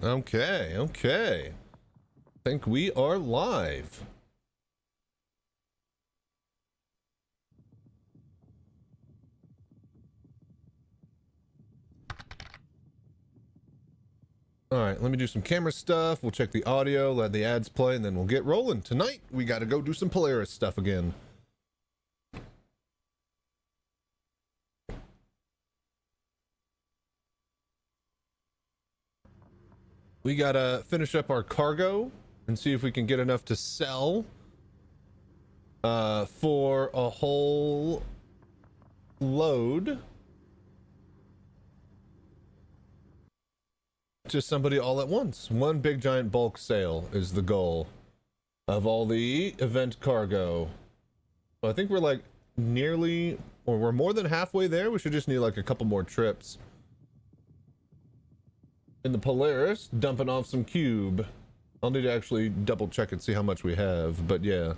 Okay, okay. Think we are live. All right, let me do some camera stuff. We'll check the audio, let the ads play, and then we'll get rolling. Tonight, we got to go do some Polaris stuff again. We got to finish up our cargo and see if we can get enough to sell for a whole load to somebody all at once. One big giant bulk sale is the goal of all the event cargo. So I think we're like nearly, or we're more than halfway there. We should just need like a couple more trips in the Polaris, dumping off some cube. I'll need to actually double check and see how much we have, but yeah.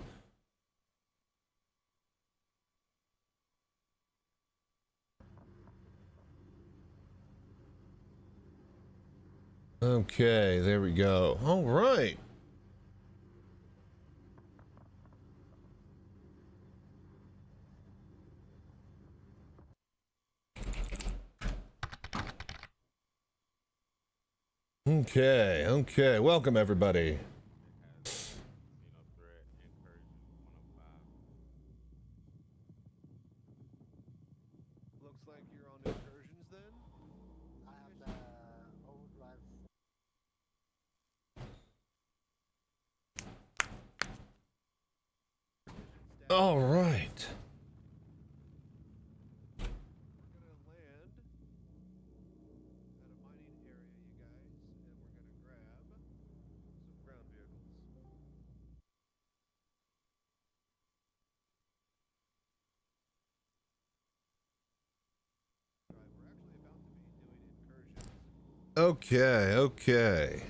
Okay, there we go. All right. Okay, okay. Welcome, everybody. Looks like you're on incursions then? I have the overdrive. All right. Okay, okay.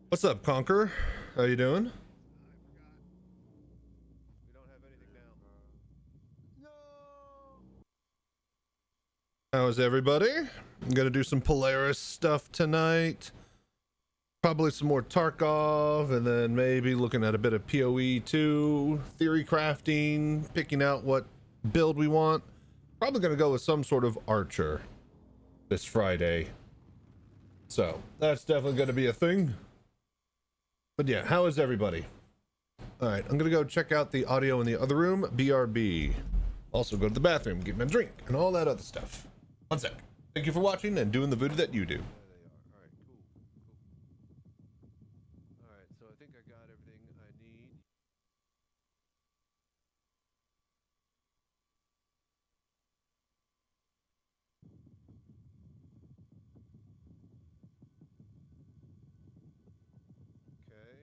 What's up, Conqueror? How you doing? We don't have anything down. No. How's everybody? I'm gonna do some Polaris stuff tonight. Probably some more Tarkov, and then maybe looking at a bit of PoE 2, theory crafting, picking out what build we want. Probably gonna go with some sort of archer this Friday. So that's definitely gonna be a thing. But yeah, how is everybody? All right, I'm gonna go check out the audio in the other room, BRB. Also go to the bathroom, get my drink, and all that other stuff. One sec. Thank you for watching and doing the voodoo that you do. All right, so I think I got everything I need. Okay,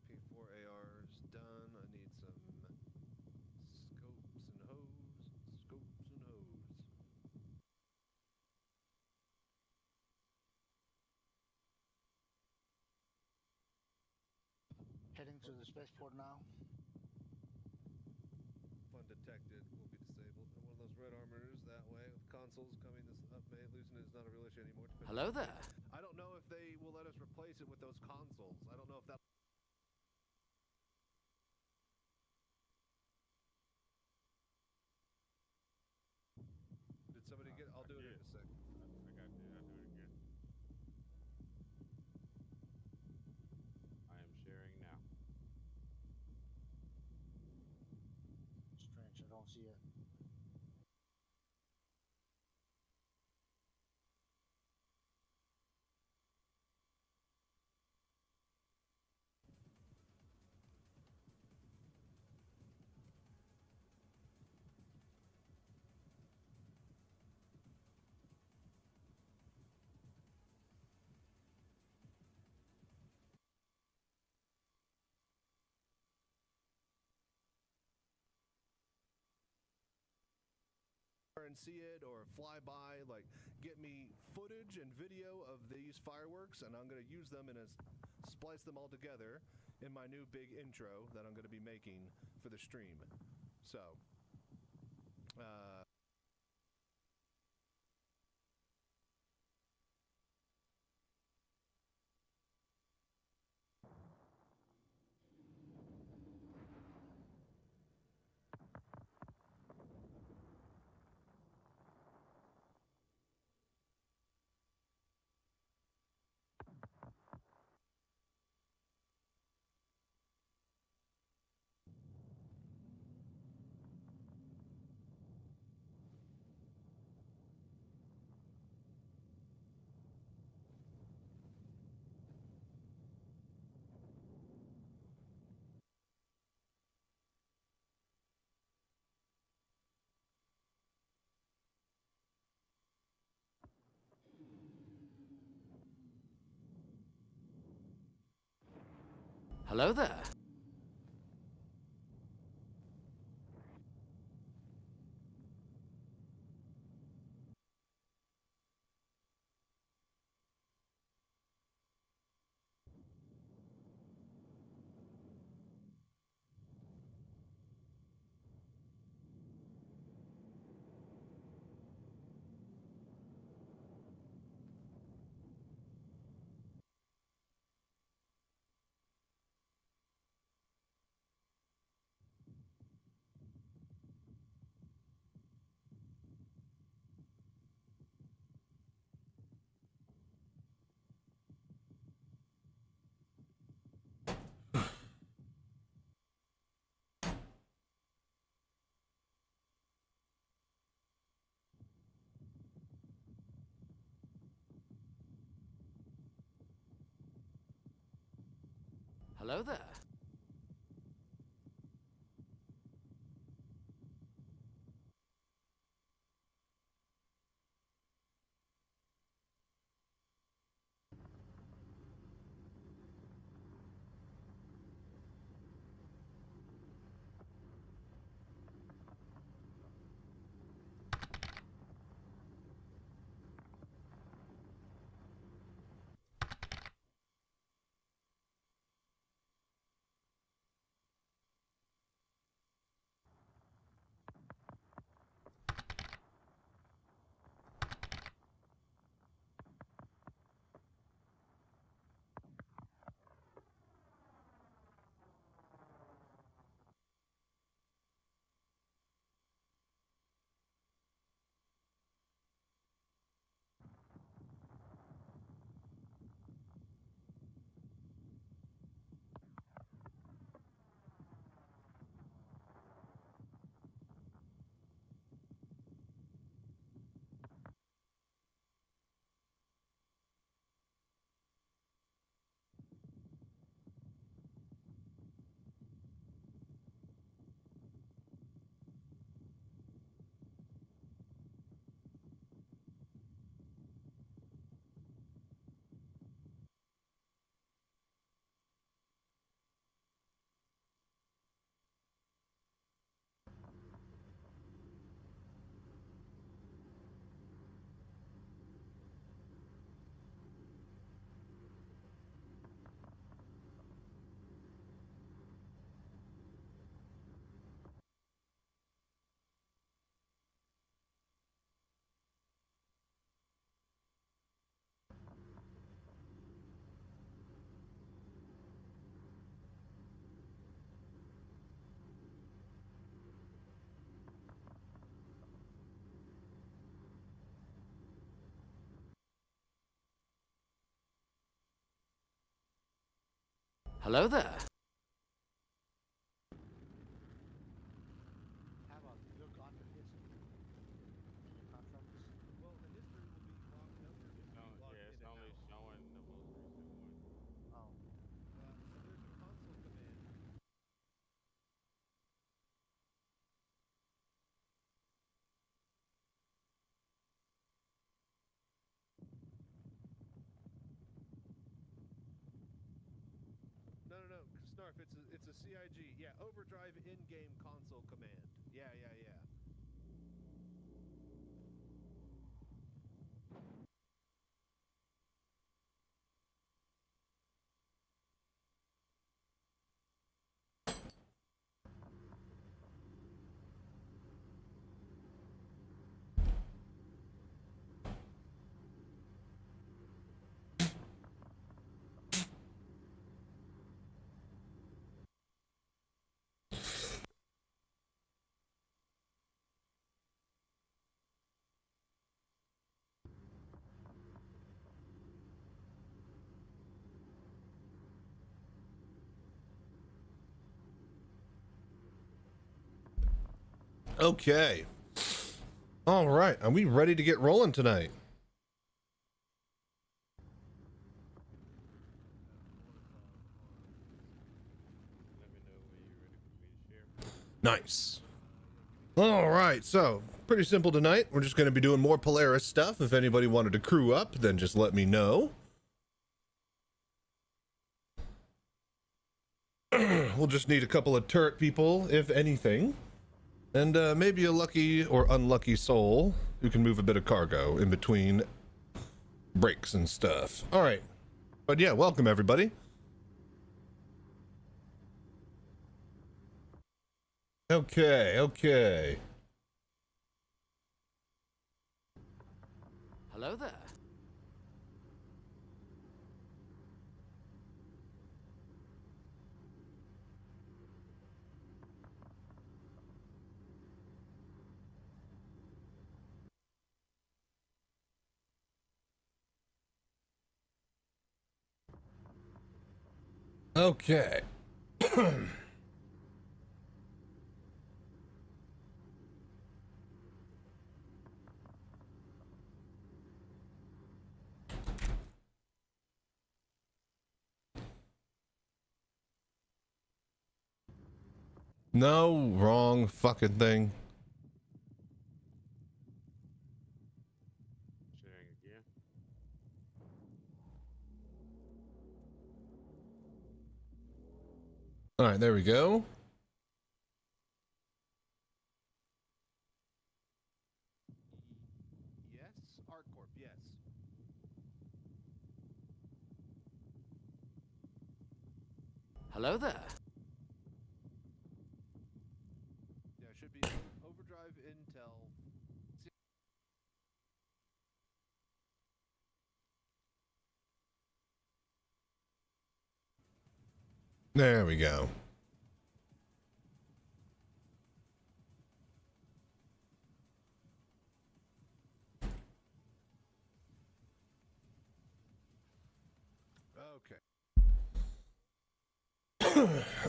P4 AR is done. I need some scopes and hose. Heading to the spaceport now. Fun detected will be disabled. And one of those red armors that way with consoles coming this up May. Losing it is not a real issue anymore. Hello there. I don't know if they will let us replace it with those consoles. I don't know if that. Did somebody get? I'll do it in a sec. I got you. I'll do it again. I am sharing now. Strange, I don't see it. And see it or fly by, like get me footage and video of these fireworks, and I'm going to use them and splice them all together in my new big intro that I'm going to be making for the stream. So Hello there. Hello there. Hello there. Have a look on the history in your contracts. Well, the history will be locked up if you log Yeah, in it's and only out. showing the most recent one. Oh, So there's a console command. No, Snarf. It's a CIG. Yeah, overdrive in-game console command. Yeah. Okay. All right. Are we ready to get rolling tonight? Let me know when you're ready for me to share. Nice. All right. So, pretty simple tonight. We're just going to be doing more Polaris stuff. If anybody wanted to crew up, then just let me know. We'll just need a couple of turret people, if anything. And maybe a lucky or unlucky soul who can move a bit of cargo in between breaks and stuff. All right. But yeah, welcome everybody. Okay. Hello there. Okay. No, wrong fucking thing. Sharing again. All right, there we go. Yes, ArtCorp, yes. Hello there. Yeah, should be overdrive intel. There we go.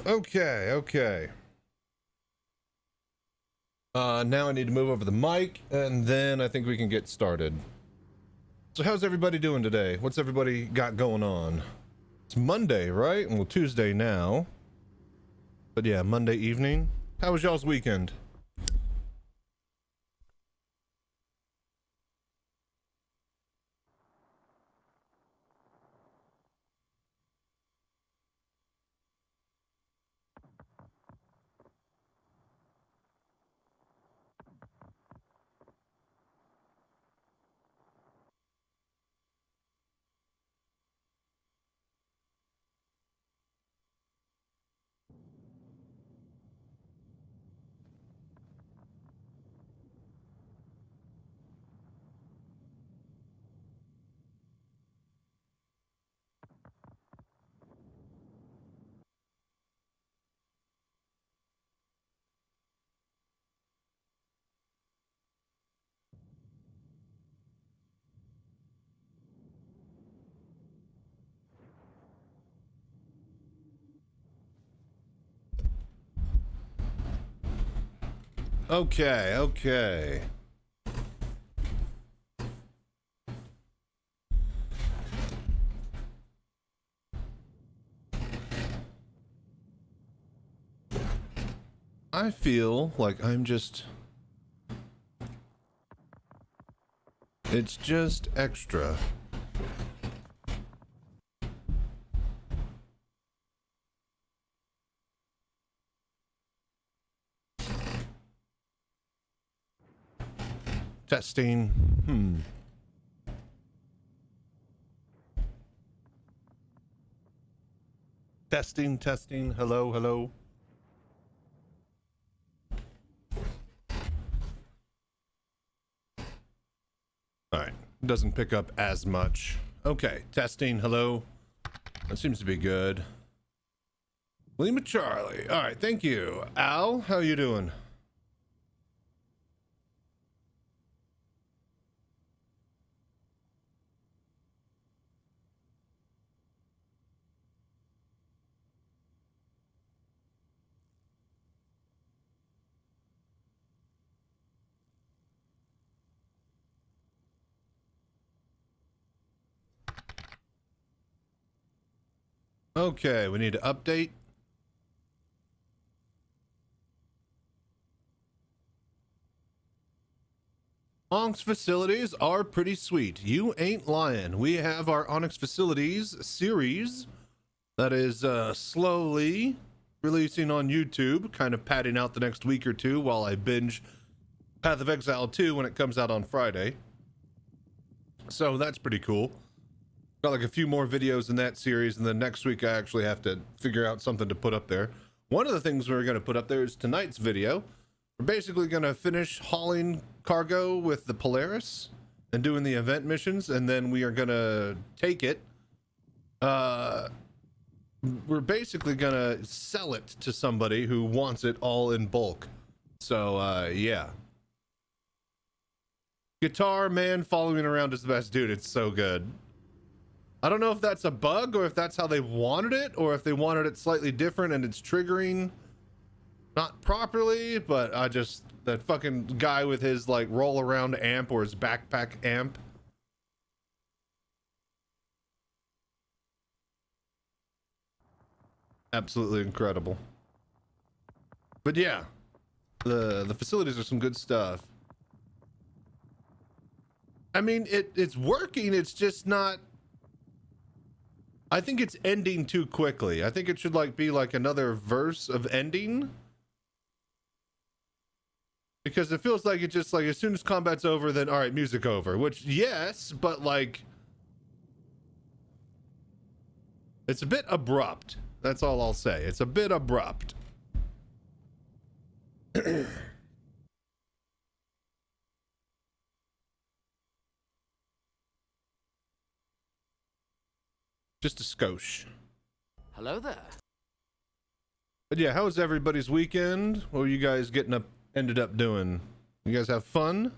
Okay. Now I need to move over the mic, and then I think we can get started. So how's everybody doing today? What's everybody got going on? It's Monday, right? Well, Tuesday now. But yeah, Monday evening. How was y'all's weekend? Okay. I feel like it's just extra. Testing. Testing. Hello. All right. Doesn't pick up as much. Okay. Testing. Hello. That seems to be good. Lima Charlie. All right. Thank you. Al, how you doing? Okay, we need to update. Onyx facilities are pretty sweet. You ain't lying. We have our Onyx facilities series that is slowly releasing on YouTube, kind of padding out the next week or two while I binge Path of Exile 2 when it comes out on Friday. So that's pretty cool. Got like a few more videos in that series, and then next week I actually have to figure out something to put up there. One of the things we're going to put up there is tonight's video. We're basically going to finish hauling cargo with the Polaris and doing the event missions, and then we are going to take it. We're basically going to sell it to somebody who wants it all in bulk. So, yeah. Guitar man following around is the best. Dude, it's so good. I don't know if that's a bug or if that's how they wanted it, or if they wanted it slightly different and it's triggering not properly, but that fucking guy with his like roll around amp or his backpack amp. Absolutely incredible. But yeah, the facilities are some good stuff. I mean, it's working, it's just not. I think it's ending too quickly. I think it should like be like another verse of ending. Because it feels like it just like as soon as combat's over, then all right, music over. Which yes, but like it's a bit abrupt. That's all I'll say. It's a bit abrupt. Just a skosh. Hello there. But yeah, how was everybody's weekend? What were you guys ended up doing? You guys have fun?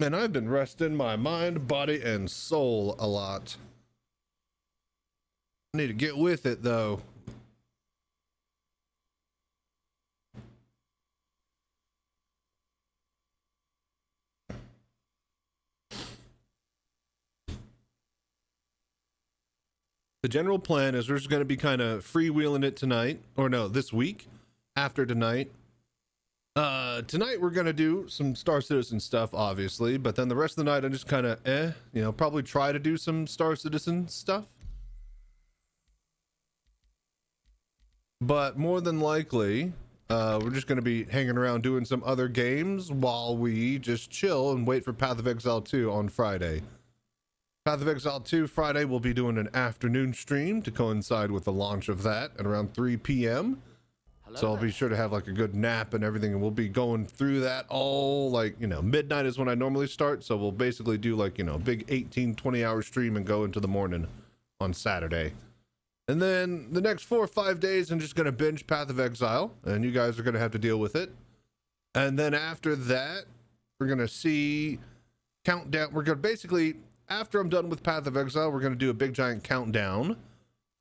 Man, I've been resting my mind, body, and soul a lot. I need to get with it though. The general plan is we're just going to be kind of freewheeling it tonight, or no, this week after tonight. Tonight we're going to do some Star Citizen stuff, obviously, but then the rest of the night I'm just kind of, probably try to do some Star Citizen stuff. But more than likely, we're just going to be hanging around doing some other games while we just chill and wait for Path of Exile 2 on Friday. Path of Exile 2 Friday, we'll be doing an afternoon stream to coincide with the launch of that at around 3 p.m. So I'll be sure to have like a good nap and everything, and we'll be going through that all like, midnight is when I normally start. So we'll basically do like, a big 18-20 hour stream and go into the morning on Saturday. And then the next 4 or 5 days, I'm just going to binge Path of Exile, and you guys are going to have to deal with it. And then after that, we're going to see countdown. We're going to basically, after I'm done with Path of Exile, we're going to do a big giant countdown.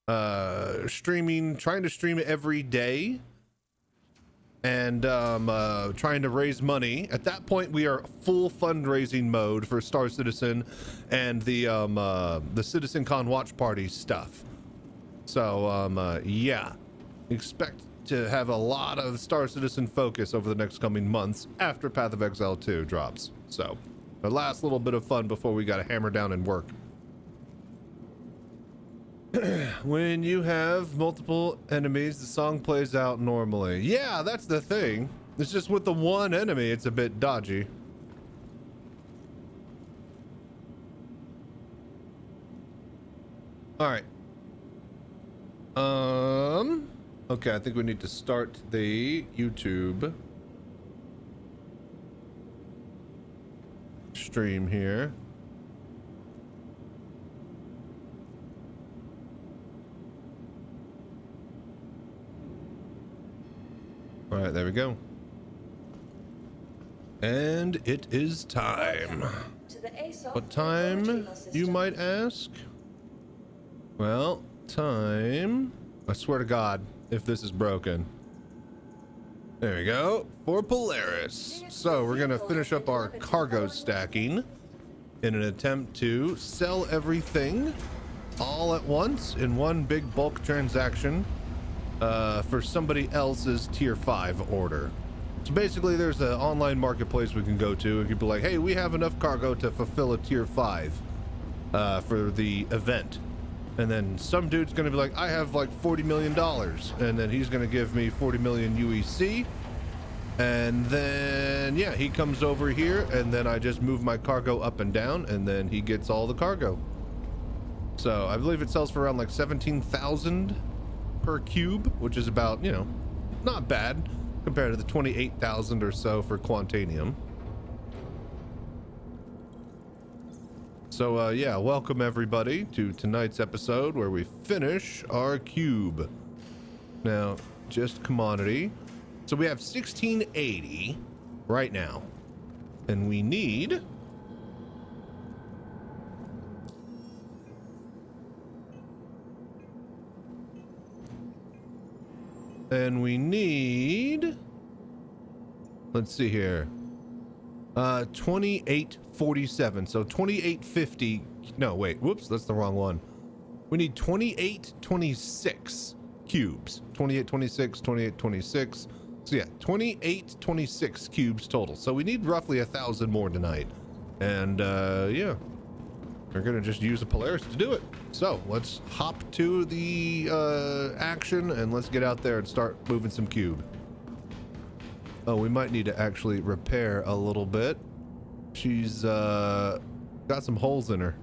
Trying to stream it every day. And trying to raise money. At that point, we are full fundraising mode for Star Citizen and the Citizencon watch party stuff. So yeah, expect to have a lot of Star Citizen focus over the next coming months after Path of Exile 2 drops. So the last little bit of fun before we got to hammer down and work. When you have multiple enemies, the song plays out normally. Yeah, that's the thing. It's just with the one enemy, it's a bit dodgy. All right. Okay, I think we need to start the YouTube stream here. All right, there we go. And it is time. What time, you might ask? Well, time, I swear to God, if this is broken. There we go, for Polaris. So we're gonna finish up our cargo stacking in an attempt to sell everything all at once in one big bulk transaction. For somebody else's tier 5 order. So basically there's an online marketplace we can go to and you can be like, hey, we have enough cargo to fulfill a tier 5 for the event. And then some dude's gonna be like, I have like $40 million. And then he's gonna give me 40 million UEC. And then, yeah, he comes over here and then I just move my cargo up and down and then he gets all the cargo. So I believe it sells for around like 17,000 per cube, which is about, you know, not bad compared to the 28,000 or so for Quantanium. So yeah, welcome everybody to tonight's episode where we finish our cube. Now, just commodity. So we have 1680 right now, and we need let's see here, 2847. So 2850. No, wait, whoops, that's the wrong one. We need 2826 cubes. 2826, 2826. So yeah, 2826 cubes total. So we need roughly 1,000 more tonight. And yeah, we're gonna just use the Polaris to do it. So let's hop to the action and let's get out there and start moving some cube. Oh, we might need to actually repair a little bit. She's got some holes in her.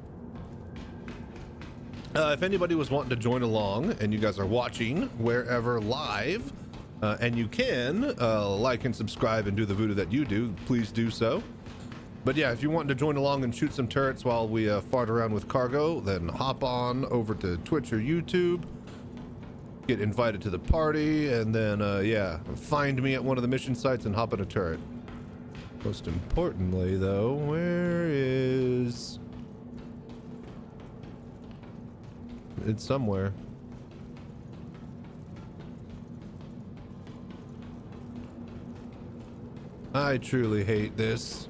If anybody was wanting to join along and you guys are watching wherever live, and you can like and subscribe and do the voodoo that you do, please do so. But yeah, if you want to join along and shoot some turrets while we fart around with cargo, then hop on over to Twitch or YouTube, get invited to the party, and then yeah, find me at one of the mission sites and hop in a turret. Most importantly though, where is... It's somewhere. I truly hate this.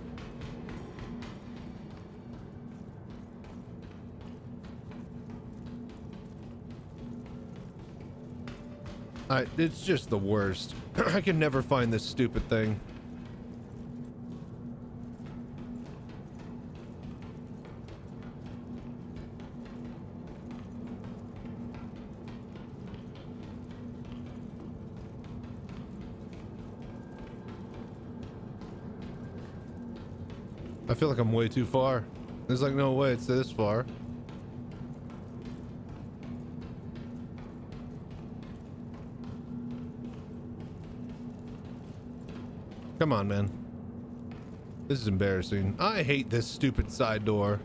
It's just the worst. I can never find this stupid thing. I feel like I'm way too far. There's like no way it's this far. Come on, man. This is embarrassing. I hate this stupid side door.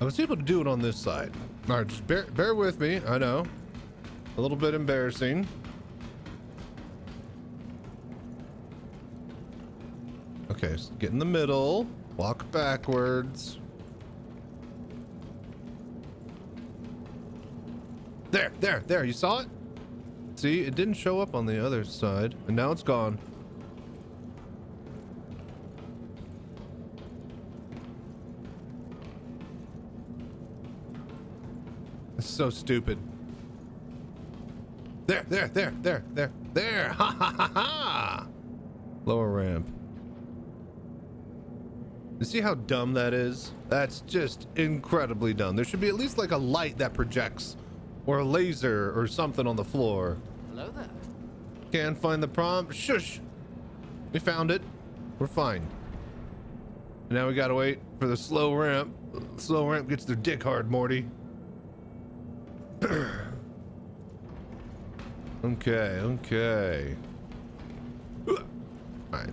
I was able to do it on this side. All right, just bear with me. I know, a little bit embarrassing. Okay, so get in the middle, walk backwards. There, you saw it? See, it didn't show up on the other side, and now it's gone. It's so stupid. There. Ha ha ha ha. Lower ramp. You see how dumb that is? That's just incredibly dumb. There should be at least like a light that projects, or a laser or something on the floor. Hello there. Can't find the prompt. Shush. We found it. We're fine. Now we gotta wait for the slow ramp. Slow ramp gets their dick hard, Morty. Okay. All right.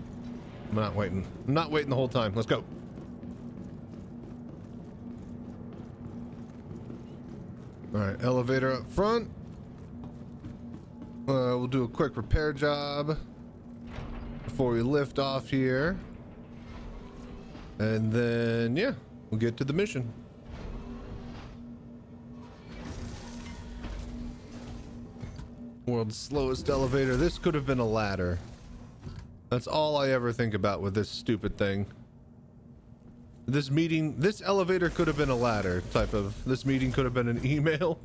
I'm not waiting. I'm not waiting the whole time. Let's go. All right, elevator up front. We'll do a quick repair job before we lift off here. And then, yeah, we'll get to the mission. World's slowest elevator. This could have been a ladder. That's all I ever think about with this stupid thing. This elevator could have been a ladder type of, this meeting could have been an email.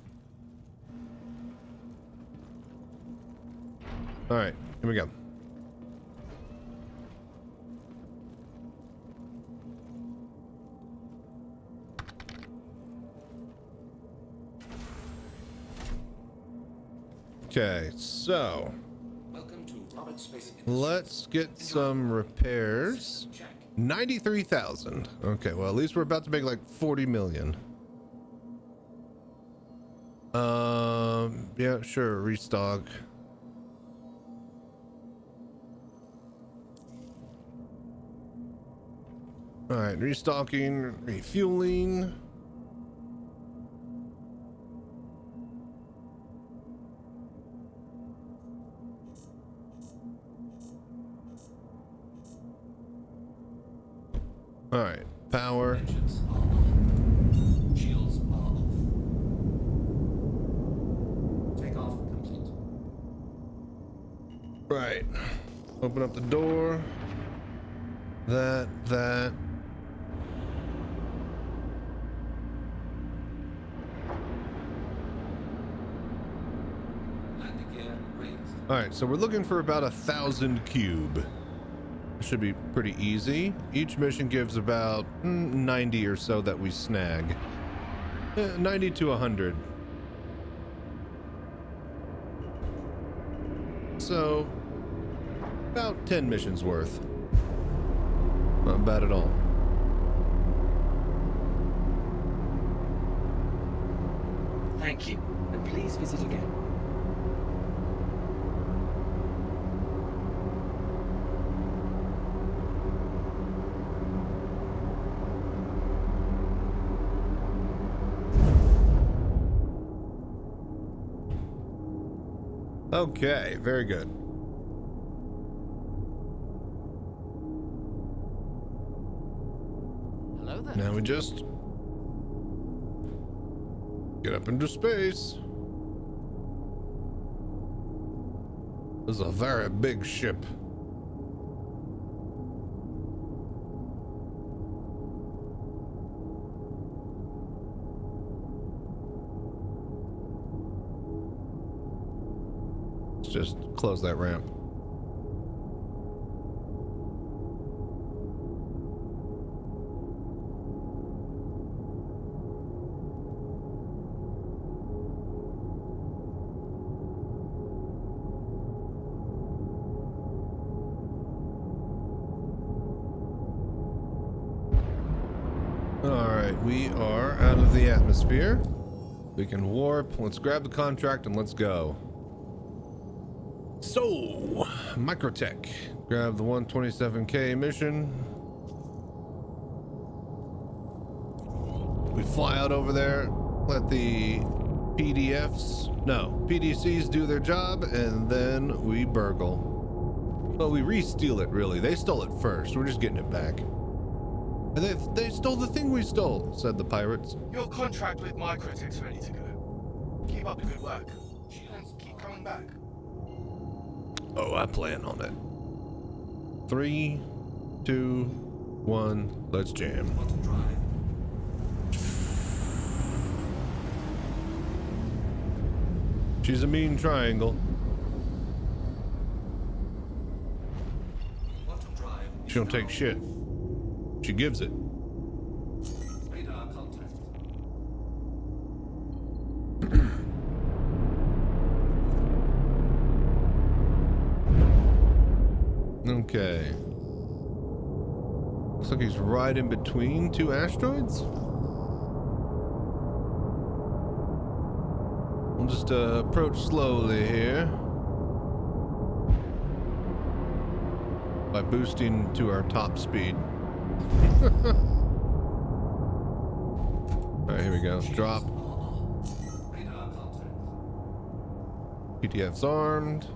All right, here we go. Okay, so let's get some repairs. 93,000. Okay, well, at least we're about to make like 40 million. Yeah, sure, restock. All right, restocking, refueling. All right, power. Shields are off. Takeoff complete. Right. Open up the door. That. Landing gear raised. All right, so we're looking for about 1,000 cube. Should be pretty easy. Each mission gives about 90 or so that we snag. 90 to 100. So about 10 missions worth. Not bad at all. Thank you, and please visit again. Okay, very good. Hello there. Now we just get up into space. This is a very big ship. Let's just close that ramp. Alright, we are out of the atmosphere. We can warp. Let's grab the contract and let's go. So, Microtech. Grab the 127K mission. We fly out over there, let the PDCs do their job, and then we burgle. Well, we re-steal it, really. They stole it first. We're just getting it back. And they stole the thing we stole, said the pirates. Your contract with Microtech's ready to go. Keep up the good work. Shields keep coming back. Oh, I plan on it. 3, 2, 1, let's jam. Quantum drive. She's a mean triangle. Quantum drive. She don't take shit. She gives it. Radar contact. Okay. Looks like he's right in between two asteroids. We'll just approach slowly here by boosting to our top speed. All right, here we go. Drop. Radar contact. PTF's armed.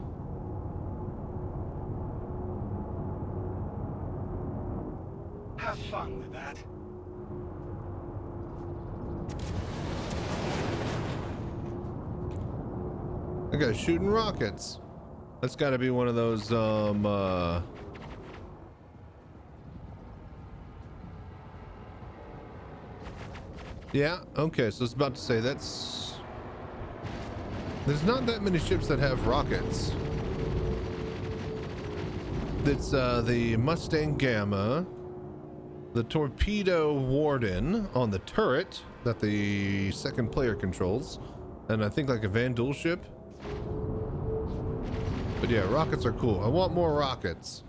Have fun with that. That guy's shooting rockets. That's got to be one of those yeah, okay, so it's about to say there's not that many ships that have rockets. It's the Mustang Gamma, the Torpedo Warden on the turret that the second player controls, and I think like a Van Duel ship. But yeah, rockets are cool. I want more rockets.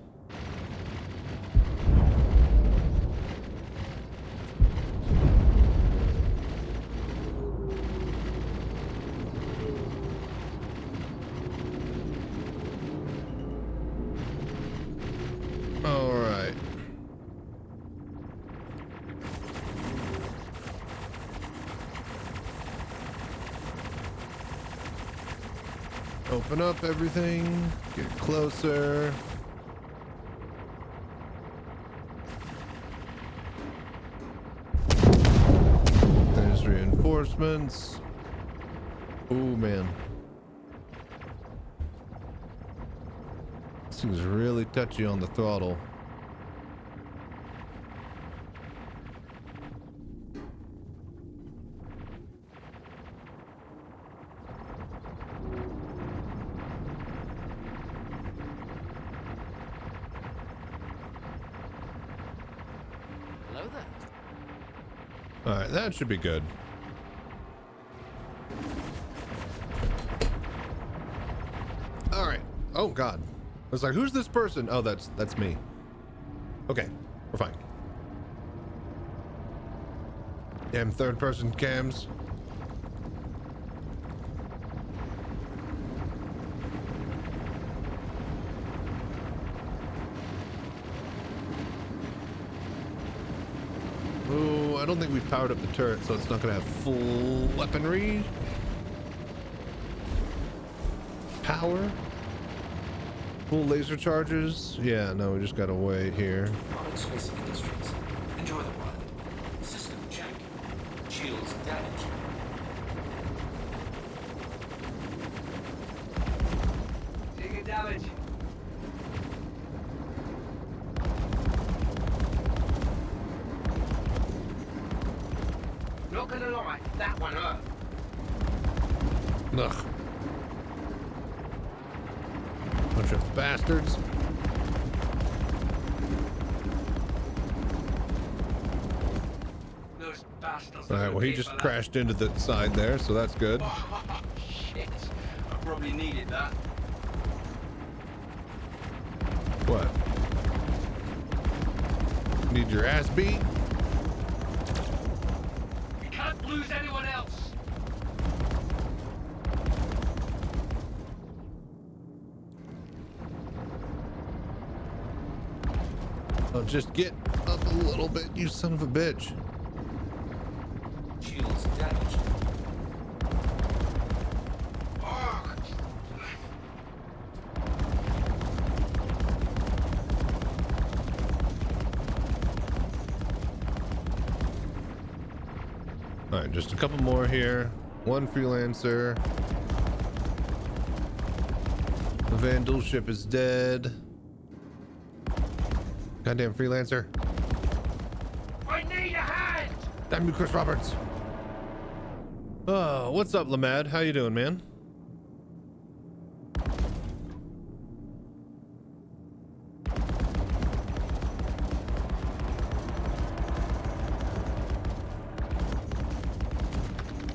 All right. Open up everything, get closer. There's reinforcements. Oh man. This thing's really touchy on the throttle. Hello there. All right, that should be good. All right. Oh God. I was like, who's this person? Oh, that's me. Okay, we're fine. Damn third person cams. Oh, I don't think we've powered up the turret, so it's not gonna have full weaponry power. Full laser charges. Yeah, no, we just gotta wait here. Product Swiss Industries. Enjoy the ride. System check. Shields damaged. Taking damage. Not gonna lie, that one hurt. Ugh. Bunch of bastards. Those bastards. All right, well, he just crashed into the side there, so that's good. Oh, shit. I probably needed that. What? Need your ass beat? We can't lose anyone else. Oh, just get up a little bit, you son of a bitch. Shields damaged. All right, just a couple more here. One freelancer. The Van Duel ship is dead. Goddamn freelancer. I need a hand. Damn you, Chris Roberts. Oh, what's up, Lamad? How you doing, man?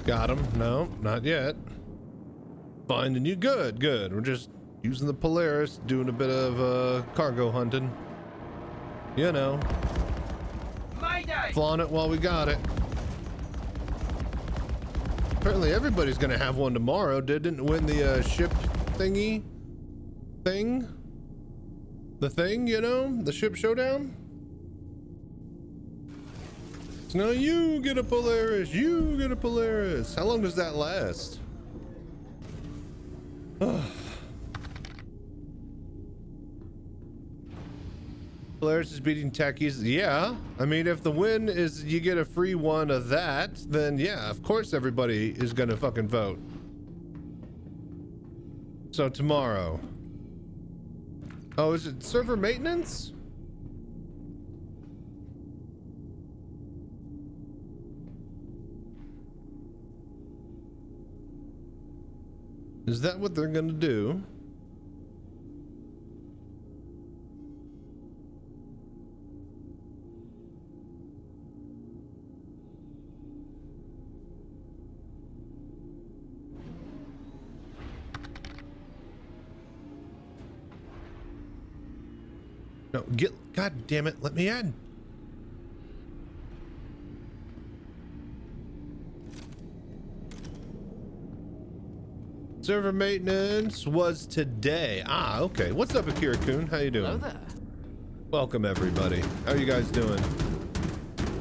Got him. No, not yet. Finding you. Good, good. We're just using the Polaris, doing a bit of cargo hunting. You know, Mayday. flaunt it while we got it. Apparently everybody's gonna have one tomorrow. Didn't win the ship thingy thing? The thing, you know? The ship showdown? So now you get a Polaris. You get a Polaris. How long does that last? Polaris is beating Techies. Yeah, I mean, if the win is you get a free one of that, then yeah, of course everybody is gonna fucking vote. So tomorrow. Oh, is it server maintenance? Is that what they're gonna do? No, God damn it, let me in. Server maintenance was today. Ah, okay. What's up, Akira-kun? How you Hello doing? there. Welcome, everybody. How are you guys doing?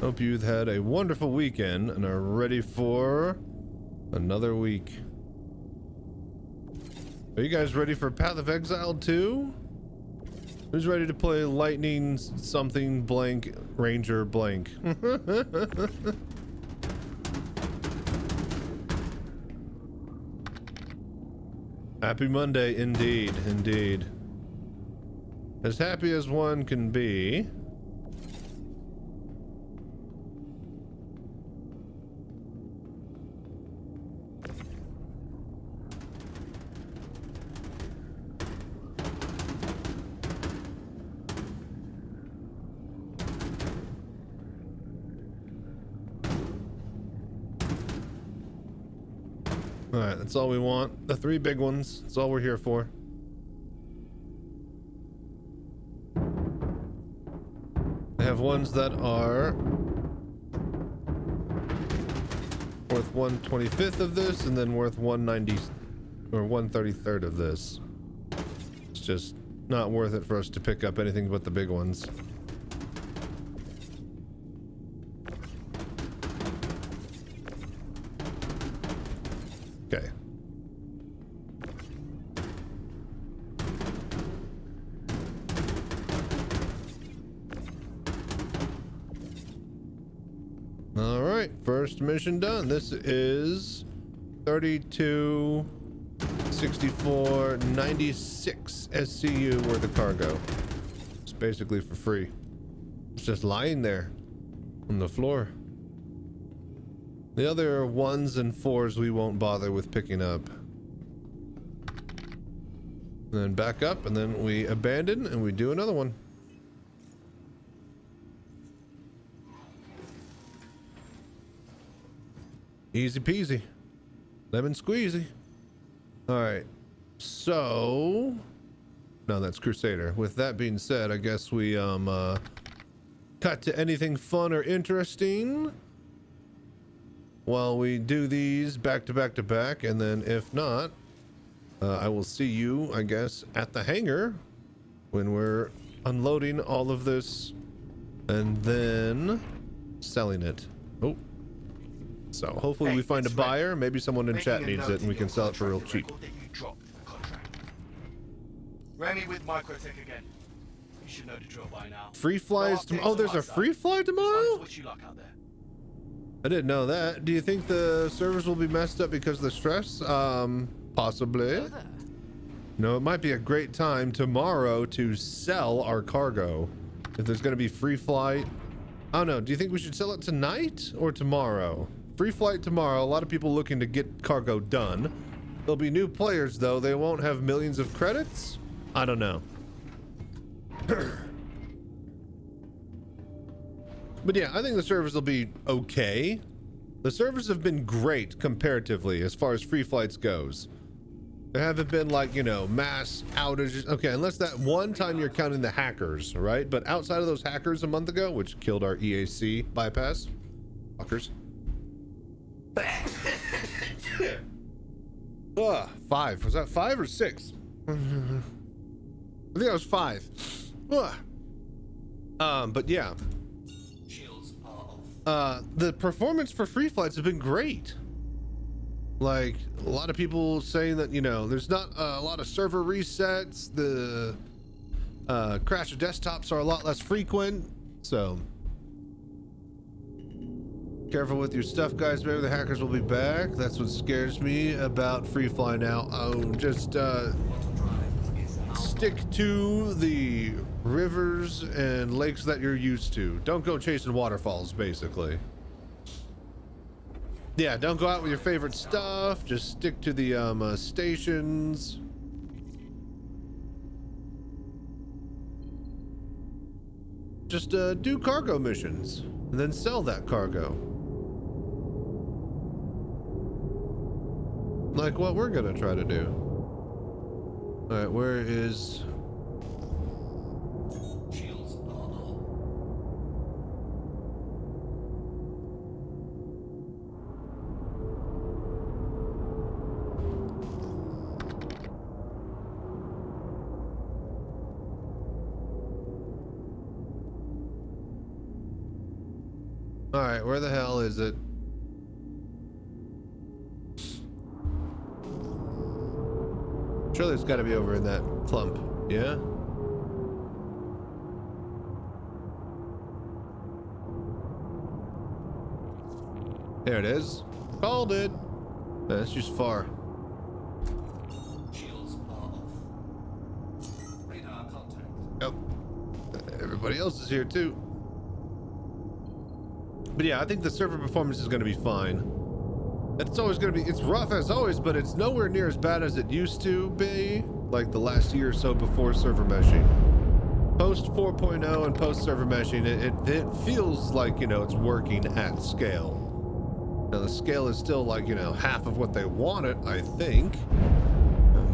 Hope you've had a wonderful weekend and are ready for another week. Are you guys ready for Path of Exile 2? Who's ready to play Lightning something blank Ranger blank? Happy Monday, indeed, indeed. As happy as one can be. All right, that's all we want. The 3 big ones. That's all we're here for. They have ones that are worth 1/25th of this, and then worth 1/90 or 1/33rd of this. It's just not worth it for us to pick up anything but the big ones. Okay. All right, first mission done. This is 3264.96 SCU worth of cargo. It's basically for free. It's just lying there on the floor. The other 1s and 4s we won't bother with picking up. Then back up, and then we abandon and we do another one. Easy peasy. Lemon squeezy. Alright. So no, that's Crusader. With that being said, I guess we cut to anything fun or interesting while we do these back to back to back, and then if not, I will see you, I guess, at the hangar when we're unloading all of this and then selling it. Oh, so hopefully we find a buyer. Maybe someone in chat needs it and we can sell it for real cheap. Remy with Microtech again. You should know the drill by now. Free flies tomorrow. Oh, there's a free fly tomorrow? Wish you luck out there. I didn't know that. Do you think the servers will be messed up because of the stress? Possibly. Hello there. No, it might be a great time tomorrow to sell our cargo. If there's going to be free flight. I don't know. Do you think we should sell it tonight or tomorrow? Free flight tomorrow. A lot of people looking to get cargo done. There'll be new players though. They won't have millions of credits. I don't know. But yeah, I think the servers will be okay. The servers have been great comparatively as far as free flights goes. There haven't been, like, you know, mass outages. Okay, unless that one time you're counting the hackers, right? But outside of those hackers a month ago, which killed our EAC bypass. Fuckers. 5. Was that 5 or 6? I think that was 5. But yeah. The performance for free flights have been great. Like, a lot of people saying that, you know, there's not a lot of server resets. The crash of desktops are a lot less frequent. So careful with your stuff, guys. Maybe the hackers will be back. That's what scares me about free fly now. Oh, just stick to the rivers and lakes that you're used to. Don't go chasing waterfalls, basically. Yeah, don't go out with your favorite stuff. Just stick to the stations. Just do cargo missions and then sell that cargo. Like what we're gonna try to do. All right, where is... All right, where the hell is it? Surely it's got to be over in that clump. Yeah. There it is. Called it. That's just far. Shields are off. Radar contact. Yep. Everybody else is here too. But yeah, I think the server performance is going to be fine. It's always going to be, it's rough as always, but it's nowhere near as bad as it used to be, like the last year or so before server meshing. Post 4.0 and post server meshing, it feels like, you know, it's working at scale. Now the scale is still like, you know, half of what they want it, I think,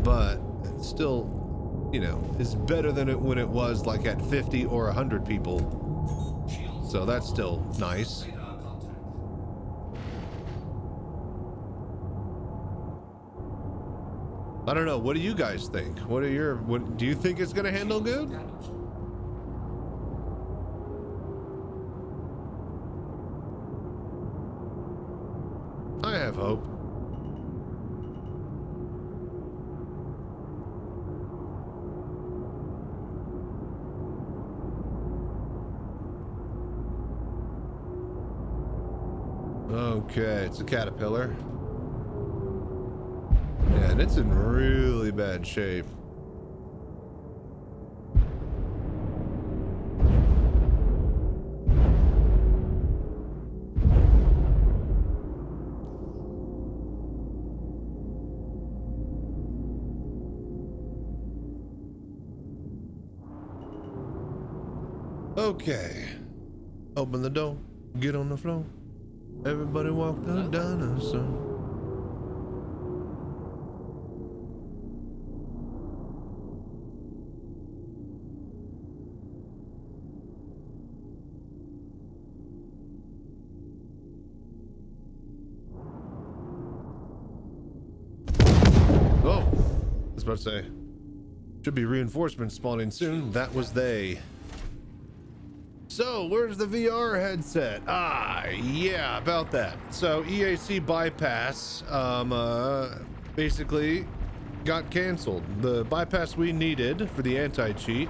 but it's still, you know, is better than it when it was like at 50 or 100 people. So that's still nice. I don't know. What do you guys think? What do you think it's gonna handle good? I have hope. Okay, it's a caterpillar. Yeah, and it's in really bad shape. Okay. Open the door. Get on the floor. Everybody walk the dinosaur. Oh, I was about to say, should be reinforcements spawning soon. That was they. So where's the VR headset? Yeah, about that. So EAC bypass basically got canceled. The bypass we needed for the anti-cheat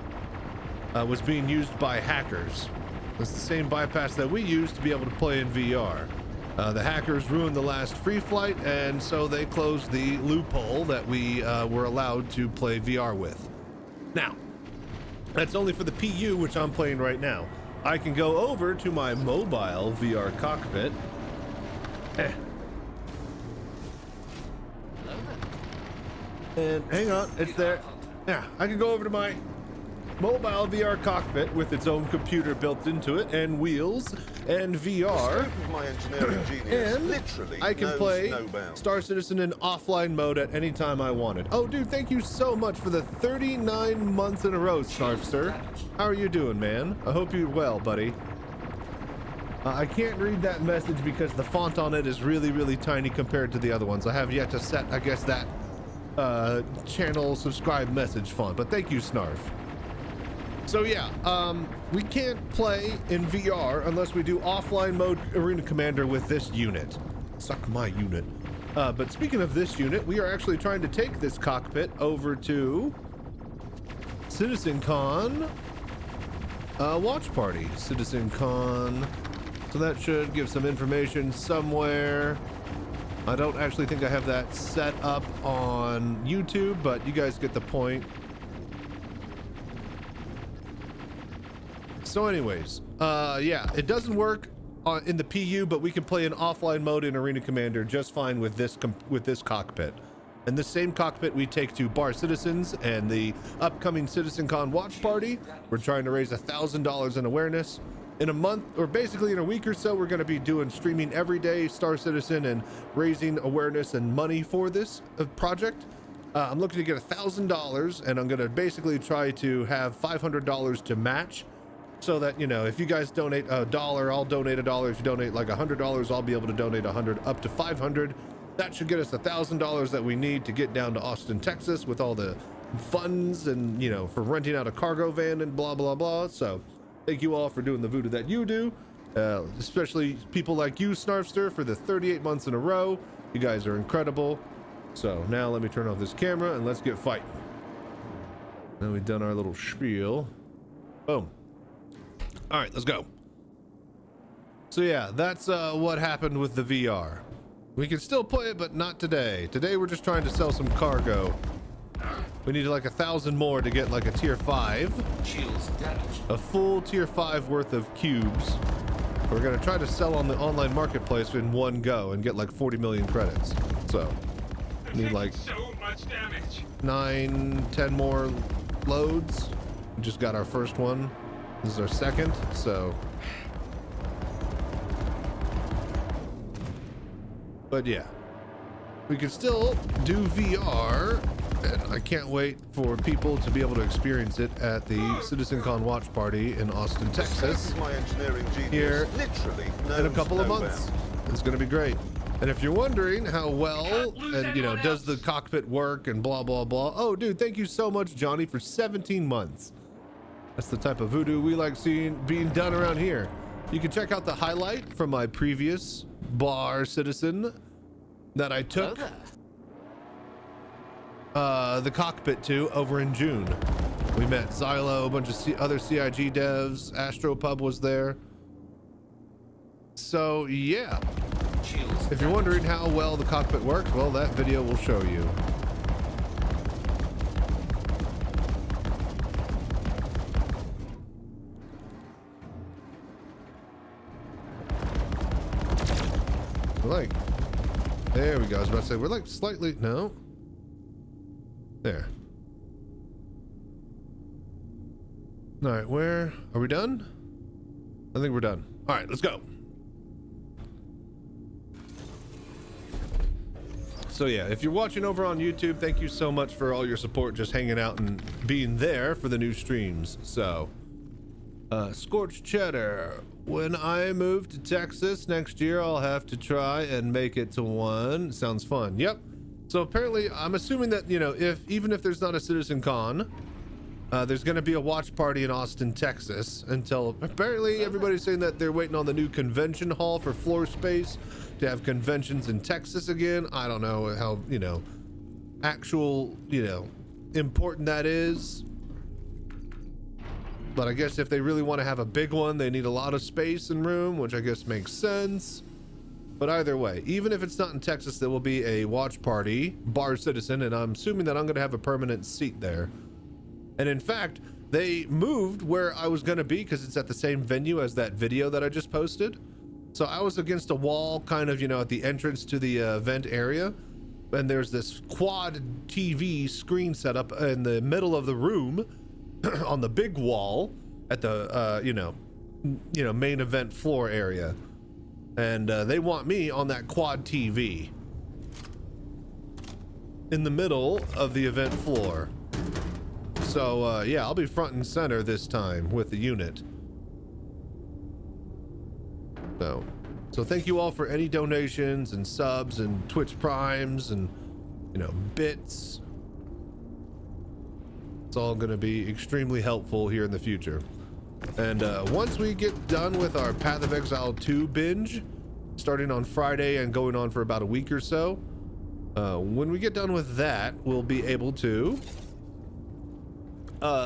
was being used by hackers. It's the same bypass that we used to be able to play in VR. The hackers ruined the last free flight, and so they closed the loophole that we were allowed to play VR with. Now, that's only for the PU, which I'm playing right now. I can go over to my mobile VR cockpit. And hang on, it's there. Yeah, I can go over to my mobile VR cockpit with its own computer built into it and wheels and VR. My engineering genius And literally I can knows play no bounds. Star Citizen in offline mode at any time I wanted. Oh, dude, thank you so much for the 39 months in a row, Snarfster. How are you doing, man? I hope you're well, buddy. I can't read that message because the font on it is really, really tiny compared to the other ones. I have yet to set, I guess, that channel subscribe message font, but thank you, Snarf. So yeah, we can't play in VR unless we do offline mode Arena Commander with this unit. Suck my unit. But speaking of this unit, we are actually trying to take this cockpit over to Citizencon watch party. Citizencon. So that should give some information somewhere. I don't actually think I have that set up on YouTube, but you guys get the point. So anyways, yeah, it doesn't work in the PU, but we can play in offline mode in Arena Commander just fine with this cockpit. And the same cockpit we take to Bar Citizens and the upcoming Citizencon watch party. We're trying to raise $1,000 in awareness. In a month, or basically in a week or so, we're going to be doing streaming every day, Star Citizen, and raising awareness and money for this project. I'm looking to get $1,000, and I'm going to basically try to have $500 to match. So that, you know, if you guys donate $1, I'll donate $1. If you donate like $100, I'll be able to donate 100 up to 500. That should get us $1,000 that we need to get down to Austin, Texas with all the funds and, you know, for renting out a cargo van and blah, blah, blah. So thank you all for doing the voodoo that you do. Especially people like you, Snarfster, for the 38 months in a row. You guys are incredible. So now let me turn off this camera and let's get fighting. Now we've done our little spiel. Boom. All right, let's go. So yeah, that's what happened with the VR. We can still play it, but not today. Today we're just trying to sell some cargo. We need like 1,000 more to get like a tier 5. Shields damaged. A full tier 5 worth of cubes. We're gonna try to sell on the online marketplace in one go and get like 40 million credits. So need like so much damage. 9-10 more loads. We just got our first one. This is our second, so. But yeah, we can still do VR, and I can't wait for people to be able to experience it at the Citizencon watch party in Austin, Texas. This is my engineering genius. Here Literally in a couple of knows no months. bounds. It's going to be great. And if you're wondering how well, and you know, does the cockpit work and blah, blah, blah. Oh, dude, thank you so much, Johnny, for 17 months. That's the type of voodoo we like seeing being done around here. You can check out the highlight from my previous bar citizen that I took the cockpit to over in June. We met Xylo, a bunch of other CIG devs. Astropub was there. So yeah, if you're wondering how well the cockpit works, well, that video will show you. Like, there we go. I was about to say, we're like slightly, no. There. All right, where are we done? I think we're done. All right, let's go. So yeah, if you're watching over on YouTube, thank you so much for all your support, just hanging out and being there for the new streams. So, Scorched Cheddar. When I move to Texas next year, I'll have to try and make it to one. Sounds fun. Yep. So apparently, I'm assuming that, you know, even if there's not a Citizencon, there's going to be a watch party in Austin, Texas, until apparently everybody's saying that they're waiting on the new convention hall for floor space to have conventions in Texas again. I don't know how, you know, actual, you know, important that is. But I guess if they really want to have a big one, they need a lot of space and room, which I guess makes sense. But either way, even if it's not in Texas, there will be a watch party, Bar Citizen, and I'm assuming that I'm going to have a permanent seat there. And in fact, they moved where I was going to be because it's at the same venue as that video that I just posted. So I was against a wall, kind of, you know, at the entrance to the event area. And there's this quad TV screen set up in the middle of the room on the big wall at the, you know, main event floor area. And they want me on that quad TV in the middle of the event floor. So yeah, I'll be front and center this time with the unit. So thank you all for any donations and subs and Twitch primes and, you know, bits. It's all going to be extremely helpful here in the future. And once we get done with our Path of Exile 2 binge, starting on Friday and going on for about a week or so, when we get done with that, we'll be able to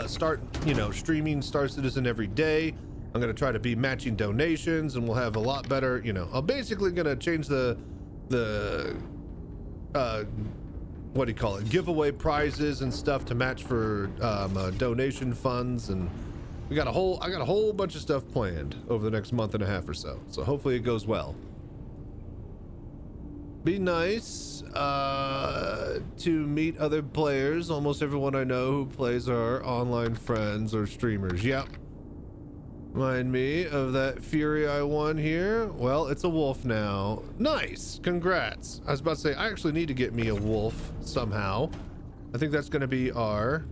start, you know, streaming Star Citizen every day. I'm going to try to be matching donations, and we'll have a lot better, you know, I'm basically going to change the what do you call it, giveaway prizes and stuff to match for donation funds. And I got a whole bunch of stuff planned over the next month and a half or so. So hopefully it goes well. Be nice to meet other players. Almost everyone I know who plays are online friends or streamers. Yep. Remind me of that Fury I won here. Well, it's a wolf now. Nice. Congrats. I was about to say, I actually need to get me a wolf somehow. I think that's going to be our...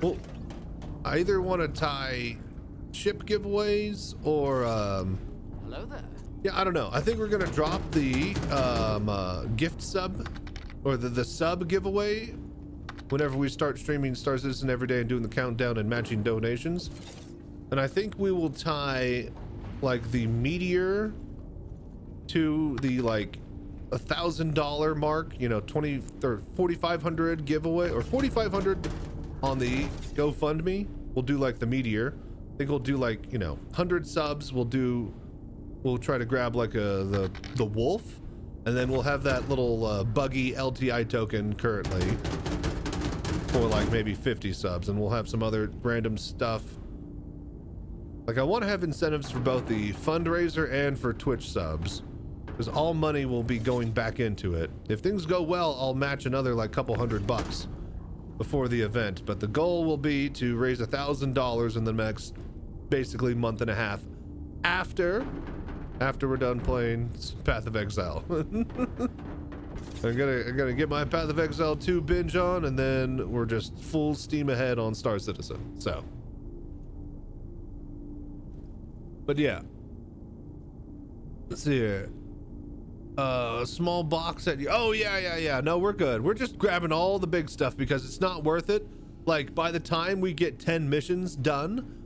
Well, I either want to tie ship giveaways or... Hello there. Yeah, I don't know. I think we're going to drop the gift sub or the sub giveaway whenever we start streaming Star Citizen every day and doing the countdown and matching donations. And I think we will tie like the Meteor to the like $1,000 mark, you know, 20 or 4,500 giveaway or 4,500 on the GoFundMe. We'll do like the Meteor. I think we'll do like, you know, 100 subs. We'll try to grab like the Wolf, and then we'll have that little buggy LTI token currently for like maybe 50 subs, and we'll have some other random stuff. Like I want to have incentives for both the fundraiser and for Twitch subs, because all money will be going back into it. If things go well, I'll match another like couple $100 before the event, but the goal will be to raise $1,000 in the next basically month and a half after we're done playing Path of Exile. I'm gonna get my Path of Exile 2 binge on, and then we're just full steam ahead on Star Citizen. So, but yeah, let's see here. Small box at you. Oh yeah. No, we're good. We're just grabbing all the big stuff because it's not worth it. Like by the time we get 10 missions done,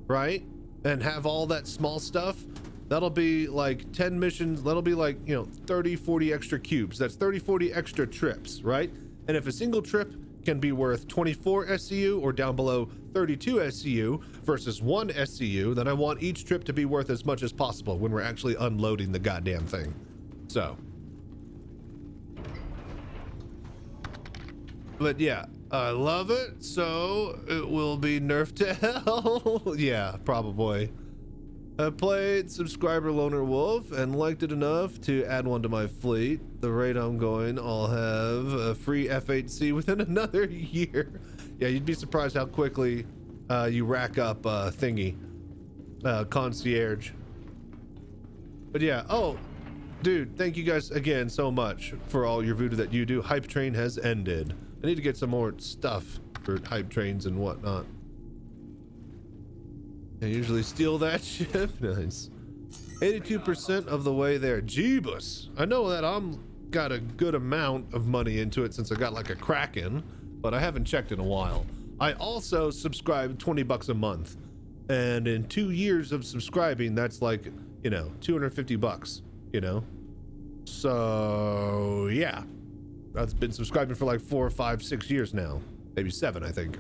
right, and have all that small stuff, that'll be like 10 missions. That'll be like, you know, 30, 40 extra cubes. That's 30, 40 extra trips, right? And if a single trip can be worth 24 SCU or down below 32 SCU versus 1 SCU, then I want each trip to be worth as much as possible when we're actually unloading the goddamn thing. So, but yeah, I love it. So it will be nerfed to hell. Yeah, probably. I played Subscriber Loner Wolf and liked it enough to add one to my fleet. The rate I'm going, I'll have a free F8C within another year. Yeah, you'd be surprised how quickly you rack up concierge. But yeah, oh, dude, thank you guys again so much for all your voodoo that you do. Hype train has ended. I need to get some more stuff for hype trains and whatnot. I usually steal that shit. Nice. 82% of the way there. Jeebus. I know that I'm got a good amount of money into it since I got like a Kraken, but I haven't checked in a while. I also subscribe $20 a month, and in 2 years of subscribing, that's like, you know, $250, you know. So yeah, I've been subscribing for like 4, 5, 6 years now, maybe 7, I think.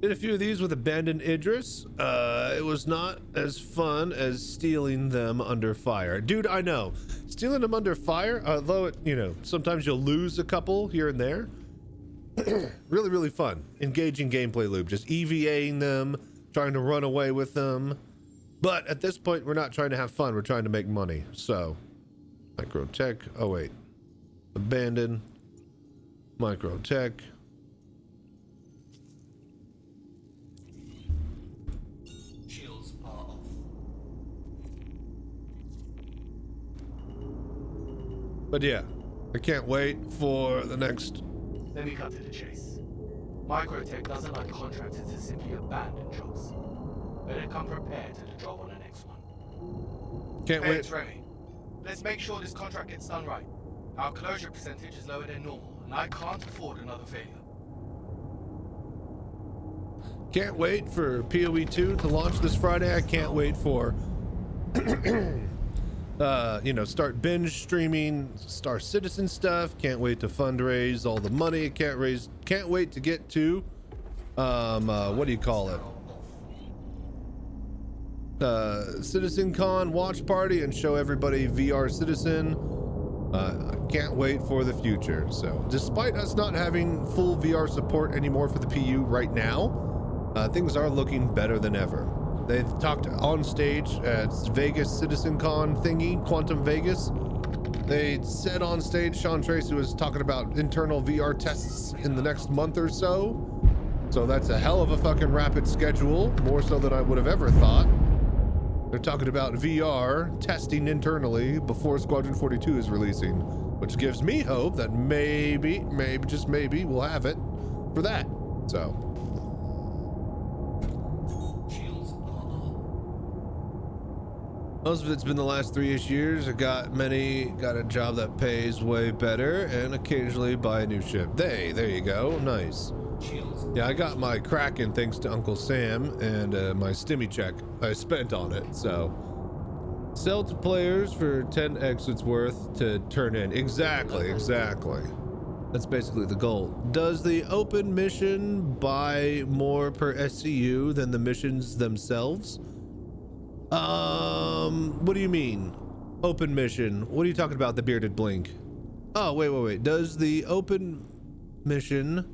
Did a few of these with Abandoned Idris. It was not as fun as stealing them under fire. Dude, I know. Stealing them under fire, although, it, you know, sometimes you'll lose a couple here and there. Really, really fun. Engaging gameplay loop. Just EVAing them, trying to run away with them. But at this point, we're not trying to have fun. We're trying to make money. So, Microtech. Oh, wait. Abandoned. Microtech. But yeah, I can't wait for the next. Let me cut to the chase. Microtech doesn't like contractors to simply abandon jobs. Better come prepared to the job on the next one. Can't wait. Remy, let's make sure this contract gets done right. Our closure percentage is lower than normal, and I can't afford another failure. Can't wait for PoE 2 to launch this Friday. I can't wait for you know, start binge streaming Star Citizen stuff. Can't wait to fundraise all the money. Can't wait to get to what do you call it, Citizencon watch party and show everybody VR Citizen. I can't wait for the future. So despite us not having full VR support anymore for the PU right now, things are looking better than ever. They've talked on stage at Vegas Citizencon thingy, Quantum Vegas. They said on stage, Sean Tracy was talking about internal VR tests in the next month or so. So that's a hell of a fucking rapid schedule, more so than I would have ever thought. They're talking about VR testing internally before Squadron 42 is releasing, which gives me hope that maybe, just maybe, we'll have it for that. So. Most of it's been the last 3-ish years. I got a job that pays way better and occasionally buy a new ship. There you go. Nice. Shields. Yeah, I got my Kraken thanks to Uncle Sam and my stimmy check I spent on it. So sell to players for 10 exits worth to turn in. Exactly. That's basically the goal. Does the open mission buy more per SCU than the missions themselves? What do you mean? Open mission. What are you talking about, the bearded blink? Oh, wait. Does the open mission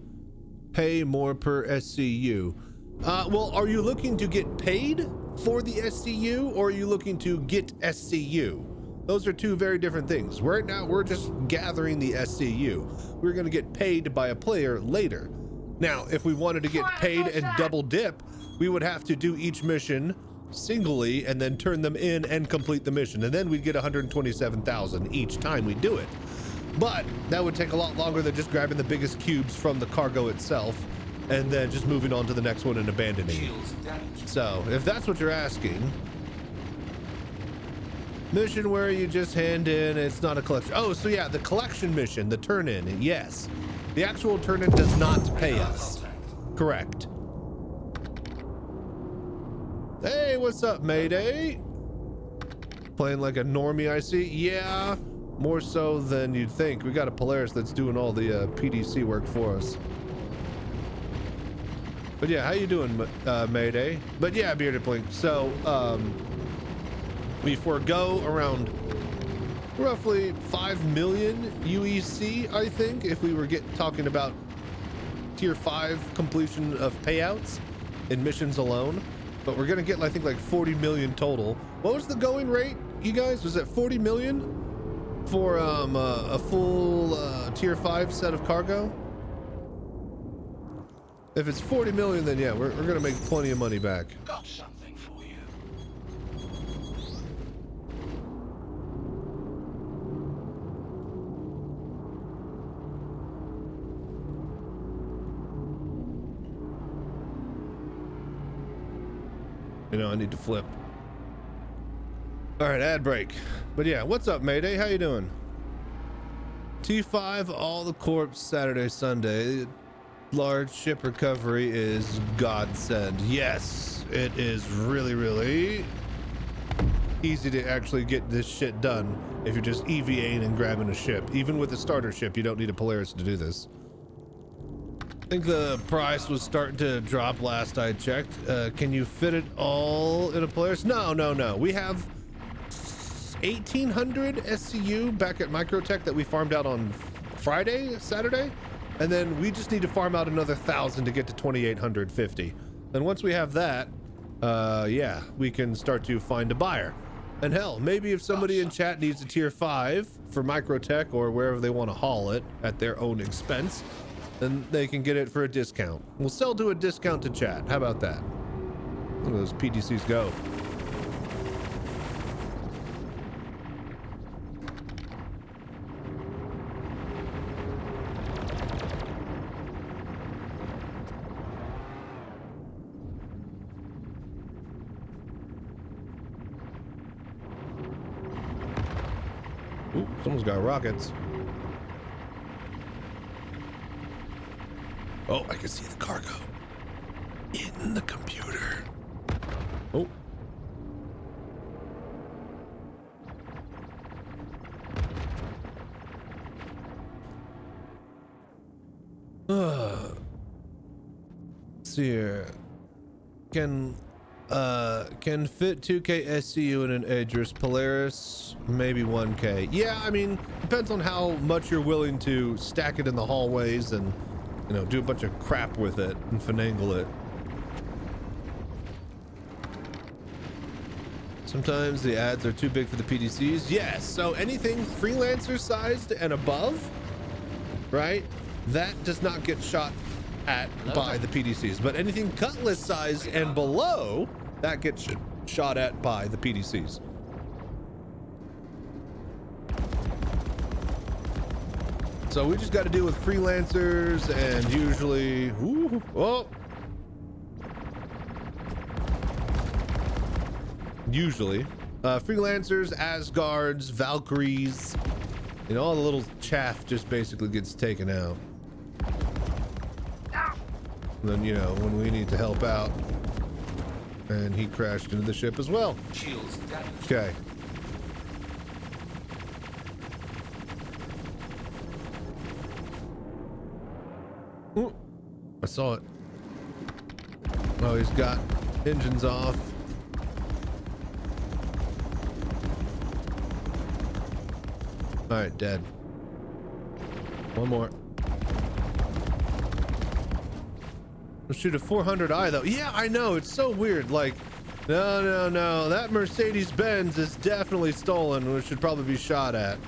pay more per SCU? Well, are you looking to get paid for the SCU or are you looking to get SCU? Those are two very different things. Right now, we're just gathering the SCU. We're going to get paid by a player later. Now, if we wanted to get paid and double dip, we would have to do each mission singly and then turn them in and complete the mission. And then we'd get 127,000 each time we do it. But that would take a lot longer than just grabbing the biggest cubes from the cargo itself and then just moving on to the next one and abandoning it. Shields damaged. So if that's what you're asking, mission where you just hand in, it's not a collection. Oh, so yeah, the collection mission, the turn in, yes. The actual turn in does not pay us. Contact. Correct. Hey, what's up, Mayday? Playing like a normie, I see. Yeah, more so than you'd think. We got a Polaris that's doing all the PDC work for us. But yeah, how you doing, Mayday? But yeah, Bearded Blink. So, we forego around roughly 5 million UEC, I think, if we were talking about tier 5 completion of payouts in missions alone. But we're gonna get, I think, like 40 million total. What was the going rate, you guys? Was it 40 million for a full tier 5 set of cargo? If it's 40 million, then yeah, we're gonna make plenty of money back. Got something for you. You know, I need to flip. All right, ad break. But yeah, what's up, Mayday? How you doing? T5, all the corpse Saturday, Sunday. Large ship recovery is godsend. Yes, it is really easy to actually get this shit done if you're just EVAing and grabbing a ship. Even with a starter ship, you don't need a Polaris to do this. I think the price was starting to drop last I checked. Can you fit it all in a Polaris? No. We have 1,800 SCU back at Microtech that we farmed out on Saturday. And then we just need to farm out another 1,000 to get to 2,850. Then once we have that, yeah, we can start to find a buyer. And hell, maybe if somebody in chat needs a tier 5 for Microtech or wherever they want to haul it at their own expense, then they can get it for a discount. We'll sell to a discount to chat. How about that? Look at those PDCs go. Ooh, someone's got rockets. Oh, I can see the cargo in the computer. Oh. Let's see here. Can fit 2K SCU in an Aegis. Polaris, maybe 1K. Yeah, I mean, depends on how much you're willing to stack it in the hallways and, you know, do a bunch of crap with it and finagle it. Sometimes the ads are too big for the PDCs. Yes, so anything freelancer sized and above, right? That does not get shot at by the PDCs, but anything cutlass size and below, that gets shot at by the PDCs. So we just got to deal with freelancers and usually, usually Freelancers, Asgards, Valkyries, you know, all the little chaff just basically gets taken out. And then, you know, when we need to help out, and he crashed into the ship as well. Shields damaged. Okay. Ooh, I saw it. Oh, he's got engines off. All right, dead. One more. We'll shoot a 400i though. Yeah, I know. It's so weird. Like, no. That Mercedes-Benz is definitely stolen. We should probably be shot at.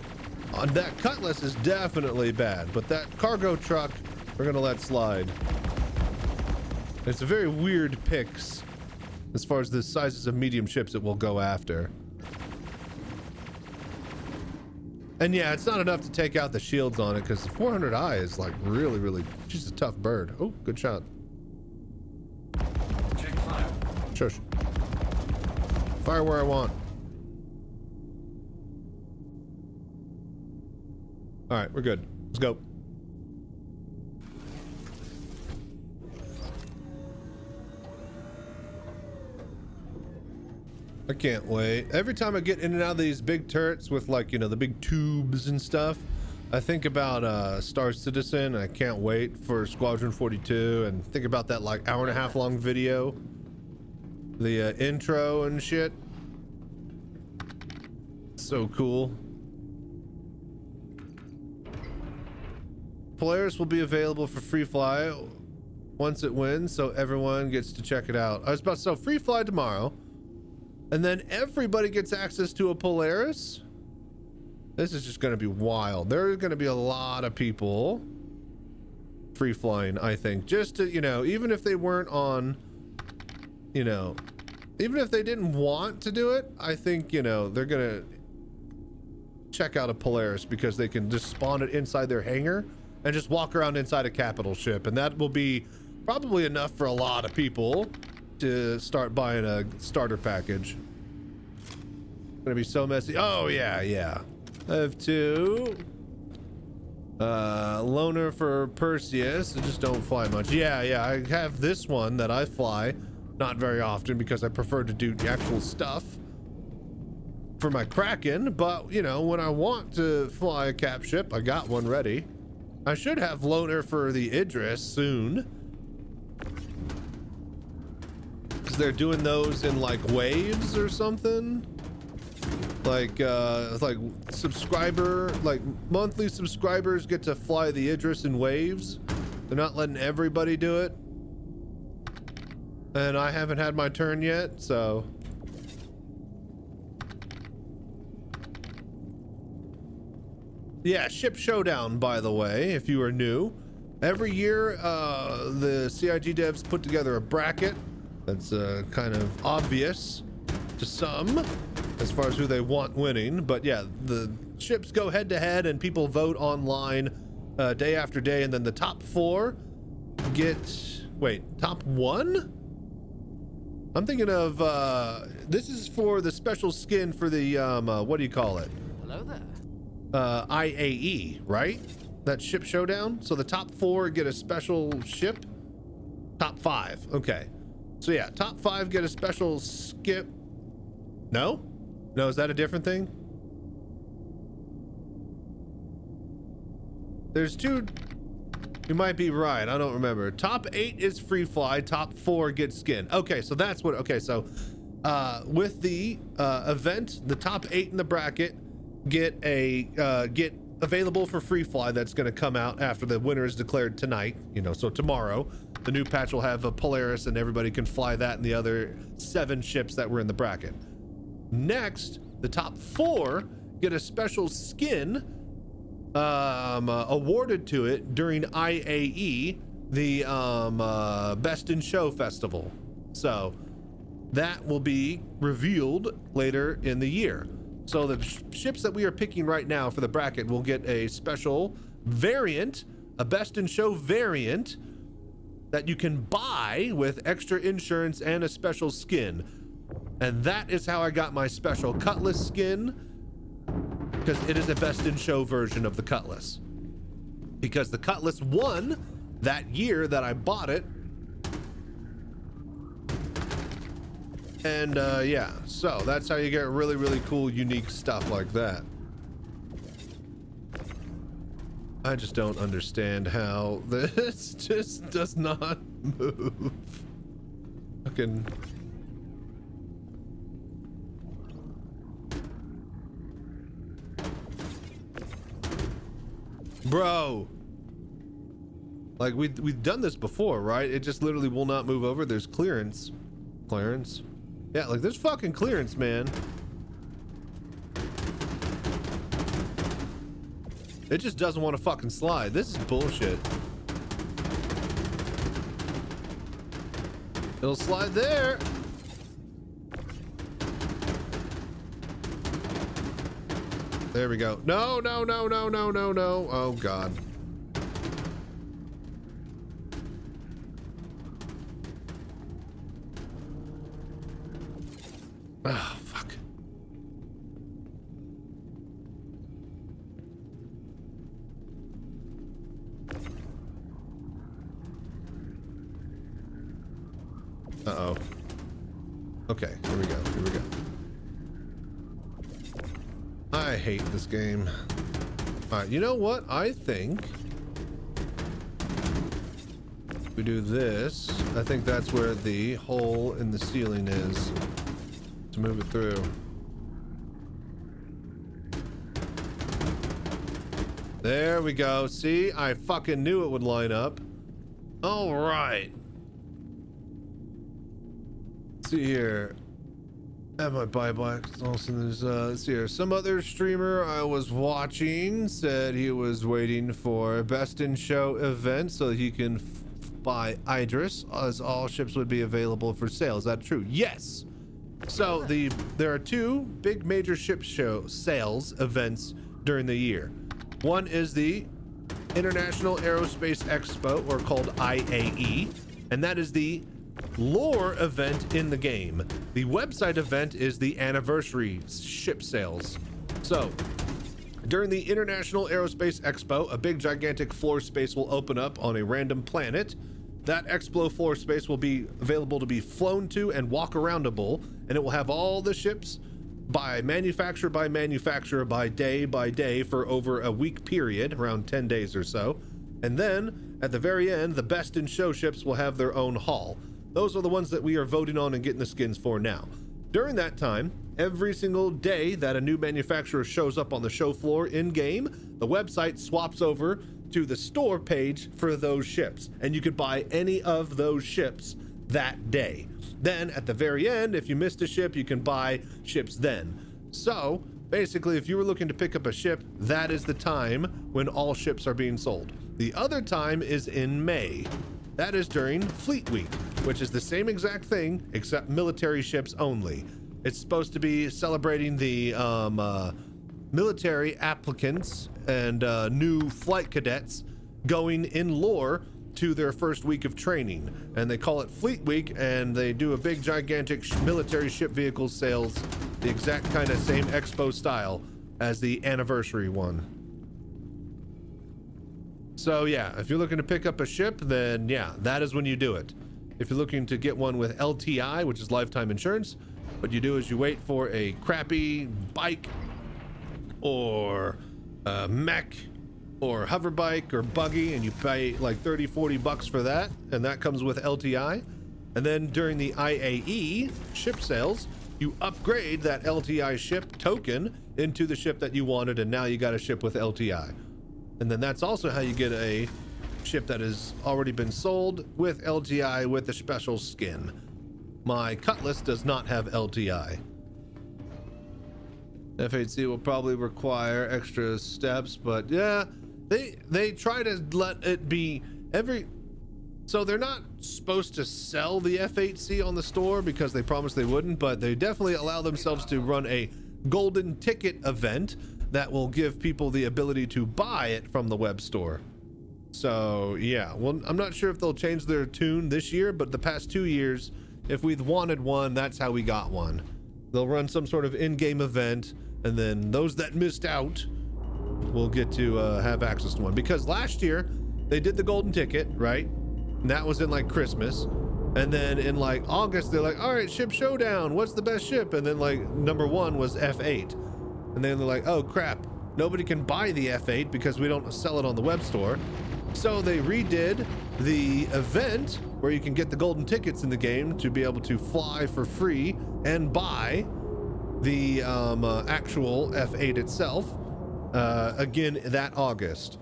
That Cutlass is definitely bad, but that cargo truck, we're gonna let slide. It's a very weird picks as far as the sizes of medium ships it will go after. And yeah, it's not enough to take out the shields on it because the 400i is like really, she's a tough bird. Oh, good shot. Check fire. Shush. Fire where I want. All right, we're good. Let's go. I can't wait. Every time I get in and out of these big turrets with, like, you know, the big tubes and stuff, I think about Star Citizen. I can't wait for Squadron 42 and think about that like hour-and-a-half long video, the intro and shit. So cool. Polaris will be available for free fly once it wins, so everyone gets to check it out. I was about to say free fly tomorrow. And then everybody gets access to a Polaris. This is just going to be wild. There's going to be a lot of people free flying, I think, just to, you know, even if they weren't on, you know, even if they didn't want to do it, I think, you know, they're going to check out a Polaris because they can just spawn it inside their hangar and just walk around inside a capital ship. And that will be probably enough for a lot of people to start buying a starter package. Gonna be so messy. Oh yeah. I have two. Loaner for Perseus. I just don't fly much. Yeah. I have this one that I fly not very often because I prefer to do the actual stuff for my Kraken. But you know, when I want to fly a cap ship, I got one ready. I should have loaner for the Idris soon. They're doing those in like waves or something, like subscriber, like monthly subscribers get to fly the Idris in waves. They're not letting everybody do it, and I haven't had my turn yet, so yeah. Ship Showdown, by the way, if you are new, every year the CIG devs put together a bracket that's kind of obvious to some as far as who they want winning, but yeah, the ships go head to head and people vote online day after day, and then the top four get, wait, top one? I'm thinking of this is for the special skin for the what do you call it? Hello there. IAE, right? That Ship Showdown. So the top four get a special ship. Top five, okay. So yeah, top five get a special skip. No, is that a different thing? There's two. You might be right. I don't remember. Top 8 is free fly. Top 4 get skin. Okay, so that's what. Okay, so with the event, the top 8 in the bracket get available for free fly. That's going to come out after the winner is declared tonight. You know, so tomorrow. The new patch will have a Polaris and everybody can fly that and the other 7 ships that were in the bracket. Next, the top 4 get a special skin awarded to it during IAE, the Best in Show Festival. So that will be revealed later in the year. So the ships that we are picking right now for the bracket will get a special variant, a Best in Show variant, that you can buy with extra insurance and a special skin. And that is how I got my special Cutlass skin, because it is a best in show version of the Cutlass. Because the Cutlass won that year that I bought it. And yeah, so that's how you get really, really cool, unique stuff like that. I just don't understand how this just does not move. Fucking. Bro. Like we've done this before, right? It just literally will not move over. There's clearance. Clearance? Yeah, like there's fucking clearance, man. It just doesn't want to fucking slide. This is bullshit. It'll slide there. There we go. No, no, no, no, no, no, no. Oh, God. Oh, fuck. Uh-oh. Okay, here we go. Here we go. I hate this game. All right, you know what? I think we do this. I think that's where the hole in the ceiling is to move it through. There we go. See, I fucking knew it would line up. All right. Let's see here. At my buyback, also there's let's see here. Some other streamer I was watching said he was waiting for a best in show event so he can buy Idris, as all ships would be available for sale. Is that true? Yes. So there are two big major ship show sales events during the year. One is the International Aerospace Expo, or called IAE, and that is the lore event in the game. The website event is the anniversary ship sales. So during the International Aerospace Expo, a big gigantic floor space will open up on a random planet. That expo floor space will be available to be flown to and walk aroundable, and it will have all the ships by manufacturer by day for over a week period, around 10 days or so. And then at the very end, the best in show ships will have their own haul. Those are the ones that we are voting on and getting the skins for now. During that time, every single day that a new manufacturer shows up on the show floor in game, the website swaps over to the store page for those ships, and you could buy any of those ships that day. Then at the very end, if you missed a ship, you can buy ships then. So basically, if you were looking to pick up a ship, that is the time when all ships are being sold. The other time is in May. That is during Fleet Week, which is the same exact thing, except military ships only. It's supposed to be celebrating the military applicants and new flight cadets going in lore to their first week of training. And they call it Fleet Week, and they do a big gigantic military ship vehicle sales, the exact kind of same expo style as the anniversary one. So yeah, if you're looking to pick up a ship, then yeah, that is when you do it. If you're looking to get one with LTI, which is lifetime insurance, what you do is you wait for a crappy bike or a mech or hover bike or buggy, and you pay like 30-40 bucks for that, and that comes with LTI. And then during the IAE ship sales, you upgrade that LTI ship token into the ship that you wanted, and now you got a ship with LTI. And then that's also how you get a ship that has already been sold with LTI with the special skin. My Cutlass does not have LTI. F8C will probably require extra steps, but yeah, they try to let it be so they're not supposed to sell the F8C on the store because they promised they wouldn't, but they definitely allow themselves to run a golden ticket event that will give people the ability to buy it from the web store. So yeah, well, I'm not sure if they'll change their tune this year, but the past 2 years, if we'd wanted one, that's how we got one. They'll run some sort of in-game event, and then those that missed out will get to have access to one. Because last year they did the golden ticket, right? And that was in like Christmas. And then in like August, they're like, all right, ship showdown. What's the best ship? And then like number 1 was F8. And then they're like, oh crap, nobody can buy the F8 because we don't sell it on the web store. So they redid the event where you can get the golden tickets in the game to be able to fly for free and buy the actual F8 itself again that August.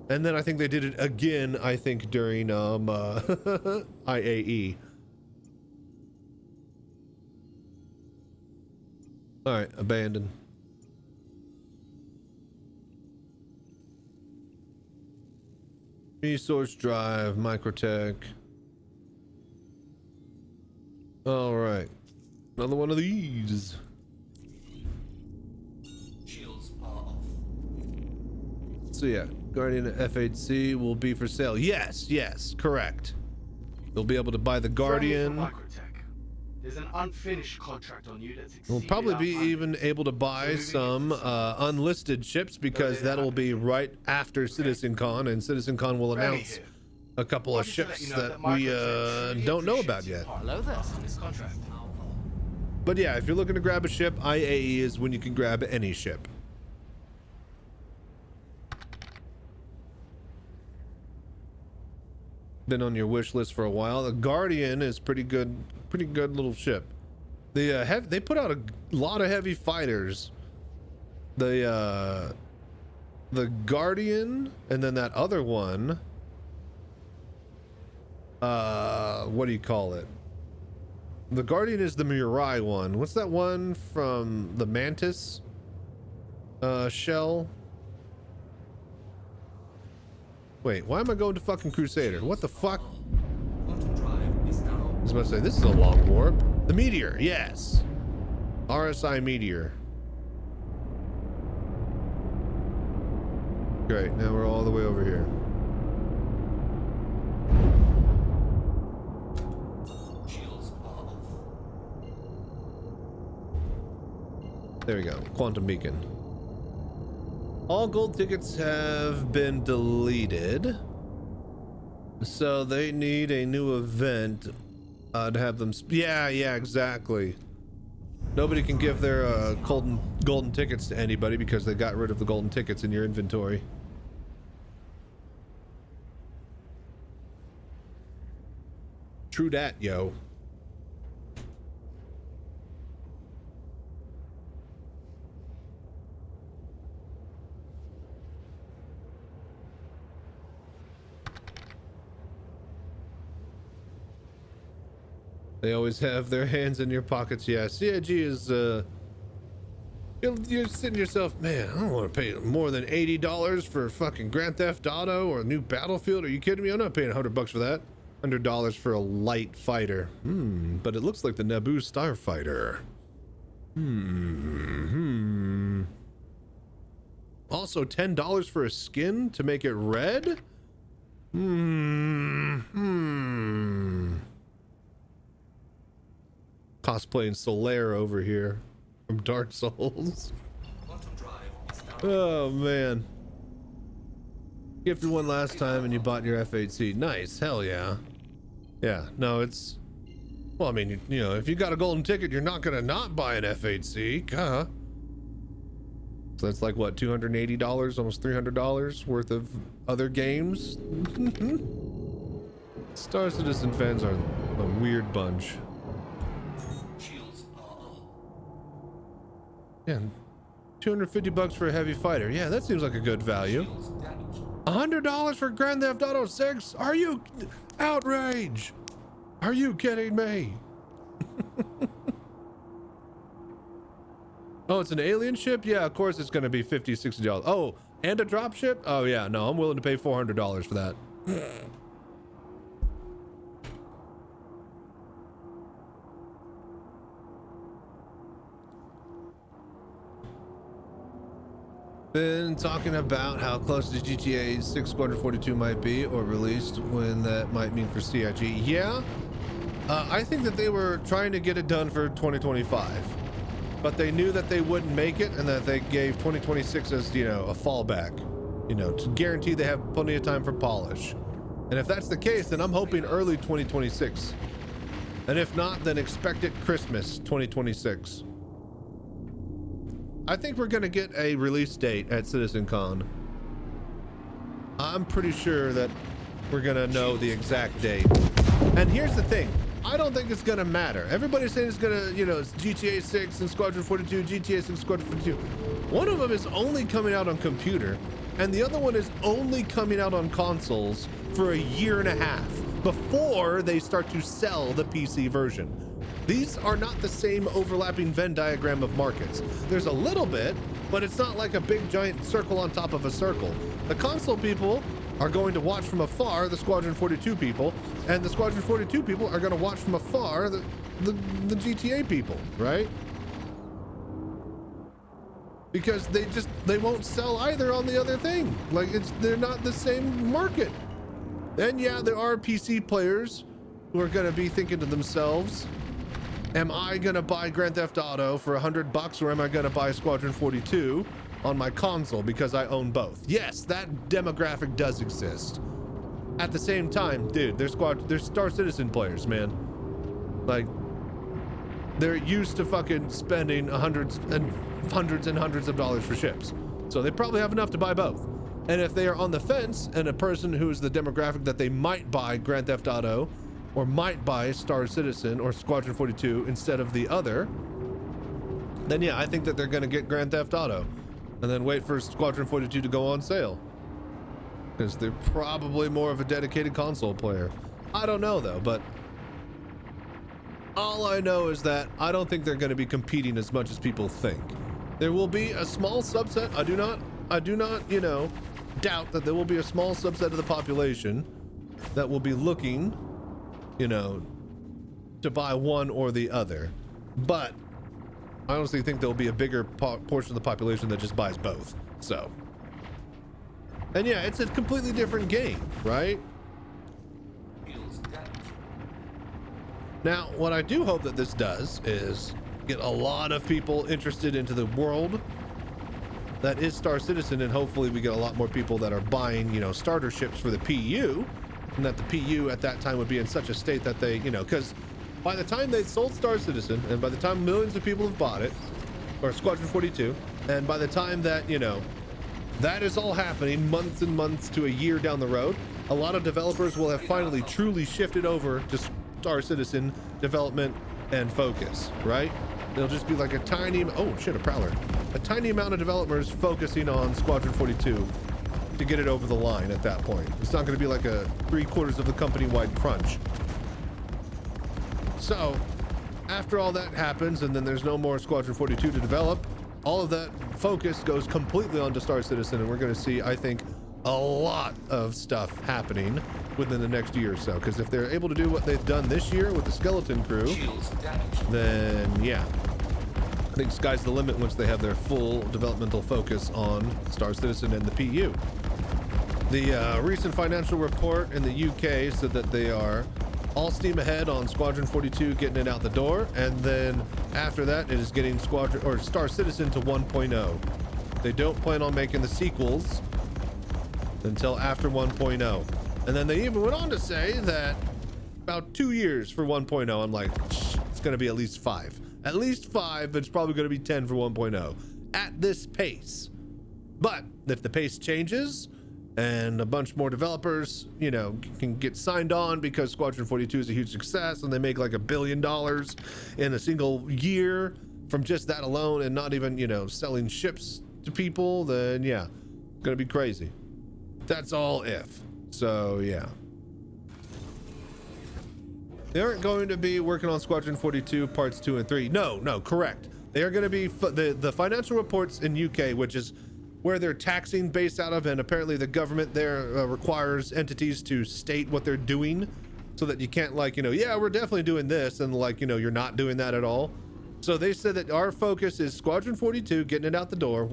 And then I think they did it again, I think, during IAE. All right, abandon. Resource drive, Microtech. All right, another one of these. Shields are off. So yeah, Guardian F8C will be for sale. Yes, correct. You'll be able to buy the Guardian. Microtech. There's an unfinished contract on you that's We'll probably be even able to buy some unlisted ships because that'll be right after Citizencon, and Citizencon will announce a couple of ships that we don't know about yet. Hello there. But yeah, if you're looking to grab a ship, IAE is when you can grab any ship. Been on your wish list for a while. The Guardian is pretty good little ship. They put out a lot of heavy fighters. The Guardian, and then that other one, what do you call it? The Guardian is the Mirai one. What's that one from the Mantis shell? Wait, why am I going to fucking Crusader? What the fuck? Quantum drive is now. I was about to say, this is a long warp. The Meteor, yes. RSI Meteor. Great, now we're all the way over here. Shields are off. There we go, Quantum Beacon. All gold tickets have been deleted, so they need a new event to have them. Yeah, exactly. Nobody can give their golden tickets to anybody because they got rid of the golden tickets in your inventory. True dat, yo. They always have their hands in your pockets. Yeah, CIG is, you're sitting to yourself, man, I don't want to pay more than $80 for fucking Grand Theft Auto or a new Battlefield. Are you kidding me? I'm not paying $100 for that. $100 for a light fighter. But it looks like the Naboo Starfighter. Also $10 for a skin to make it red? Cosplaying Solaire over here from Dark Souls. Quantum drive is now. Oh man. Gifted one last time and you bought your F8C. Nice, hell yeah. Yeah, no, it's, well, I mean, you know, if you got a golden ticket, you're not gonna not buy an F8C, huh? So that's like what, $280, almost $300 worth of other games. Star Citizen fans are a weird bunch. Shields are off. Yeah, $250 for a heavy fighter. Yeah, that seems like a good value. Shields damaged. $100 for Grand Theft Auto 6? Are you outrage? Are you kidding me? Oh, it's an alien ship? Yeah, of course it's gonna be $50, $60. Oh, and a drop ship? Oh yeah, no, I'm willing to pay $400 for that. Been talking about how close to GTA 6 Squadron 42 might be, or released, when that might mean for CIG. Yeah, I think that they were trying to get it done for 2025, but they knew that they wouldn't make it and that they gave 2026 as, you know, a fallback, you know, to guarantee they have plenty of time for polish. And if that's the case, then I'm hoping early 2026. And if not, then expect it Christmas 2026. I think we're going to get a release date at Citizencon. I'm pretty sure that we're going to know the exact date. And here's the thing. I don't think it's going to matter. Everybody's saying it's going to, you know, it's GTA 6 and Squadron 42, GTA 6, Squadron 42. One of them is only coming out on computer, and the other one is only coming out on consoles for a year and a half before they start to sell the PC version. These are not the same overlapping Venn diagram of markets. There's a little bit, but it's not like a big giant circle on top of a circle. The console people are going to watch from afar the Squadron 42 people, and the Squadron 42 people are going to watch from afar the GTA people, right? Because they won't sell either on the other thing. Like, they're not the same market. And yeah, there are PC players who are going to be thinking to themselves, am I going to buy Grand Theft Auto for $100, or am I going to buy Squadron 42 on my console because I own both? Yes, that demographic does exist. At the same time, dude, there's Star Citizen players, man. Like, they're used to fucking spending hundreds and hundreds of dollars for ships. So they probably have enough to buy both. And if they are on the fence and a person who's the demographic that they might buy Grand Theft Auto or might buy Star Citizen or Squadron 42 instead of the other, then yeah, I think that they're going to get Grand Theft Auto and then wait for Squadron 42 to go on sale, because they're probably more of a dedicated console player. I don't know though, but all I know is that I don't think they're going to be competing as much as people think. There will be a small subset. I do not, you know, doubt that there will be a small subset of the population that will be looking, you know, to buy one or the other. But I honestly think there'll be a bigger portion of the population that just buys both. So, and yeah, it's a completely different game, right? Now, what I do hope that this does is get a lot of people interested into the world that is Star Citizen, and hopefully we get a lot more people that are buying, you know, starter ships for the PU, and that the PU at that time would be in such a state that they, you know, because by the time they sold Star Citizen, and by the time millions of people have bought it, or Squadron 42, and by the time that, you know, that is all happening months and months to a year down the road, a lot of developers will have finally truly shifted over to Star Citizen development and focus, right? It'll just be like a tiny, oh shit, a Prowler. A tiny amount of developers focusing on Squadron 42 to get it over the line at that point. It's not going to be like a 3/4 of the company-wide crunch. So, after all that happens, and then there's no more Squadron 42 to develop, all of that focus goes completely onto Star Citizen, and we're going to see, I think, a lot of stuff happening within the next year or so. Because if they're able to do what they've done this year with the Skeleton Crew, then yeah, I think sky's the limit once they have their full developmental focus on Star Citizen and the PU. The recent financial report in the UK said that they are all steam ahead on Squadron 42 getting it out the door, and then after that it is getting Squadron or Star Citizen to 1.0. They don't plan on making the sequels until after 1.0. And then they even went on to say that about 2 years for 1.0. I'm like, it's going to be at least 5. At least 5, but it's probably going to be 10 for 1.0 at this pace. But if the pace changes and a bunch more developers, you know, can get signed on because Squadron 42 is a huge success and they make like $1 billion in a single year from just that alone, and not even, you know, selling ships to people, then yeah, it's going to be crazy. That's all if. So yeah. They aren't going to be working on Squadron 42 parts 2 and 3. No, correct. They are going to be the financial reports in UK, which is where they're taxing based out of, and apparently the government there requires entities to state what they're doing, so that you can't, like, you know, yeah, we're definitely doing this, and like, you know, you're not doing that at all. So they said that our focus is Squadron 42, getting it out the door,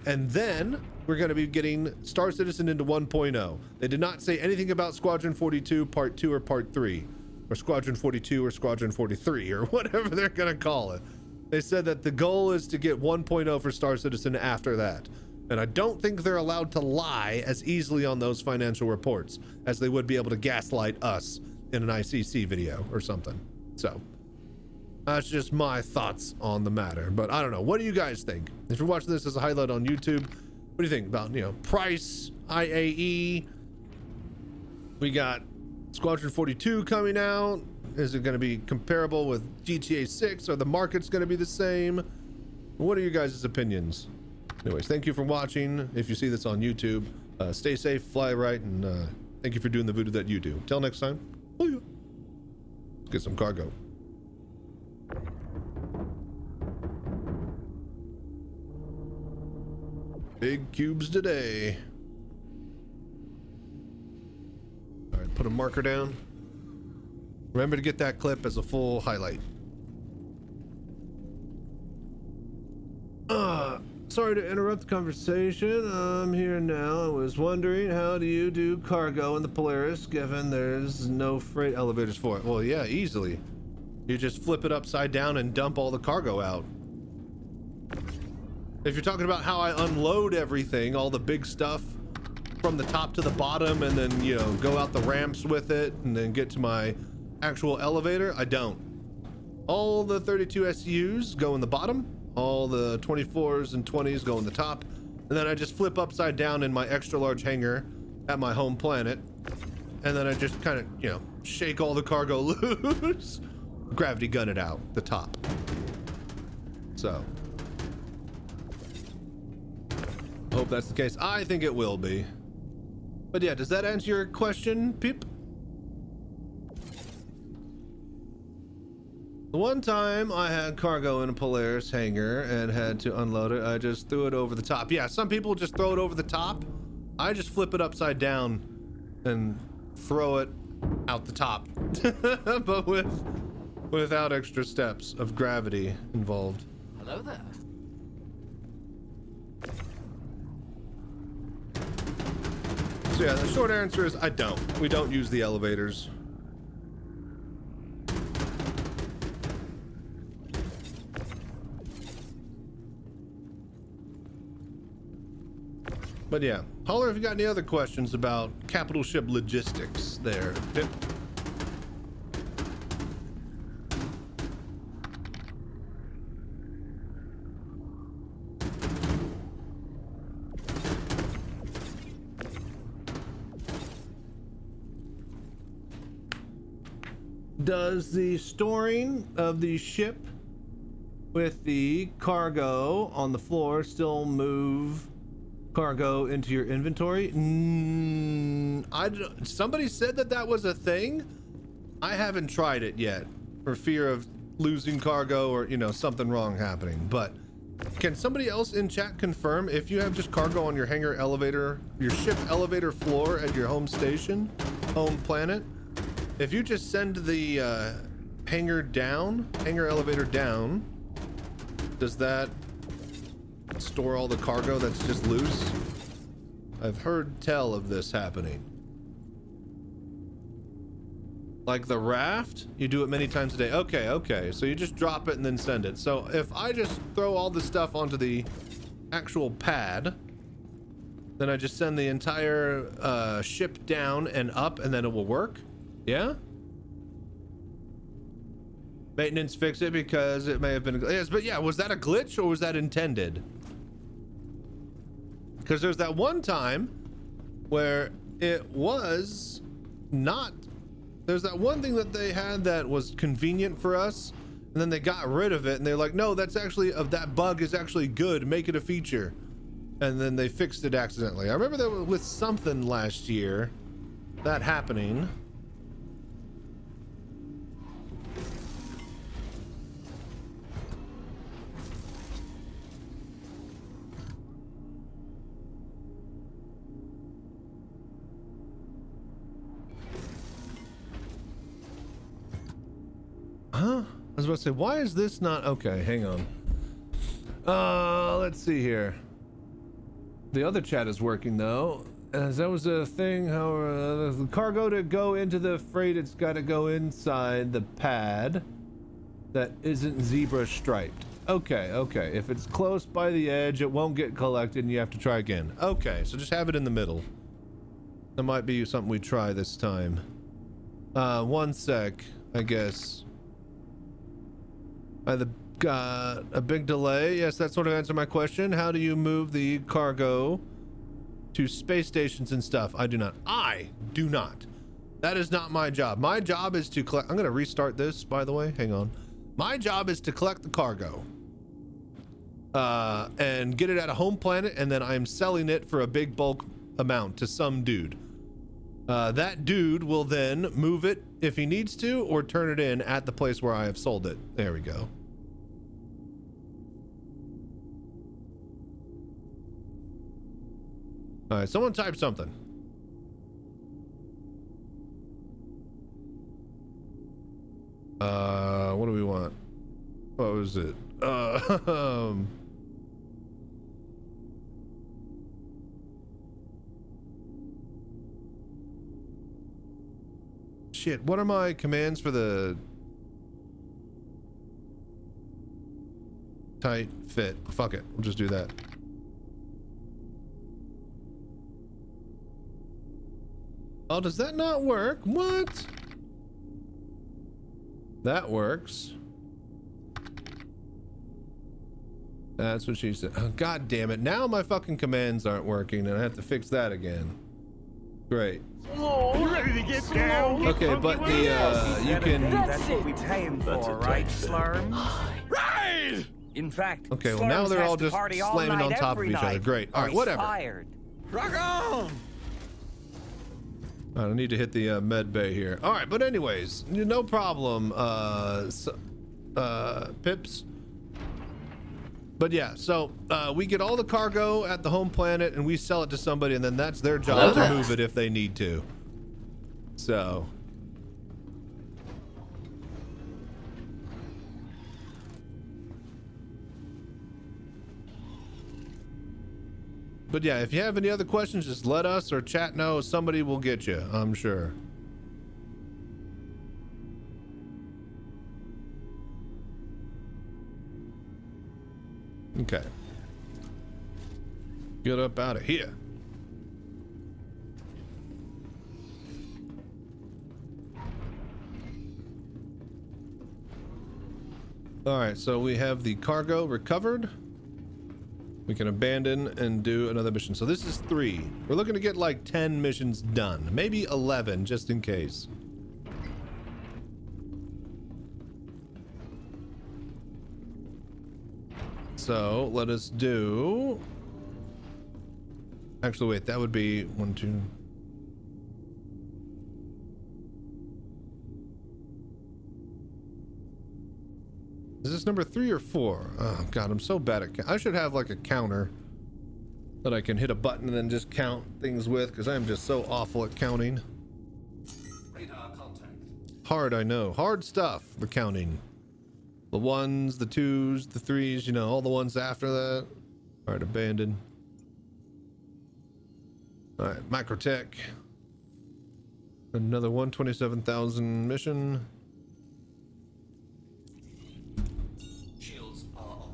and then we're going to be getting Star Citizen into 1.0. They did not say anything about Squadron 42 part 2 or part 3. or Squadron 42 or Squadron 43 or whatever they're gonna call it. They said that the goal is to get 1.0 for Star Citizen after that. And I don't think they're allowed to lie as easily on those financial reports as they would be able to gaslight us in an ICC video or something. So that's just my thoughts on the matter. But I don't know. What do you guys think? If you're watching this as a highlight on YouTube, what do you think about, you know, price, IAE? We got Squadron 42 coming out. Is it going to be comparable with GTA 6? Are the markets going to be the same? What are your guys' opinions? Anyways, thank you for watching. If you see this on YouTube, stay safe, fly right, and thank you for doing the voodoo that you do. Till next time. Oh yeah. Let's get some cargo. Big cubes today. All right, put a marker down. Remember to get that clip as a full highlight. Sorry to interrupt the conversation. I'm here now. I was wondering, how do you do cargo in the Polaris, given there's no freight elevators for it? Well, yeah, easily. You just flip it upside down and dump all the cargo out. If you're talking about how I unload everything, all the big stuff from the top to the bottom, and then, you know, go out the ramps with it and then get to my actual elevator, I don't. All the 32 SUs go in the bottom, all the 24s and 20s go in the top, and then I just flip upside down in my extra large hangar at my home planet, and then I just kind of, you know, shake all the cargo loose, gravity gun it out the top. So hope that's the case. I think it will be. But yeah, does that answer your question, Pip? The one time I had cargo in a Polaris hangar and had to unload it, I just threw it over the top. Yeah, some people just throw it over the top. I just flip it upside down and throw it out the top, but without extra steps of gravity involved. Hello there. So yeah, the short answer is I don't. We don't use the elevators. But yeah, holler if you got any other questions about capital ship logistics there. Pip. Does the storing of the ship with the cargo on the floor still move cargo into your inventory? Somebody said that was a thing. I haven't tried it yet for fear of losing cargo or, you know, something wrong happening. But can somebody else in chat confirm if you have just cargo on your hangar elevator, your ship elevator floor at your home station, home planet? If you just send the hangar elevator down, does that store all the cargo that's just loose? I've heard tell of this happening. Like the raft, you do it many times a day. Okay, so you just drop it and then send it. So if I just throw all the stuff onto the actual pad, then I just send the entire ship down and up, and then it will work. Yeah? Maintenance fix it because it may have been a glitch. Yes, but yeah, was that a glitch or was that intended? Because there's that one time where it was not. There's that one thing that they had that was convenient for us, and then they got rid of it, and they're like, no, that's actually, that bug is actually good, make it a feature. And then they fixed it accidentally. I remember that with something last year, that happening. Huh? I was about to say, why is this not okay? Hang on. Let's see here. The other chat is working though, that was a thing. How the cargo to go into the freight, it's got to go inside the pad that isn't zebra striped. Okay, okay. If it's close by the edge, it won't get collected and you have to try again. Okay, so just have it in the middle. That might be something we try this time. 1 sec, I guess. Got a big delay. Yes, that sort of answered my question. How do you move the cargo to space stations and stuff? I do not. I do not. That is not my job. My job is to collect. I'm going to restart this, by the way. Hang on. My job is to collect the cargo. And get it at a home planet, and then I'm selling it for a big bulk amount to some dude. That dude will then move it if he needs to, or turn it in at the place where I have sold it. There we go. All right, someone type something. What do we want? What was it? Shit, what are my commands for the tight fit? Fuck it, we'll just do that. Oh, does that not work? What? That works. That's what she said. Oh, God damn it. Now my fucking commands aren't working and I have to fix that again. Great. You ready to get down? Okay, but the, you can... That's what we pay him for, right, Slurm? Right! In fact, okay, well now they're all just slamming on top of each other. Great. All right, whatever. Fired. Rock on! I don't need to hit the med bay here. All right, but anyways, no problem, Pips. But yeah, so we get all the cargo at the home planet and we sell it to somebody, and then that's their job to move it if they need to. So. But yeah, if you have any other questions, just let us or chat know. Somebody will get you, I'm sure. Okay. Get up out of here. All right, so we have the cargo recovered. We can abandon and do another mission. So this is 3. We're looking to get like 10 missions done. Maybe 11, just in case. So let us do... Actually, wait, that would be 1, 2... Is this number 3 or 4? Oh God, I'm so bad at I should have like a counter that I can hit a button and then just count things with, because I'm just so awful at counting. Radar contact. Hard, I know. Hard stuff, the counting. The 1s, the 2s, the 3s, you know, all the ones after that. All right, abandoned. All right, Microtech. Another 127,000 mission. Shields are off.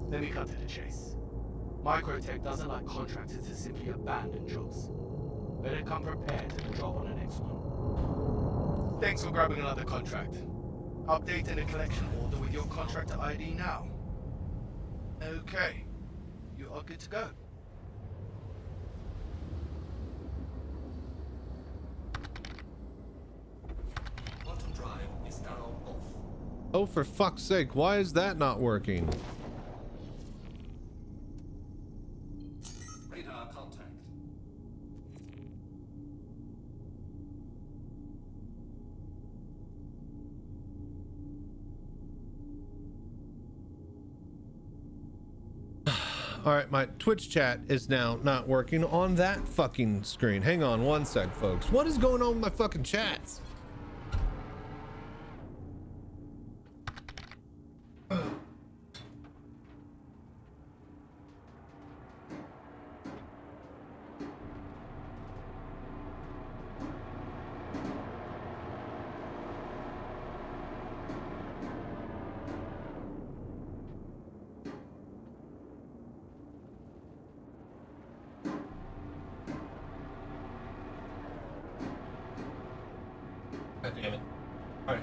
Let me cut to the chase. Microtech doesn't like contractors to simply abandon jobs. Better come prepared to the job on the next one. Thanks for grabbing another contract. Updating the collection order with your contractor ID now. Okay, you are good to go. Quantum drive is now off. Oh, for fuck's sake, why is that not working? Radar contact. All right, my Twitch chat is now not working on that fucking screen. Hang on 1 sec, folks. What is going on with my fucking chats?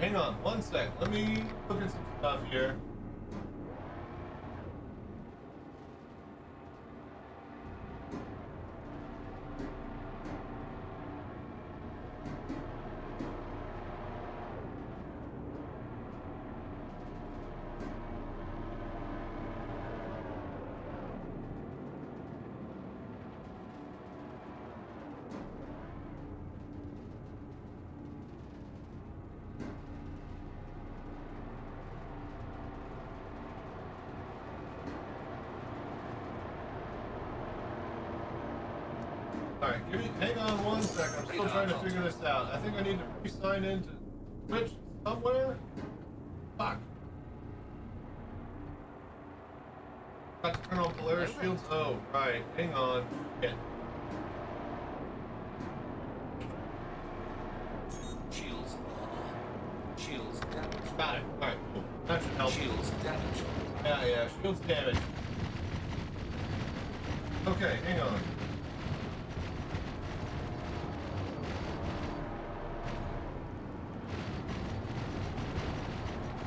hang on one sec. Let me look at some stuff here. Alright, hang on one sec. I'm still trying to figure this out. I think I need to re-sign into Twitch somewhere. Fuck. Got to turn on Polaris shields. Oh, right. Hang on. Shit. Shields damaged. Got it. Alright, cool. That should help. Shields damaged. Yeah, shields damaged. Okay, hang on.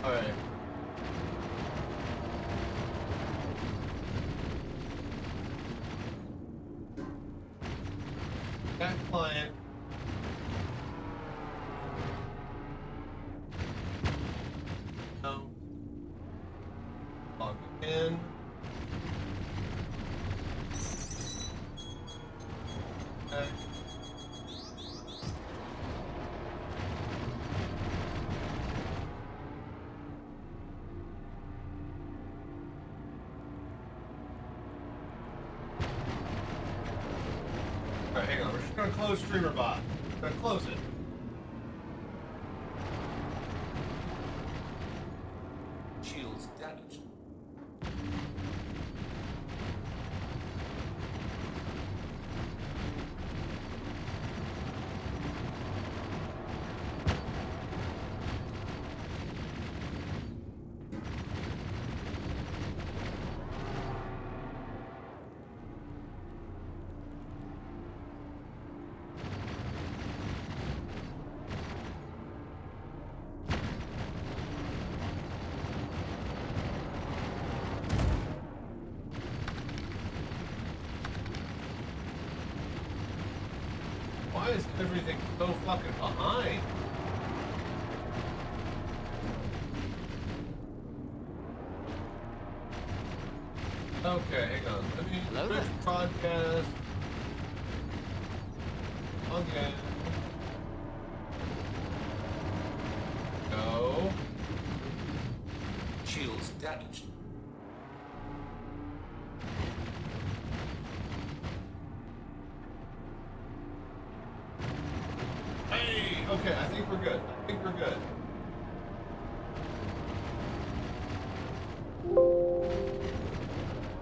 Alright. That client. No. Log in. Okay. Alright, hang on. We're just gonna close StreamerBot. We're gonna close it. Shields damaged. Why is everything so fucking behind? Okay, hang on. Let me Hello switch there. broadcast. Okay. Go. Shields damaged. Hey, okay, I think we're good. I think we're good.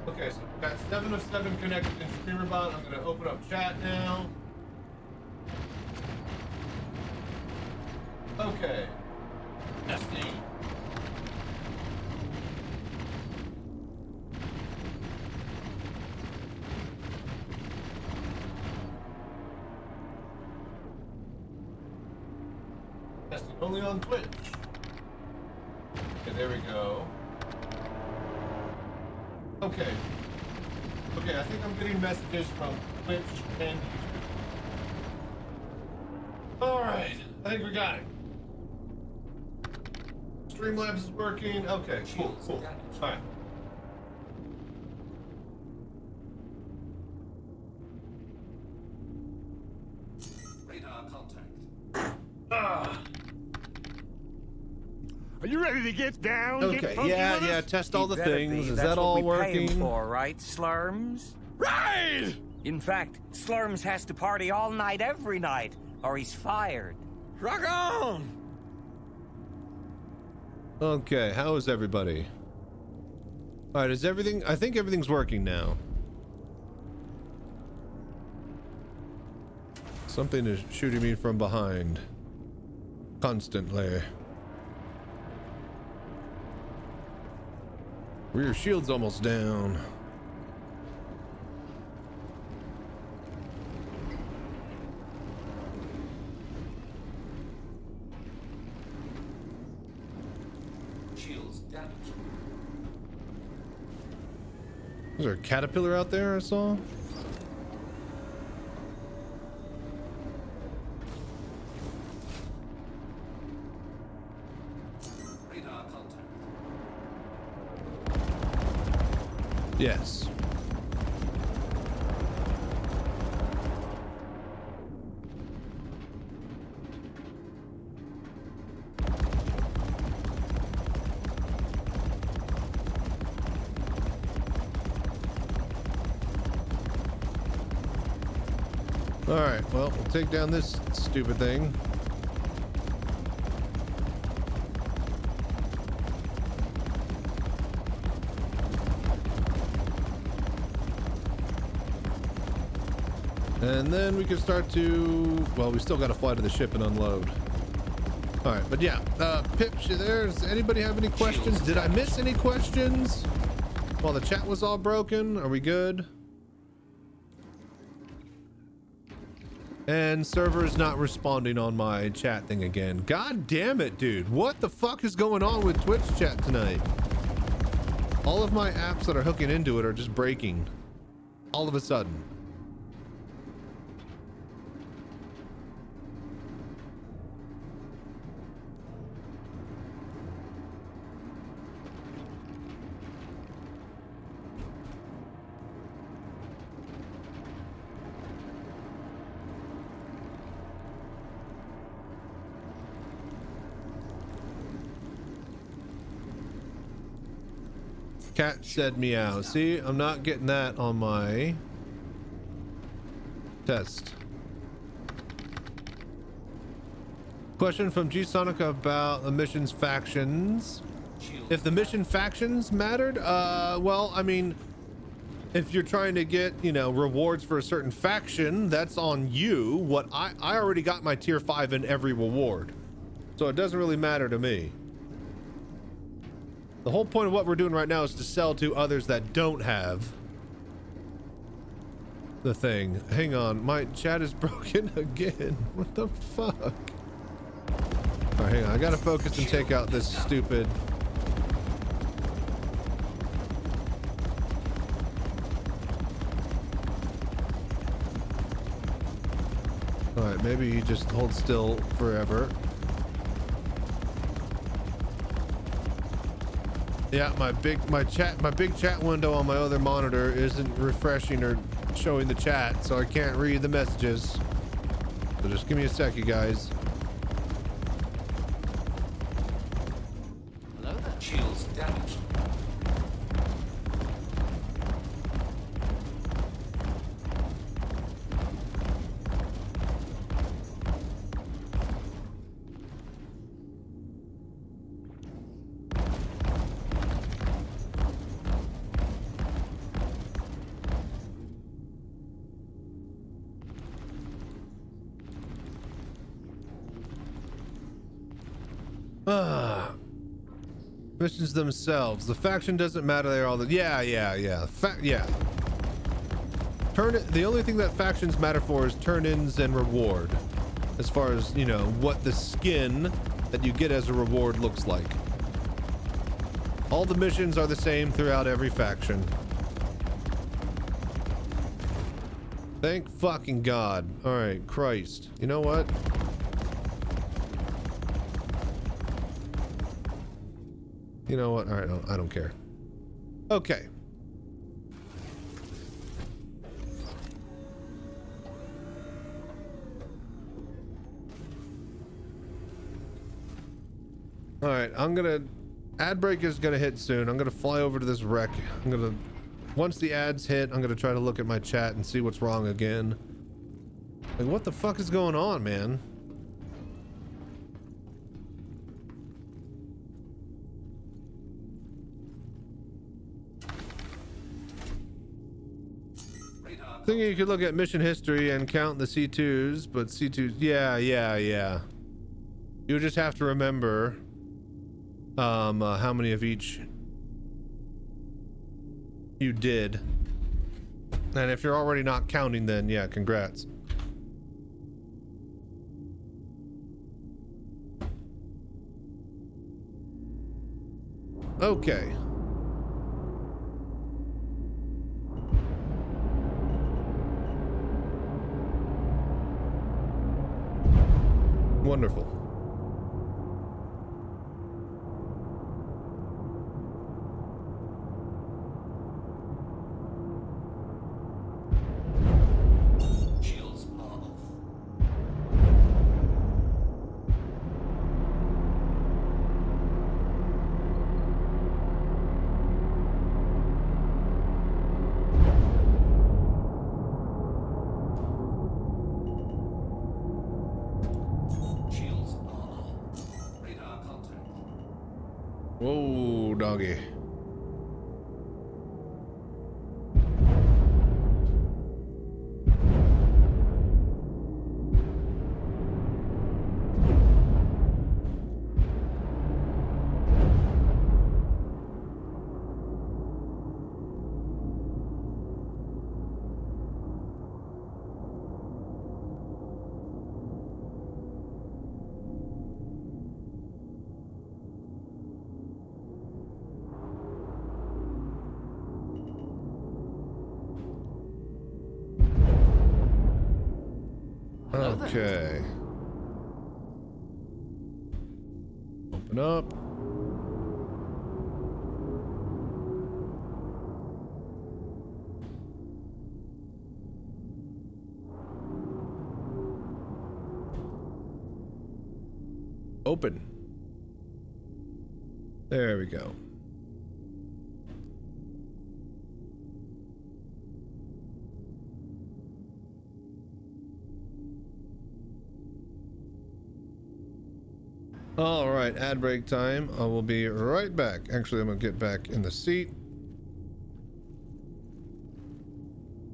Okay, so we've got 7 of 7 connected in StreamerBot. I'm going to open up chat now. Okay. Testing. Testing only on Twitch. Okay, there we go. Okay. Okay, I think I'm getting messages from Twitch and YouTube. Alright, I think we got it. Streamlabs is working. Okay, cool. Alright. Radar contact. Are you ready to get down? Okay, Get funky yeah, with us? yeah, test all the Better things. be. Is That's that what all we pay him working? for, right, Slurms? Right! In fact, Slurms has to party all night every night, or he's fired. Rock on! Okay, how is everybody? Alright, is everything... I think everything's working now. Something is shooting me from behind. Constantly. Rear shield's almost down. Shields damaged. Is there a caterpillar out there I saw? Radar contact. Yes. All right, well, we'll take down this stupid thing. And then we can start to, well, we still got to fly to the ship and unload. All right, but yeah, Pips, you there? Does anybody have any questions? Did I miss any questions while the chat was all broken? Are we good? And server is not responding on my chat thing again. God damn it, dude. What the fuck is going on with Twitch chat tonight? All of my apps that are hooking into it are just breaking all of a sudden. Cat said meow. See, I'm not getting that on my test. Question from G Sonic about the mission's factions. If the mission factions mattered, well, I mean, if you're trying to get, you know, rewards for a certain faction, that's on you. What I already got my tier 5 in every reward, so it doesn't really matter to me. The whole point of what we're doing right now is to sell to others that don't have the thing. Hang on, my chat is broken again. What the fuck? All right, hang on. I gotta focus and take out this stupid. All right, maybe you just hold still forever. Yeah, my big chat window on my other monitor isn't refreshing or showing the chat, so I can't read the messages. So just give me a sec, you guys. Hello there. Shields damaged. Missions themselves. The faction doesn't matter. They're all the yeah. The only thing that factions matter for is turn-ins and reward, as far as, you know, what the skin that you get as a reward looks like. All the missions are the same throughout every faction. Thank fucking God. All right, Christ. You know what? You know what? All right, I don't care. Okay. All right, ad break is gonna hit soon. I'm gonna fly over to this wreck. Once the ads hit, I'm gonna try to look at my chat and see what's wrong again. Like, what the fuck is going on, man? Thinking you could look at mission history and count the C2s, but C2s, yeah. You just have to remember how many of each you did. And if you're already not counting, then yeah, congrats. Okay. Wonderful. Shields are off. Shields are on. Radar contact. Whoa, doggy. Hello there. Okay. Open up. Open. There we go. All right, ad break time. I will be right back. Actually, I'm gonna get back in the seat.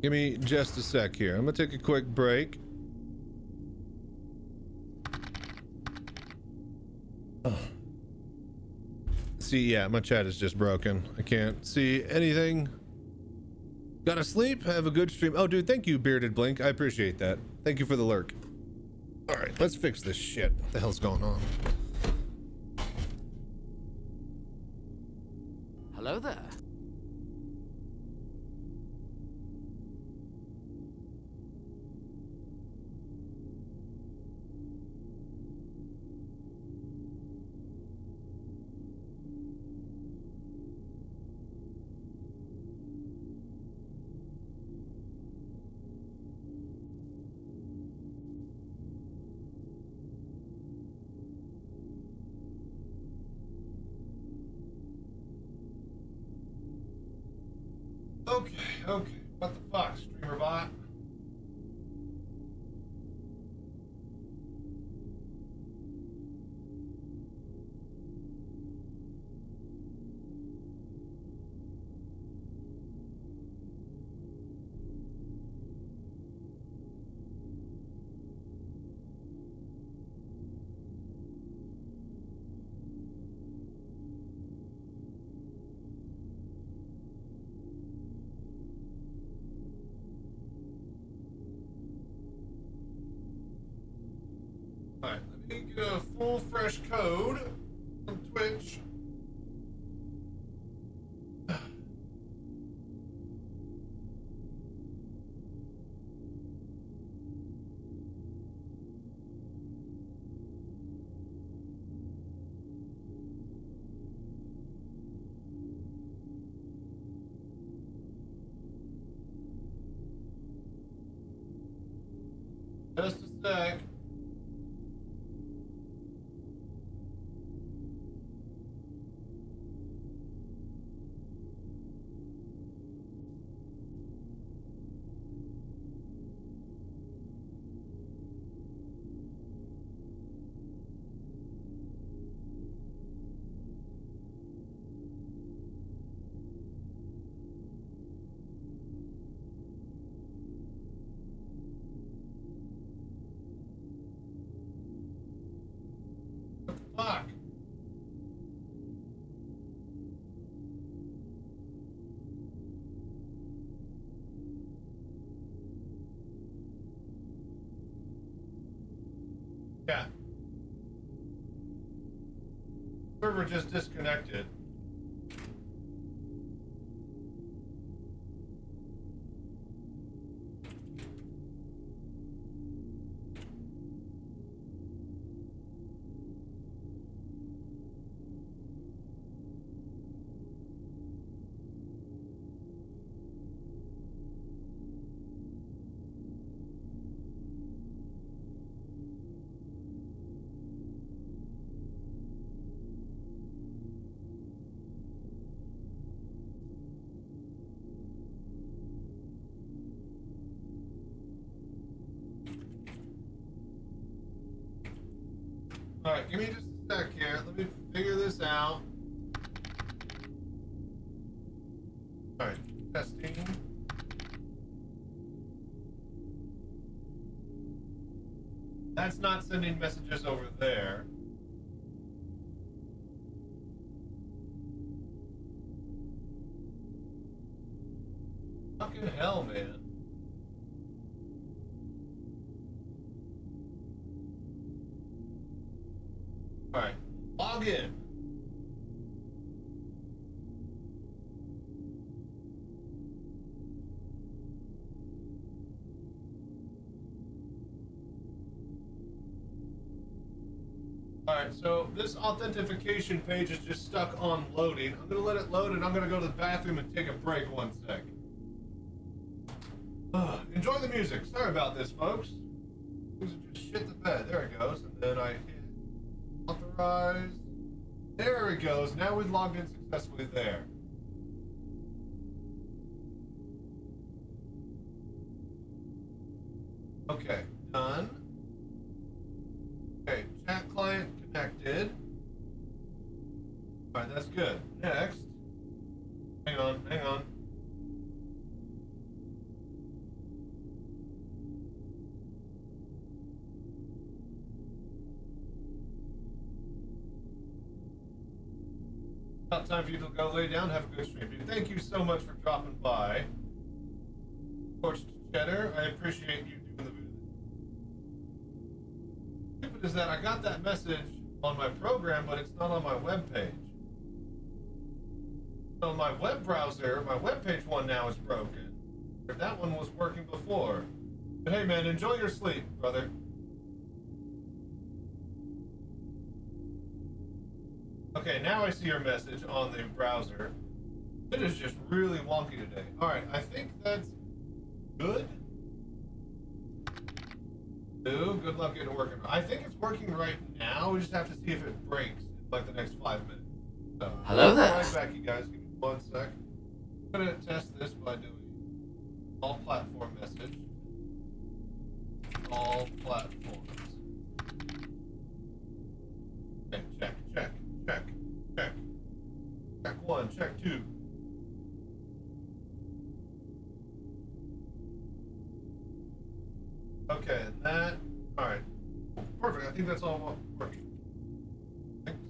Give me just a sec here. I'm gonna take a quick break. Oh. See, yeah, my chat is just broken. I can't see anything. Gotta sleep. Have a good stream. Oh, dude, thank you, Bearded Blink. I appreciate that. Thank you for the lurk. All right, let's fix this shit. What the hell's going on? Hello there. Okay. What the fuck, streamer bot? Alright, let me get a full fresh code from Twitch. Just a sec. Fuck. Yeah. Server just disconnected. Alright, give me just a sec here. Let me figure this out. Alright, testing. That's not sending messages over there. Fucking hell, man. Alright, log in. Alright, so this authentication page is just stuck on loading. I'm gonna let it load and I'm gonna go to the bathroom and take a break 1 sec. Enjoy the music. Sorry about this, folks. Things are just shit the bed. There it goes. And then I hit authorize. There it goes. Now we've logged in successfully there. Okay, done. Okay, chat client connected. Alright, that's good. Next. Hang on, hang on. About time for you to go lay down. Have a good stream, dude. Thank you so much for dropping by. Coach Cheddar, I appreciate you doing the video. Stupid is that I got that message on my program, but it's not on my web page. So my web browser, my web page one now is broken. That one was working before. But hey, man, enjoy your sleep, brother. Okay, now I see your message on the browser. It is just really wonky today. Alright, I think that's good. Good luck getting it working. I think it's working right now. We just have to see if it breaks in like the next 5 minutes. So, Hello there. Right back, you guys. Give me 1 sec. I'm gonna test this by doing all platform message. All platforms. Okay, check. Check 1, check 2. Okay, and that. Alright. Perfect. I think that's all working. Thanks.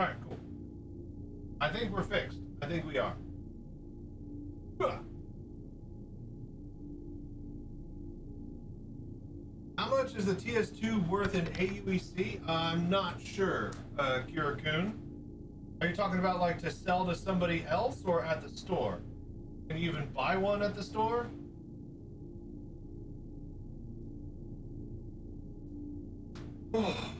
Alright, cool. I think we're fixed. I think we are. How much is the TS2 worth in AUEC? I'm not sure, Kira-kun. Are you talking about like to sell to somebody else or at the store? Can you even buy one at the store? Oh.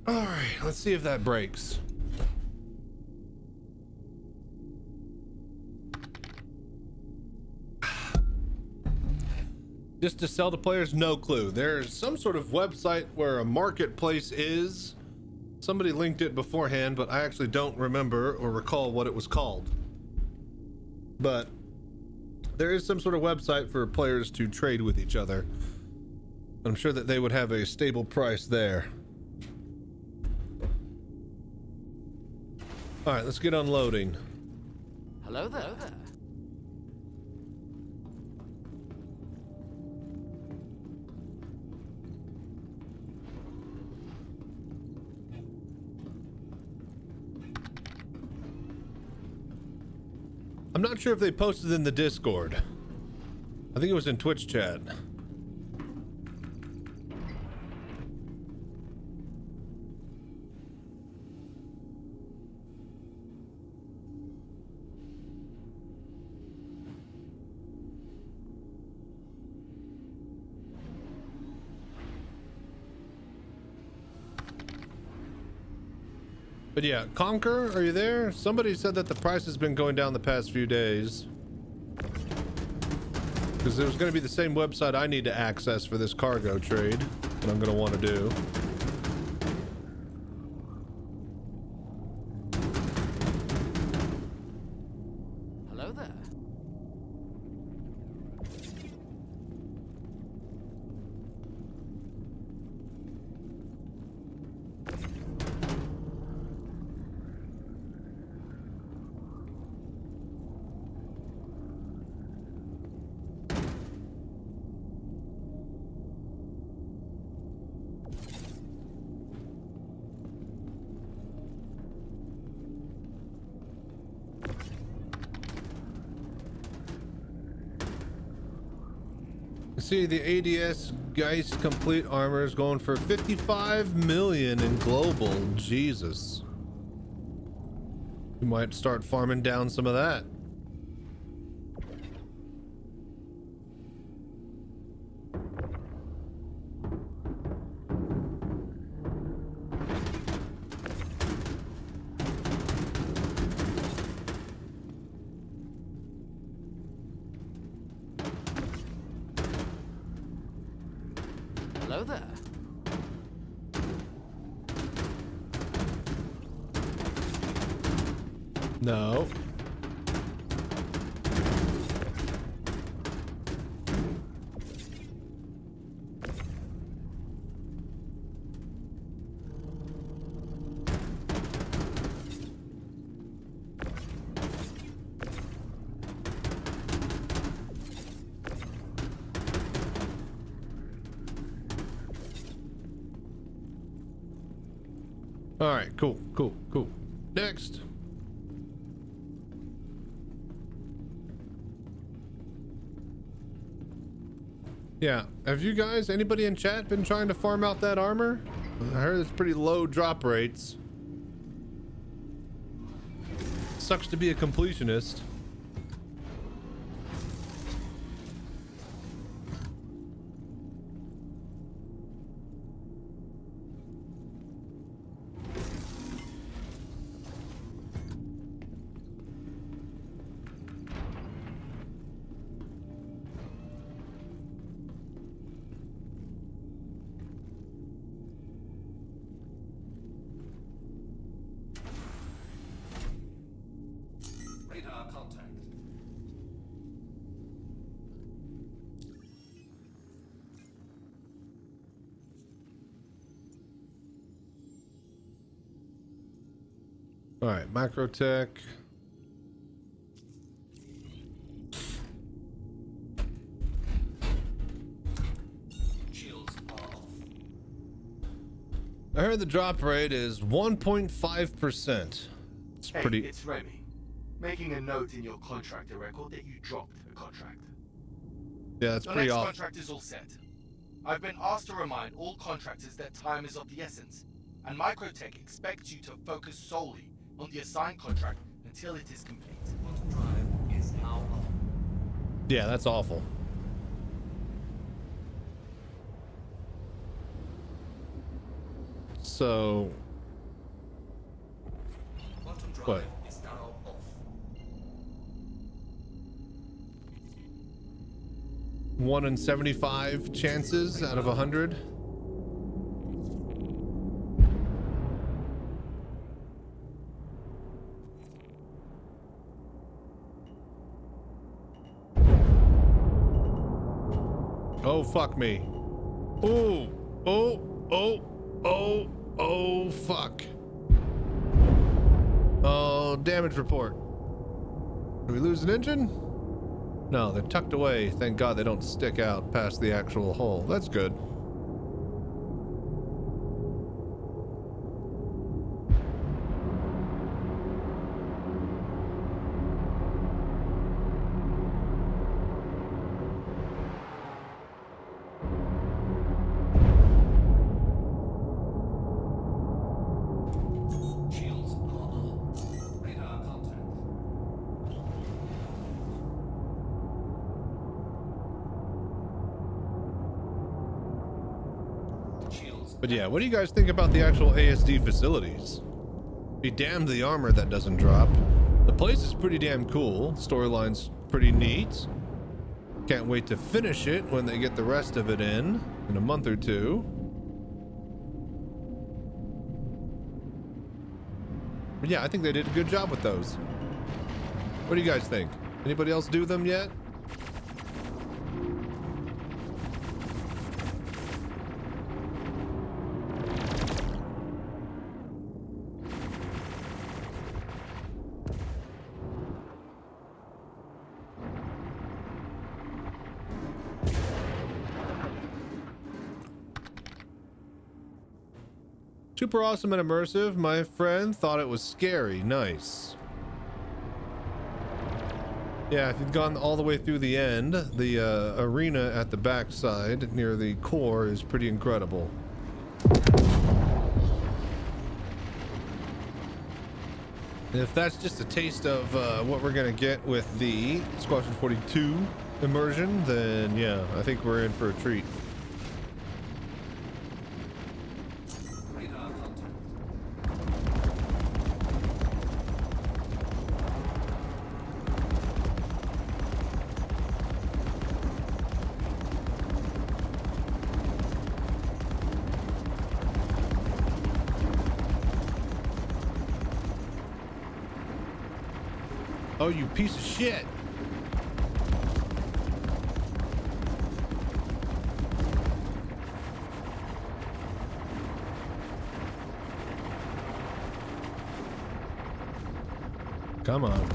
All right, let's see if that breaks. Just to sell to players? No clue. There's some sort of website where a marketplace is. Somebody linked it beforehand, but I actually don't remember or recall what it was called. But there is some sort of website for players to trade with each other. I'm sure that they would have a stable price there. All right, let's get unloading. Hello there. I'm not sure if they posted in the Discord. I think it was in Twitch chat. But yeah, Conquer, are you there? Somebody said that the price has been going down the past few days. Because there's going to be the same website I need to access for this cargo trade that I'm going to want to do. Hello there. See, the ADS Geist complete armor is going for 55 million in global. Jesus. You might start farming down some of that. Hello there. No. All right, cool. Next. Yeah, have you guys, anybody in chat been trying to farm out that armor? I heard it's pretty low drop rates. Sucks to be a completionist. Radar contact. All right, Macrotech. Shields off. I heard the drop rate is 1.5%. It's Hey, pretty. it's Remy. Making a note in your contractor record that you dropped a contract. Yeah, that's Your pretty next off. contract is all set. I've been asked to remind all contractors that time is of the essence, and Microtech expects you to focus solely on the assigned contract until it is complete. Quantum drive is now on. Yeah, that's awful. So, Quantum drive what? is now off. 1 in 75 chances out of 100. Oh, fuck me. Oh, fuck. Oh, damage report. Did we lose an engine? No, they're tucked away. Thank God they don't stick out past the actual hull. That's good. Shields are on. Radar contact. Shields. But yeah, what do you guys think about the actual ASD facilities? Be damned the armor that doesn't drop. The place is pretty damn cool. Storyline's pretty neat. Can't wait to finish it when they get the rest of it in a month or two. But yeah, I think they did a good job with those. What do you guys think? Anybody else do them yet? Super awesome and immersive. My friend thought it was scary. Nice. Yeah, if you've gone all the way through the end, the arena at the backside near the core is pretty incredible. And if that's just a taste of what we're gonna get with the Squadron 42 immersion, then yeah, I think we're in for a treat. Oh, you piece of shit. Come on.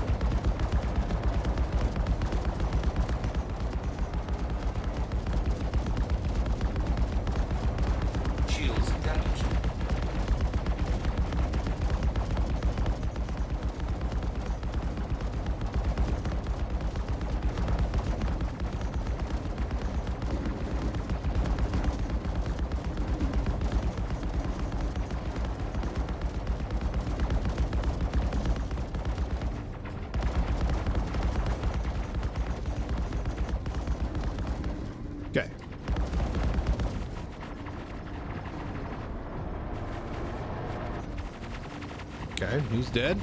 Shields damaged. Okay. Okay, he's dead.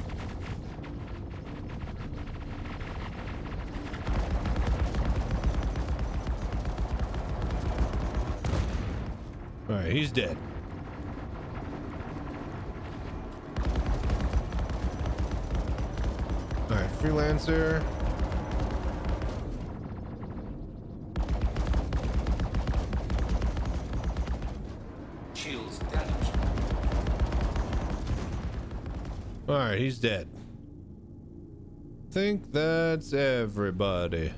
All right, he's dead. All right, freelancer. Shields damaged. All right, he's dead. Think that's everybody.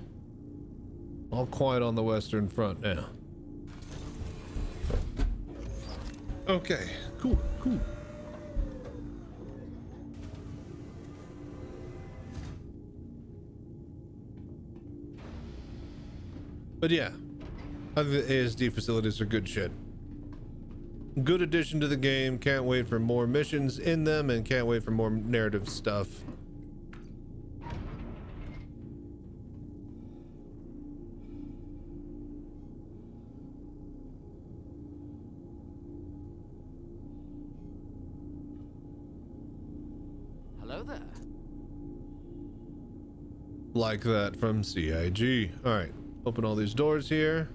All quiet on the Western Front now. Okay, cool. But yeah, I think the ASD facilities are good shit. Good addition to the game. Can't wait for more missions in them and can't wait for more narrative stuff. Hello there. Like that from CIG. All right, open all these doors here.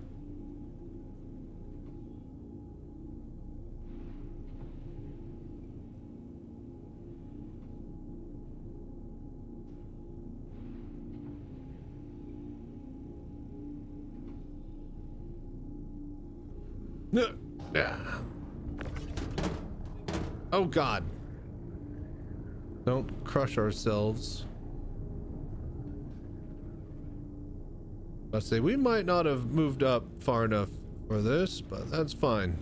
Oh God. Don't crush ourselves. Let's say we might not have moved up far enough for this, but that's fine.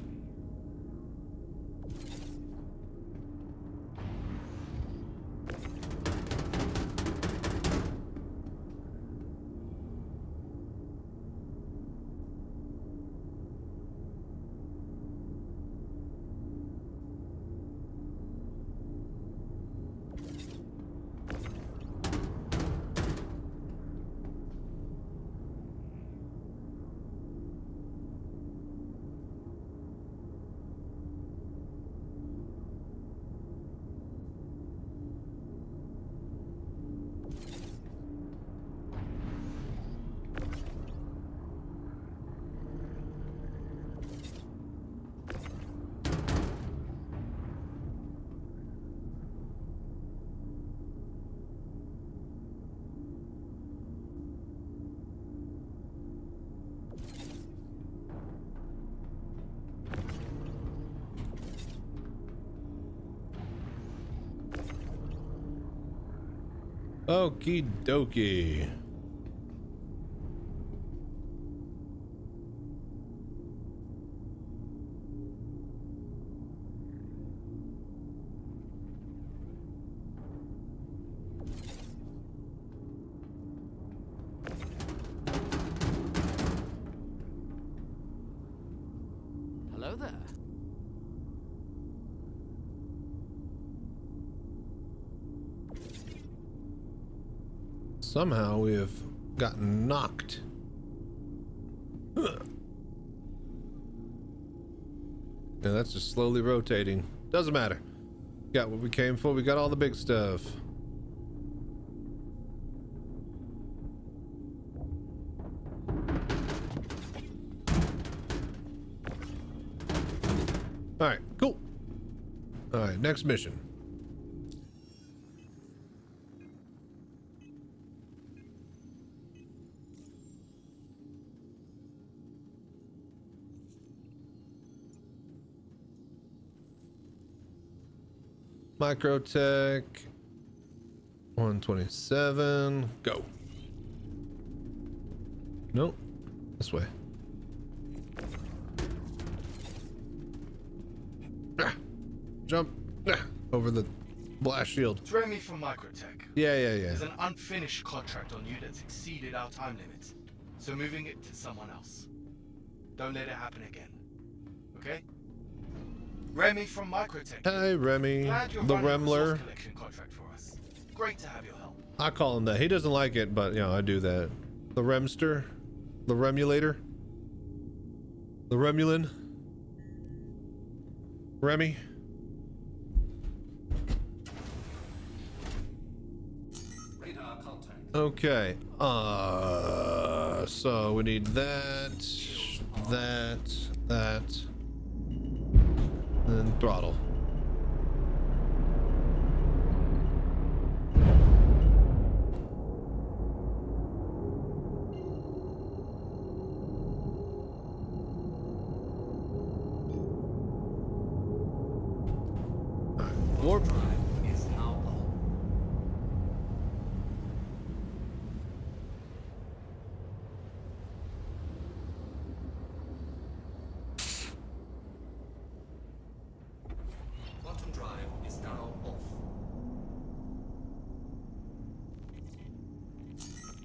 Okie dokie. Hello there. Somehow we have gotten knocked. Yeah, that's just slowly rotating. Doesn't matter. Got what we came for. We got all the big stuff. All right, cool. All right, next mission. Microtech 127. Go. Nope. This way. Jump over the blast shield. It's Remy from Microtech. Yeah. There's an unfinished contract on you that's exceeded our time limits, so moving it to someone else. Don't let it happen again. Okay? Remy from Microtech. Hey, Remy, Glad you're the running a Remler. resource collection contract for us. Great to have your help. I call him that. He doesn't like it, but you know, I do that. The Remster, the Remulator, the Remulin, Remy. Radar contact. Okay. So we need that, and throttle. Warp. Is now on. Quantum drive is now off.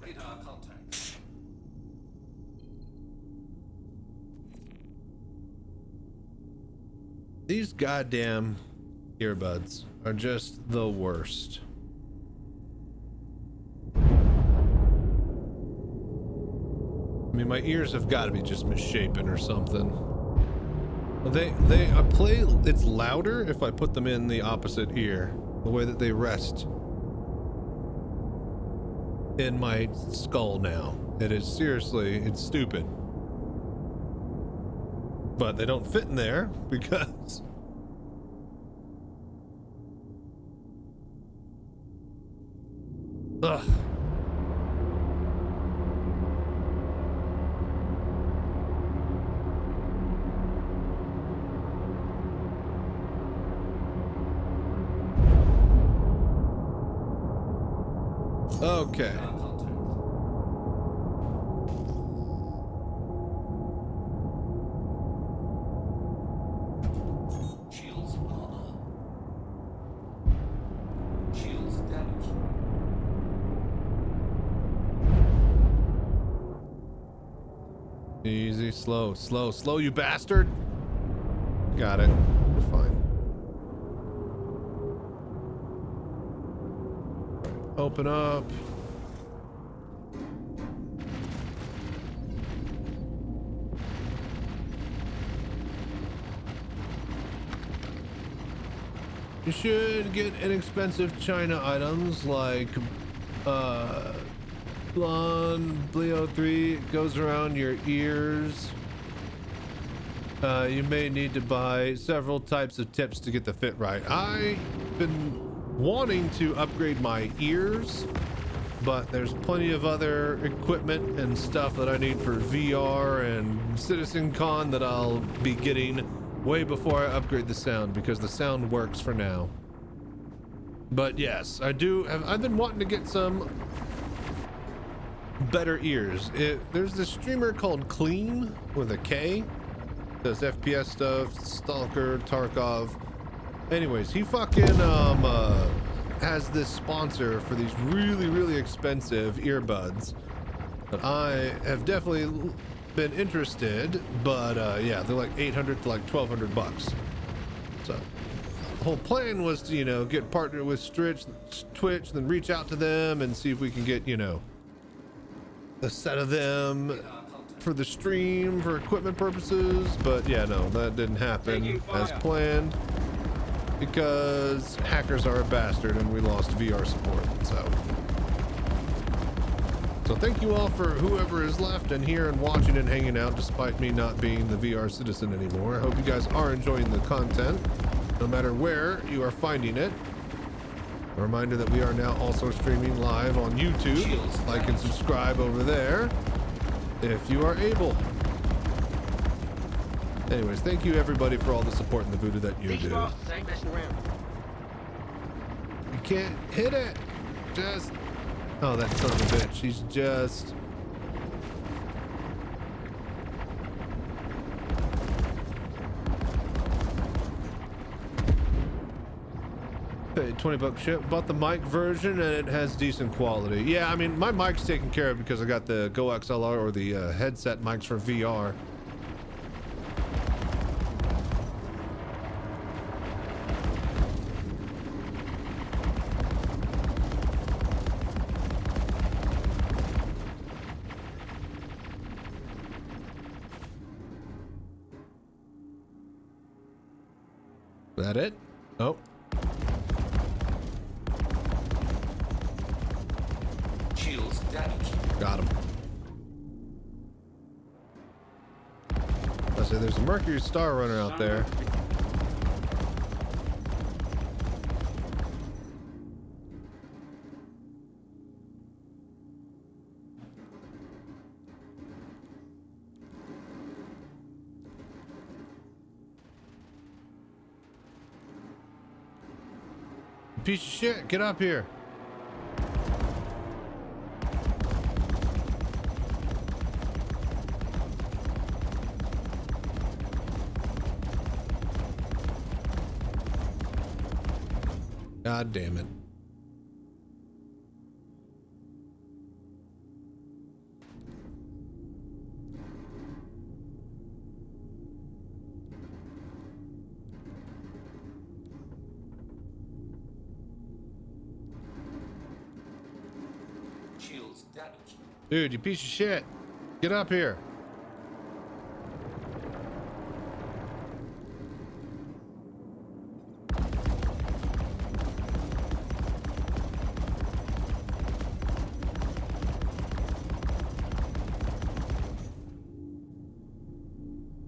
Radar contact. These goddamn earbuds are just the worst. I mean, my ears have got to be just misshapen or something. They play. It's louder if I put them in the opposite ear, the way that they rest in my skull now. It is seriously, it's stupid. But they don't fit in there because ugh. Okay. Shields are on. Shields damaged. Easy, slow, you bastard. Got it. We're fine. Open up. You should get inexpensive China items like blonde Bleo 3. It goes around your ears. You may need to buy several types of tips to get the fit right. I've been wanting to upgrade my ears, but there's plenty of other equipment and stuff that I need for VR and Citizencon that I'll be getting way before I upgrade the sound, because the sound works for now. But yes, I've been wanting to get some better ears. There's this streamer called Clean with a K, does FPS stuff, Stalker, Tarkov. Anyways, he fucking has this sponsor for these really expensive earbuds that I have definitely been interested, but yeah, they're like 800 to like 1,200 bucks. So the whole plan was to, you know, get partnered with Twitch, then reach out to them and see if we can get, you know, a set of them for the stream for equipment purposes. But yeah, no, that didn't happen as planned because hackers are a bastard and we lost VR support. So thank you all for whoever is left and here and watching and hanging out despite me not being the VR citizen anymore. I hope you guys are enjoying the content no matter where you are finding it. A reminder that we are now also streaming live on YouTube. Like and subscribe over there if you are able. Anyways, thank you everybody for all the support and the voodoo that you do. You can't hit it. Just... Oh, that son of a bitch. He's just... Paid 20 bucks ship. Bought the mic version and it has decent quality. Yeah, I mean, my mic's taken care of because I got the Go XLR or the headset mics for VR. That it? Oh. Shields damaged. Got him. I say there's a Mercury Star Runner out there. Piece of shit, get up here. God damn it. Dude, you piece of shit. Get up here.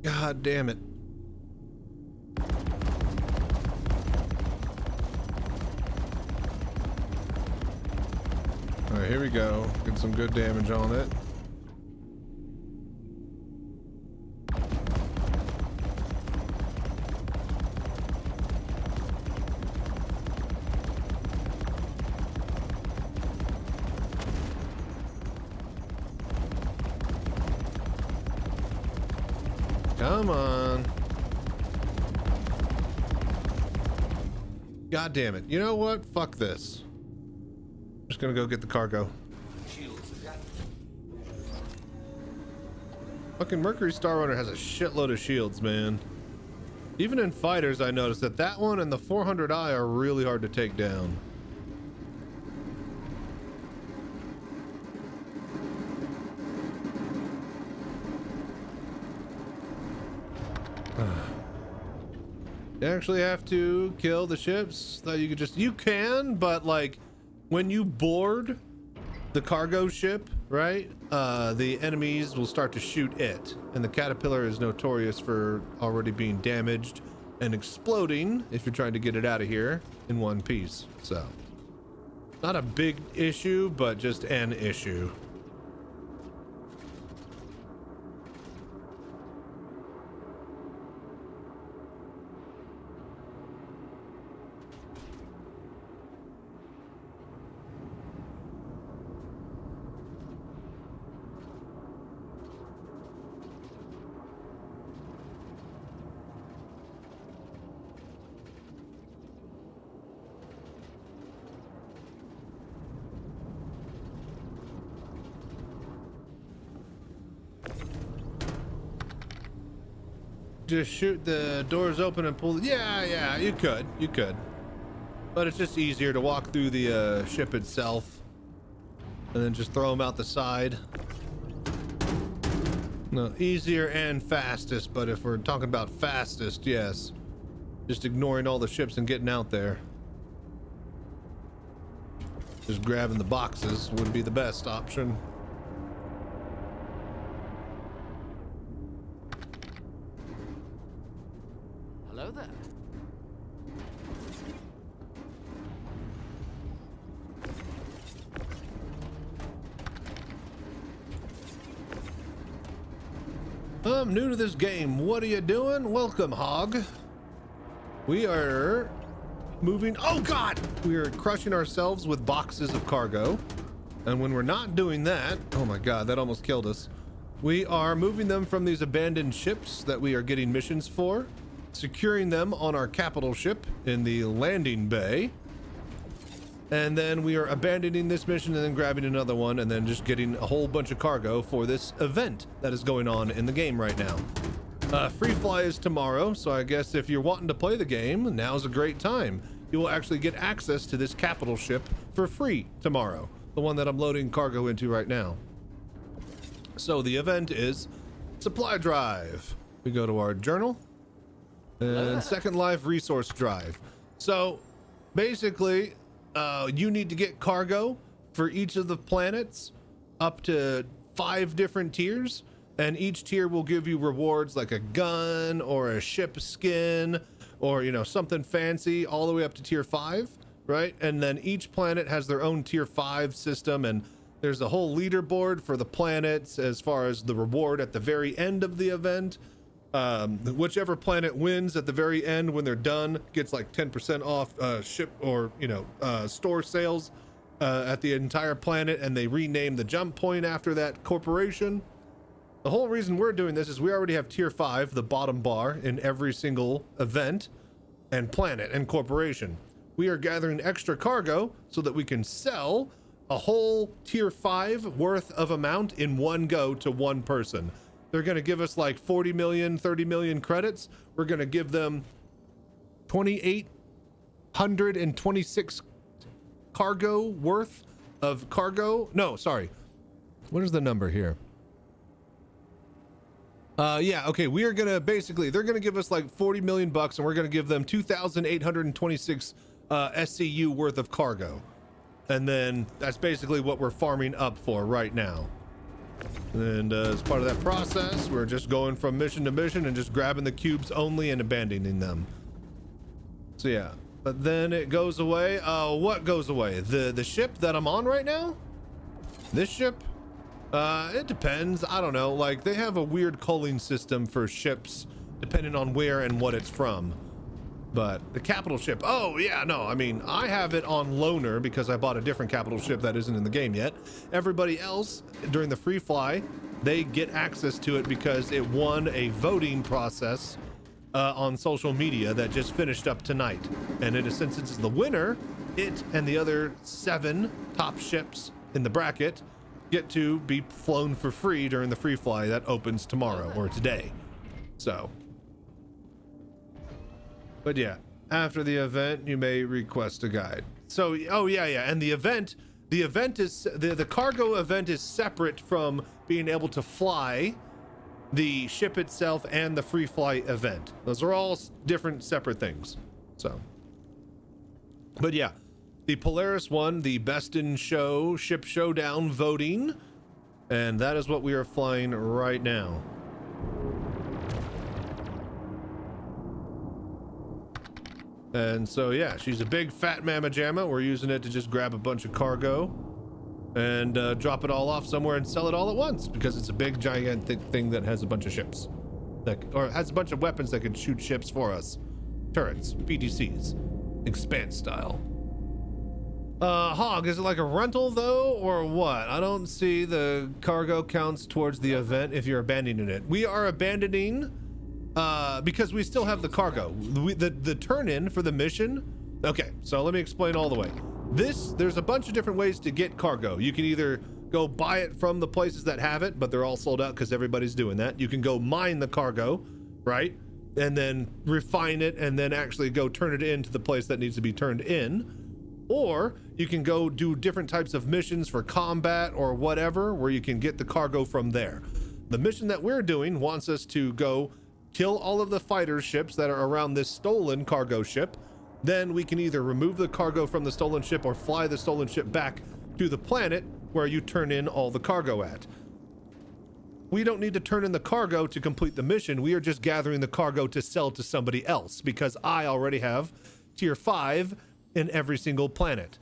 God damn it. All right, here we go. Get some good damage on it. Come on. God damn it. You know what? Fuck this. I'm just gonna go get the cargo. Fucking Mercury Star Runner has a shitload of shields, man. Even in fighters, I noticed that one and the 400i are really hard to take down. You actually have to kill the ships that you could just... You can, but like when you board the cargo ship, right? The enemies will start to shoot it. And the Caterpillar is notorious for already being damaged and exploding if you're trying to get it out of here in one piece. So, not a big issue, but just an issue. just shoot the doors open and pull? Yeah, you could. But it's just easier to walk through the ship itself and then just throw them out the side. No, easier and fastest, but if we're talking about fastest, yes. Just ignoring all the ships and getting out there. Just grabbing the boxes would be the best option. Hello there. I'm new to this game. What are you doing? Welcome, Hog. We are moving. Oh God! We are crushing ourselves with boxes of cargo. And when we're not doing that, oh my God, that almost killed us. We are moving them from these abandoned ships that we are getting missions for, securing them on our capital ship in the landing bay. And then we are abandoning this mission and then grabbing another one and then just getting a whole bunch of cargo for this event that is going on in the game right now. Free fly is tomorrow, so I guess if you're wanting to play the game, now's a great time. You will actually get access to this capital ship for free tomorrow, the one that I'm loading cargo into right now. So the event is supply drive. We go to our journal and second life resource drive. So basically, you need to get cargo for each of the planets up to 5 different tiers, and each tier will give you rewards like a gun or a ship skin or, you know, something fancy all the way up to tier 5, right? And then each planet has their own tier 5 system, and there's a whole leaderboard for the planets as far as the reward at the very end of the event. Whichever planet wins at the very end when they're done gets like 10% off ship or, you know, store sales at the entire planet, and they rename the jump point after that corporation. The whole reason we're doing this is we already have tier 5, the bottom bar, in every single event and planet and corporation. We are gathering extra cargo so that we can sell a whole tier 5 worth of amount in one go to one person. They're going to give us like 40 million, 30 million credits. We're going to give them 2,826 cargo worth of cargo. No, sorry. What is the number here? Yeah, okay. We are going to basically, they're going to give us like 40 million bucks, and we're going to give them 2,826 SCU worth of cargo. And then that's basically what we're farming up for right now. And as part of that process, we're just going from mission to mission and just grabbing the cubes only and abandoning them. So yeah, but then it goes away. What goes away? The ship that I'm on right now? This ship? It depends. I don't know. Like, they have a weird culling system for ships depending on where and what it's from. But the capital ship, oh yeah, no, I mean, I have it on loaner because I bought a different capital ship that isn't in the game yet. Everybody else during the free fly, they get access to it because it won a voting process on social media that just finished up tonight. And since it's the winner, it and the other 7 top ships in the bracket get to be flown for free during the free fly that opens tomorrow or today. So. But yeah, after the event, you may request a guide. So, oh yeah, and the event is, the cargo event is separate from being able to fly the ship itself and the free fly event. Those are all different, separate things. So, but yeah, the Polaris won the Best in Show Ship Showdown voting, and that is what we are flying right now. And so yeah, she's a big fat mamma jamma. We're using it to just grab a bunch of cargo and drop it all off somewhere and sell it all at once because it's a big gigantic thing that has a bunch of ships or has a bunch of weapons that can shoot ships for us. Turrets, PTCs, Expanse style. Hog, is it like a rental though or what? I don't see the cargo counts towards the event if you're abandoning it. We are abandoning because we still have the cargo. The turn-in for the mission. Okay, so let me explain all the way. There's a bunch of different ways to get cargo. You can either go buy it from the places that have it, but they're all sold out because everybody's doing that. You can go mine the cargo, right? and then refine it and then actually go turn it into the place that needs to be turned in. Or you can go do different types of missions for combat or whatever, where you can get the cargo from there. The mission that we're doing wants us to go kill all of the fighter ships that are around this stolen cargo ship. Then we can either remove the cargo from the stolen ship or fly the stolen ship back to the planet where you turn in all the cargo at. We don't need to turn in the cargo to complete the mission. We are just gathering the cargo to sell to somebody else, because I already have tier 5 in every single planet.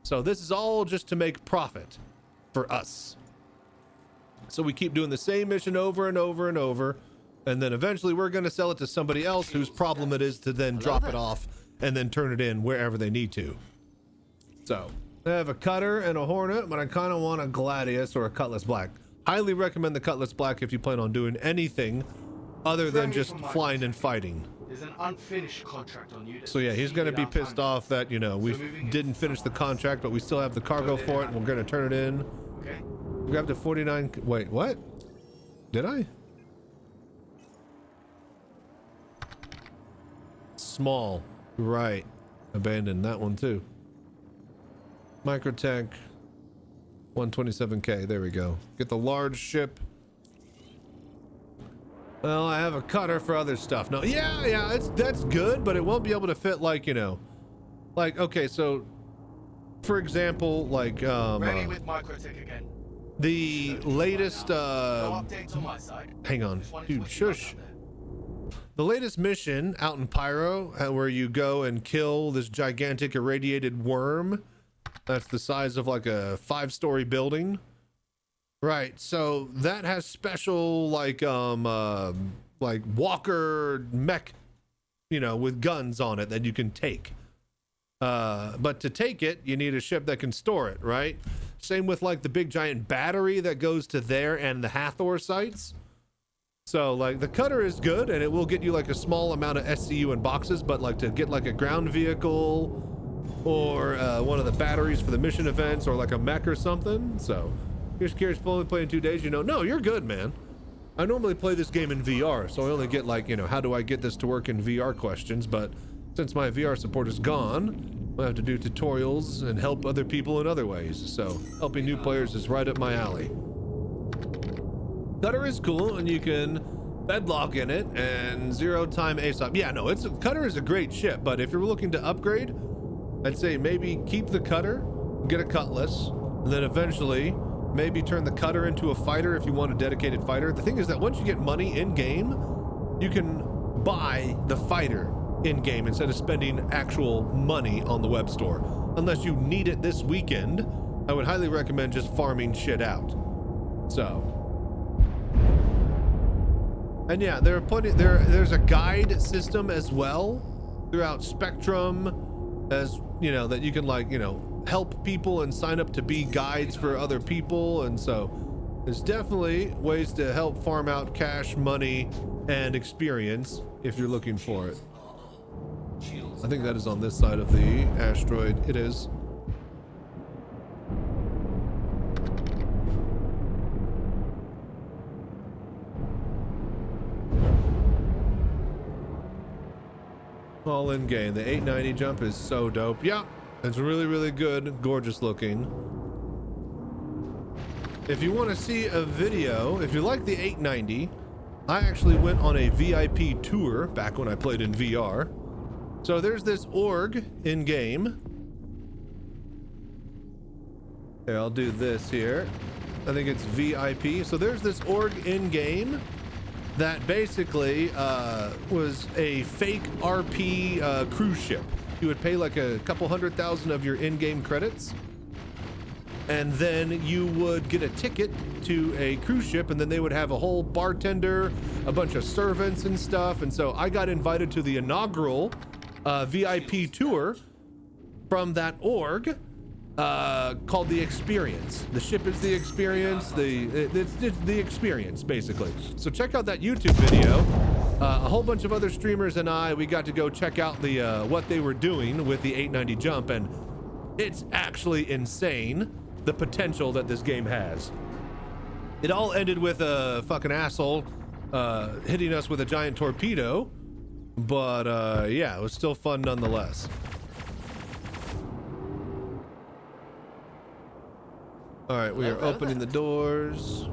So this is all just to make profit for us. So we keep doing the same mission over and over and over, and then eventually we're going to sell it to somebody else whose problem it is to then drop it off and then turn it in wherever they need to. So I have a cutter and a hornet, but I kind of want a gladius or a cutlass black. Highly recommend the cutlass black if you plan on doing anything other than just flying and fighting. There's an unfinished contract on you. So yeah, he's going to be pissed off that, you know, we didn't finish the contract, but we still have the cargo for it, and we're going to turn it in. Okay. We got to 49. Wait, what? Did I? Small. Right. Abandoned that one too. Microtech. 127K. There we go. Get the large ship. Well, I have a cutter for other stuff. No, yeah, that's good, but it won't be able to fit, like, you know, like, okay, so for example, like ready with Microtech again. The latest no updates on my side. Hang on, dude, shush. The latest mission out in Pyro, where you go and kill this gigantic irradiated worm that's the size of like a 5-story building. Right, so that has special like walker mech, you know, with guns on it that you can take. But to take it, you need a ship that can store it, right? Same with like the big giant battery that goes to there and the Hathor sites. So like the cutter is good and it will get you like a small amount of SCU and boxes, but like to get like a ground vehicle or one of the batteries for the mission events or like a mech or something. So you're curious, only playing 2 days, you know, no, you're good, man. I normally play this game in VR, so I only get like, you know, how do I get this to work in VR questions, but since my VR support is gone, I have to do tutorials and help other people in other ways. So helping new players is right up my alley. Cutter is cool, and you can bedlock in it and 0-time ASOP. Yeah, no, Cutter is a great ship, but if you're looking to upgrade, I'd say maybe keep the cutter, get a cutlass, and then eventually maybe turn the cutter into a fighter if you want a dedicated fighter. The thing is that once you get money in game, you can buy the fighter in game instead of spending actual money on the web store. Unless you need it this weekend, I would highly recommend just farming shit out. So, and yeah, there's a guide system as well throughout Spectrum, as you know, that you can like, you know, help people and sign up to be guides for other people. And so there's definitely ways to help farm out cash, money, and experience if you're looking for it. I think that is on this side of the asteroid. It is. All in game. The 890 jump is so dope. Yeah. It's really, really good, gorgeous looking. If you want to see a video, if you like the 890, I actually went on a VIP tour back when I played in VR. So there's this org in game. Here, I'll do this here. I think it's VIP. So there's this org in game that basically was a fake RP cruise ship. You would pay like a couple 100,000 of your in-game credits, and then you would get a ticket to a cruise ship, and then they would have a whole bartender, a bunch of servants and stuff. And so I got invited to the inaugural VIP tour from that org called The Experience. The ship is The Experience. It's The Experience, basically. So check out that YouTube video. A whole bunch of other streamers and we got to go check out the what they were doing with the 890 jump, and it's actually insane, the potential that this game has. It all ended with a fucking asshole hitting us with a giant torpedo But yeah, it was still fun nonetheless. All right, we are opening the doors.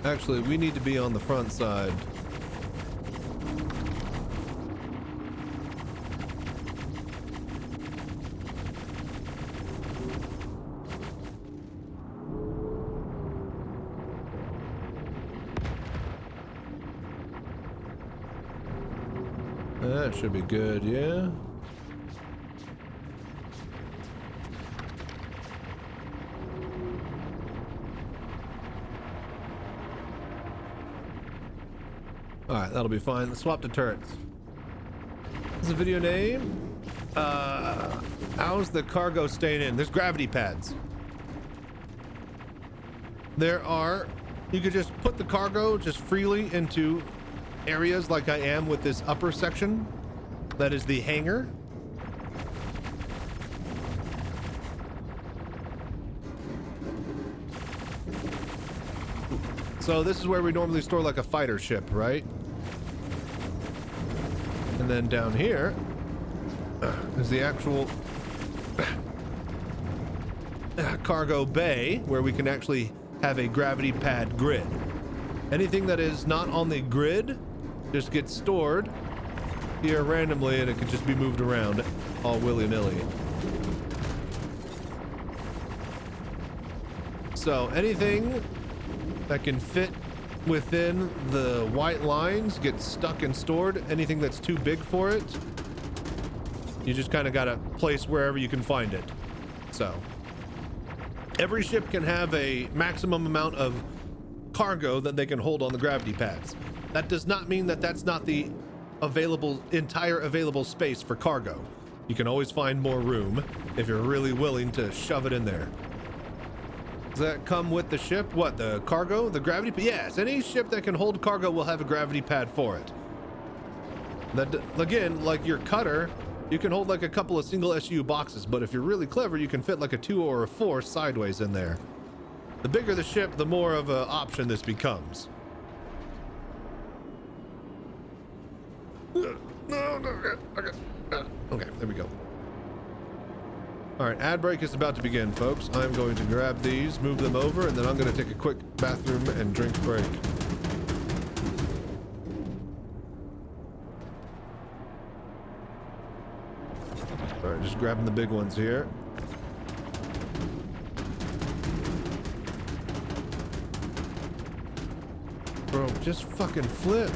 Actually, we need to be on the front side. That should be good, yeah. Alright, that'll be fine. Let's swap to turrets. This is a video name. How's the cargo staying in? There's gravity pads. You could just put the cargo just freely into areas like I am with this upper section. That is the hangar. So this is where we normally store like a fighter ship, right? And then down here is the actual cargo bay where we can actually have a gravity pad grid. Anything that is not on the grid just gets stored here randomly, and it can just be moved around all willy-nilly. So anything that can fit within the white lines gets stuck and stored. Anything that's too big for it, you just kind of gotta place wherever you can find it. So every ship can have a maximum amount of cargo that they can hold on the gravity pads. That does not mean that that's not the entire available space for cargo. You can always find more room if you're really willing to shove it in there. Does that come with the ship? What, the cargo? The gravity pad? Yes, any ship that can hold cargo will have a gravity pad for it. That, again, like your cutter, you can hold like a couple of single SU boxes, but if you're really clever, you can fit like a 2 or a 4 sideways in there. The bigger the ship, the more of an option this becomes. Okay, there we go. All right, ad break is about to begin, folks. I'm going to grab these, move them over, and then I'm going to take a quick bathroom and drink break. All right, just grabbing the big ones here. Bro, just fucking flip.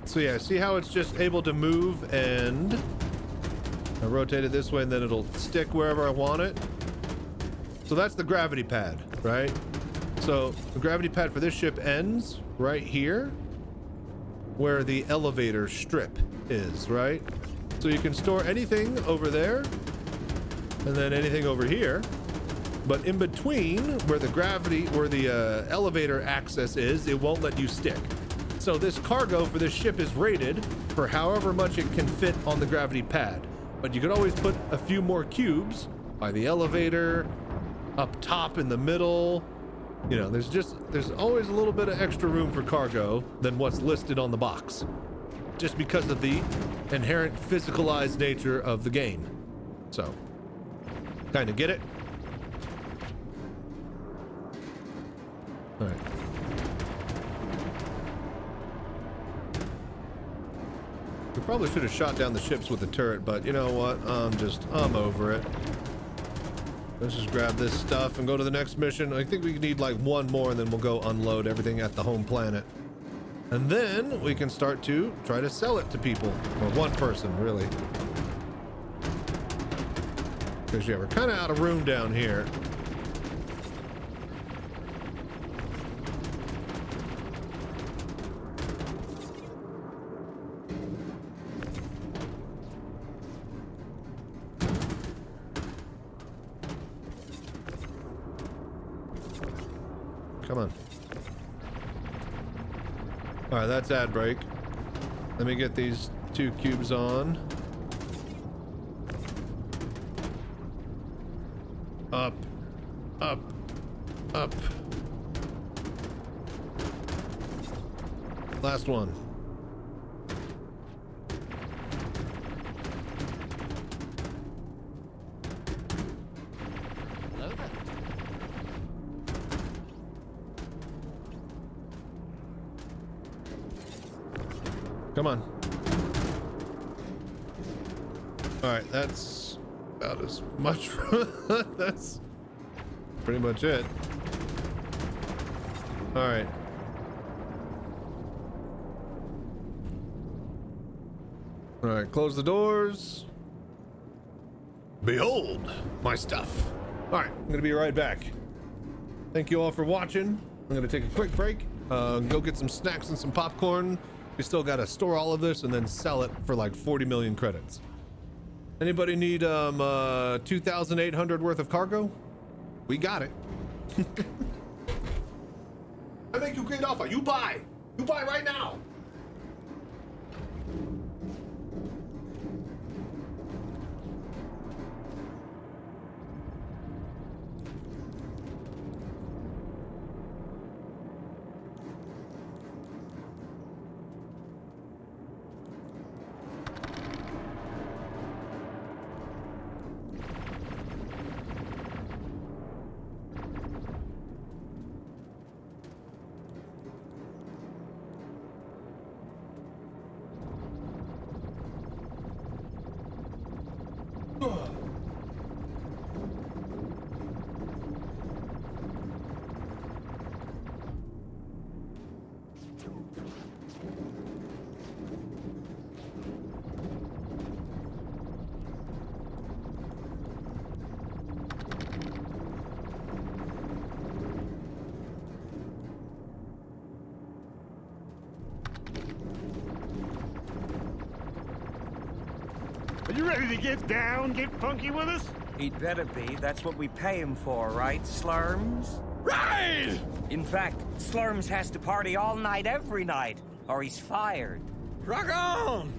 So yeah, see how it's just able to move, and I rotate it this way and then it'll stick wherever I want it. So that's the gravity pad, right? So the gravity pad for this ship ends right here where the elevator strip is, right? So you can store anything over there and then anything over here, but in between where the elevator access is, it won't let you stick. So this cargo for this ship is rated for however much it can fit on the gravity pad. But you could always put a few more cubes by the elevator, up top in the middle. You know, there's always a little bit of extra room for cargo than what's listed on the box. Just because of the inherent physicalized nature of the game. So, kind of get it? All right. We probably should have shot down the ships with the turret, but you know what? I'm over it. Let's just grab this stuff and go to the next mission. I think we need like one more and then we'll go unload everything at the home planet. And then we can start to try to sell it to people. Or one person, really. Because yeah, we're kind of out of room down here. Come on. All right, that's ad break. Let me get these 2 cubes on. Up, up, up. Last one. Hello there. Come on. All right, that's about as much. That's pretty much it. All right. All right, close the doors. Behold my stuff. All right, I'm gonna be right back. Thank you all for watching. I'm gonna take a quick break, go get some snacks and some popcorn. We still gotta store all of this and then sell it for like 40 million credits. Anybody need 2,800 worth of cargo? We got it. I make you a great offer. You buy. You buy right now. Are you ready to get down, get funky with us? He'd better be. That's what we pay him for, right, Slurms? Right! In fact, Slurms has to party all night every night, or he's fired. Rock on!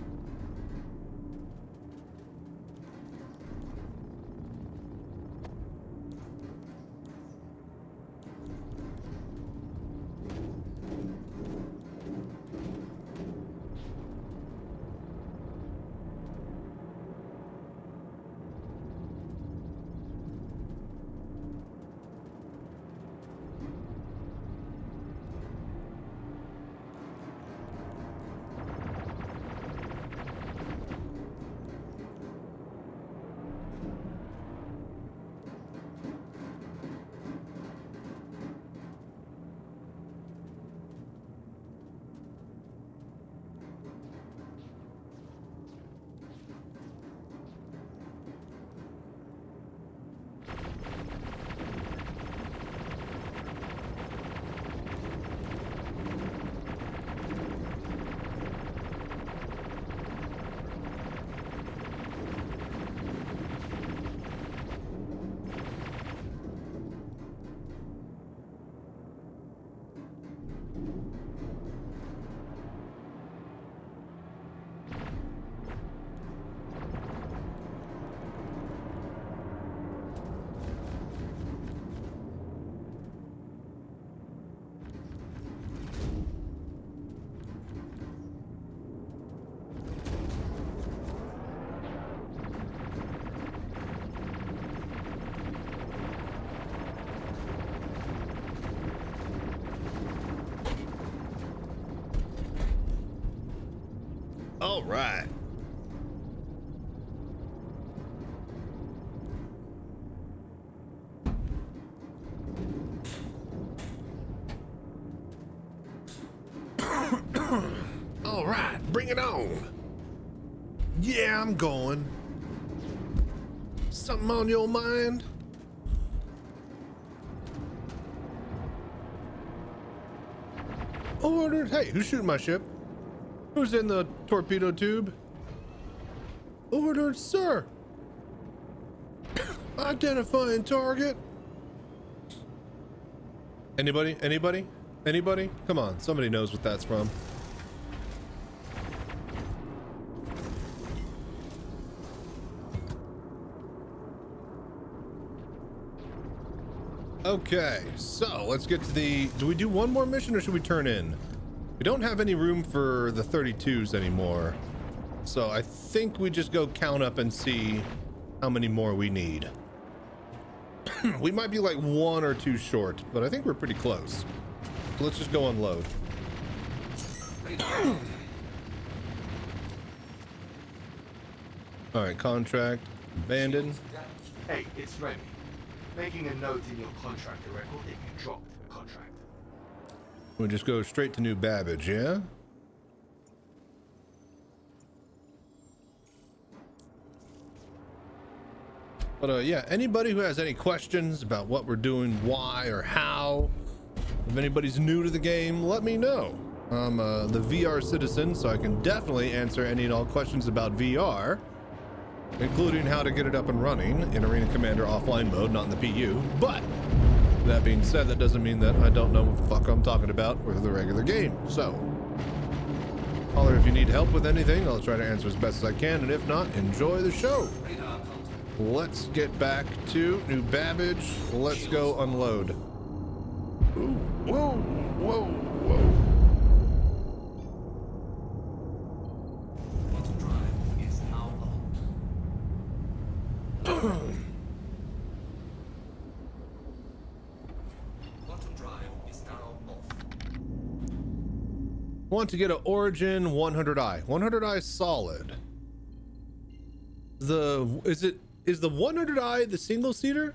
All right. All right, bring it on. Yeah, I'm going. Something on your mind? Ordered. Hey, who's shooting my ship? Who's in the torpedo tube? Ordered, sir. Identifying target. Anybody? Anybody? Anybody? Come on, somebody knows what that's from. Okay, so let's get to the, do we do one more mission or should we turn in? We don't have any room for the 32s anymore. So I think we just go count up and see how many more we need. We might be like 1 or 2 short, but I think we're pretty close. So let's just go unload. All right, contract abandoned. Hey, it's Remy. Making a note in your contractor record that you dropped a contract. We just go straight to New Babbage, yeah? But yeah, anybody who has any questions about what we're doing, why or how, if anybody's new to the game, let me know. I'm the VR citizen, so I can definitely answer any and all questions about VR, including how to get it up and running in Arena Commander offline mode, not in the PU. But that being said, that doesn't mean that I don't know what the fuck I'm talking about with the regular game. So, holler if you need help with anything. I'll try to answer as best as I can, and if not, enjoy the show. Let's get back to New Babbage. Let's go unload. Ooh, whoa, whoa, whoa. Bottom drive is now on. Bottom drive is now off. Want to get an Origin 100i. 100i solid. Is the 100i the single seater?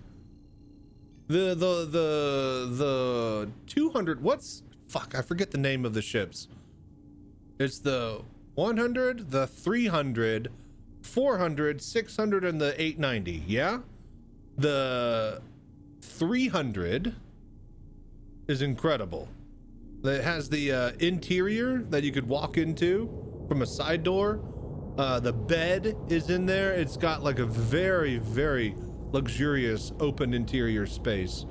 The 200, fuck, I forget the name of the ships. It's the 100, the 300, 400, 600, and the 890, yeah? The 300 is incredible. It has the interior that you could walk into from a side door. The bed is in there. It's got like a very, very luxurious open interior space.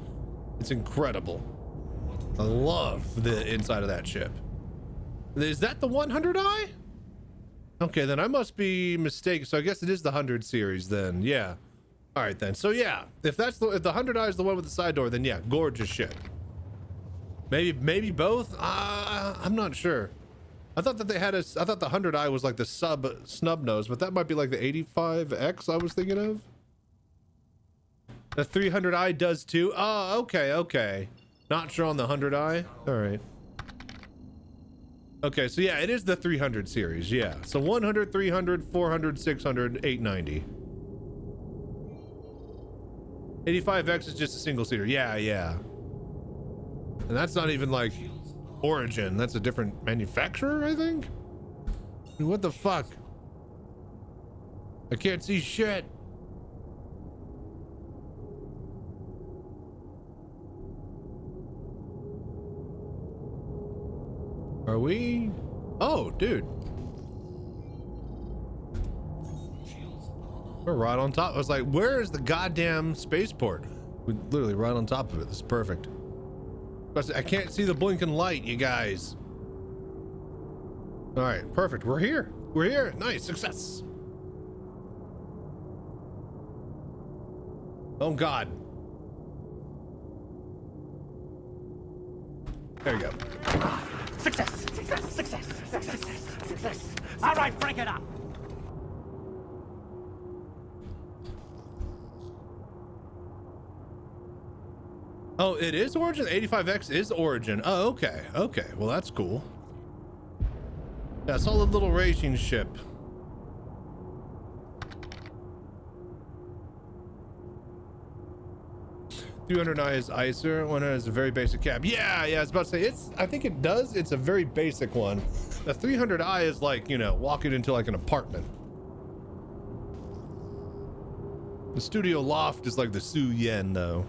It's incredible. I love the inside of that ship. Is that the 100i? Okay, then I must be mistaken. So I guess it is the 100 series then. Yeah. All right then. So yeah, if the 100i is the one with the side door, then yeah, gorgeous ship. Maybe both. I'm not sure. I thought that they had I thought the 100i was like the snub nose, but that might be like the 85X I was thinking of. The 300i does too. Oh, okay. Not sure on the 100i. All right. Okay, so yeah, it is the 300 series. Yeah. So 100, 300, 400, 600, 890. 85X is just a single seater. Yeah. And that's not even like Origin. That's a different manufacturer, I think. Dude, what the fuck? I can't see shit. Are we? Oh, dude. We're right on top. I was like, where is the goddamn spaceport? We're literally right on top of it. This is perfect. I can't see the blinking light, you guys. All right, perfect. We're here. Nice, success. Oh God. There you go. Success! All right, break it up. Oh, it is Origin? The 85X is Origin. Oh, okay. Well, that's cool. Yeah, solid little racing ship. $200i is Icer. One has a very basic cab. Yeah, I was about to say, I think it does. It's a very basic one. The 300i is like, you know, walking into like an apartment. The studio loft is like the Su Yen, though.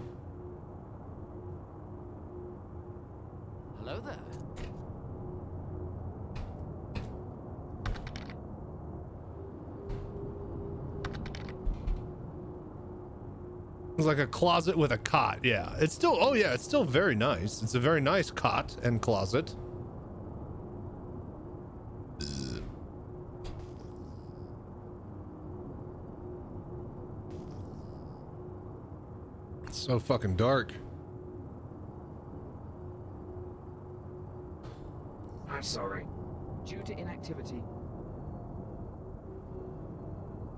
Hello there. It's like a closet with a cot. Yeah, it's still, oh yeah, it's still very nice. It's a very nice cot and closet. It's so fucking dark. I'm sorry. Due to inactivity.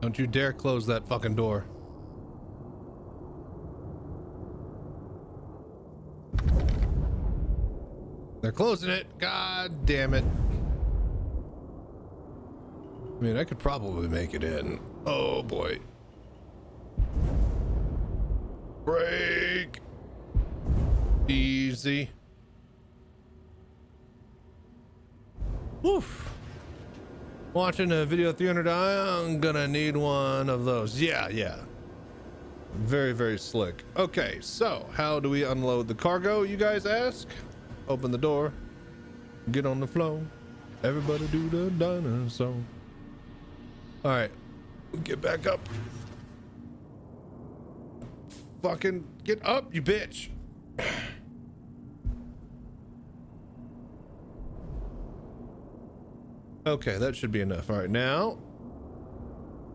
Don't you dare close that fucking door. They're closing it. God damn it. I mean, I could probably make it in. Oh boy. Break. Easy. Woof. Watching a video 300i, I'm gonna need one of those. Yeah. Very, very slick. Okay, so how do we unload the cargo, you guys ask? Open the door, get on the floor, everybody do the dinosaur. All right, get back up. Fucking get up, you bitch. Okay, that should be enough. All right, now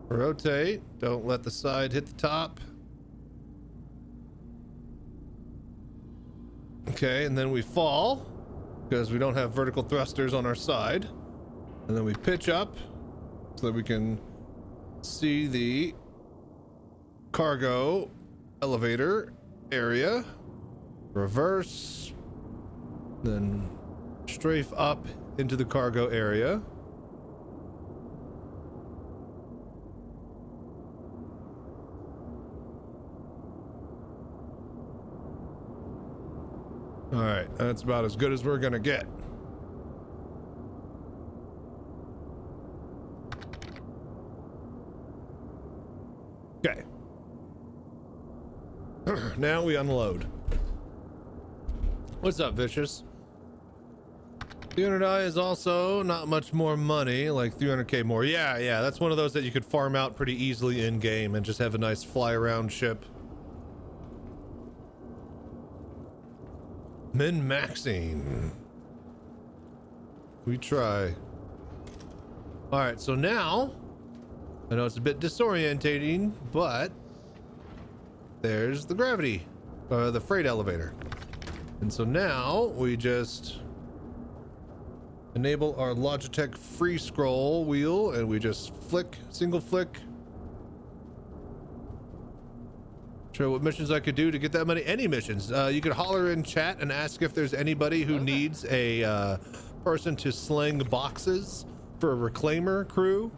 rotate. Don't let the side hit the top. Okay, and then we fall because we don't have vertical thrusters on our side. And then we pitch up so that we can see the cargo elevator area. Reverse, then strafe up into the cargo area. All right, that's about as good as we're gonna get. Okay. Now we unload. What's up, Vicious? 300i is also not much more money, like 300k more. Yeah, that's one of those that you could farm out pretty easily in game and just have a nice fly around ship. Min-maxing. We try. All right, so now, I know it's a bit disorientating, but there's the gravity, the freight elevator. And so now we just enable our Logitech free scroll wheel and we just flick, single flick. Show what missions I could do to get that money. Any missions. You could holler in chat and ask if there's anybody who needs a person to sling boxes for a reclaimer crew.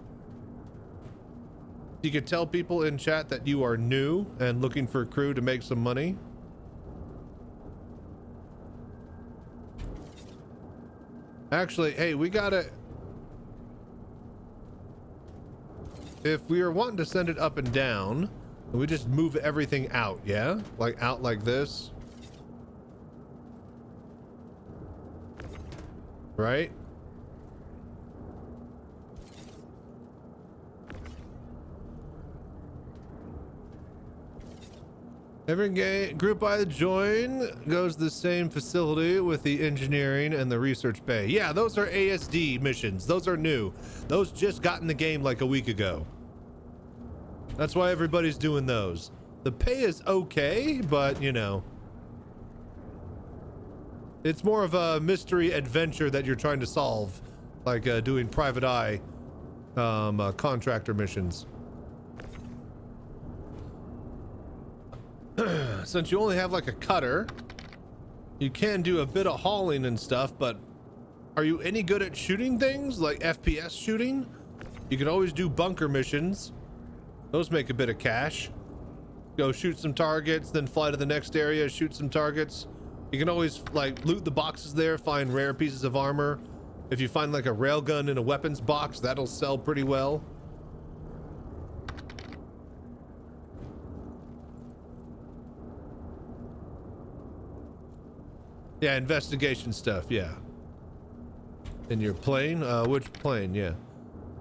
You could tell people in chat that you are new and looking for a crew to make some money. Actually, hey, we gotta... If we are wanting to send it up and down, we just move everything out, yeah? Like out like this. Right? Every group I join goes to the same facility with the engineering and the research bay. Yeah, those are ASD missions. Those are new. Those just got in the game like a week ago. That's why everybody's doing those. The pay is okay, but you know, it's more of a mystery adventure that you're trying to solve, like doing private eye contractor missions. Since you only have like a cutter, you can do a bit of hauling and stuff, but are you any good at shooting things like FPS shooting? You can always do bunker missions. Those make a bit of cash. Go shoot some targets, then fly to the next area, shoot some targets. You can always like loot the boxes there, find rare pieces of armor. If you find like a railgun in a weapons box, that'll sell pretty well. Yeah, investigation stuff, yeah. In your plane? Which plane? Yeah.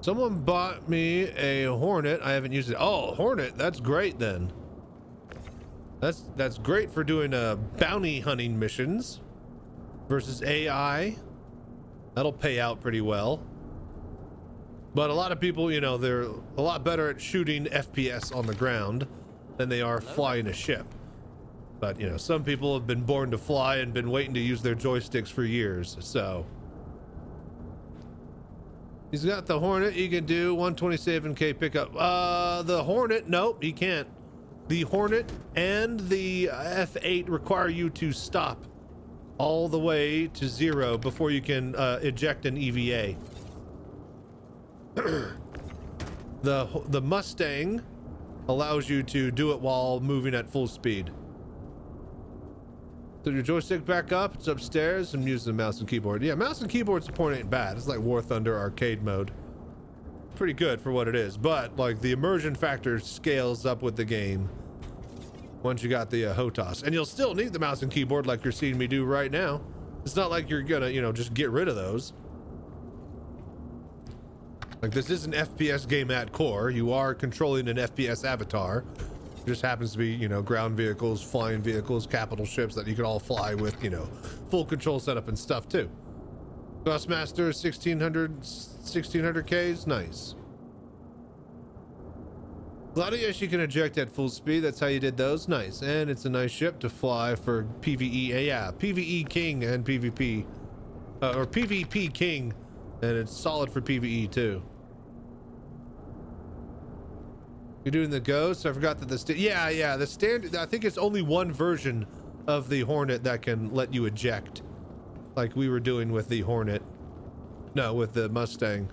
Someone bought me a Hornet. I haven't used it. Oh, Hornet, that's great then. That's great for doing bounty hunting missions versus AI. That'll pay out pretty well. But a lot of people, you know, they're a lot better at shooting FPS on the ground than they are flying a ship. But, you know, some people have been born to fly and been waiting to use their joysticks for years, so. He's got the Hornet. He can do 127k pickup. The Hornet, nope, he can't. The Hornet and the F8 require you to stop all the way to 0 before you can eject an EVA. The Mustang allows you to do it while moving at full speed. So your joystick back up, it's upstairs. I'm using the mouse and keyboard. Yeah, mouse and keyboard support ain't bad. It's like War Thunder arcade mode. Pretty good for what it is, but like the immersion factor scales up with the game once you got the HOTAS. And you'll still need the mouse and keyboard like you're seeing me do right now. It's not like you're gonna, you know, just get rid of those. Like, this is an FPS game at core. You are controlling an FPS avatar. It just happens to be, you know, ground vehicles, flying vehicles, capital ships that you can all fly with, you know, full control setup and stuff too. Busmaster 1600Ks, nice. Gladius you can eject at full speed. That's how you did those. Nice. And it's a nice ship to fly for PvE. Yeah, PvE King and PvP. Or PvP King. And it's solid for PvE too. You're doing the Ghost? I forgot that the the standard, I think it's only one version of the Hornet that can let you eject. Like we were doing with the Hornet. No, with the Mustang.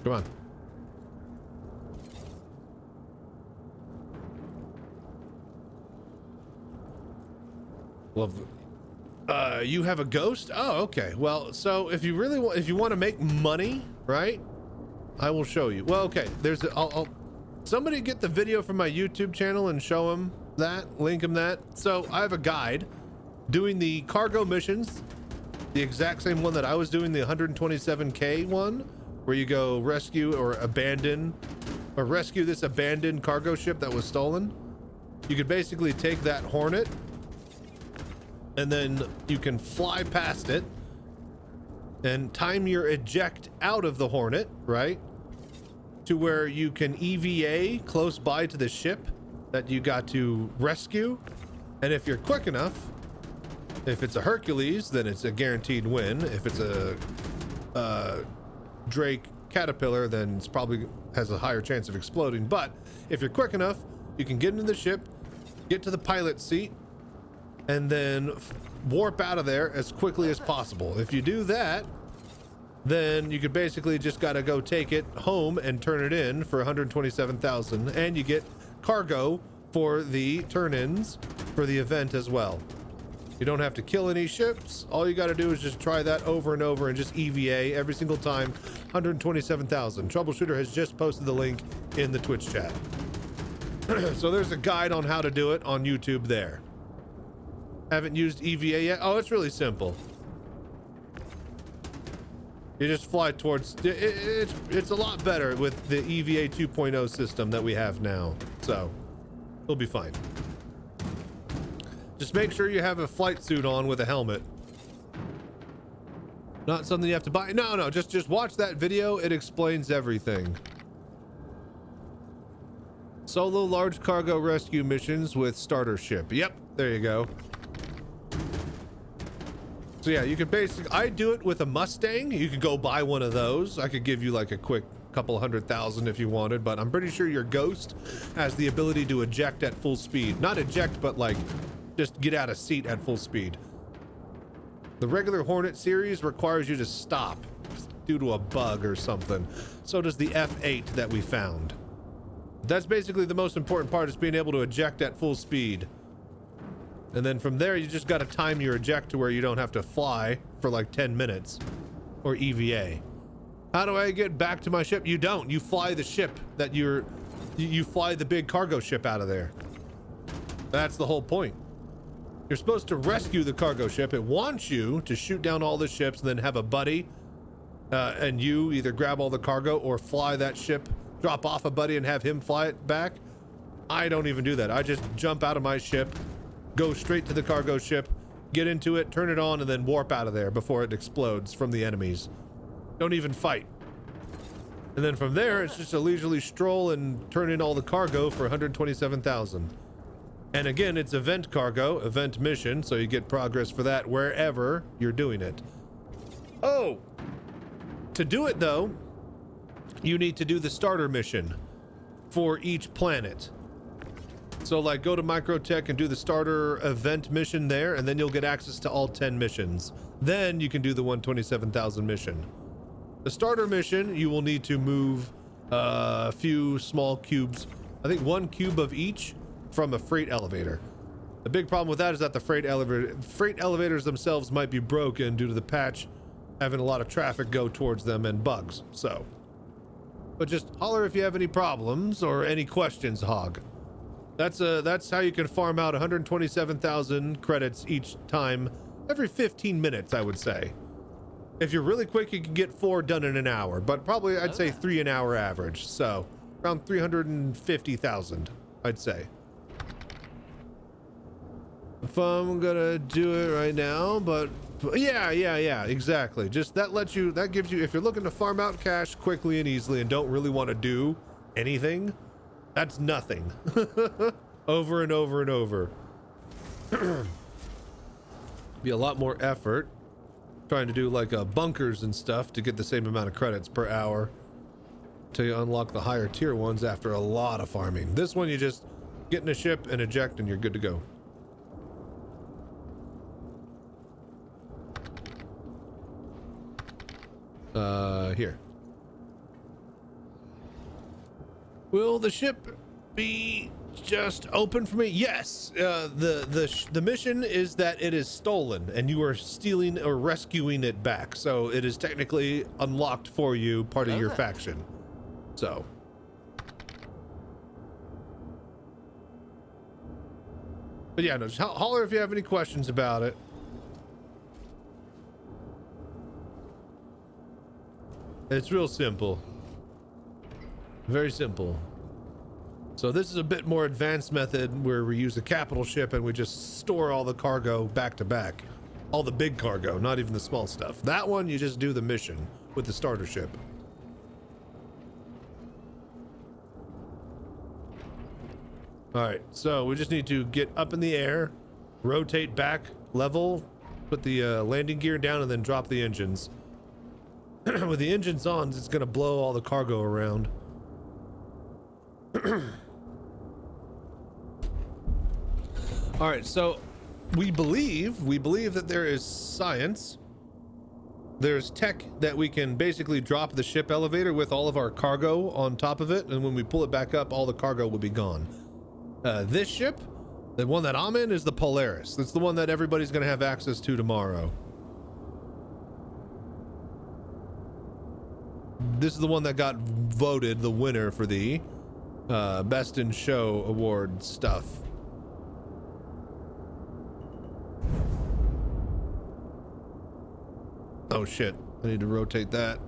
Come on. Love. You have a Ghost? Oh, okay. Well, so if you really want, if you want to make money, right? I will show you. Well, okay. There's a, I'll somebody get the video from my YouTube channel and show him that, link him that. So I have a guide doing the cargo missions, the exact same one that I was doing, the 127K one, where you go rescue or abandon or rescue this abandoned cargo ship that was stolen. You could basically take that Hornet and then you can fly past it and time your eject out of the Hornet, right? To where you can EVA close by to the ship that you got to rescue. And if you're quick enough, if it's a Hercules, then it's a guaranteed win. If it's a Drake Caterpillar, then it's probably has a higher chance of exploding. But if you're quick enough, you can get into the ship, get to the pilot seat, and then warp out of there as quickly as possible. If you do that, then you could basically just gotta go take it home and turn it in for 127,000, and you get cargo for the turn-ins for the event as well. You don't have to kill any ships. All you got to do is just try that over and over and just EVA every single time. 127,000. Troubleshooter has just posted the link in the Twitch chat. So there's a guide on how to do it on YouTube there. Haven't used EVA yet? Oh, it's really simple. You just fly towards... It's a lot better with the EVA 2.0 system that we have now. So, it'll be fine. Just make sure you have a flight suit on with a helmet. Not something you have to buy. No, just watch that video. It explains everything. Solo large cargo rescue missions with starter ship. Yep, there you go. So yeah, you could basically, I do it with a Mustang. You could go buy one of those. I could give you like a quick couple 100,000 if you wanted, but I'm pretty sure your Ghost has the ability to eject at full speed. Not eject, but like just get out of seat at full speed. The regular Hornet series requires you to stop due to a bug or something. So does the F8 that we found. That's basically the most important part, is being able to eject at full speed. And then from there, you just got to time your eject to where you don't have to fly for like 10 minutes or EVA. How do I get back to my ship? You don't. You fly the ship that you fly the big cargo ship out of there. That's the whole point. You're supposed to rescue the cargo ship. It wants you to shoot down all the ships and then have a buddy and you either grab all the cargo or fly that ship, drop off a buddy and have him fly it back. I don't even do that. I just jump out of my ship, go straight to the cargo ship, Get into it, turn it on, and then warp out of there before it explodes from the enemies. Don't even fight. And then from there, it's just a leisurely stroll and turn in all the cargo for 127,000. And again, it's event cargo, event mission, so you get progress for that wherever you're doing it. Oh! To do it, though, you need to do the starter mission for each planet. So, like, go to Microtech and do the starter event mission there, and then you'll get access to all 10 missions. Then you can do the 127,000 mission. The starter mission, you will need to move a few small cubes. I think 1 cube of each from a freight elevator. The big problem with that is that the freight elevators themselves might be broken due to the patch having a lot of traffic go towards them and bugs. So, but just holler if you have any problems or any questions, Hog. That's how you can farm out 127,000 credits each time, every 15 minutes, I would say. If you're really quick, you can get 4 done in an hour, but probably I'd say 3 an hour average. So around 350,000, I'd say. If I'm gonna do it right now, but yeah, exactly. Just that gives you, if you're looking to farm out cash quickly and easily and don't really want to do anything, that's nothing. Over and over and over. Be a lot more effort trying to do like bunkers and stuff to get the same amount of credits per hour till you unlock the higher tier ones after a lot of farming. This one, you just get in a ship and eject and you're good to go. Here. Will the ship be just open for me? Yes. The mission is that it is stolen and you are stealing or rescuing it back. So it is technically unlocked for you, part of your faction. So. But yeah, no, just holler if you have any questions about it. It's real simple. Very simple. So this is a bit more advanced method where we use a capital ship and we just store all the cargo back to back. All the big cargo, not even the small stuff. That one, you just do the mission with the starter ship. All right, so we just need to get up in the air, rotate back, level, put the landing gear down, and then drop the engines. With the engines on, it's gonna blow all the cargo around. All right, so we believe that there is science. There's tech that we can basically drop the ship elevator with all of our cargo on top of it, and when we pull it back up, all the cargo will be gone. This ship, the one that I'm in, is the Polaris. That's the one that everybody's gonna have access to tomorrow. This is the one that got voted the winner for the Best in Show award stuff. Oh shit, I need to rotate that.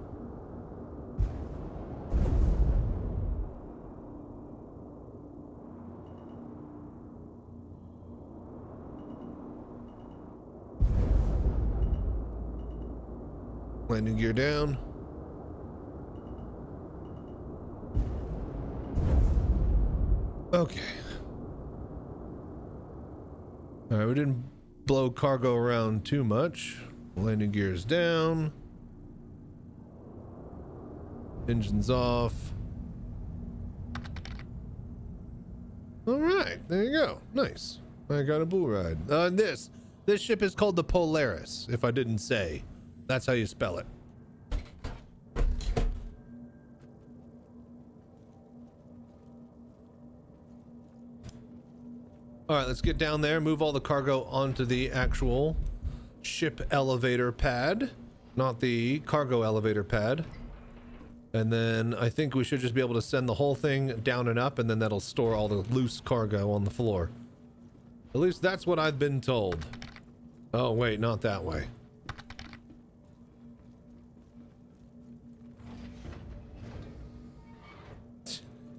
Landing gear down. Okay. All right, we didn't blow cargo around too much. Landing gears down. Engines off. All right, there you go. Nice. I got a bull ride. This ship is called the Polaris, if I didn't say. That's how you spell it. All right, let's get down there, move all the cargo onto the actual ship elevator pad, not the cargo elevator pad. And then I think we should just be able to send the whole thing down and up, and then that'll store all the loose cargo on the floor. At least that's what I've been told. Oh, wait, not that way.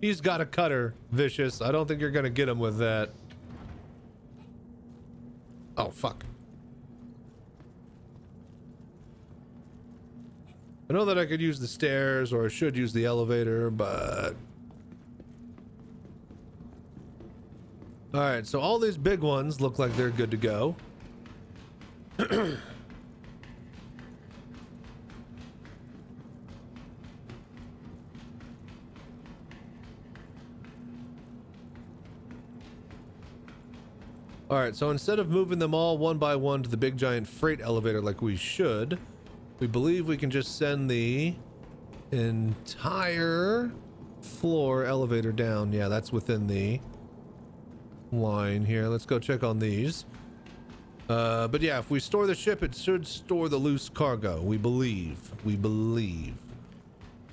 He's got a cutter, Vicious. I don't think you're gonna get him with that. Oh, fuck. I know that I could use the stairs or I should use the elevator, but... Alright, so all these big ones look like they're good to go. Alright, so instead of moving them all one by one to the big giant freight elevator like we should, we believe we can just send the entire floor elevator down. Yeah, that's within the line here. Let's go check on these. But yeah, if we store the ship, it should store the loose cargo. We believe.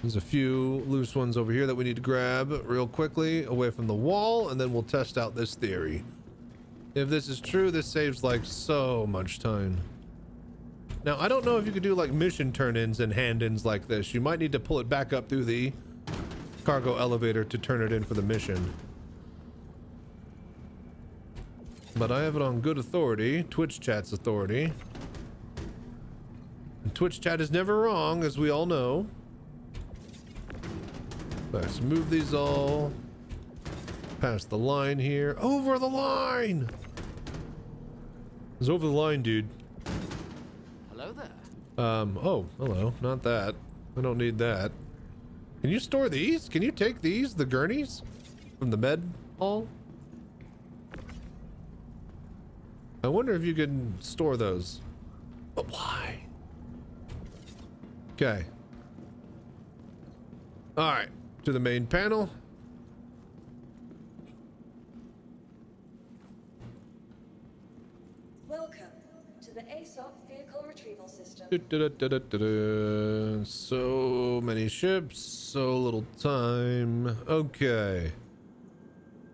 There's a few loose ones over here that we need to grab real quickly away from the wall, and then we'll test out this theory. If this is true, this saves like so much time. Now, I don't know if you could do like mission turn-ins and hand-ins like this. You might need to pull it back up through the cargo elevator to turn it in for the mission. But I have it on good authority, Twitch chat's authority. And Twitch chat is never wrong, as we all know. Let's move these all past the line here. Over the line! It's over the line, dude. Hello there. Oh, hello. Not that. I don't need that. Can you store these? Can you take these, the gurneys, from the med hall? I wonder if you can store those. But why? Okay. Alright. To the main panel. Welcome to the ASOP vehicle retrieval system. So many ships, so little time. Okay.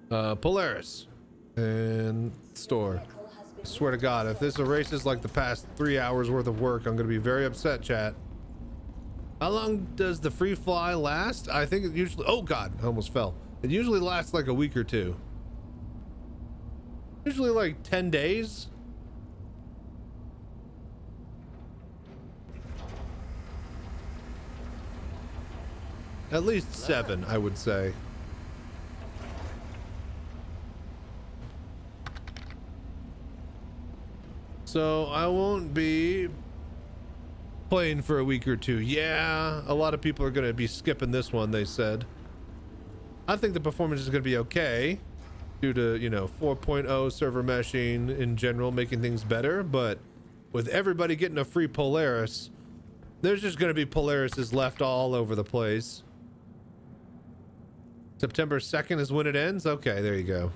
Polaris. And store. I swear to God, if this erases like the past 3 hours worth of work, I'm gonna be very upset, chat. How long does the free fly last? I think it usually, oh God, I almost fell. It usually lasts like a week or two. Usually like 10 days. At least 7, I would say. So I won't be playing for a week or two. Yeah, a lot of people are going to be skipping this one, they said. I think the performance is going to be okay due to, you know, 4.0 server meshing in general, making things better. But with everybody getting a free Polaris, there's just going to be Polarises left all over the place. September 2nd is when it ends? Okay, there you go.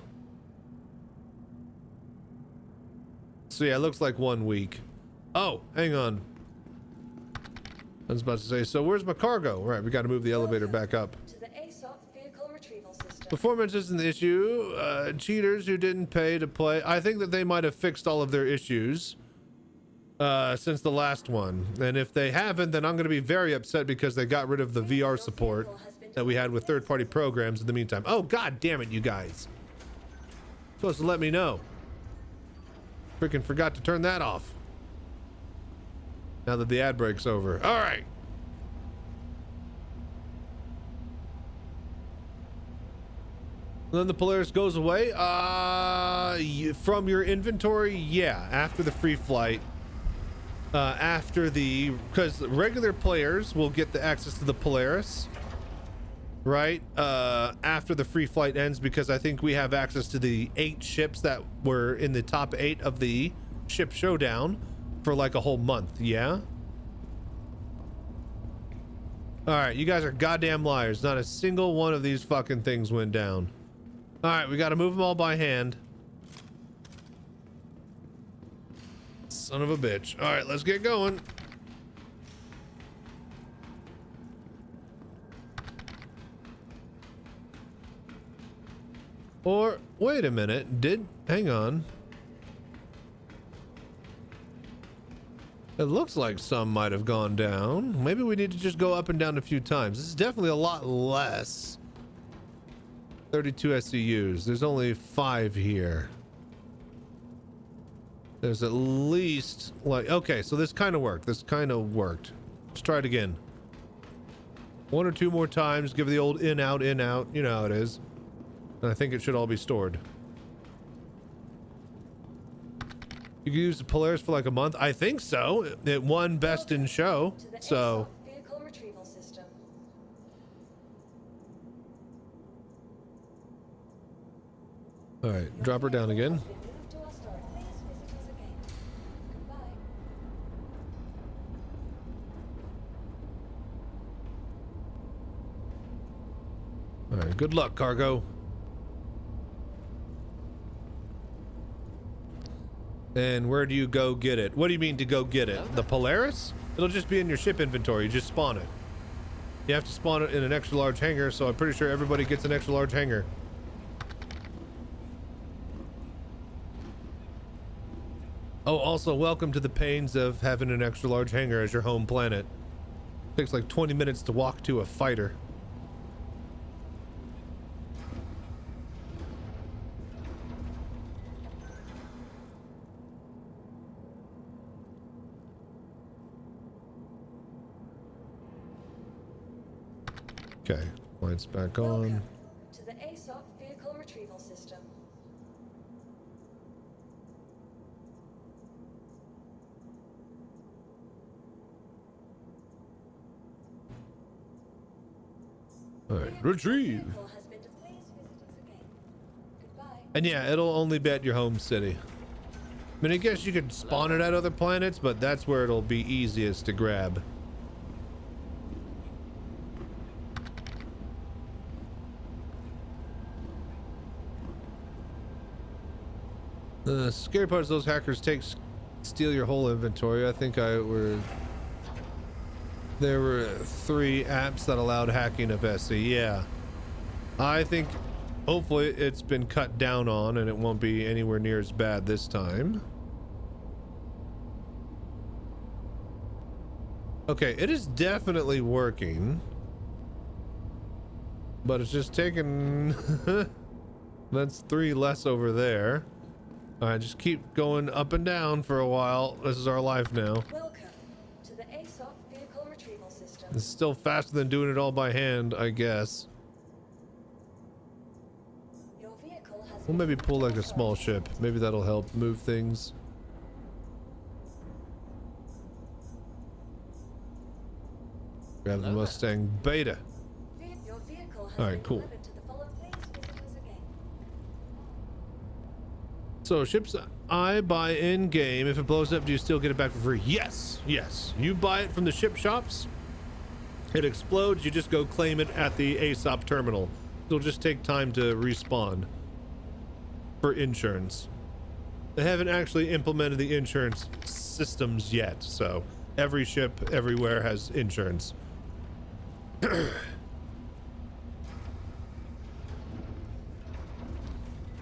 So yeah, it looks like 1 week. Oh, hang on. I was about to say, so where's my cargo? Right, we got to move the elevator back up. To the ASOP vehicle retrieval system. Performance isn't the issue. Cheaters who didn't pay to play. I think that they might have fixed all of their issues since the last one. And if they haven't, then I'm going to be very upset because they got rid of the VR support that we had with third-party programs in the meantime. Oh, God damn it, you guys. Supposed to let me know. Freaking forgot to turn that off. Now that the ad break's over. All right. Then the Polaris goes away. From your inventory, yeah. After the free flight. Because regular players will get the access to the Polaris. Right? After the free flight ends, because I think we have access to the 8 ships that were in the top 8 of the ship showdown for like a whole month. Yeah. All right, you guys are goddamn liars. Not a single one of these fucking things went down. All right, we got to move them all by hand. Son of a bitch. All right, let's get going. Or wait a minute, hang on. It looks like some might have gone down. Maybe we need to just go up and down a few times. This is definitely a lot less. 32 SCUs. There's only 5 here. There's at least like, okay, so this kind of worked. Let's try it again. 1 or 2 more times, give the old in, out, in, out. You know how it is. And I think it should all be stored. You can use the Polaris for like a month. I think so. It won Best in Show. So. Vehicle retrieval system. All right, drop her down again. All right, good luck, cargo. And where do you go get it? What do you mean to go get it? The Polaris? It'll just be in your ship inventory. You just spawn it. You have to spawn it in an extra large hangar, so I'm pretty sure everybody gets an extra large hangar. Oh, also welcome to the pains of having an extra large hangar as your home planet. Takes like 20 minutes to walk to a fighter. Okay, lights back on. Welcome to the ASOP vehicle retrieval system. All right, retrieve. And yeah, it'll only be at your home city. I mean, I guess you could spawn it at other planets, but that's where it'll be easiest to grab. The scary part is those hackers steal your whole inventory. I think there were 3 apps that allowed hacking of SE. Yeah, I think hopefully it's been cut down on and it won't be anywhere near as bad this time. Okay, it is definitely working, but it's just taking that's 3 less over there. All right, just keep going up and down for a while. This is our life now. Welcome to the ASOP vehicle retrieval system. It's still faster than doing it all by hand, I guess. Your vehicle has We'll maybe pull like a small ship. Maybe that'll help move things. Grab the Mustang Beta. Your vehicle has All right, cool. delivered to the following. Please visit us again. So ships I buy in game. If it blows up, do you still get it back for free? Yes, yes. You buy it from the ship shops. It explodes. You just go claim it at the ASOP terminal. It'll just take time to respawn for insurance. They haven't actually implemented the insurance systems yet, so every ship everywhere has insurance.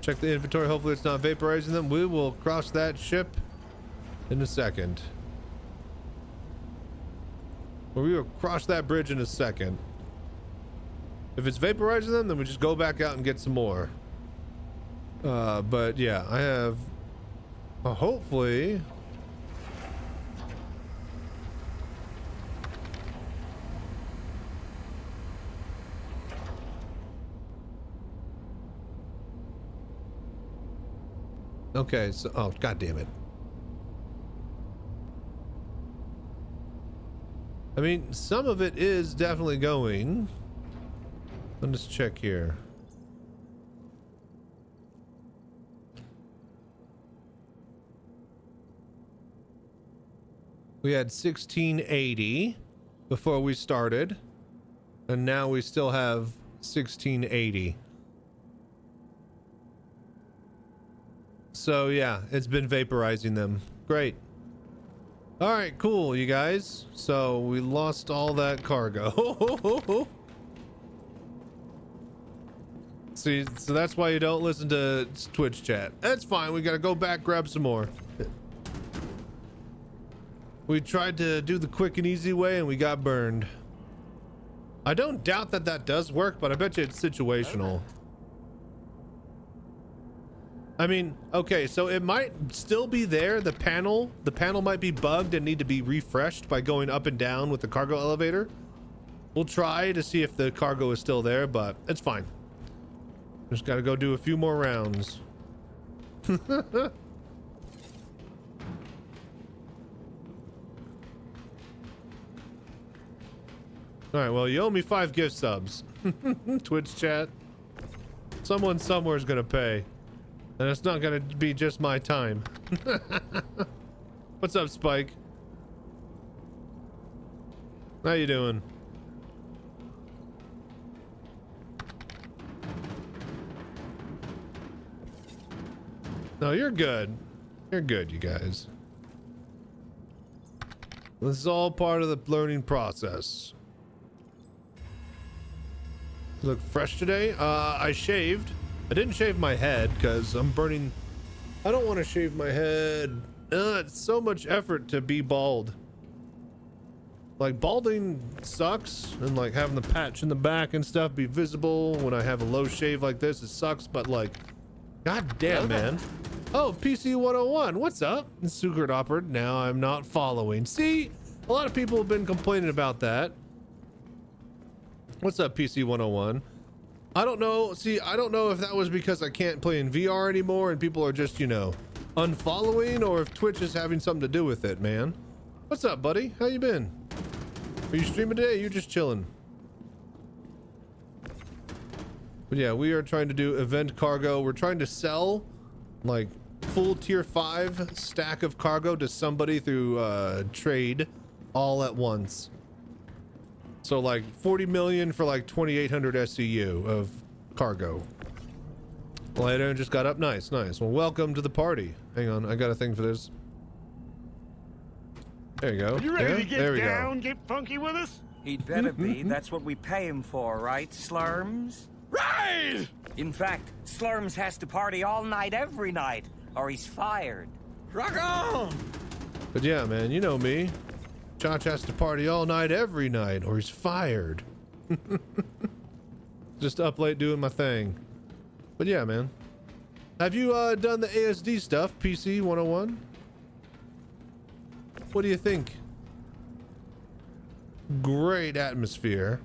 Check the inventory. Hopefully it's not vaporizing them. We will cross that ship in a second. Or we will cross that bridge in a second. If it's vaporizing them, then we just go back out and get some more. But yeah, I have hopefully okay, so oh god damn it. I mean, some of it is definitely going. Let's just check here. We had 1680 before we started, and now we still have 1680. So yeah, it's been vaporizing them. Great. All right, cool, you guys. So we lost all that cargo. See, so that's why you don't listen to Twitch chat. That's fine. We gotta go back, grab some more. We tried to do the quick and easy way and we got burned. I don't doubt that that does work, but I bet you it's situational. I mean, okay, so it might still be there. The panel might be bugged and need to be refreshed by going up and down with the cargo elevator. We'll try to see if the cargo is still there, but it's fine. Just got to go do a few more rounds. All right, well, you owe me 5 gift subs. Twitch chat. Someone somewhere is gonna pay, and it's not gonna be just my time. What's up, Spike? How you doing? No, you're good. You're good, you guys. This is all part of the learning process. Look fresh today. I shaved. I didn't shave my head because I'm burning. I don't want to shave my head. It's so much effort to be bald. Like, balding sucks, and like having the patch in the back and stuff be visible when I have a low shave like this, it sucks. But like, god damn, man. Oh, PC 101, what's up? Secret Opera. Now I'm not following. See, a lot of people have been complaining about that. What's up, PC 101? I don't know. See, I don't know if that was because I can't play in VR anymore and people are just, you know, unfollowing, or if Twitch is having something to do with it, man. What's up, buddy? How you been? Are you streaming today? Or are you just chilling? But yeah, we are trying to do event cargo. We're trying to sell like full tier 5 stack of cargo to somebody through trade all at once. So like 40 million for like 2,800 SCU of cargo. Later, just got up. Nice, nice. Well, welcome to the party. Hang on, I got a thing for this. There you go. Are you ready Yeah, to get there we down, go. get funky with us? He'd better be. That's what we pay him for, right, Slurms? Right! In fact, Slurms has to party all night every night, or he's fired. Rock on! But yeah, man, you know me. Chach has to party all night every night, or he's fired. Just up late doing my thing. But yeah, man. Have you done the ASD stuff, PC 101? What do you think? Great atmosphere.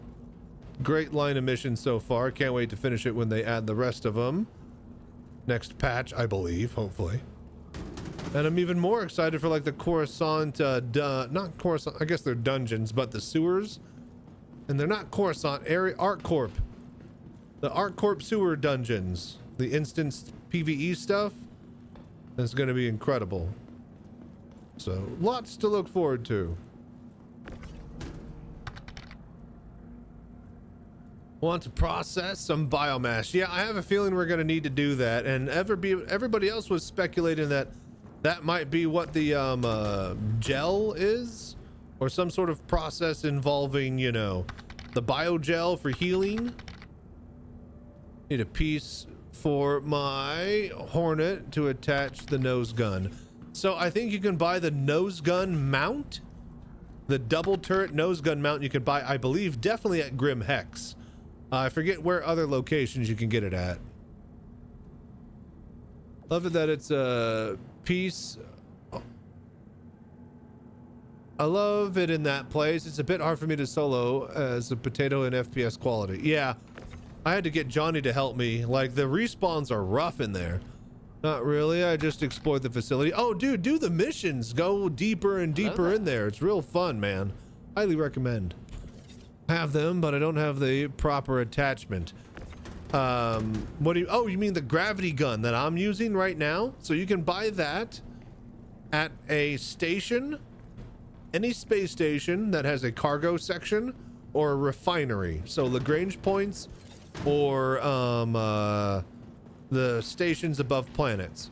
Great line of missions so far. Can't wait to finish it when they add the rest of them. Next patch, I believe, hopefully. And I'm even more excited for like the Coruscant, not Coruscant, I guess they're dungeons, but the sewers. And they're not Coruscant, ArcCorp. The ArcCorp sewer dungeons. The instance PvE stuff. Is going to be incredible. So, lots to look forward to. Want to process some biomass. Yeah, I have a feeling we're going to need to do that. And everybody else was speculating that that might be what the gel is, or some sort of process involving, you know, the biogel for healing. Need a piece for my Hornet to attach the nose gun. So I think you can buy the nose gun mount, the double turret nose gun mount. You can buy, I believe, definitely at Grim Hex. I forget where other locations you can get it at. Love it that it's a piece. I love it in that place. It's a bit hard for me to solo as a potato in FPS quality. Yeah, I had to get Johnny to help me. Like, the respawns are rough in there. Not really. I just explored the facility. Oh, dude, do the missions. Go deeper and deeper in there. It's real fun, man. Highly recommend. Have them, but I don't have the proper attachment. What do you, oh, you mean the gravity gun that I'm using right now? So you can buy that at a station, any space station that has a cargo section or a refinery. So Lagrange points or the stations above planets.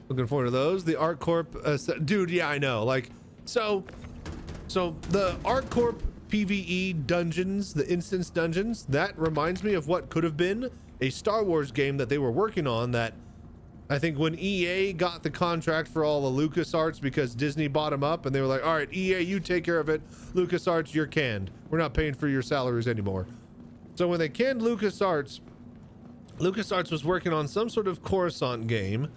Looking forward to those. The ArcCorp, dude, yeah, I know. Like, so the ArcCorp PvE dungeons, the instance dungeons, that reminds me of what could have been a Star Wars game that they were working on, that I think when EA got the contract for all the LucasArts because Disney bought them up and they were like, all right, EA, you take care of it. LucasArts, you're canned. We're not paying for your salaries anymore. So when they canned LucasArts was working on some sort of Coruscant game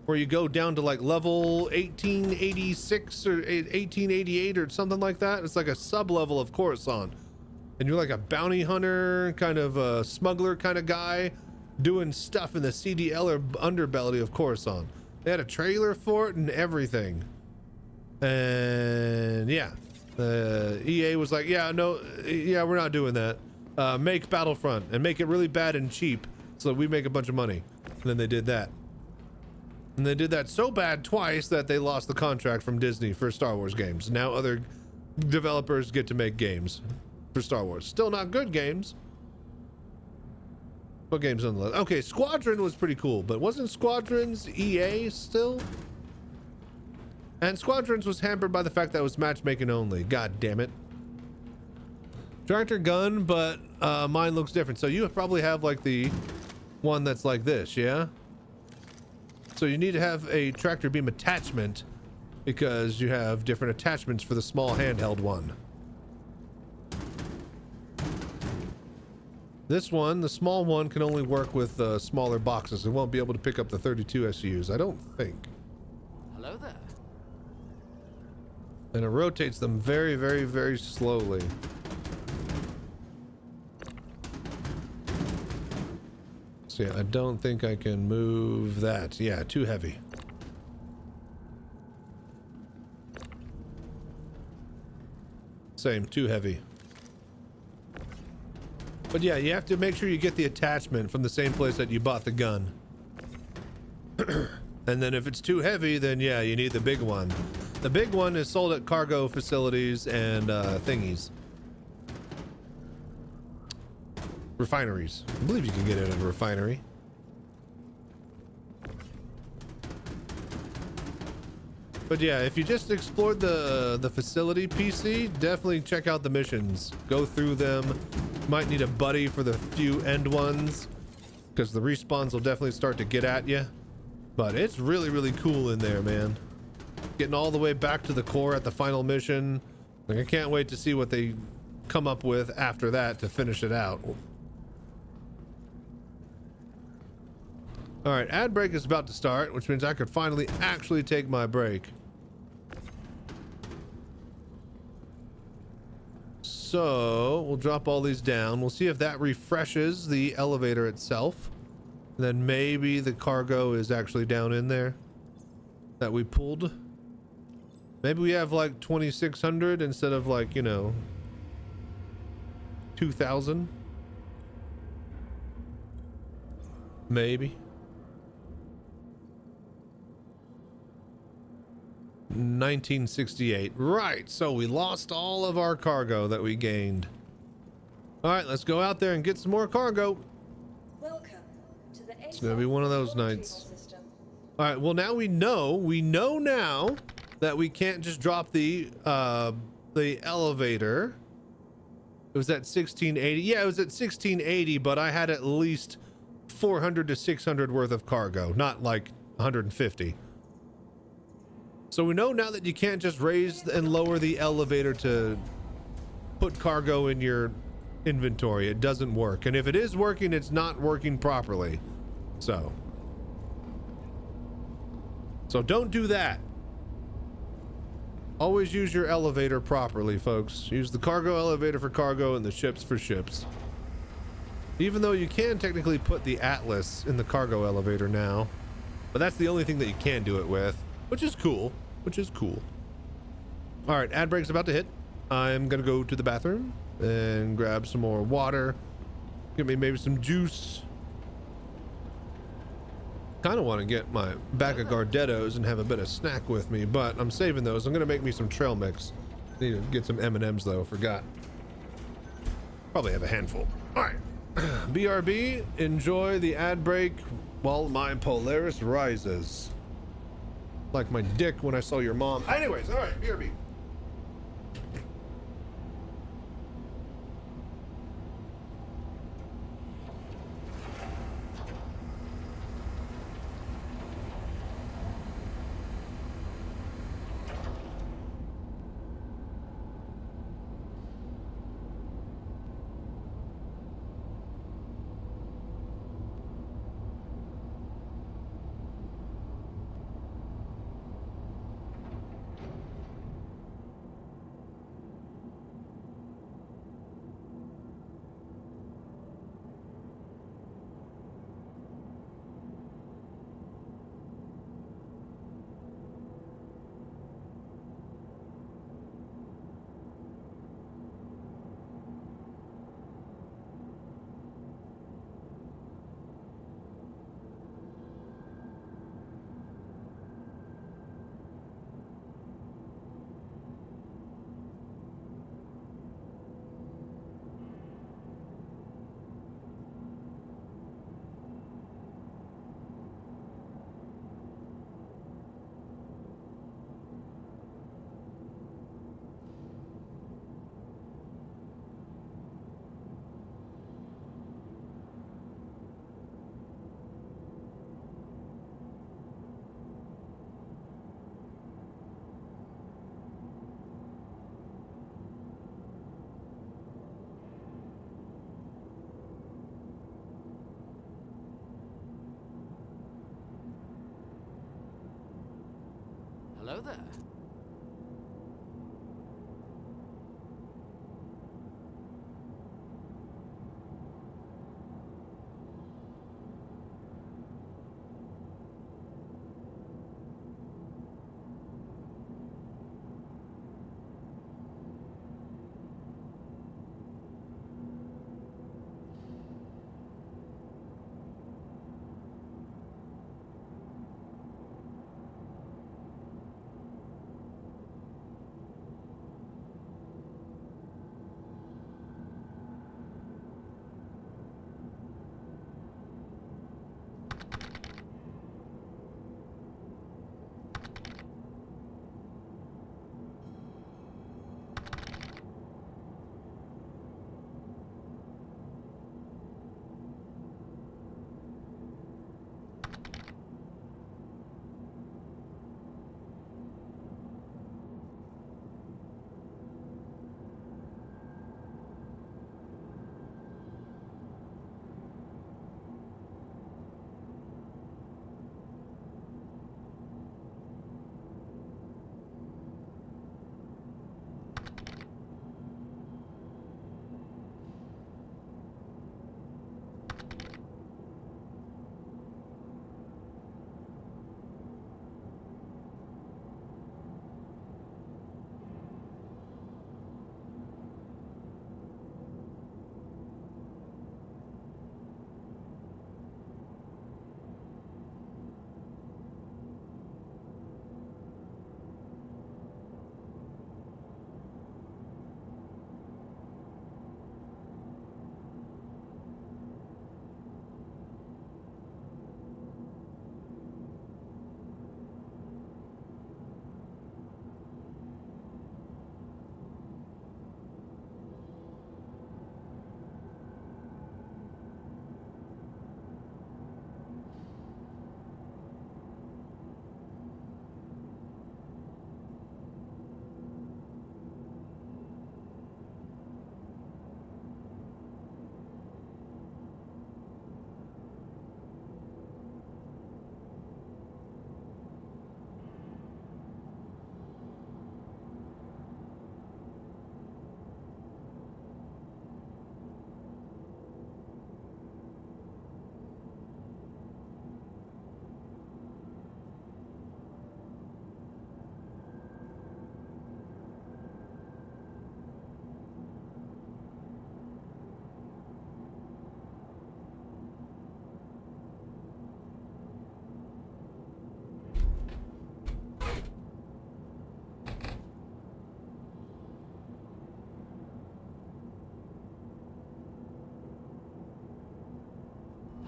where you go down to like level 1886 or 1888 or something like that. It's like a sub level of Coruscant, and you're like a bounty hunter, kind of a smuggler kind of guy, doing stuff in the CDL or underbelly of Coruscant. They had a trailer for it and everything. And yeah, EA was like, yeah, no, yeah, we're not doing that. Make Battlefront and make it really bad and cheap so that we make a bunch of money. And then they did that. And they did that so bad twice that they lost the contract from Disney for Star Wars games. Now other developers get to make games for Star Wars. Still not good games. What games on the list? Okay, Squadron was pretty cool, but wasn't Squadrons EA still? And Squadrons was hampered by the fact that it was matchmaking only. God damn it. Tractor gun, but mine looks different. So you probably have like the one that's like this, yeah? So you need to have a tractor beam attachment because you have different attachments for the small handheld one. This one, the small one, can only work with smaller boxes. It won't be able to pick up the 32 SUs, I don't think. Hello there. And it rotates them very, very, very slowly. So yeah, I don't think I can move that. Yeah, too heavy. Same, too heavy. But yeah, you have to make sure you get the attachment from the same place that you bought the gun. And then if it's too heavy, then yeah, you need the big one. The big one is sold at cargo facilities and thingies. Refineries. I believe you can get it at a refinery. But yeah, if you just explored the facility PC, definitely check out the missions. Go through them. Might need a buddy for the few end ones, because the respawns will definitely start to get at you. But it's really, really cool in there, man. Getting all the way back to the core at the final mission. Like, I can't wait to see what they come up with after that to finish it out. All right, ad break is about to start, which means I could finally actually take my break. So we'll drop all these down. We'll see if that refreshes the elevator itself. And then maybe the cargo is actually down in there that we pulled. Maybe we have like 2,600 instead of like, you know, 2,000. Maybe. 1968. Right, so we lost all of our cargo that we gained. All right, let's go out there and get some more cargo. Welcome to the It's gonna be one of those nights. All right, well, now we know now that we can't just drop the elevator. It was at 1680. Yeah, it was at 1680, but I had at least 400 to 600 worth of cargo, not like 150. So we know now that you can't just raise and lower the elevator to put cargo in your inventory. It doesn't work. And if it is working, it's not working properly. So don't do that. Always use your elevator properly, folks. Use the cargo elevator for cargo and the ships for ships. Even though you can technically put the Atlas in the cargo elevator now, but that's the only thing that you can do it with, which is cool. All right, ad break's about to hit. I'm gonna go to the bathroom and grab some more water. Get me maybe some juice. Kind of want to get my bag of Gardettos and have a bit of snack with me, but I'm saving those. I'm gonna make me some trail mix. Need to get some M&Ms though, forgot. Probably have a handful. All right. BRB, enjoy the ad break while my Polaris rises. Like my dick when I saw your mom. Anyways, all right, BRB. Hello there.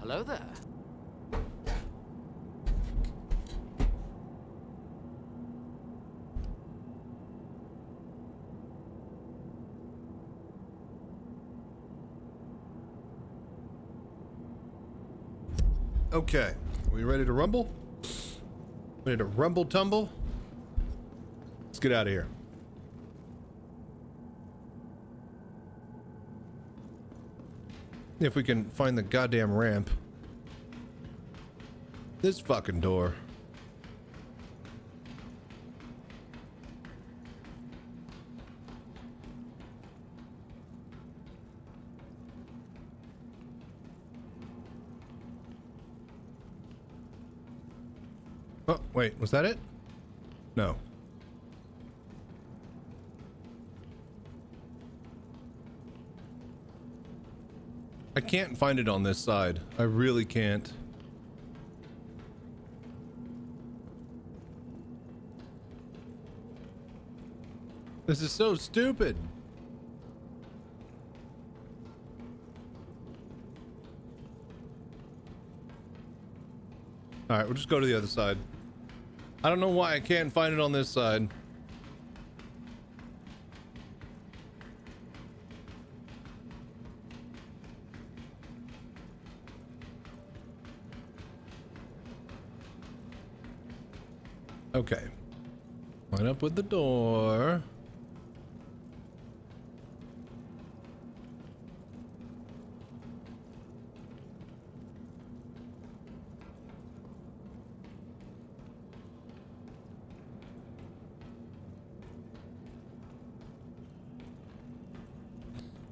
Hello there. Okay, we ready to rumble? Ready to rumble tumble? Let's get out of here. If we can find the goddamn ramp. This fucking door. Oh, wait, was that it? No. I can't find it on this side. I really can't. This is so stupid. All right, we'll just go to the other side. I don't know why I can't find it on this side. Okay. Line up with the door.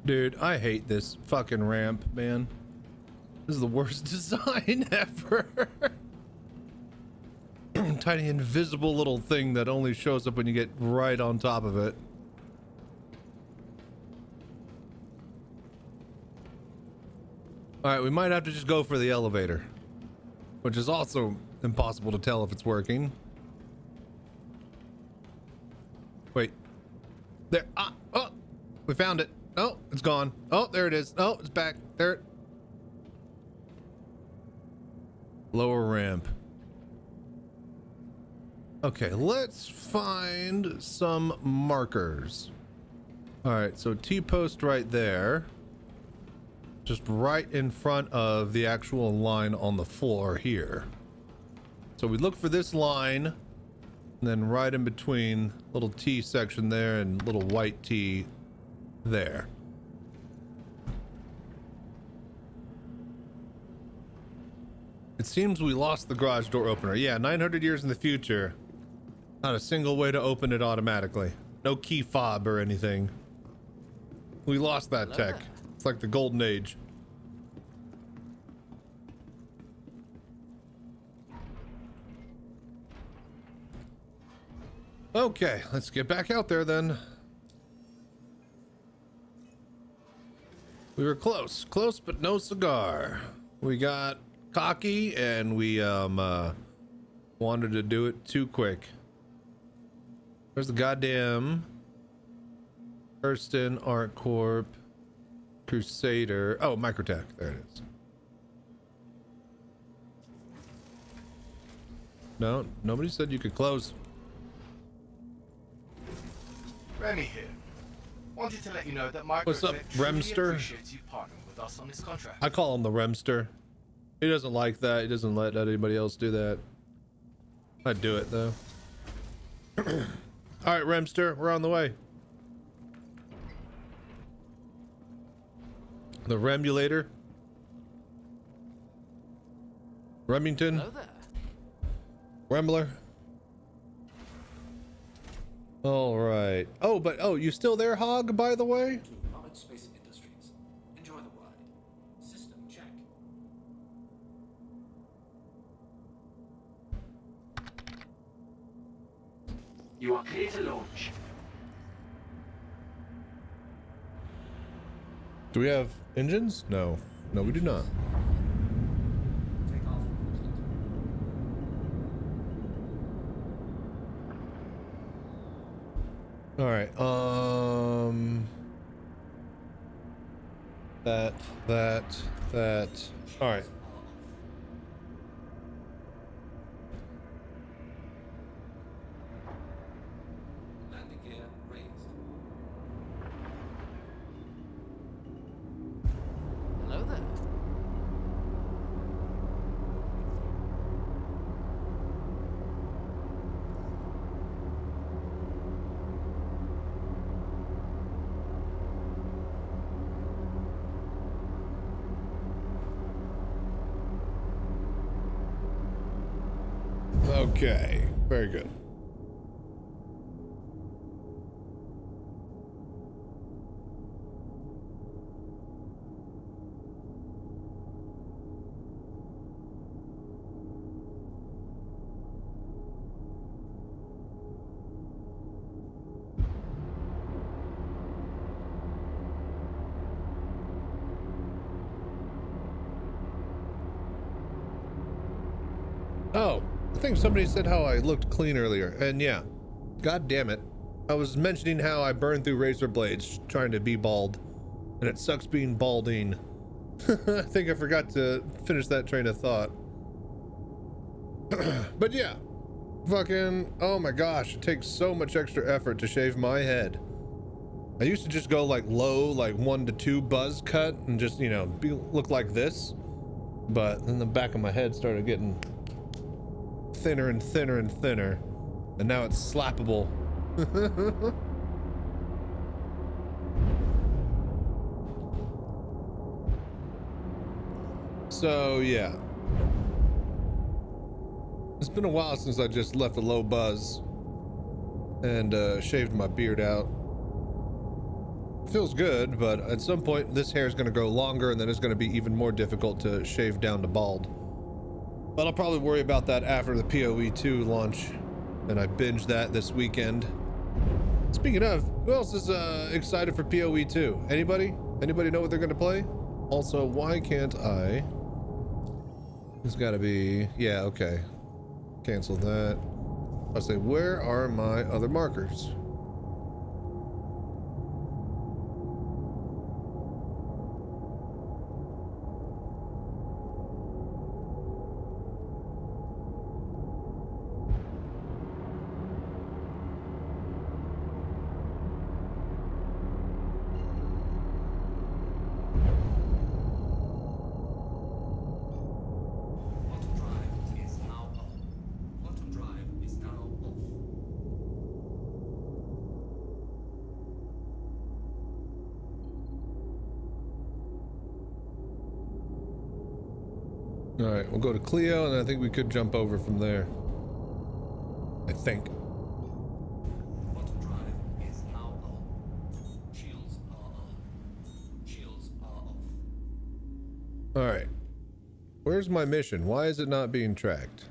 Dude, I hate this fucking ramp, man. This is the worst design ever. Tiny invisible little thing that only shows up when you get right on top of it. All right, we might have to just go for the elevator, which is also impossible to tell if it's working. Wait, there, oh, we found it. Oh, it's gone. Oh, there it is. Oh, it's back there. Lower ramp. Okay, let's find some markers. All right, so T-post right there. Just right in front of the actual line on the floor here. So we look for this line, and then right in between little T section there and little white T there. It seems we lost the garage door opener. Yeah, 900 years in the future. Not a single way to open it automatically. No key fob or anything. We lost that tech. It's like the golden age. Okay, let's get back out there then. We were close, but no cigar. We got cocky and we wanted to do it too quick. There's the goddamn Hurston, Art Corp, Crusader. Oh, Microtech. There it is. No, nobody said you could close. Remy here. Wanted to let you know that Microtech What's up, truly Remster? appreciates you partnering with us on this contract. I call him the Remster. He doesn't like that. He doesn't let anybody else do that. I'd do it though. All right, Remster, we're on the way. The Remulator. Remington. Hello there. Rembler. All right. Oh, but you still there, Hog, by the way? Knowledge Space Industries. Enjoy the ride. System check. You are clear to launch. Do we have engines? No. No, we do not. Take off. All right. That. All right. Landing gear raised. Hello there. Okay. Very good. Oh, I think somebody said how I looked clean earlier, and yeah, god damn it. I was mentioning how I burned through razor blades trying to be bald, and it sucks being balding. I think I forgot to finish that train of thought. But yeah, fucking, oh my gosh, it takes so much extra effort to shave my head. I used to just go like low, like 1 to 2 buzz cut and just, you know, look like this. But then the back of my head started getting thinner and thinner and thinner, and now it's slappable. So yeah, it's been a while since I just left a low buzz and shaved my beard out. Feels good, but at some point this hair is going to grow longer and then it's going to be even more difficult to shave down to bald. But I'll probably worry about that after the PoE 2 launch, and I binged that this weekend. Speaking of, who else is excited for PoE 2? Anybody? Anybody know what they're going to play? Also, why can't I? It's got to be, yeah, okay. Cancel that. I'll say, where are my other markers? All right, we'll go to Clio, and I think we could jump over from there. I think. Quantum drive is now on. Shields are on. Shields are off. All right. Where's my mission? Why is it not being tracked?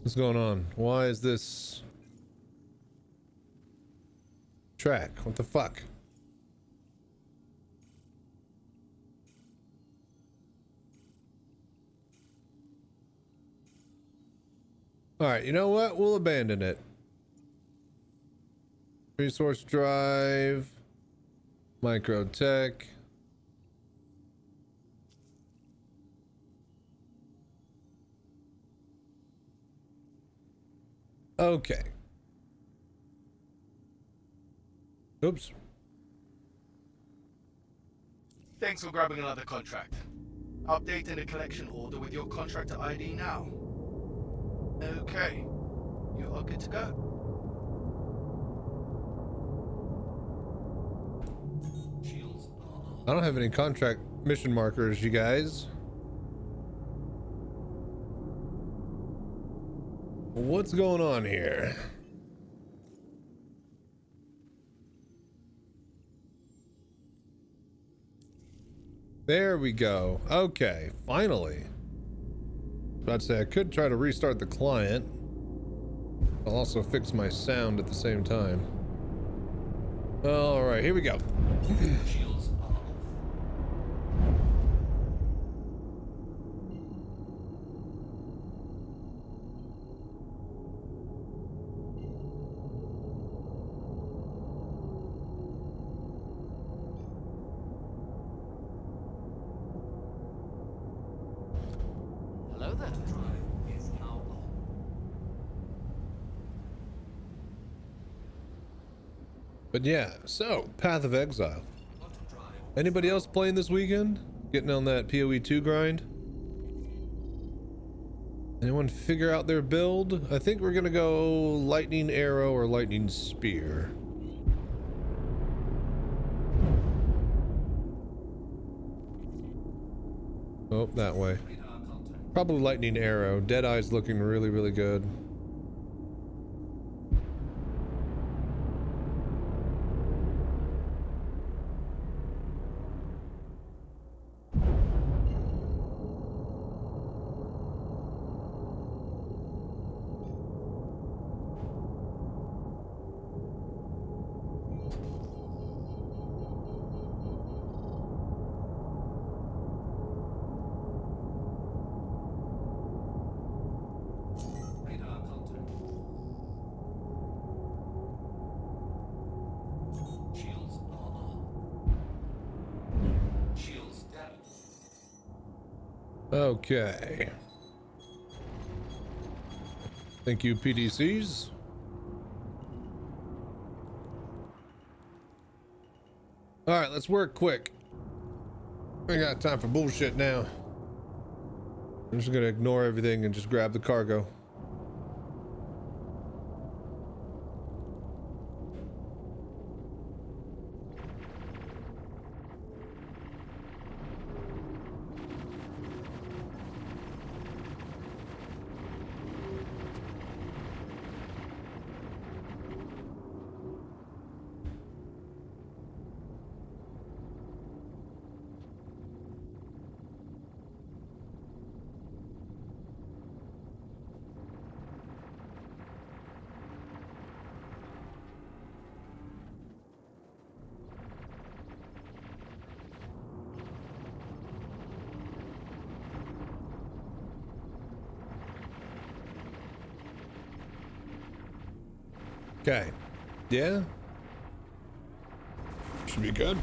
What's going on? Why is this track? What the fuck? All right, you know what? We'll abandon it. Resource drive, micro tech. Okay. Oops. Thanks for grabbing another contract. Updating the collection order with your contractor ID now. Okay. You are good to go. I don't have any contract mission markers, you guys. What's going on here? There we go. Okay, finally. About to say, I could try to restart the client. I'll also fix my sound at the same time. All right, here we go. Hello there. But yeah, so Path of Exile. Anybody else playing this weekend? Getting on that PoE 2 grind? Anyone figure out their build? I think we're gonna go lightning arrow or lightning spear. Oh, that way. Probably lightning arrow. Deadeye's looking really, really good. Okay. Thank you, PDCs. All right, let's work quick. We got time for bullshit now. I'm just gonna ignore everything and just grab the cargo. Okay. Yeah. Should be good.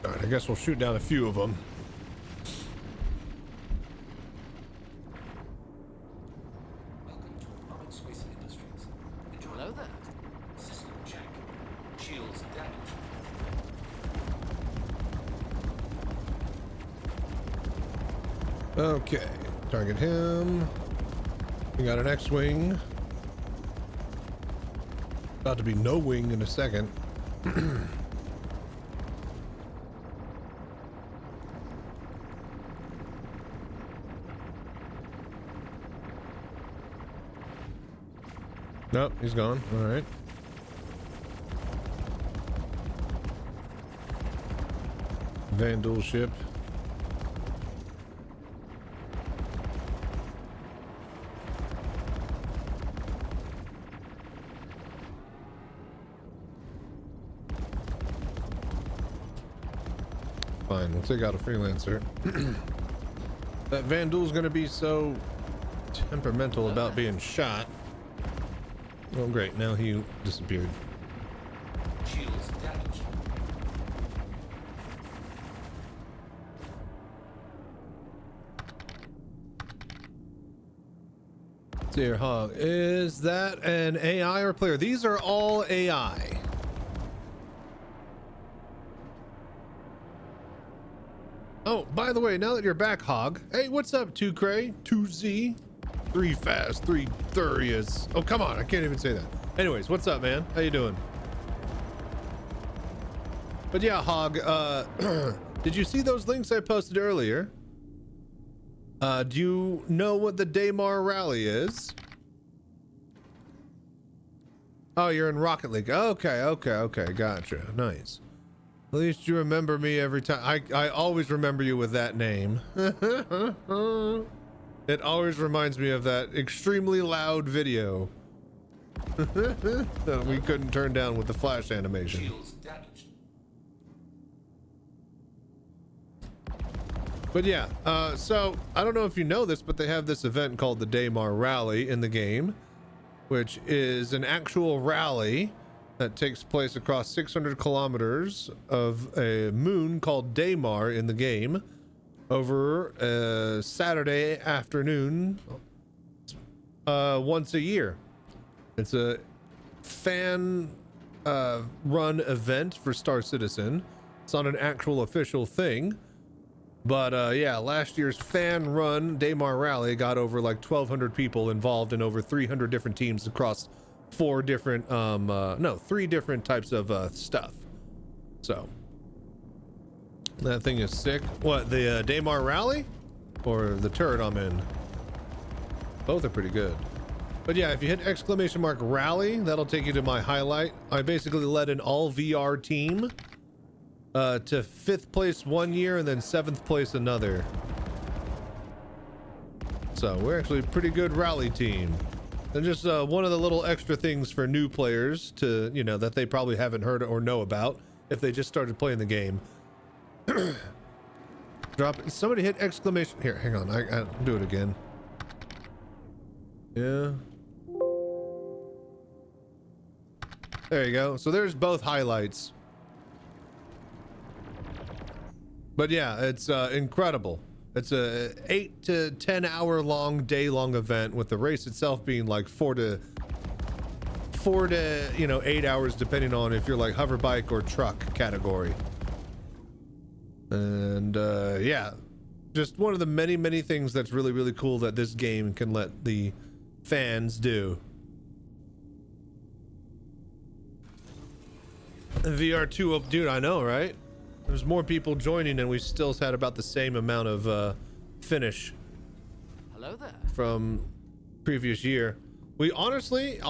Alright, I guess we'll shoot down a few of them. Welcome to Robert Swiss Industries. Enjoy. Hello there. System check. Shields damaged. Okay, target him. We got an X-Wing. About to be no wing in a second. Nope, he's gone. All right. Vandal ship. Fine, we'll take out a freelancer. That Vandal's gonna be so temperamental about being shot. Oh great, now he disappeared. Shields damaged. Dear Hog, is that an AI or player? These are all AI. Oh, by the way, now that you're back, Hog. Hey, what's up, 2Cray? 2Z? 3 Fast, 3 Furious. Oh, come on, I can't even say that. Anyways, what's up, man? How you doing? But yeah, Hog, did you see those links I posted earlier? Do you know what the Daymar rally is? Oh, you're in Rocket League. Okay, gotcha. Nice. At least you remember me every time. I always remember you with that name. It always reminds me of that extremely loud video that we couldn't turn down with the flash animation. Shields damaged. But yeah, so I don't know if you know this, but they have this event called the Daymar Rally in the game, which is an actual rally that takes place across 600 kilometers of a moon called Daymar in the game over a Saturday afternoon once a year. It's a fan run event for Star Citizen. It's not an actual official thing. But yeah, last year's fan run Daymar Rally got over like 1,200 people involved in over 300 different teams across 3 different types of stuff. So that thing is sick. What, the Daymar Rally or the turret I'm in? Both are pretty good. But yeah, if you hit !rally, that'll take you to my highlight. I basically led an all VR team to 5th place one year and then 7th place another. So we're actually a pretty good rally team. And just one of the little extra things for new players to, you know, that they probably haven't heard or know about if they just started playing the game. Somebody hit ! Here, hang on, I'll do it again. Yeah. There you go. So there's both highlights. But yeah, it's incredible. It's a 8 to 10 hour long, day long event, with the race itself being like 4 to 8 hours, depending on if you're like hover bike or truck category. And yeah, just one of the many things that's really cool that this game can let the fans do. VR2 up, dude, I know, right? There's more people joining and we still had about the same amount of finish. Hello there. From previous year. We honestly,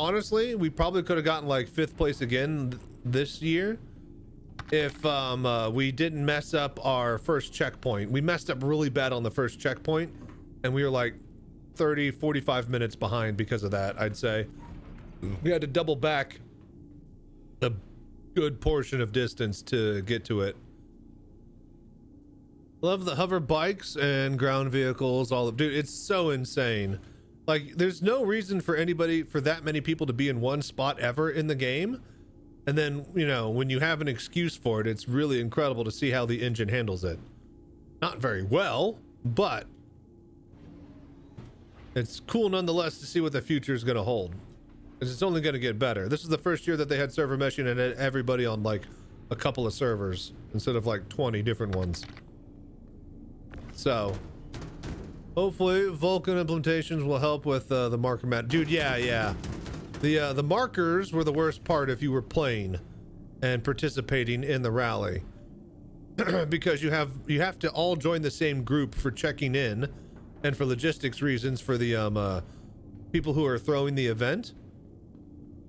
we probably could have gotten like 5th place again this year if we didn't mess up our first checkpoint. We messed up really bad on the first checkpoint and we were like 30-45 minutes behind because of that. I'd say we had to double back a good portion of distance to get to it. Love the hover bikes and ground vehicles, all of, dude, it's so insane. Like, there's no reason for that many people to be in one spot ever in the game. And then, you know, when you have an excuse for it, it's really incredible to see how the engine handles it. Not very well, but it's cool nonetheless to see what the future is going to hold. Because it's only going to get better. This is the first year that they had server meshing and had everybody on like a couple of servers instead of like 20 different ones. So hopefully Vulkan implementations will help with the marker mat. Dude, yeah. The markers were the worst part if you were playing and participating in the rally. Because you have to all join the same group for checking in and for logistics reasons for the people who are throwing the event,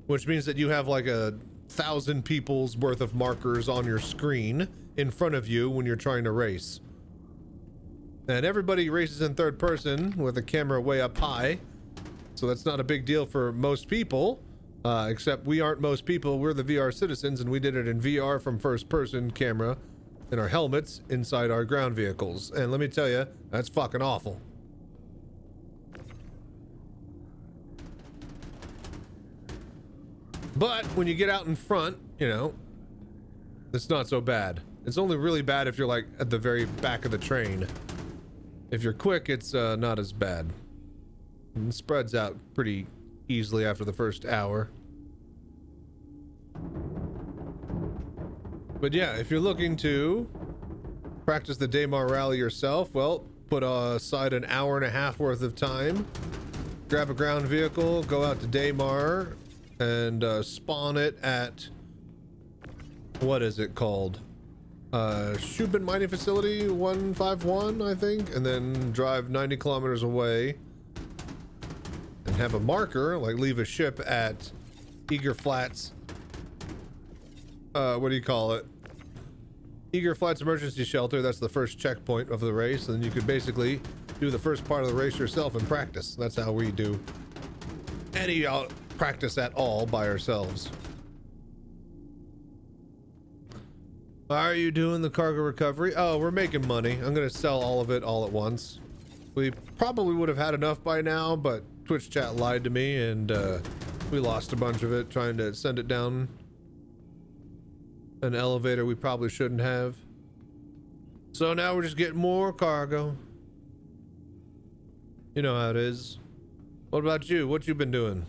which means that you have like 1,000 people's worth of markers on your screen in front of you when you're trying to race. And everybody races in third person with a camera way up high, so that's not a big deal for most people, except we aren't most people. We're the VR citizens, and we did it in VR from first person camera in our helmets inside our ground vehicles. And let me tell you, that's fucking awful. But when you get out in front, you know, it's not so bad. It's only really bad if you're like at the very back of the train. If you're quick, it's not as bad. And it spreads out pretty easily after the first hour. But yeah, if you're looking to practice the Daymar rally yourself, well, put aside an hour and a half worth of time, grab a ground vehicle, go out to Daymar, and spawn it at, what is it called? Shubin mining facility 151, I think, and then drive 90 kilometers away and have a marker, like leave a ship at Eager Flats. What do you call it? Eager Flats Emergency Shelter. That's the first checkpoint of the race, and then you could basically do the first part of the race yourself and practice. That's how we do any practice at all by ourselves. How are you doing the cargo recovery? Oh, we're making money. I'm gonna sell all of it all at once. We probably would have had enough by now, but Twitch chat lied to me, and we lost a bunch of it trying to send it down an elevator we probably shouldn't have. So now we're just getting more cargo. You know how it is. What about you? What you been doing?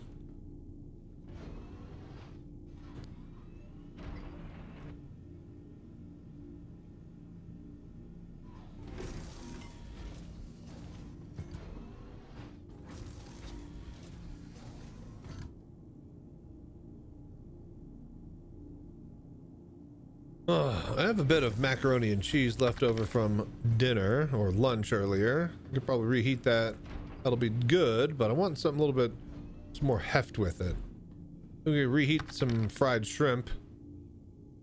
I have a bit of macaroni and cheese left over from dinner or lunch earlier. I could probably reheat that. That'll be good, but I want something a little bit, some more heft with it. We can reheat some fried shrimp.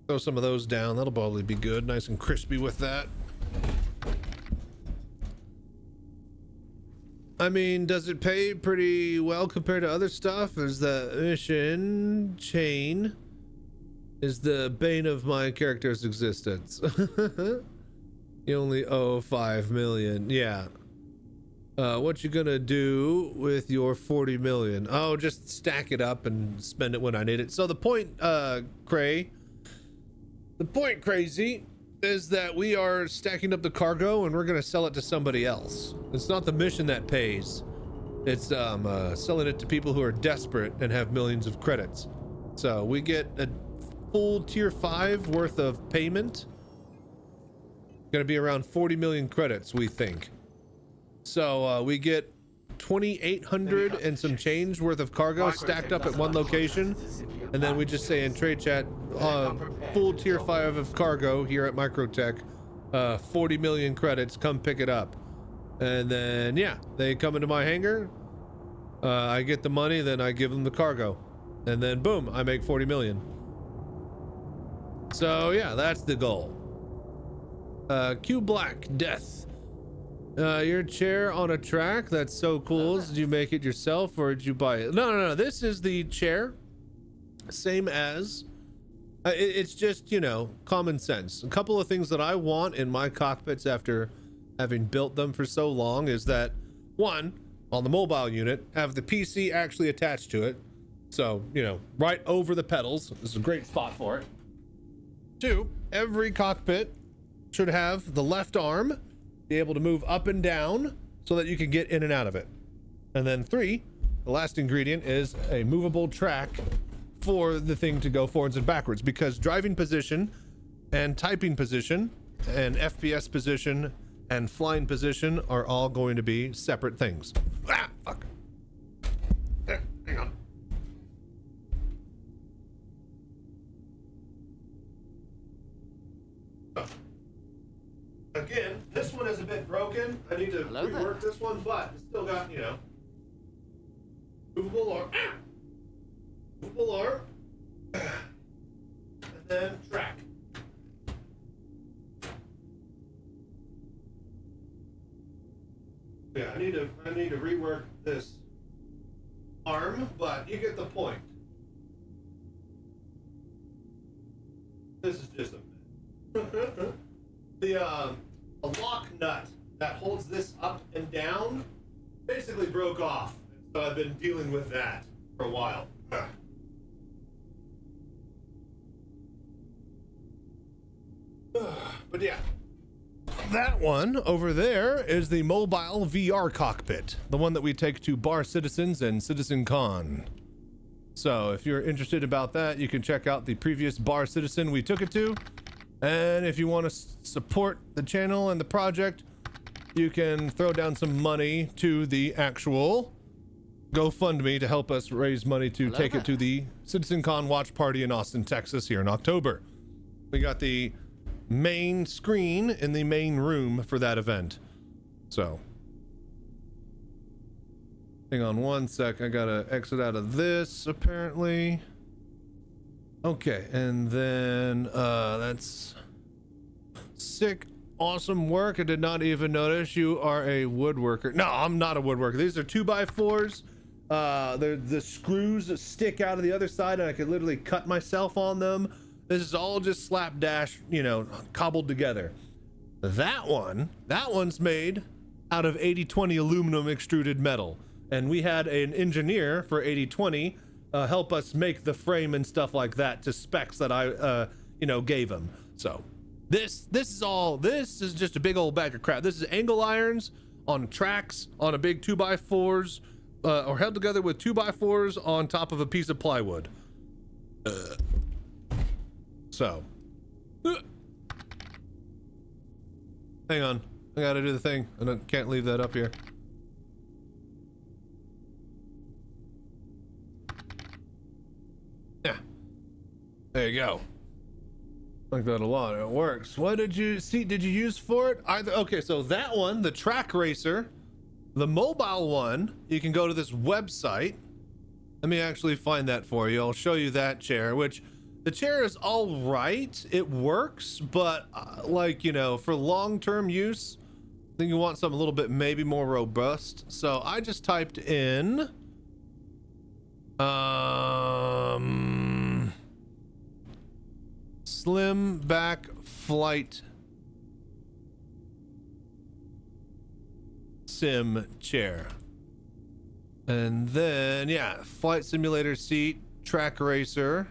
Throw some of those down. That'll probably be good. Nice and crispy with that. I mean, does it pay pretty well compared to other stuff? Is the mission chain is the bane of my character's existence. You only owe 5 million. Yeah. What you gonna do with your 40 million? Oh, just stack it up and spend it when I need it. So the point, Crazy, is that we are stacking up the cargo and we're gonna sell it to somebody else. It's not the mission that pays. It's selling it to people who are desperate and have millions of credits. So we get a full tier 5 worth of payment. Gonna be around 40 million credits, we think. So we get 2,800 and some change worth of cargo stacked up at one location, and then we just say in trade chat, full tier 5 of cargo here at Microtech, 40 million credits, come pick it up. And then yeah, they come into my hangar, I get the money, then I give them the cargo, and then boom, I make 40 million. So yeah, that's the goal. Q Black Death. Your chair on a track, that's so cool. Did you make it yourself or did you buy it? No, this is the chair, same as it's just, you know, common sense. A couple of things that I want in my cockpits after having built them for so long is that, one, on the mobile unit, have the PC actually attached to it, so, you know, right over the pedals. This is a great spot for it. Two, every cockpit should have the left arm be able to move up and down so that you can get in and out of it. And then three, the last ingredient is a movable track for the thing to go forwards and backwards, because driving position and typing position and FPS position and flying position are all going to be separate things. Ah, fuck. Hang on. Again, this one is a bit broken. I need to rework this one, but it's still got, you know, movable arm, and then track. Yeah, I need to rework this arm, but you get the point. This is just a a lock nut that holds this up and down basically broke off, so I've been dealing with that for a while. But yeah, that one over there is the mobile VR cockpit, the one that we take to Bar Citizens and Citizencon. So if you're interested about that, you can check out the previous Bar Citizen we took it to. And if you want to support the channel and the project, you can throw down some money to the actual GoFundMe to help us raise money to take it to the Citizencon watch party in Austin, Texas here in October. We got the main screen in the main room for that event. So hang on one sec, I gotta exit out of this apparently. Okay, and then that's sick, awesome work. I did not even notice you are a woodworker. No, I'm not a woodworker. These are 2x4s. The screws stick out of the other side and I could literally cut myself on them. This is all just slapdash, you know, cobbled together. That one's made out of 80/20 aluminum extruded metal. And we had an engineer for 80/20 help us make the frame and stuff like that to specs that I, you know, gave him. So this is just a big old bag of crap. This is angle irons on tracks on a big 2x4s, or held together with 2x4s on top of a piece of plywood. So, hang on, I gotta do the thing. I can't leave that up here. Yeah, there you go. Like that a lot. It works. What did you see? Did you use for it? Okay, so that one, the track racer, the mobile one, you can go to this website. Let me actually find that for you. I'll show you that chair, which the chair is all right. It works, but like, you know, for long-term use, I think you want something a little bit maybe more robust. So I just typed in slim back flight sim chair. And then, yeah, flight simulator seat, track racer.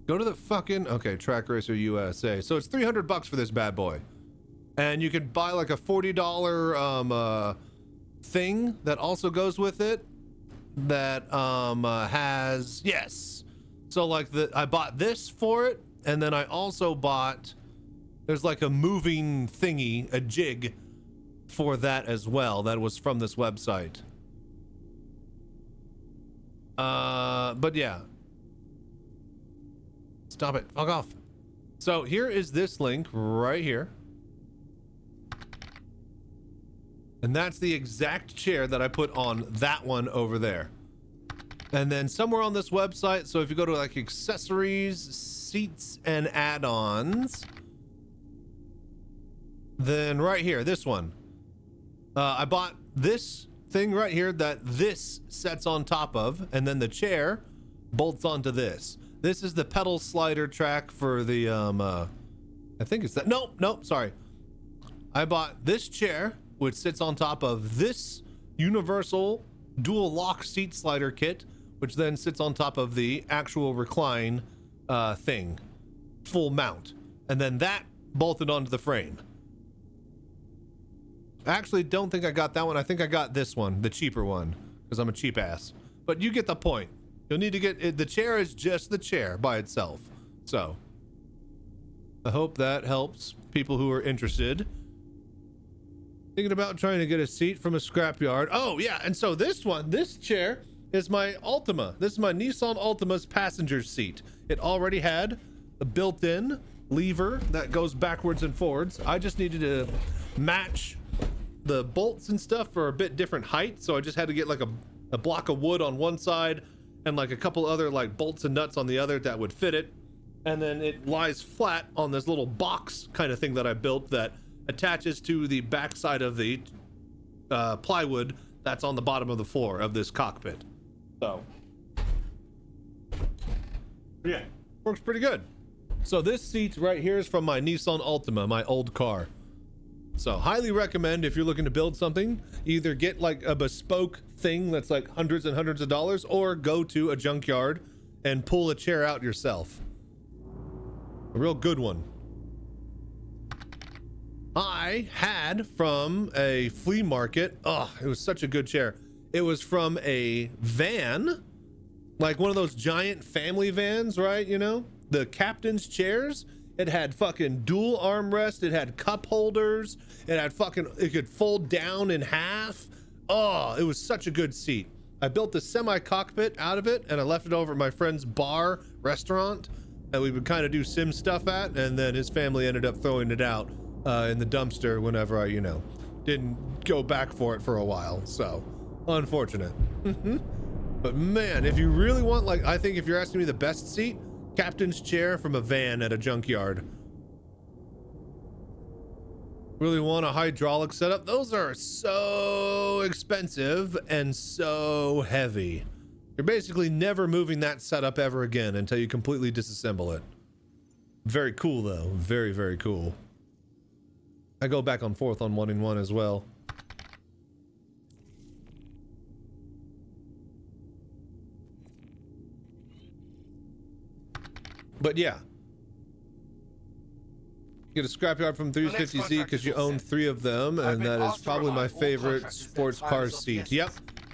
Go to the fucking, okay, Track Racer USA. So it's $300 for this bad boy. And you can buy like a $40 thing that also goes with it that has, yes. So like I bought this for it, and then I also bought, there's like a moving thingy, a jig for that as well. That was from this website. But yeah. Stop it. Fuck off. So here is this link right here. And that's the exact chair that I put on that one over there. And then somewhere on this website, so if you go to like accessories, seats, and add-ons, then right here, this one. I bought this thing right here that this sets on top of, and then the chair bolts onto this. This is the pedal slider track for the, I think it's that. Nope, sorry. I bought this chair, which sits on top of this universal dual lock seat slider kit, which then sits on top of the actual recline thing, full mount. And then that bolted onto the frame. I actually don't think I got that one. I think I got this one, the cheaper one, because I'm a cheap ass. But you get the point. You'll need to get it. The chair is just the chair by itself. So I hope that helps people who are interested. Thinking about trying to get a seat from a scrapyard. Oh yeah, and so this chair is my Altima. This is my Nissan Altima's passenger seat. It already had a built-in lever that goes backwards and forwards. I just needed to match the bolts and stuff for a bit different height, so I just had to get like a block of wood on one side and like a couple other like bolts and nuts on the other that would fit it, and then it lies flat on this little box kind of thing that I built that attaches to the backside of the plywood that's on the bottom of the floor of this cockpit. So yeah, works pretty good. So this seat right here is from my Nissan Altima, my old car. So highly recommend if you're looking to build something, either get like a bespoke thing that's like hundreds and hundreds of dollars, or go to a junkyard and pull a chair out yourself. A real good one. I had from a flea market, oh, it was such a good chair. It was from a van, like one of those giant family vans, right? You know, the captain's chairs. It had fucking dual armrest. It had cup holders. It had fucking, it could fold down in half. Oh, it was such a good seat. I built the semi cockpit out of it, and I left it over at my friend's bar restaurant that we would kind of do sim stuff at. And then his family ended up throwing it out in the dumpster whenever I, you know, didn't go back for it for a while. So unfortunate. But man, if you really want, like, I think if you're asking me the best seat, captain's chair from a van at a junkyard. Really want a hydraulic setup? Those are so expensive and so heavy. You're basically never moving that setup ever again until you completely disassemble it. Very cool though. Very, very cool. I go back and forth on wanting one as well. But yeah, get a scrapyard from 350Z because you own 3 of them, and that is probably my favorite sports car seat. Yep,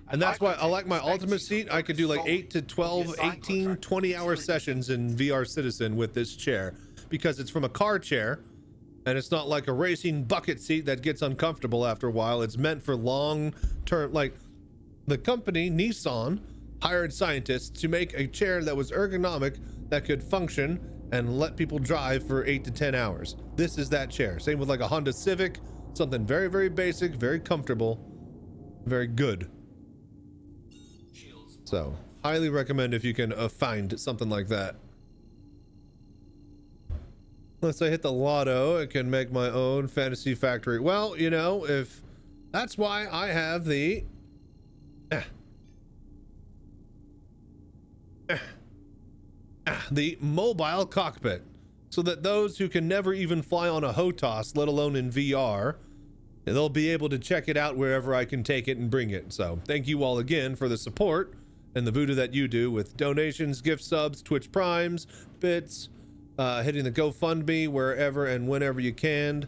and that's why I like my Ultimate seat. I could do like 8 to 12, 18, 20-hour sessions in VR Citizen with this chair because it's from a car chair, and it's not like a racing bucket seat that gets uncomfortable after a while. It's meant for long-term, like the company Nissan hired scientists to make a chair that was ergonomic, that could function and let people drive for 8 to 10 hours. This is that chair. Same with like a Honda Civic, something very, very basic, very comfortable, very good. So highly recommend if you can find something like that. Unless I hit the lotto, I can make my own fantasy factory. Well, you know, if that's why I have the mobile cockpit. so that those who can never even fly on a HOTAS, let alone in VR, they'll be able to check it out wherever I can take it and bring it. So thank you all again for the support and the voodoo that you do with donations, gift subs, Twitch primes, bits, hitting the GoFundMe wherever and whenever you can,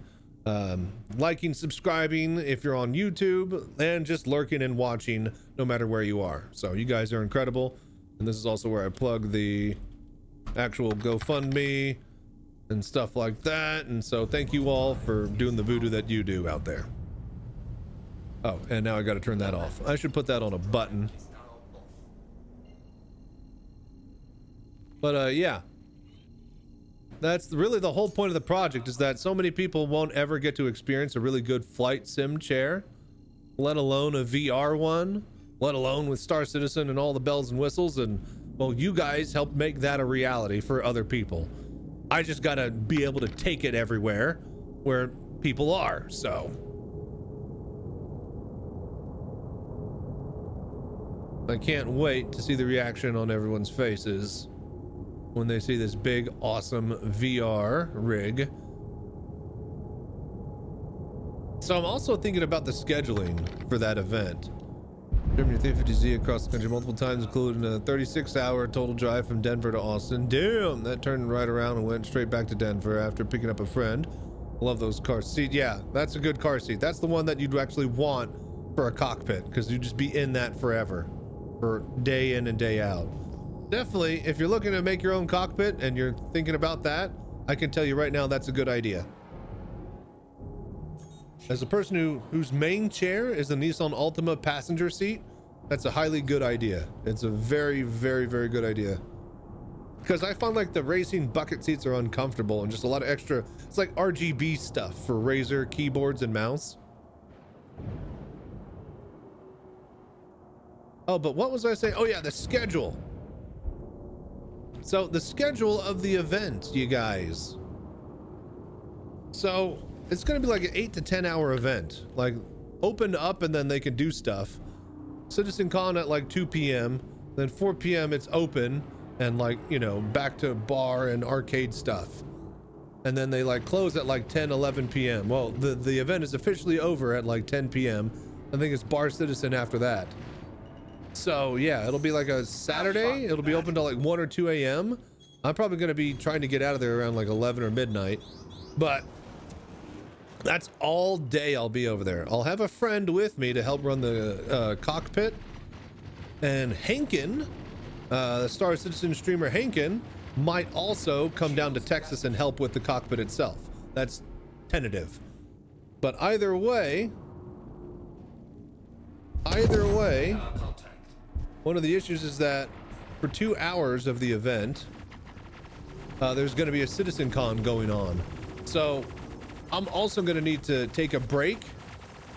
liking, subscribing if you're on YouTube, and just lurking and watching no matter where you are. So you guys are incredible. And this is also where I plug the actual GoFundMe and stuff like that. And so thank you all for doing the voodoo that you do out there. Oh, and now I got to turn that off. I should put that on a button. But yeah, that's really the whole point of the project, is that so many people won't ever get to experience a really good flight sim chair, let alone a VR one, let alone with Star Citizen and all the bells and whistles. And well, you guys help make that a reality for other people. I just gotta be able to take it everywhere where people are. So I can't wait to see the reaction on everyone's faces when they see this big, awesome VR rig. So I'm also thinking about the scheduling for that event. Driven your 350Z across the country multiple times, including a 36-hour total drive from Denver to Austin. Damn, that turned right around and went straight back to Denver after picking up a friend. Love those car seats. Yeah, that's a good car seat. That's the one that you'd actually want for a cockpit, because you'd just be in that forever, for day in and day out. Definitely, if you're looking to make your own cockpit and you're thinking about that, I can tell you right now that's a good idea. As a person whose main chair is the Nissan Altima passenger seat, that's a highly good idea. It's a very, very, very good idea. Because I find like the racing bucket seats are uncomfortable and just a lot of extra, it's like RGB stuff for Razer keyboards and mouse. Oh, but what was I saying? Oh yeah, the schedule. So the schedule of the event, you guys. So it's going to be like an 8 to 10 hour event, like opened up and then they can do stuff. Citizencon at like 2 p.m. Then 4 p.m. it's open and like, you know, back to bar and arcade stuff. And then they like close at like 10, 11 p.m. Well, the event is officially over at like 10 p.m. I think it's Bar Citizen after that. So yeah, it'll be like a Saturday. It'll be open till like 1 or 2 a.m. I'm probably going to be trying to get out of there around like 11 or midnight, but that's all day I'll be over there. I'll have a friend with me to help run the cockpit, and Hankin, the Star Citizen streamer Hankin, might also come down to Texas and help with the cockpit itself. That's tentative, but either way, one of the issues is that for 2 hours of the event, there's going to be a Citizencon going on. So I'm also going to need to take a break,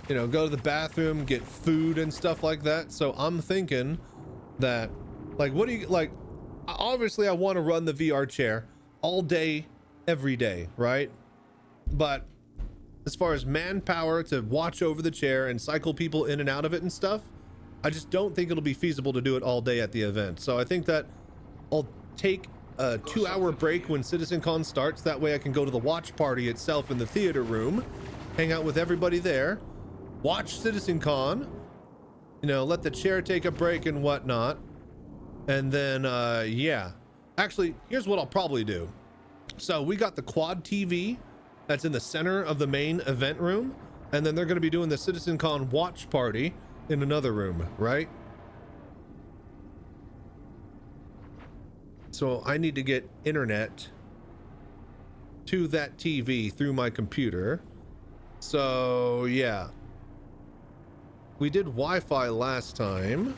you know, go to the bathroom, get food and stuff like that. So I'm thinking that, like, what do you like? Obviously I want to run the VR chair all day, every day, right? But as far as manpower to watch over the chair and cycle people in and out of it and stuff, I just don't think it'll be feasible to do it all day at the event. So I think that I'll take a 2 hour break when Citizencon starts. That way I can go to the watch party itself in the theater room, hang out with everybody there, watch Citizencon, you know, let the chair take a break and whatnot. And then, yeah, actually, here's what I'll probably do. So we got the quad TV that's in the center of the main event room. And then they're going to be doing the Citizencon watch party in another room, right? So I need to get internet to that TV through my computer. So yeah, we did Wi-Fi last time.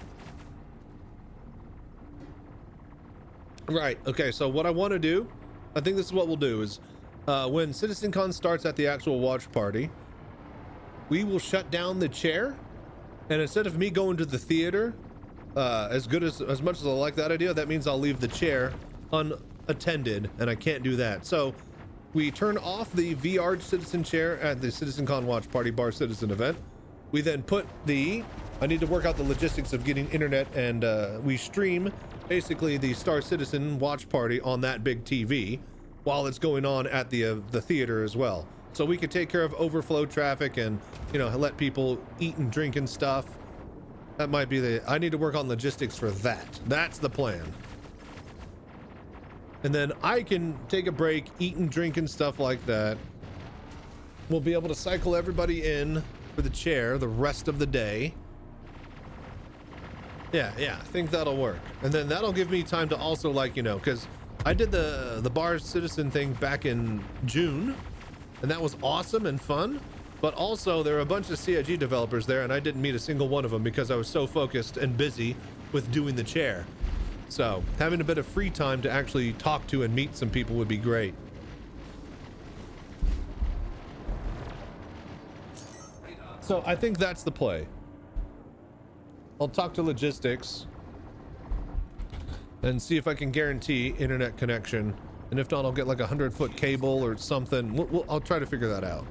Right, okay, so what I want to do, I think this is what we'll do is when Citizencon starts at the actual watch party, we will shut down the chair, and instead of me going to the theater, as much as I like that idea, that means I'll leave the chair unattended, and I can't do that. So we turn off the VR Citizen chair at the Citizencon watch party Bar Citizen event. We then put I need to work out the logistics of getting internet, and we stream basically the Star Citizen watch party on that big TV. while it's going on at the theater as well. So we could take care of overflow traffic and, you know, let people eat and drink and stuff. That might be I need to work on logistics for that. That's the plan. And then I can take a break, eat and drink and stuff like that. We'll be able to cycle everybody in for the chair the rest of the day. Yeah, I think that'll work. And then that'll give me time to also, like, you know, because I did the bar citizen thing back in June, and that was awesome and fun. But also there are a bunch of CIG developers there, and I didn't meet a single one of them because I was so focused and busy with doing the chair. So having a bit of free time to actually talk to and meet some people would be great. So I think that's the play. I'll talk to logistics and see if I can guarantee internet connection. And if not, I'll get like a 100-foot cable or something. I'll try to figure that out.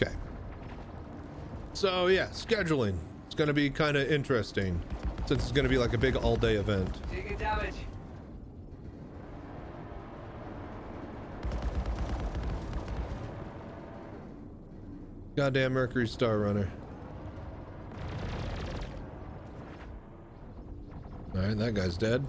Okay. So yeah, scheduling. It's going to be kind of interesting since it's going to be like a big all-day event. Taking damage. Goddamn Mercury Star Runner. All right, that guy's dead.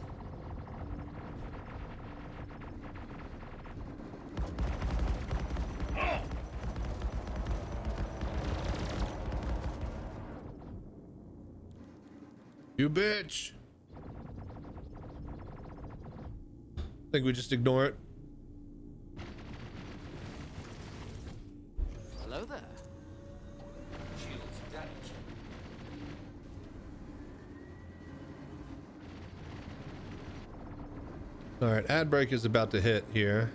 You bitch. I think we just ignore it. Hello there. Shields damaged. All right, ad break is about to hit here.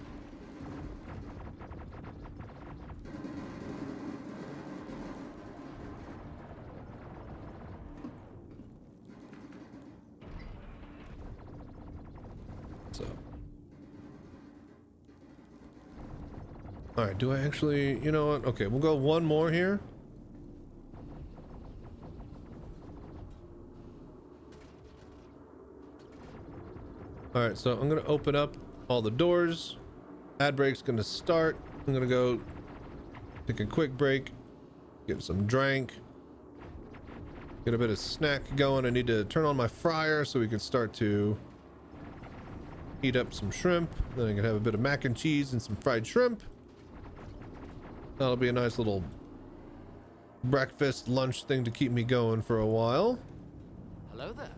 So. All right, do I actually, you know what? Okay, we'll go one more here. All right, so I'm gonna open up all the doors. Ad break's gonna start. I'm gonna go take a quick break, get some drink, get a bit of snack going. I need to turn on my fryer so we can start to heat up some shrimp. Then I can have a bit of mac and cheese and some fried shrimp. That'll be a nice little breakfast lunch thing to keep me going for a while. Hello there.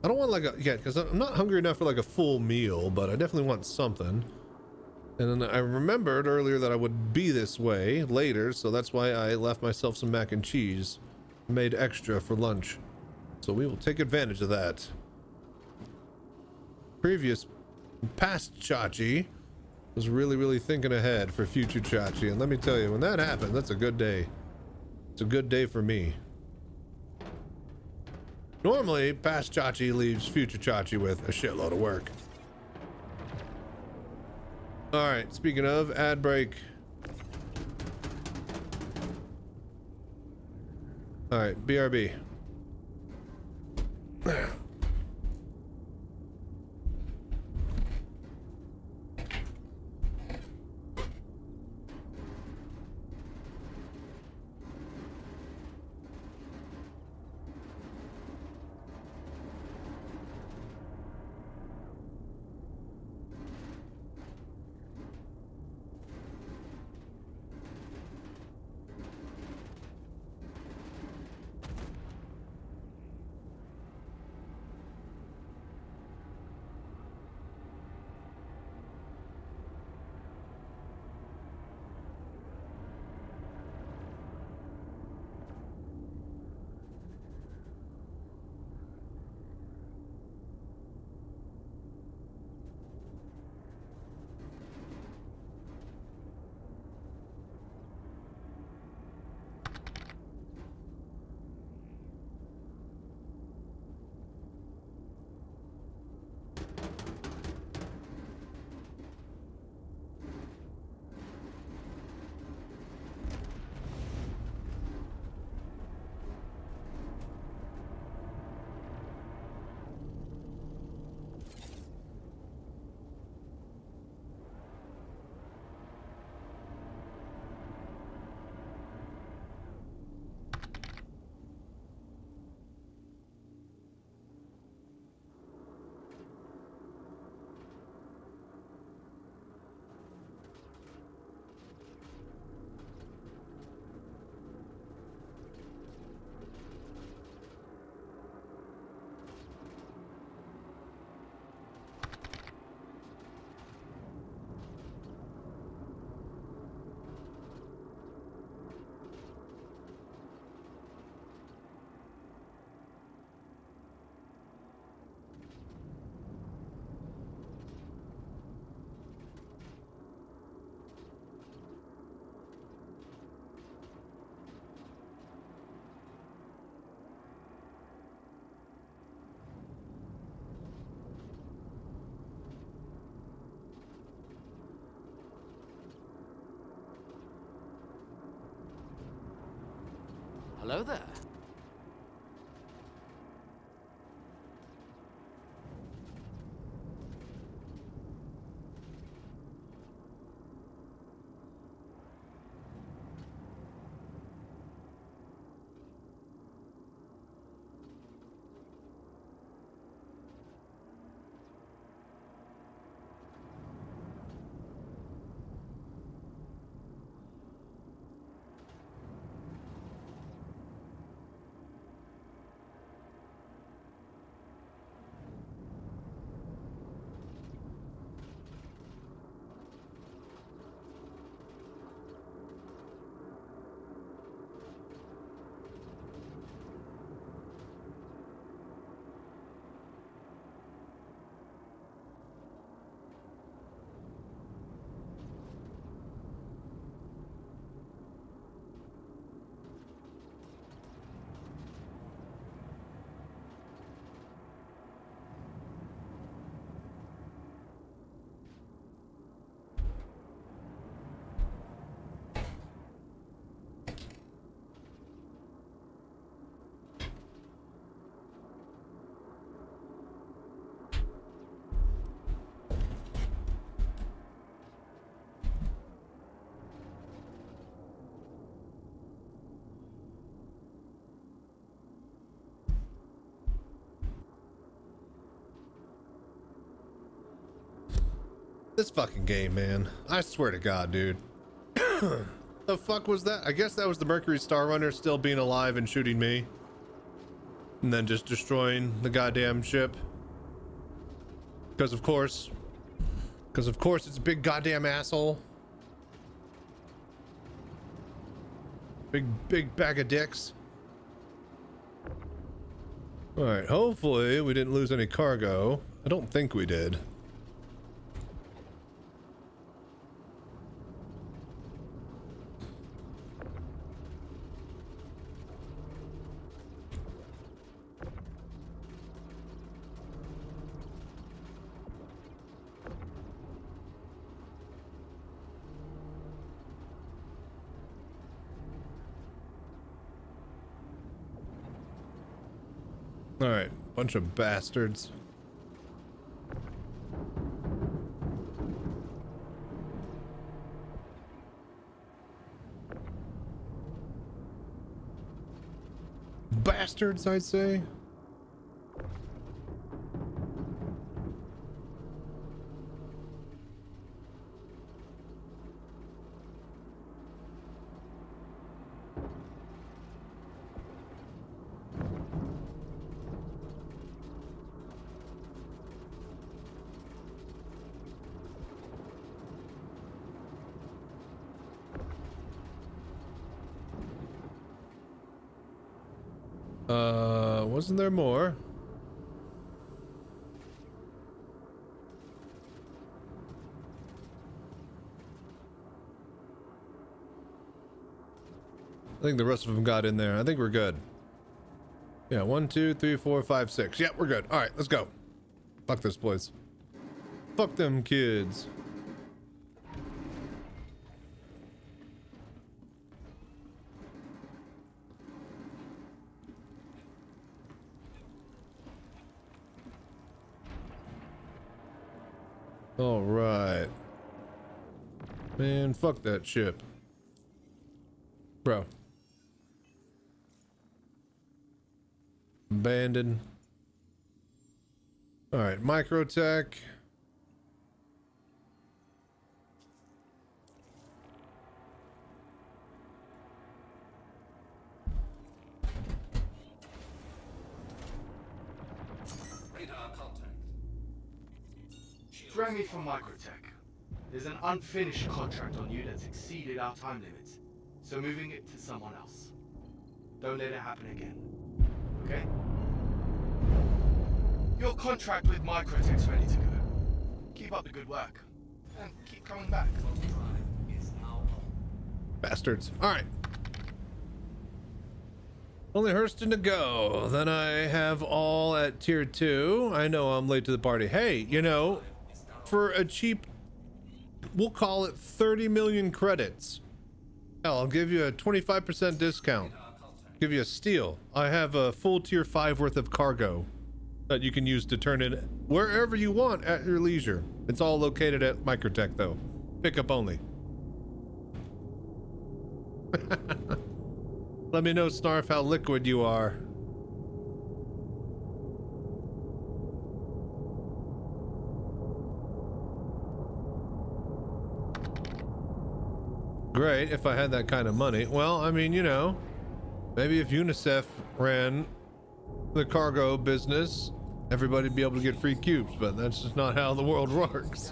I don't want like a, yeah, because I'm not hungry enough for like a full meal, but I definitely want something. And then I remembered earlier that I would be this way later, so that's why I left myself some mac and cheese, made extra for lunch. So we will take advantage of that. Past Chachi was really thinking ahead for future Chachi, and let me tell you, when that happens, that's a good day. It's a good day for me. Normally, past Chachi leaves future Chachi with a shitload of work. All right, speaking of, ad break. All right, BRB. Hello there. This fucking game, man. I swear to God, dude. The fuck was that? I guess that was the Mercury Star Runner still being alive and shooting me. And then just destroying the goddamn ship. Because of course. Because of course it's a big goddamn asshole. Big bag of dicks. Alright, hopefully we didn't lose any cargo. I don't think we did. All right, bunch of bastards. Bastards, I'd say. Wasn't there more? I think the rest of them got in there. I think we're good. Yeah, 1, 2, 3, 4, 5, 6. Yeah, we're good. All right, let's go. Fuck this place. Fuck them kids. All right. Man, fuck that ship. Bro. Abandoned. All right, microtech. Remy from Microtech. There's an unfinished contract on you that's exceeded our time limits, so moving it to someone else. Don't let it happen again, okay? Your contract with Microtech's ready to go. Keep up the good work, and keep coming back. Bastards. All right. Only Hurston to go. Then I have all at tier 2. I know I'm late to the party. Hey, you know, for a cheap, we'll call it 30 million credits. Hell, I'll give you a 25% discount. Give you a steal. I have a full tier 5 worth of cargo that you can use to turn in wherever you want at your leisure. It's all located at Microtech though. Pickup only. Let me know, Snarf, how liquid you are. Great if I had that kind of money. Well, I mean, you know, maybe if UNICEF ran the cargo business, everybody'd be able to get free cubes, but that's just not how the world works.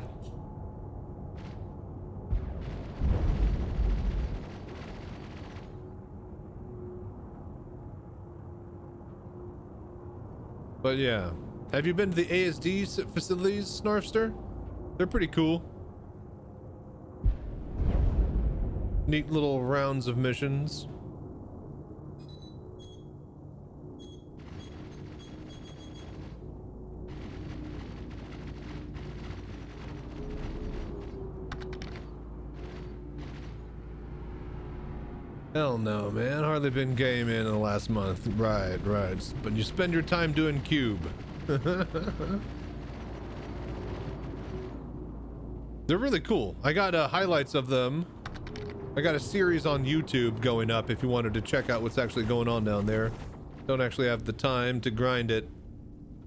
But yeah, have you been to the ASD facilities, Snarfster? They're pretty cool. Neat little rounds of missions. Hell no, man. Hardly been gaming in the last month. Right. But you spend your time doing cube. They're really cool. I got highlights of them. I got a series on YouTube going up if you wanted to check out what's actually going on down there. Don't actually have the time to grind it.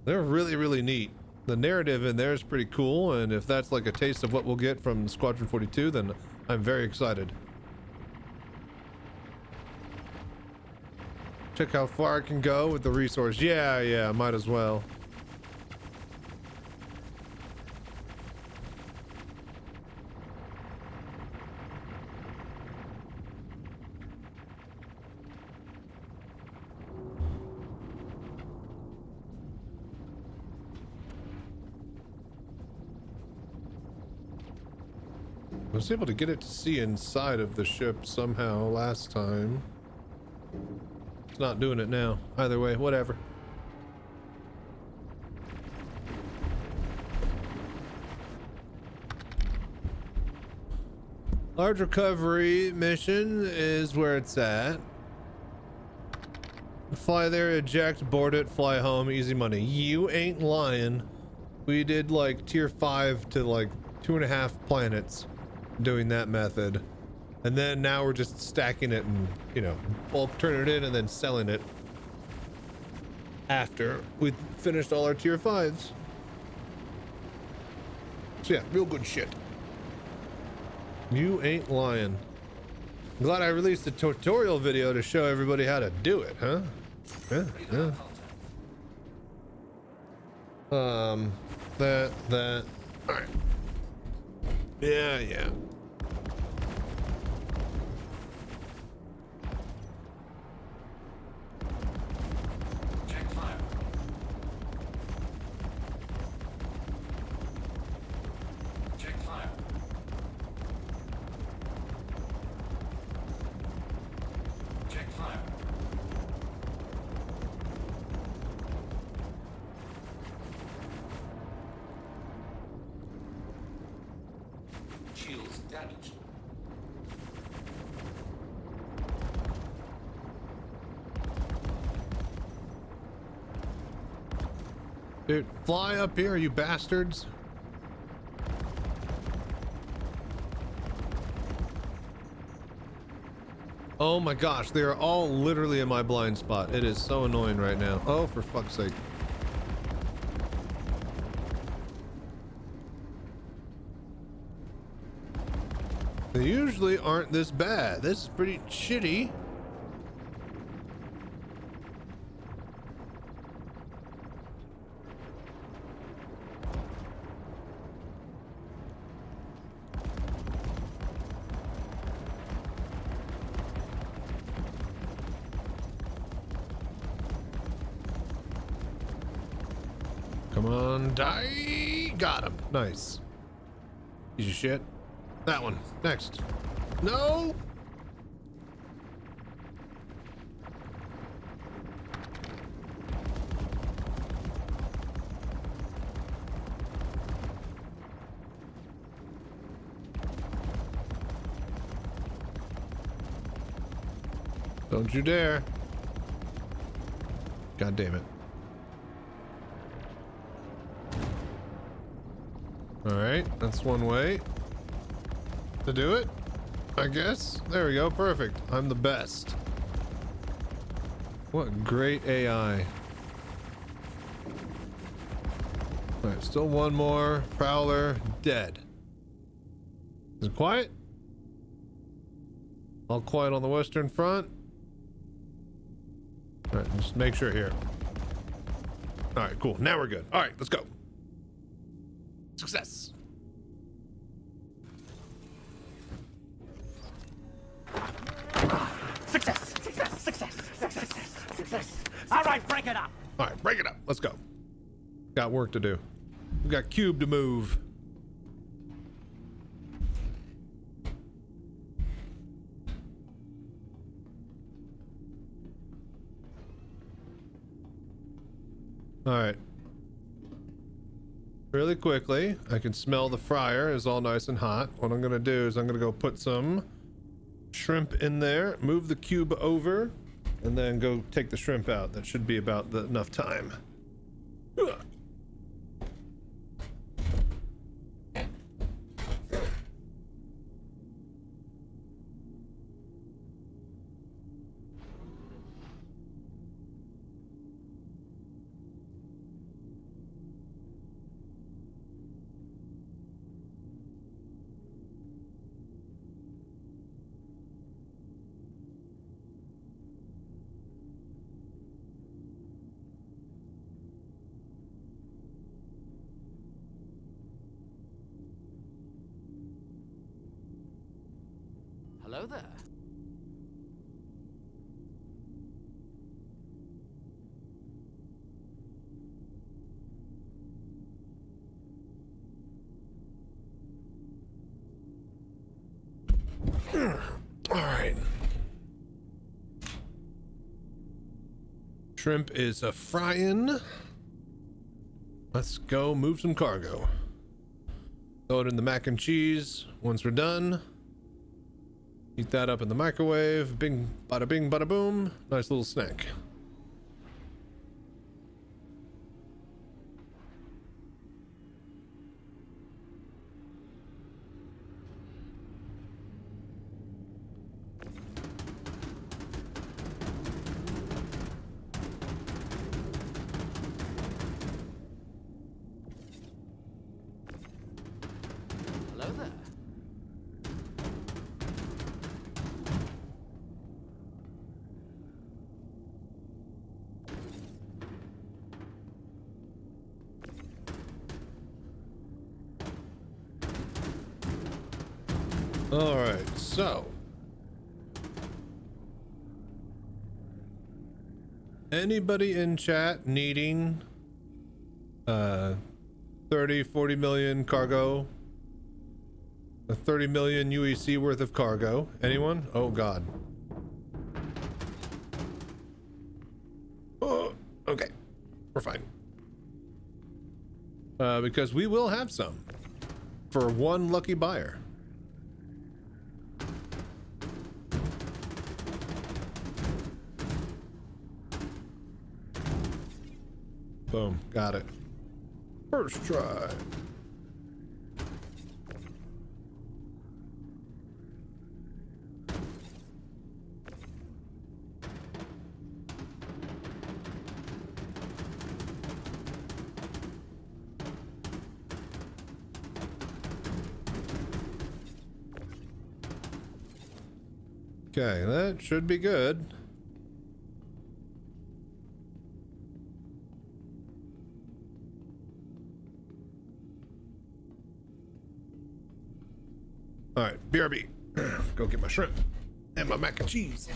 They're really, really neat. The narrative in there is pretty cool, and if that's like a taste of what we'll get from Squadron 42, then I'm very excited. Check how far I can go with the resource. Yeah, might as well. I was able to get it to see inside of the ship somehow last time. It's not doing it now. Either way, whatever. Large recovery mission is where it's at. Fly there, eject, board it, fly home, easy money. You ain't lying. We did like tier 5 to like 2.5 planets doing that method. And then now we're just stacking it and, you know, bulk turning it in and then selling it after we finished all our tier 5s. So yeah, real good shit. You ain't lying. I'm glad I released a tutorial video to show everybody how to do it, huh? Yeah. That. All right. Yeah. Dude, fly up here, you bastards. Oh my gosh, they are all literally in my blind spot. It is so annoying right now. Oh, for fuck's sake. They usually aren't this bad. This is pretty shitty. Come on, die! Got him. Nice. Piece of shit. That one. Next. No! Don't you dare. God damn it. All right, that's one way to do it, I guess. There we go, perfect. I'm the best. What great AI. All right, still one more. Prowler, dead. Is it quiet? All quiet on the western front. All right, just make sure here. All right, cool. Now we're good. All right, let's go. Success. Success! Success! Success! Success! Success! All right, break it up. All right, break it up. Let's go. Got work to do. We got cube to move. All right. Really quickly, I can smell the fryer is all nice and hot. What I'm gonna do is I'm gonna go put some shrimp in there, move the cube over, and then go take the shrimp out. That should be about enough time. Ugh. Hello there. All right. Shrimp is a frying. Let's go move some cargo. Throw it in the mac and cheese once we're done. Heat that up in the microwave. Bing, bada bing, bada boom. Nice little snack. Hello there. All right, so anybody in chat needing 30-40 million cargo, a 30 million UEC worth of cargo? Anyone? Oh god. Oh, okay, we're fine, because we will have some for one lucky buyer. Boom, got it. First try. Okay, that should be good. All right, BRB. Go get my shrimp and my mac and cheese.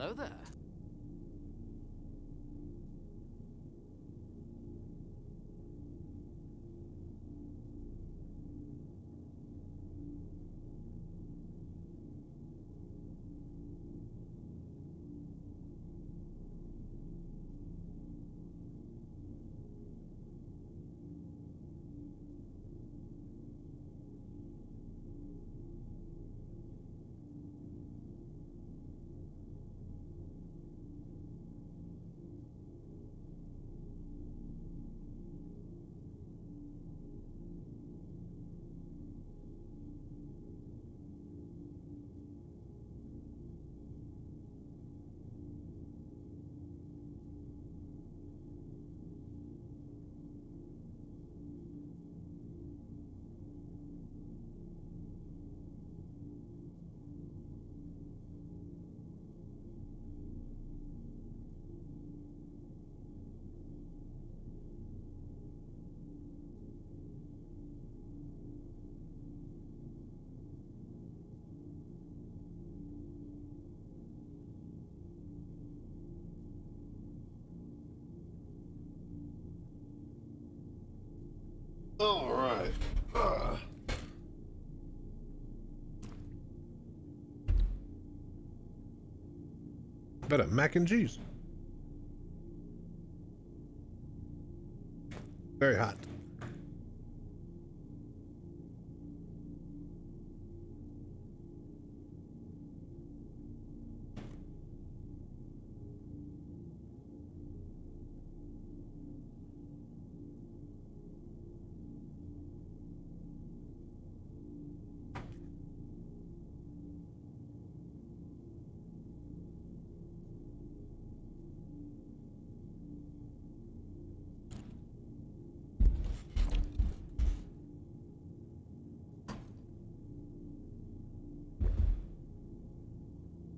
Hello there. All right. Better mac and cheese. Very hot.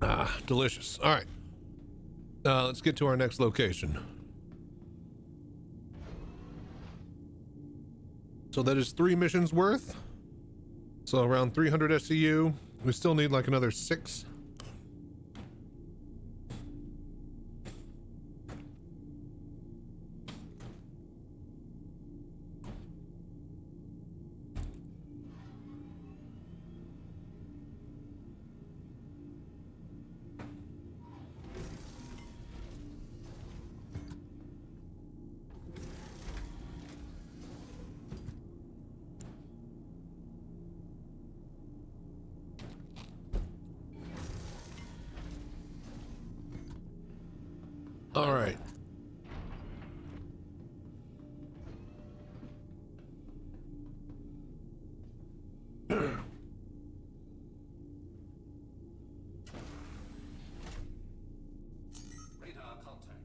Ah, delicious. All right. Let's get to our next location. So that is 3 missions worth. So around 300 SCU. We still need like another 6. All right. Radar contact.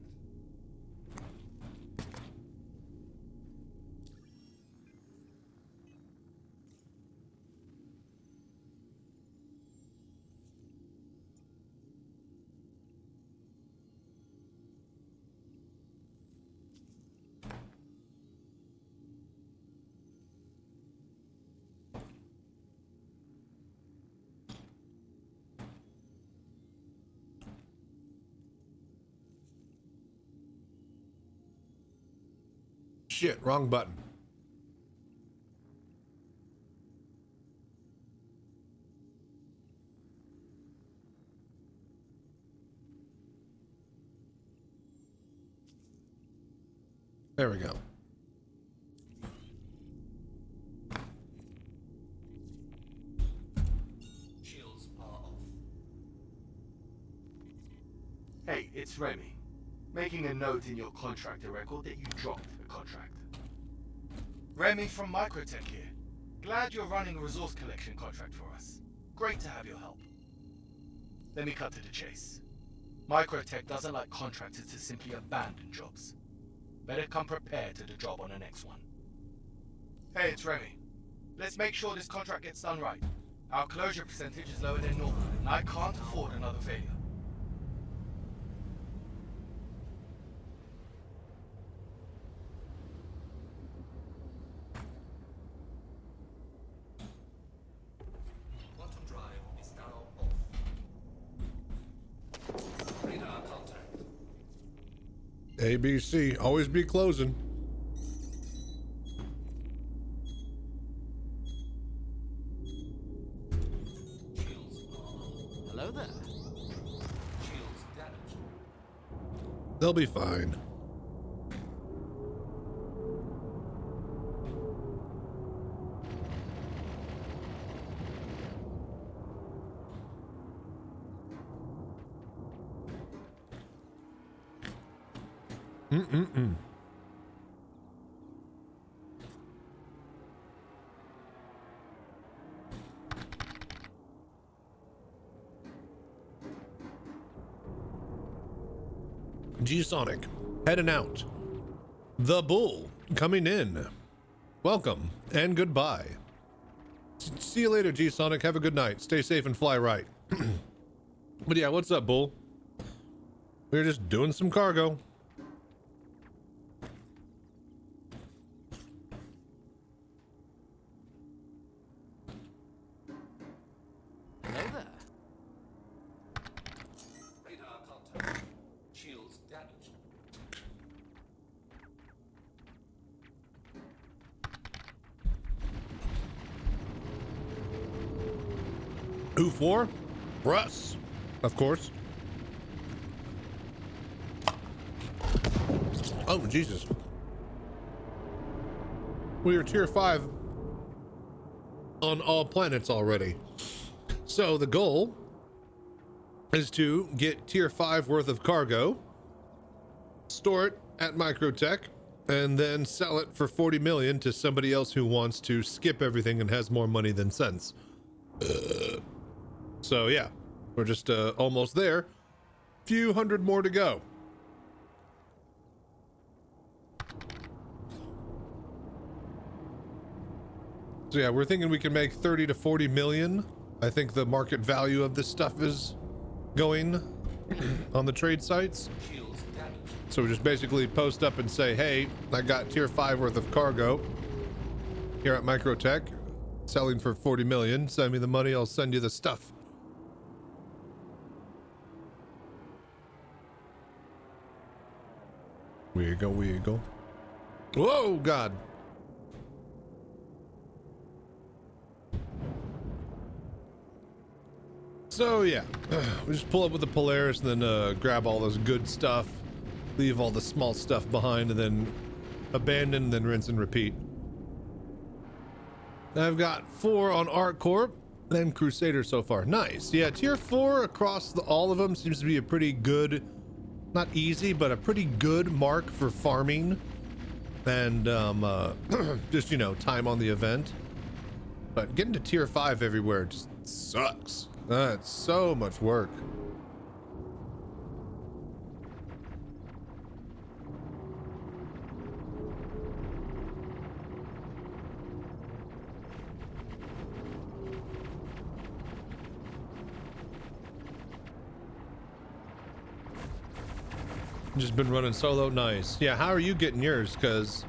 Shit, wrong button. There we go. Shields are off. Hey, it's Remy. Making a note in your contractor record that you dropped a contract. Remy from Microtech here. Glad you're running a resource collection contract for us. Great to have your help. Let me cut to the chase. Microtech doesn't like contractors to simply abandon jobs. Better come prepared to the job on the next one. Hey, it's Remy. Let's make sure this contract gets done right. Our closure percentage is lower than normal, and I can't afford another failure. Quantum drive is now off. Radar ABC, always be closing. Hello there. Shields damaged. They'll be fine. G-Sonic, heading out. The Bull, coming in. Welcome, and goodbye. See you later, G-Sonic. Have a good night. Stay safe and fly right. But yeah, what's up, Bull? We're just doing some cargo. Hello there. Radar contact. Shields damaged. Who for? Russ, of course. Oh, Jesus. We are tier 5 on all planets already. So the goal is to get tier 5 worth of cargo, store it at Microtech, and then sell it for 40 million to somebody else who wants to skip everything and has more money than sense. So yeah, we're just almost there. Few hundred more to go. So yeah, we're thinking we can make 30 to 40 million. I think the market value of this stuff is going on the trade sites. So we just basically post up and say, hey, I got tier 5 worth of cargo here at Microtech, selling for 40 million. Send me the money, I'll send you the stuff. Wiggle. Whoa, God. So yeah, we just pull up with the Polaris and then grab all this good stuff, leave all the small stuff behind, and then abandon, then rinse and repeat. I've got 4 on Arc Corp, then Crusader so far. Nice. Yeah, tier 4 across all of them seems to be a pretty good, not easy, but a pretty good mark for farming and just, you know, time on the event. But getting to tier 5 everywhere just sucks. That's so much work. Just been running solo. Nice. Yeah, how are you getting yours? Because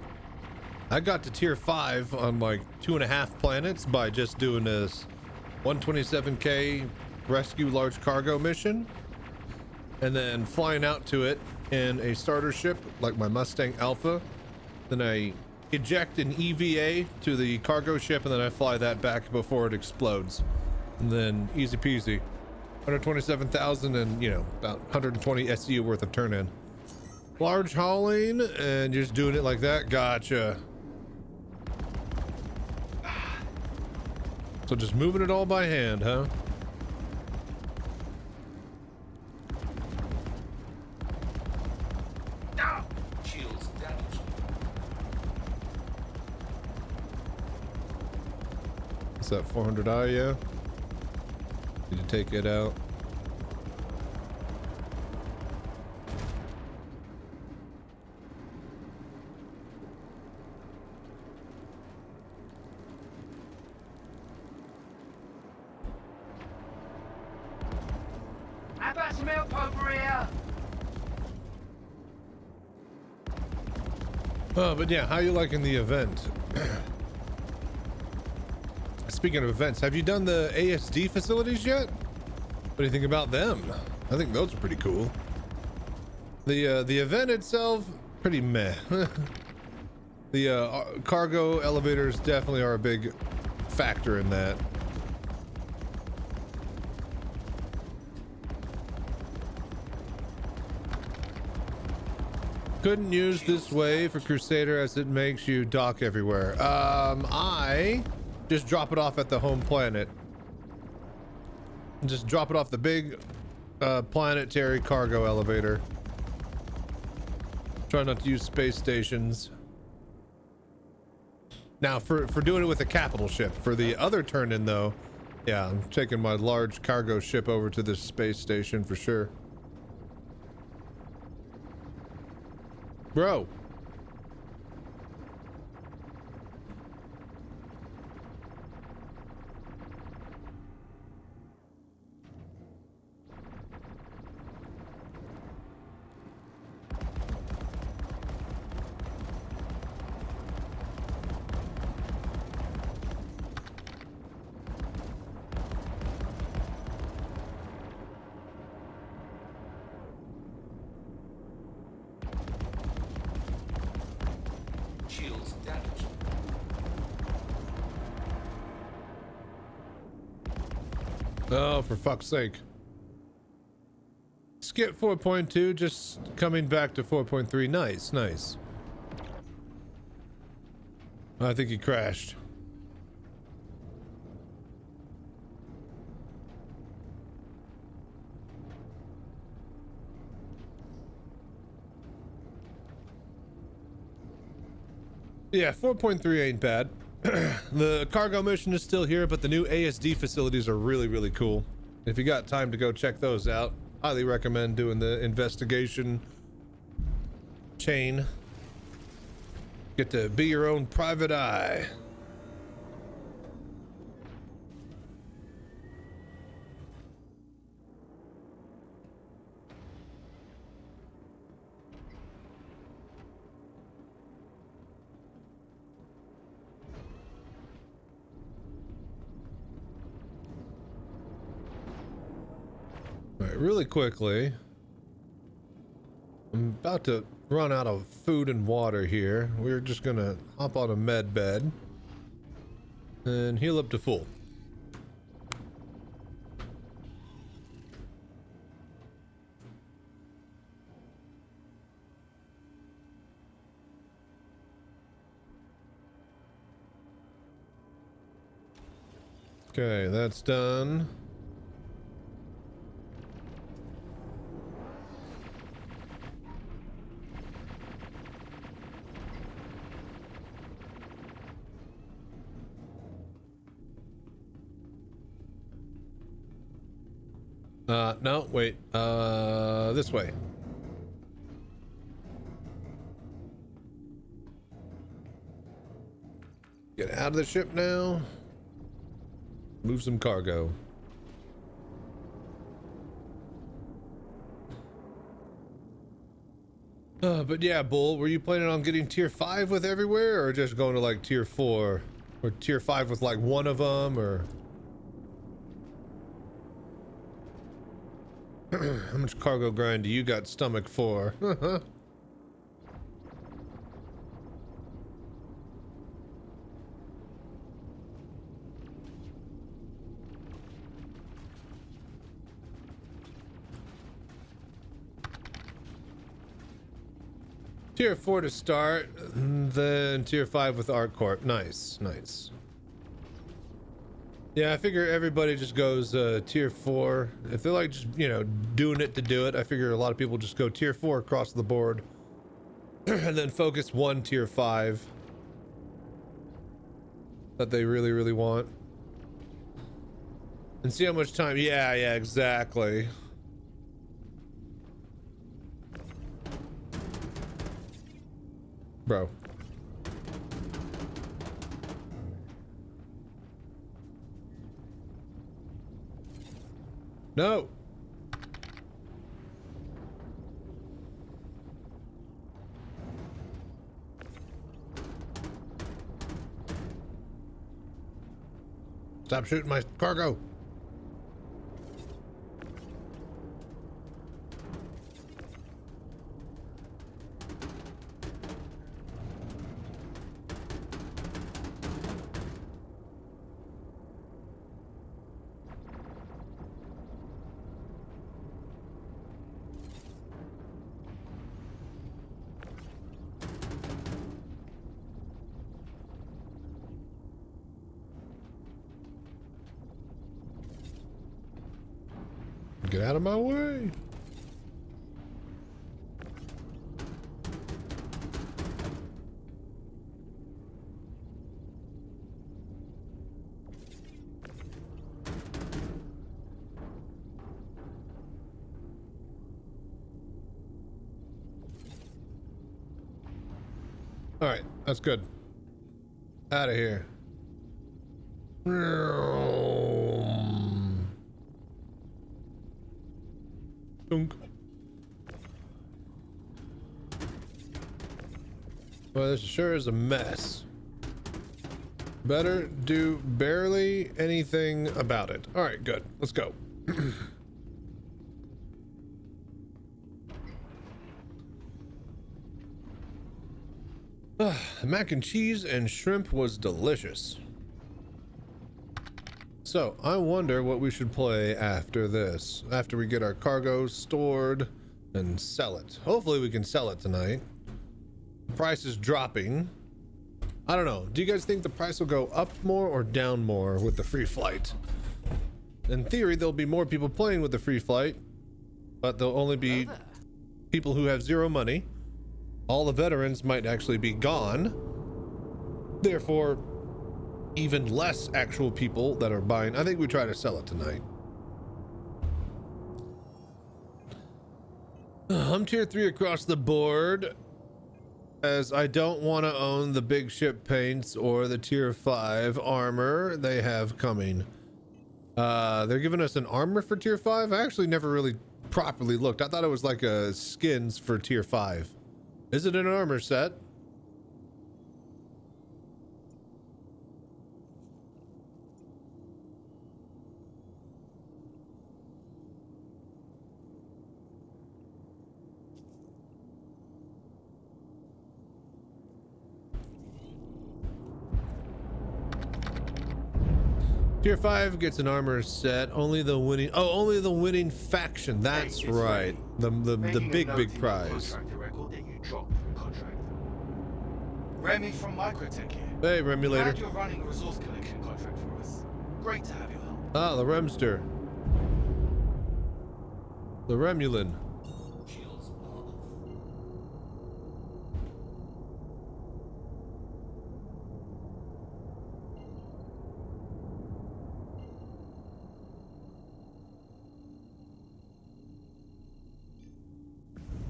I got to tier 5 on like 2.5 planets by just doing this 127k rescue large cargo mission and then flying out to it in a starter ship like my Mustang Alpha. Then I eject an EVA to the cargo ship and then I fly that back before it explodes. And then easy peasy. 127,000 and, you know, about 120 SU worth of turn in. Large hauling and just doing it like that. Gotcha. So just moving it all by hand, huh? Shields damaged. Is that 400i? Yeah. Need to take it out. I've got some milk over here. But yeah, how you liking the event? Speaking of events, have you done the ASD facilities yet? What do you think about them? I think those are pretty cool. The event itself, pretty meh. The cargo elevators definitely are a big factor in that. Couldn't use this way for Crusader as it makes you dock everywhere. I just drop it off at the home planet. Just drop it off the big planetary cargo elevator. Try not to use space stations. Now for doing it with a capital ship, for the other turn in though, yeah, I'm taking my large cargo ship over to this space station for sure. Bro. Shields damaged. Oh, for fuck's sake. Skip 4.2, just coming back to 4.3. Nice, nice. I think he crashed. Yeah, 4.3 ain't bad. The cargo mission is still here, but the new ASD facilities are really, really cool. If you got time to go check those out, highly recommend doing the investigation chain. Get to be your own private eye. Really quickly, I'm about to run out of food and water here. We're just gonna hop on a med bed and heal up to full. Okay, that's done. No, wait, this way. Get out of the ship now. Move some cargo. But yeah, Bull, were you planning on getting tier 5 with everywhere, or just going to like tier 4? Or tier 5 with like one of them, or... How much cargo grind do you got stomach for? Tier 4 to start, then tier 5 with ArcCorp. Nice, nice. Yeah, I figure everybody just goes tier 4. If they're like just, you know, doing it to do it, I figure a lot of people just go tier 4 across the board and then focus one tier 5 that they really, really want. And see how much time. Yeah, exactly. Bro. No. Stop shooting my cargo. Get out of my way. All right, that's good. Out of here. Dunk. Well, this sure is a mess. Better do barely anything about it. All right, good. Let's go. Mac and cheese and shrimp was delicious. So I wonder what we should play after this, after we get our cargo stored and sell it. Hopefully we can sell it tonight. The price is dropping. I don't know. Do you guys think the price will go up more or down more with the free flight? In theory, there'll be more people playing with the free flight, but there'll only be people who have zero money. All the veterans might actually be gone. Therefore, even less actual people that are buying. I think we try to sell it tonight. I'm tier 3 across the board, as I don't want to own the big ship paints or the tier 5 armor they have coming. They're giving us an armor for tier 5. I actually never really properly looked. I thought it was like a skins for tier 5. Is it an armor set? Tier 5 gets an armor set. Only the winning. Oh, only the winning faction. That's right. The big prize. Remy from Microtech here. Hey, Remulator. Glad you're running a resource collection contract for us. Great to have your help. Ah, the Remster. The Remulin. Shields are off.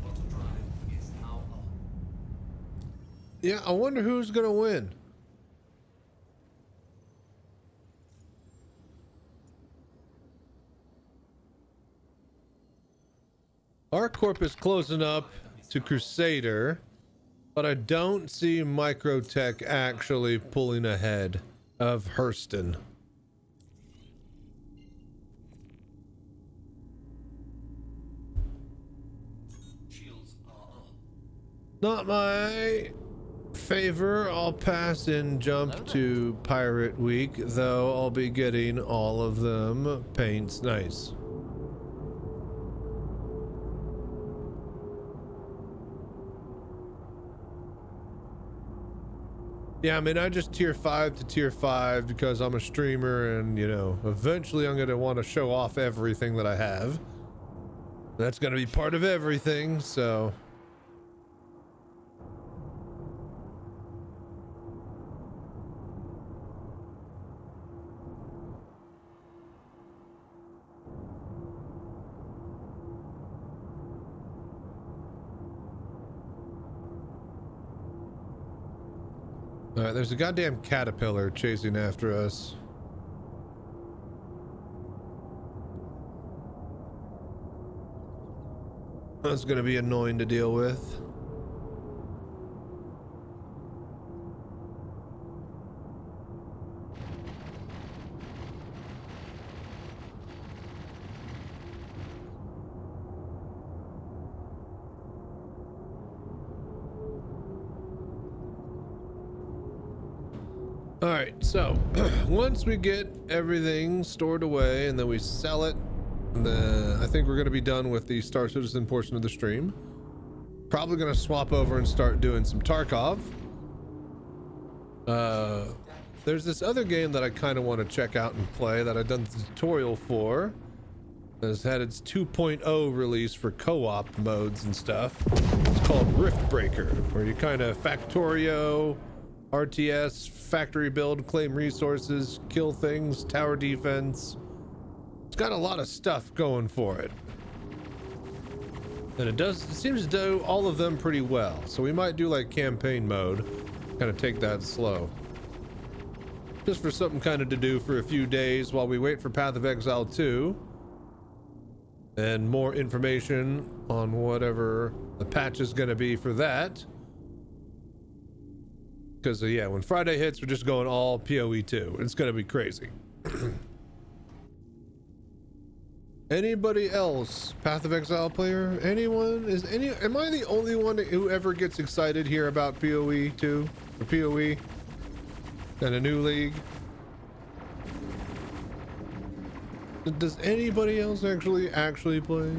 Auto drive is now on. Yeah, I wonder who's gonna win. Our corp is closing up to Crusader, but I don't see Microtech actually pulling ahead of Hurston. Shields are on. Not my favor. I'll pass and jump to Pirate Week, though I'll be getting all of them. Paints nice. Yeah, I mean, I just tier 5 to tier 5 because I'm a streamer and, you know, eventually I'm going to want to show off everything that I have. That's going to be part of everything, so... All right, there's a goddamn caterpillar chasing after us. That's gonna be annoying to deal with. All right, so once we get everything stored away and then we sell it, I think we're going to be done with the Star Citizen portion of the stream. Probably going to swap over and start doing some Tarkov. There's this other game that I kind of want to check out and play that I've done the tutorial for. has had its 2.0 release for co-op modes and stuff. It's called Rift Breaker, where you kind of Factorio, RTS, factory build, claim resources, kill things, tower defense. It's got a lot of stuff going for it. And it seems to do all of them pretty well. So we might do like campaign mode, kind of take that slow. Just for something kind of to do for a few days while we wait for Path of Exile 2. And more information on whatever the patch is going to be for that. Because, yeah, when Friday hits, we're just going all PoE 2. It's going to be crazy. Anybody else? Path of Exile player? Anyone? Am I the only one who ever gets excited here about PoE 2? Or PoE? And a new league? Does anybody else actually play?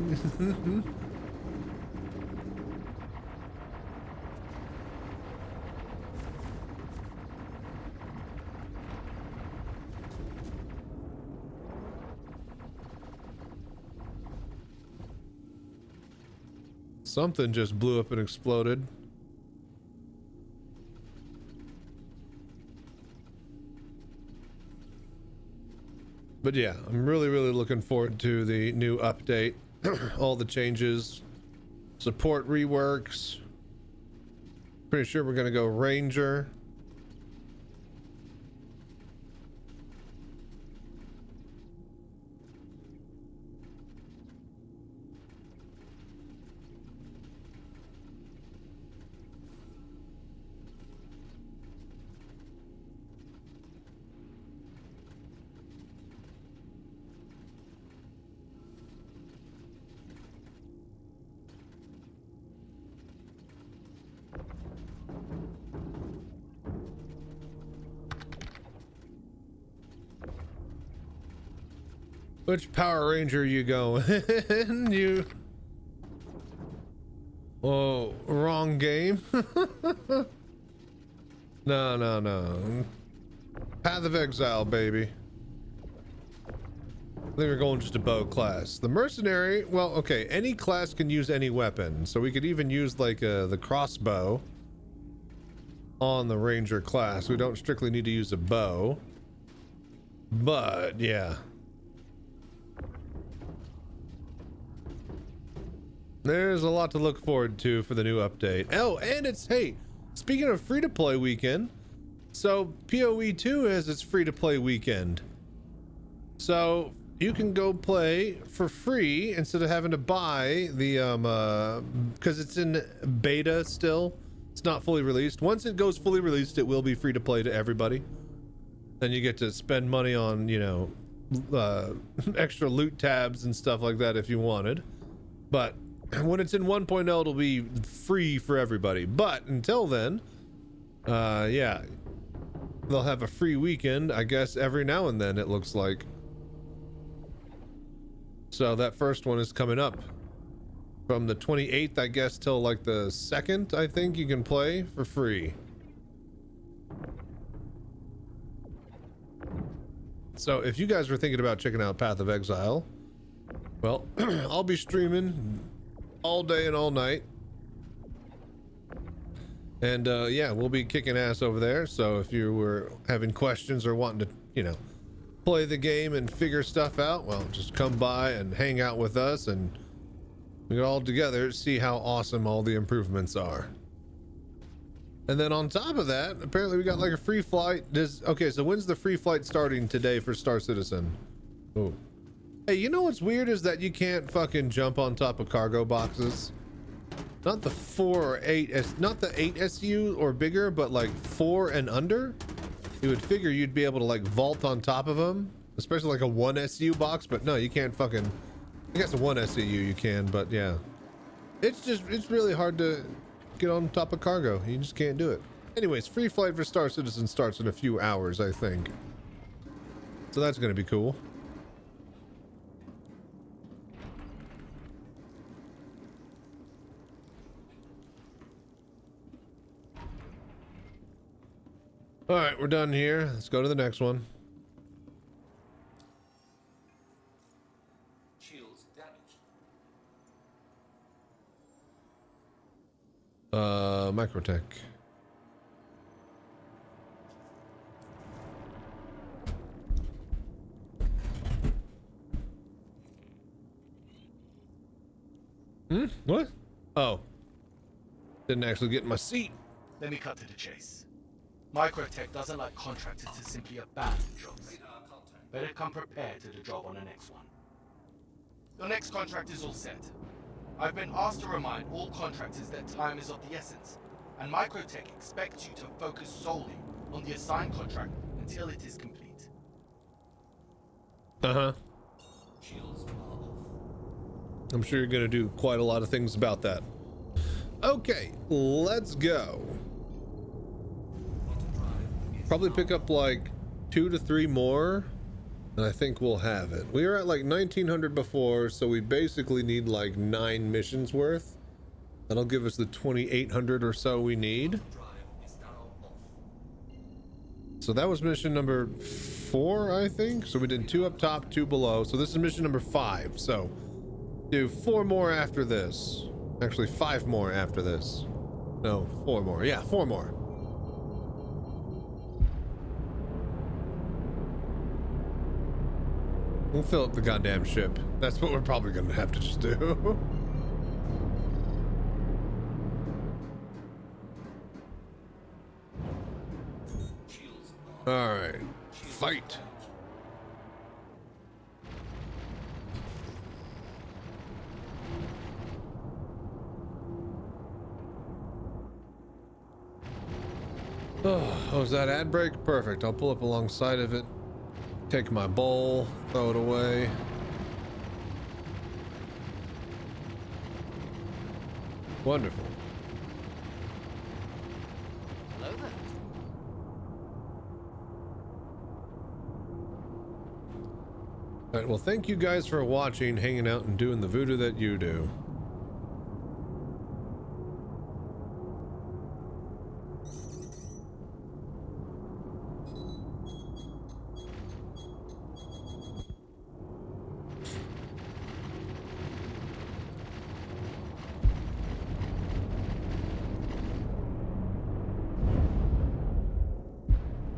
Something just blew up and exploded. But yeah, I'm really looking forward to the new update. All the changes, support reworks. Pretty sure we're gonna go Ranger. Which Power Ranger you going? You... Oh, wrong game. No. Path of Exile, baby. I think we're going just a bow class. The mercenary, well, okay, any class can use any weapon. So we could even use like the crossbow on the Ranger class. We don't strictly need to use a bow. But, yeah. There's a lot to look forward to for the new update. Oh, and it's, hey, speaking of free-to-play weekend, so PoE 2 has its free-to-play weekend. So you can go play for free instead of having to buy the, because it's in beta still. It's not fully released. Once it goes fully released, it will be free-to-play to everybody. Then you get to spend money on, you know, extra loot tabs and stuff like that if you wanted. But when it's in 1.0, it'll be free for everybody. But until then, yeah, they'll have a free weekend, I guess, every now and then, it looks like. So that first one is coming up from the 28th, I guess, till like the 2nd, I think you can play for free. So if you guys were thinking about checking out Path of Exile, well, I'll be streaming all day and all night, and yeah, we'll be kicking ass over there. So if you were having questions or wanting to, you know, play the game and figure stuff out, well, just come by and hang out with us, and we get all together to see how awesome all the improvements are. And then on top of that, apparently we got like a free flight. Okay, so when's the free flight starting today for Star Citizen? Oh. Hey, you know what's weird is that you can't fucking jump on top of cargo boxes. Not the 4 or 8, not the 8 SU or bigger, but like 4 and under. You would figure you'd be able to like vault on top of them, especially like a 1 SU box, but no, you can't fucking, I guess a 1 SU you can, but yeah. It's really hard to get on top of cargo. You just can't do it. Anyways, free flight for Star Citizen starts in a few hours, I think. So that's gonna be cool. All right, we're done here. Let's go to the next one. Shields Microtech. What? Oh. Didn't actually get in my seat. Let me cut to the chase. Microtech doesn't like contractors to simply abandon jobs. Better come prepared to the job on the next one. Your next contract is all set. I've been asked to remind all contractors that time is of the essence, and Microtech expects you to focus solely on the assigned contract until it is complete. Uh-huh. Shields are off. I'm sure you're gonna do quite a lot of things about that. Okay, let's go. Probably pick up like 2 to 3 more, and I think we'll have it. We were at like 1900 before, so we basically need like 9 missions worth. That'll give us the 2800 or so we need. So that was mission number 4, I think. So we did 2 up top, 2 below. So this is mission number 5. So do 4 more after this. Actually 5 more after this. No, 4 more. Yeah, 4 more. We'll fill up the goddamn ship. That's what we're probably gonna have to just do. All right, fight. Oh, was that ad break? Perfect. I'll pull up alongside of it. Take my bowl, throw it away. Wonderful. Hello there. All right, well, thank you guys for watching, hanging out, and doing the voodoo that you do.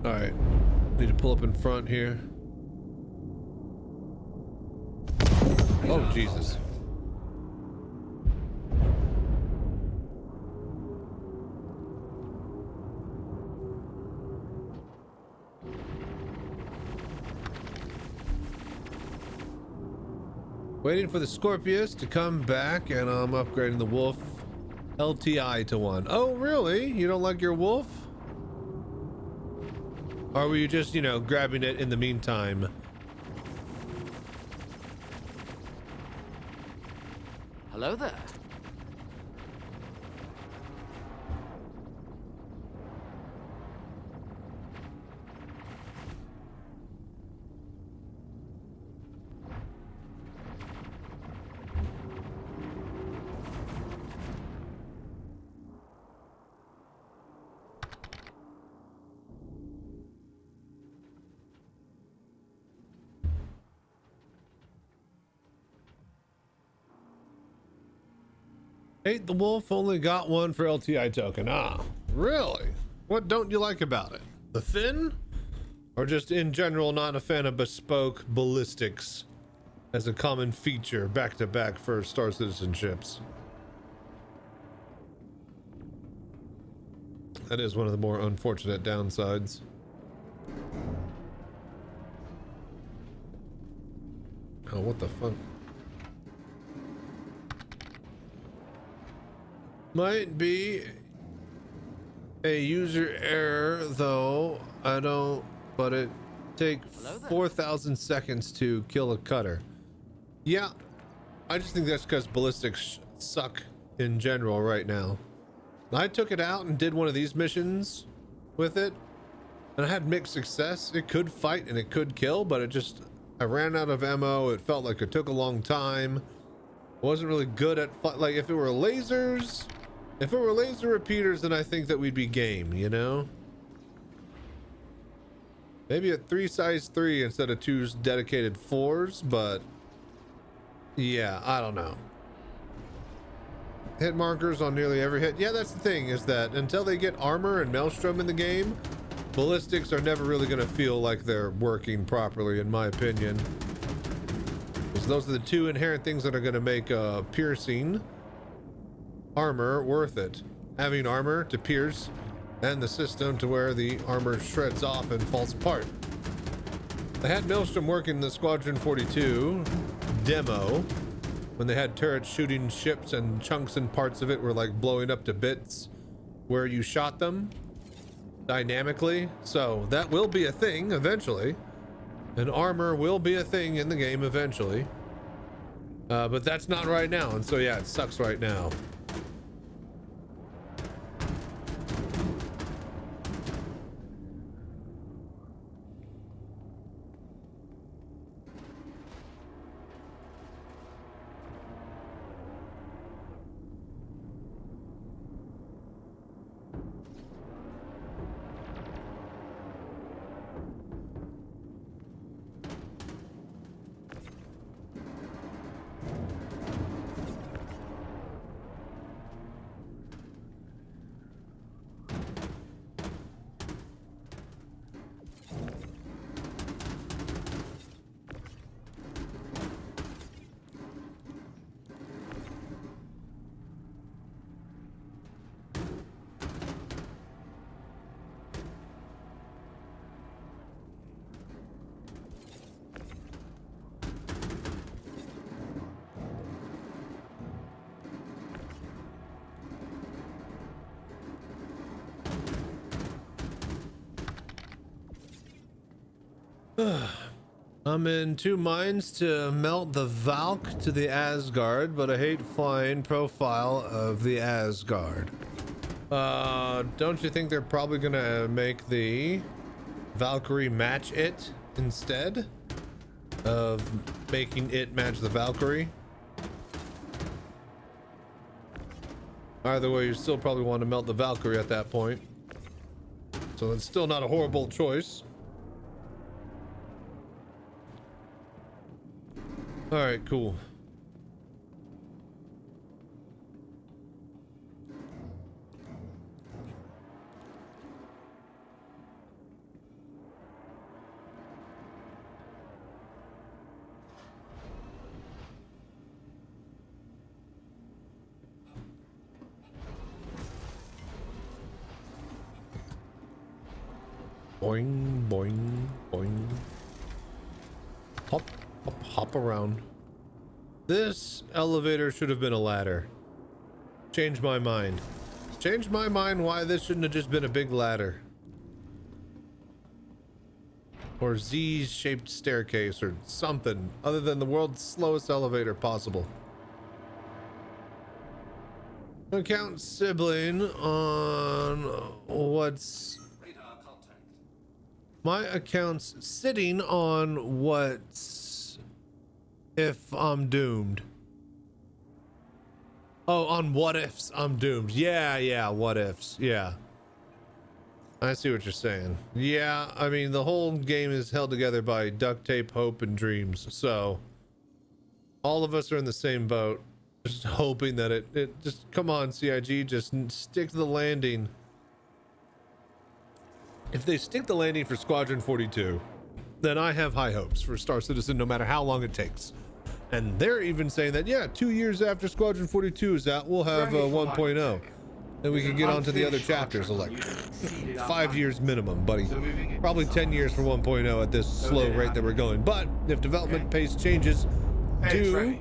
All right, need to pull up in front here. Oh, Jesus. Waiting for the Scorpius to come back, and I'm upgrading the Wolf LTI to 1. Oh, really? You don't like your Wolf? Or were you just, you know, grabbing it in the meantime? Hello there. The Wolf only got 1 for LTI token. Ah, really? What don't you like about it? The fin? Or just in general not a fan of bespoke ballistics as a common feature back-to-back for Star Citizen ships? That is one of the more unfortunate downsides. Oh, what the fuck? Might be a user error, though. I don't, but it take 4,000 seconds to kill a cutter. Yeah, I just think that's because ballistics suck in general right now. I took it out and did one of these missions with it, and I had mixed success. It could fight and it could kill, but it just, I ran out of ammo. It felt like it took a long time. Wasn't really good at, like, if it were lasers, if it were laser repeaters, then I think that we'd be game, you know? Maybe at 3 size 3 instead of 2 dedicated 4s, but yeah, I don't know. hit markers on nearly every hit. Yeah, that's the thing, is that until they get armor and Maelstrom in the game, ballistics are never really going to feel like they're working properly, in my opinion. Because those are the two inherent things that are going to make piercing armor worth it. Having armor to pierce, and the system to where the armor shreds off and falls apart. They had Maelstrom working in the Squadron 42 demo when they had turrets shooting ships and chunks and parts of it were like blowing up to bits where you shot them dynamically. So that will be a thing eventually, and armor will be a thing in the game eventually, but that's not right now, and so yeah, it sucks right now. I'm in two minds to melt the Valk to the Asgard, but I hate flying profile of the Asgard. Don't you think they're probably gonna make the Valkyrie match it instead of making it match the Valkyrie? Either way, you still probably want to melt the Valkyrie at that point. So it's still not a horrible choice. All right, cool. Boing, boing, boing. Hop. Hop around. This elevator should have been a ladder. Change my mind. Change my mind why this shouldn't have just been a big ladder. Or Z-shaped staircase or something other than the world's slowest elevator possible. Account sibling on what's... My account's sitting on what's if I'm doomed. Oh, on what ifs I'm doomed. Yeah, what ifs. Yeah. I see what you're saying. Yeah, I mean, the whole game is held together by duct tape, hope, and dreams. So all of us are in the same boat. Just hoping that it just, come on, CIG, just stick to the landing. If they stick the landing for Squadron 42, then I have high hopes for Star Citizen no matter how long it takes. And they're even saying that, yeah, 2 years after Squadron 42 is out, we'll have 1.0. Then we can get on to the other chapters. So like 5 years minimum, buddy. Probably 10 years for 1.0 at this slow rate that we're going. But if development pace changes due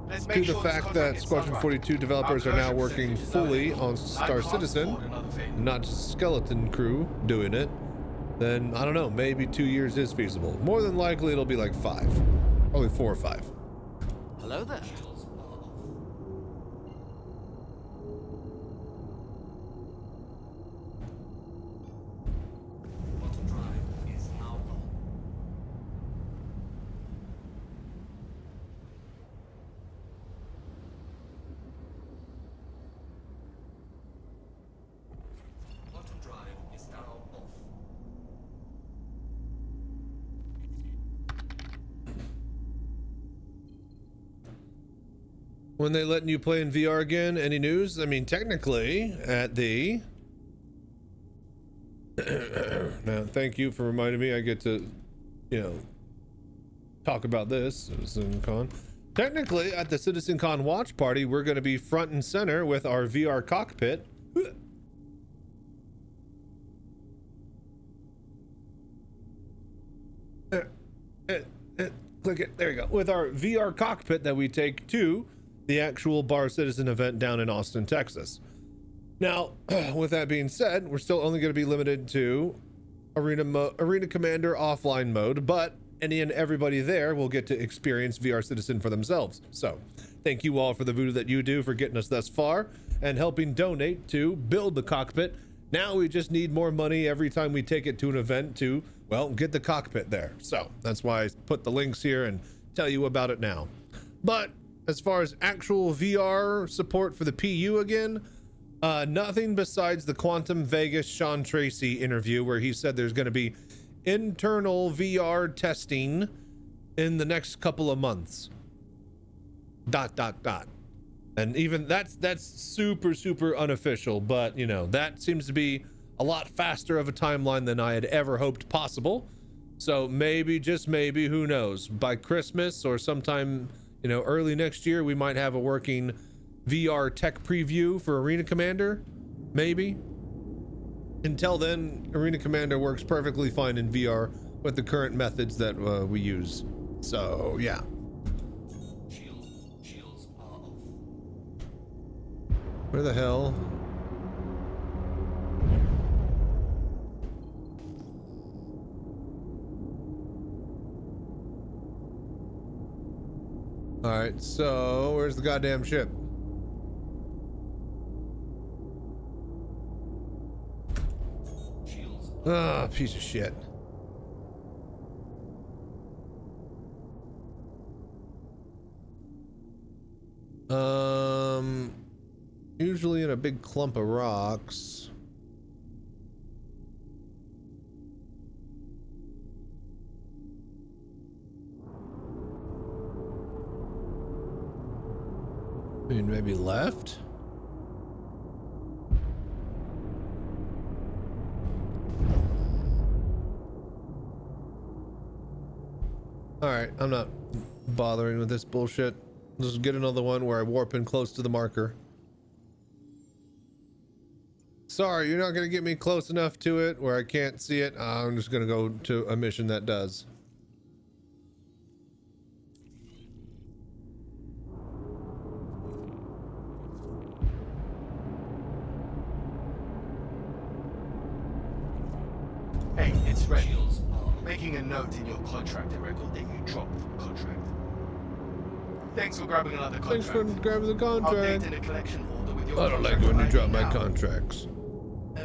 to the fact that Squadron 42 developers are now working fully on Star Citizen, not just skeleton crew doing it, then I don't know, maybe 2 years is feasible. More than likely it'll be like 5, probably 4 or 5. Hello there. When they letting you play in VR again? Any news? I mean, technically, at the now, thank you for reminding me. I get to, you know, talk about this Citizencon. Technically, at the Citizencon watch party, we're going to be front and center with our VR cockpit. Click it. There you go. With our VR cockpit that we take to the actual Bar Citizen event down in Austin, Texas. Now, with that being said, we're still only going to be limited to Arena Commander offline mode, but any and everybody there will get to experience VR Citizen for themselves. So, thank you all for the voodoo that you do for getting us thus far and helping donate to build the cockpit. Now we just need more money every time we take it to an event to, well, get the cockpit there. So that's why I put the links here and tell you about it now. But as far as actual VR support for the PU again, nothing besides the Quantum Vegas Sean Tracy interview where he said there's going to be internal VR testing in the next couple of months. ... And even that's super unofficial, but you know, that seems to be a lot faster of a timeline than I had ever hoped possible. So maybe, just maybe, who knows, by Christmas or sometime, you know, early next year, we might have a working VR tech preview for Arena Commander, maybe. Until then, Arena Commander works perfectly fine in VR with the current methods that we use. So yeah. Where the hell? All right, so where's the goddamn ship? Ah, piece of shit. Usually in a big clump of rocks. I mean, maybe left? Alright, I'm not bothering with this bullshit. Just get another one where I warp in close to the marker. Sorry, you're not gonna get me close enough to it where I can't see it. I'm just gonna go to a mission that does. Hey, it's ready. Making a note in your contract to record that you dropped from contract. Thanks for grabbing another contract. Thanks for grabbing the contract. Updating the collection order with your I don't like when you drop my contracts.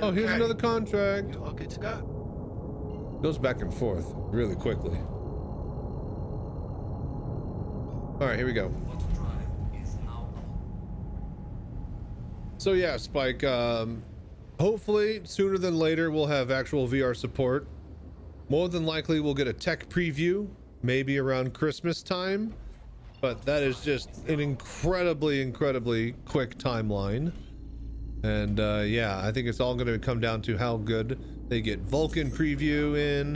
Oh, here's another contract. You are good to go. Goes back and forth really quickly. All right, here we go. So yeah, Spike, hopefully sooner than later we'll have actual VR support. More than likely we'll get a tech preview, maybe around Christmas time, but that is just an incredibly quick timeline. And yeah, I think it's all going to come down to how good they get Vulcan preview in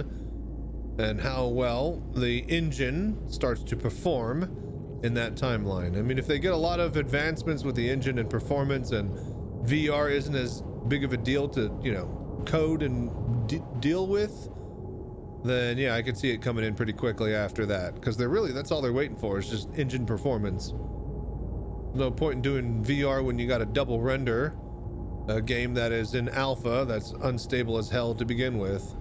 and how well the engine starts to perform in that timeline. I mean, if they get a lot of advancements with the engine and performance and VR isn't as big of a deal to, you know, code and deal with, then yeah, I could see it coming in pretty quickly after that, because they're really, that's all they're waiting for is just engine performance. No point in doing VR when you got a double render a game that is in alpha that's unstable as hell to begin with.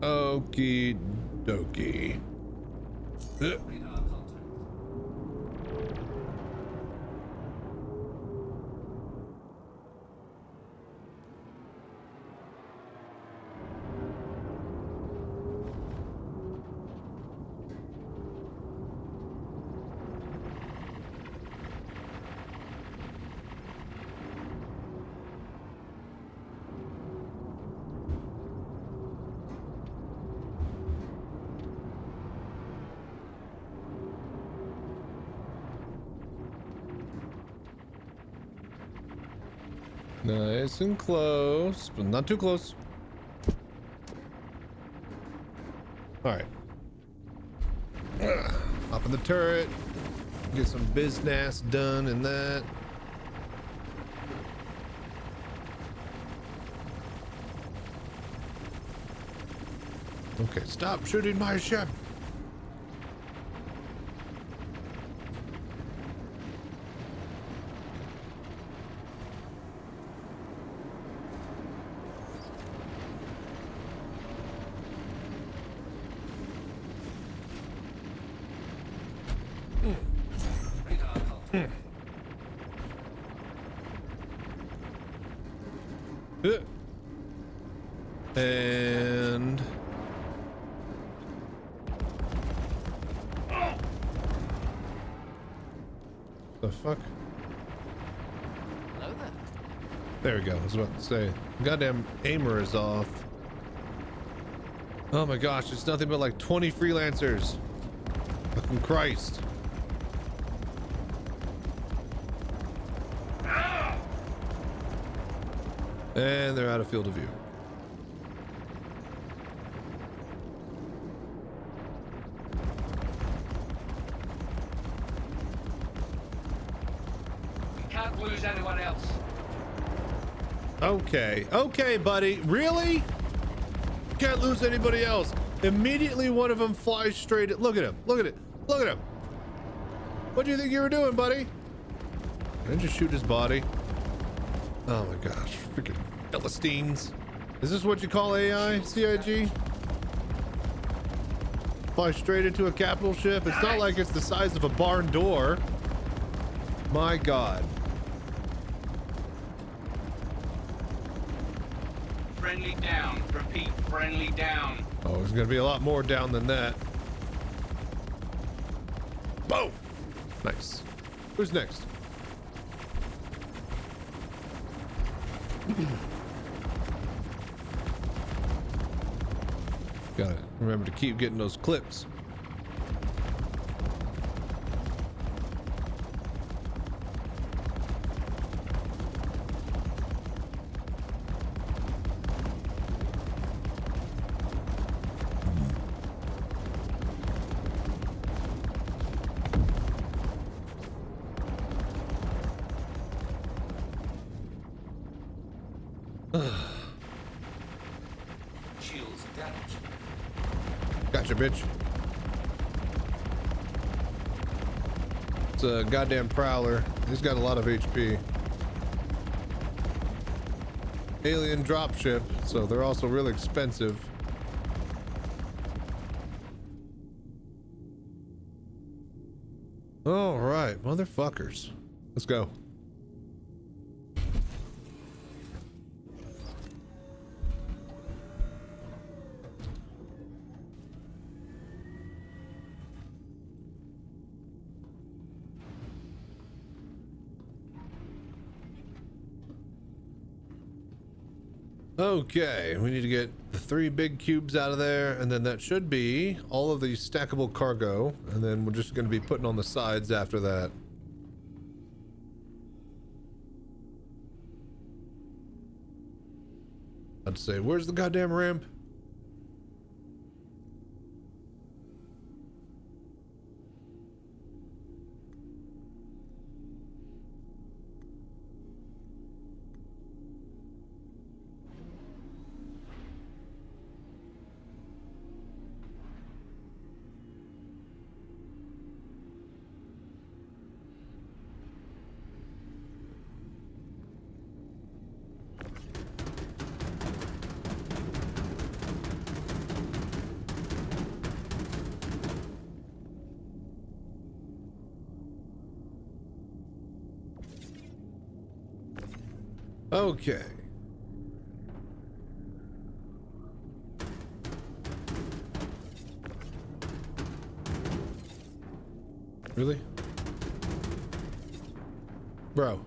Okie dokie. Radar contact. Nice and close, but not too close. All right. Hop in the turret. Get some business done in that. Okay, stop shooting my ship. Radar contact. And the fuck? Hello there. There we go. I was about to say, goddamn aimer is off. Oh my gosh, it's nothing but like 20 freelancers. Fucking Christ. And they're out of field of view. We can't lose anyone else. Okay, okay, buddy. Really? Can't lose anybody else. Immediately one of them flies straight at, look at him, look at it, look at him. What do you think you were doing, buddy? Can I just shoot his body? Oh my gosh, freaking Philistines. Is this what you call AI, CIG? Fly straight into a capital ship? It's not like it's the size of a barn door. My God. Friendly down. Repeat, friendly down. Oh, there's gonna be a lot more down than that. Boom! Nice. Who's next? Gotta remember to keep getting those clips. Shields damaged. Gotcha, bitch. It's a goddamn prowler. He's got a lot of HP. Alien dropship, so they're also really expensive. All right, motherfuckers. Let's go. Okay, we need to get the 3 big cubes out of there, and then that should be all of the stackable cargo, and then we're just going to be putting on the sides after that. I'd say, where's the goddamn ramp? Okay. Really? Bro.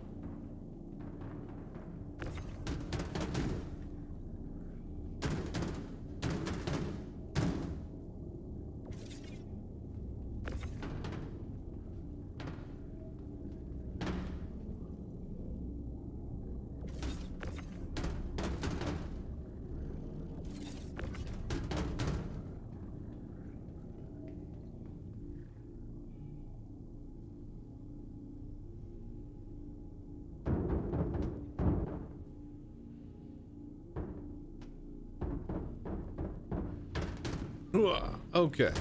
Okay.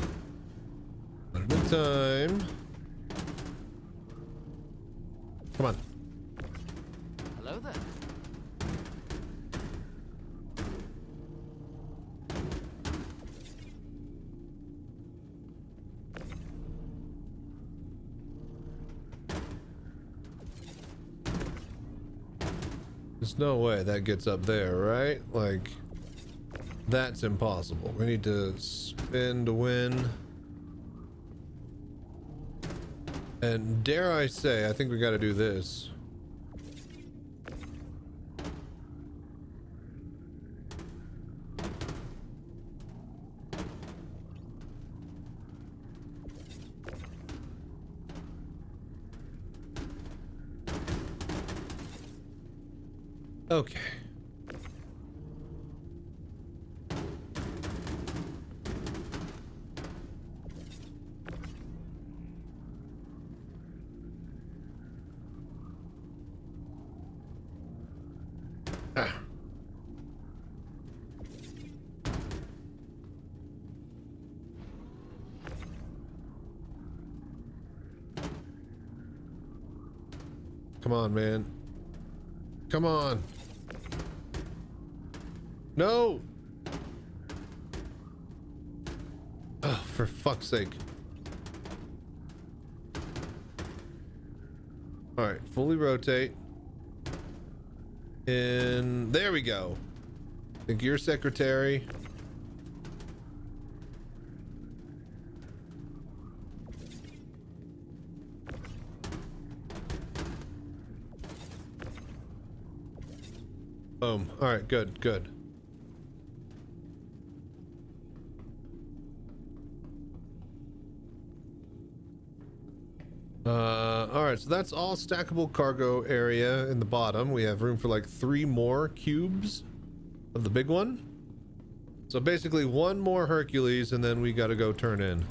One at a time. Come on. Hello there. There's no way that gets up there, right? Like, that's impossible. We need to spin to win. And dare I say, I think we got to do this. Okay. Ah. Come on, man. Come on. No. Oh, for fuck's sake. All right, fully rotate. And there we go. The gear secretary. Boom. All right, good, good. All right, so that's all stackable cargo area in the bottom. We have room for like 3 more cubes of the big one. So basically 1 more Hercules and then we got to go turn in.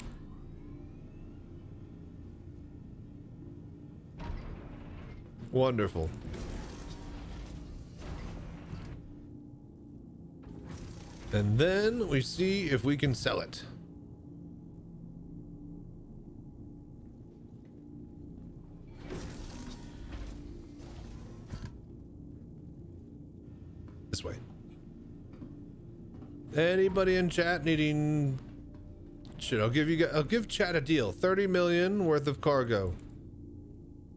Wonderful. And then we see if we can sell it. This way. Anybody in chat needing shit? I'll give chat a deal. 30 million worth of cargo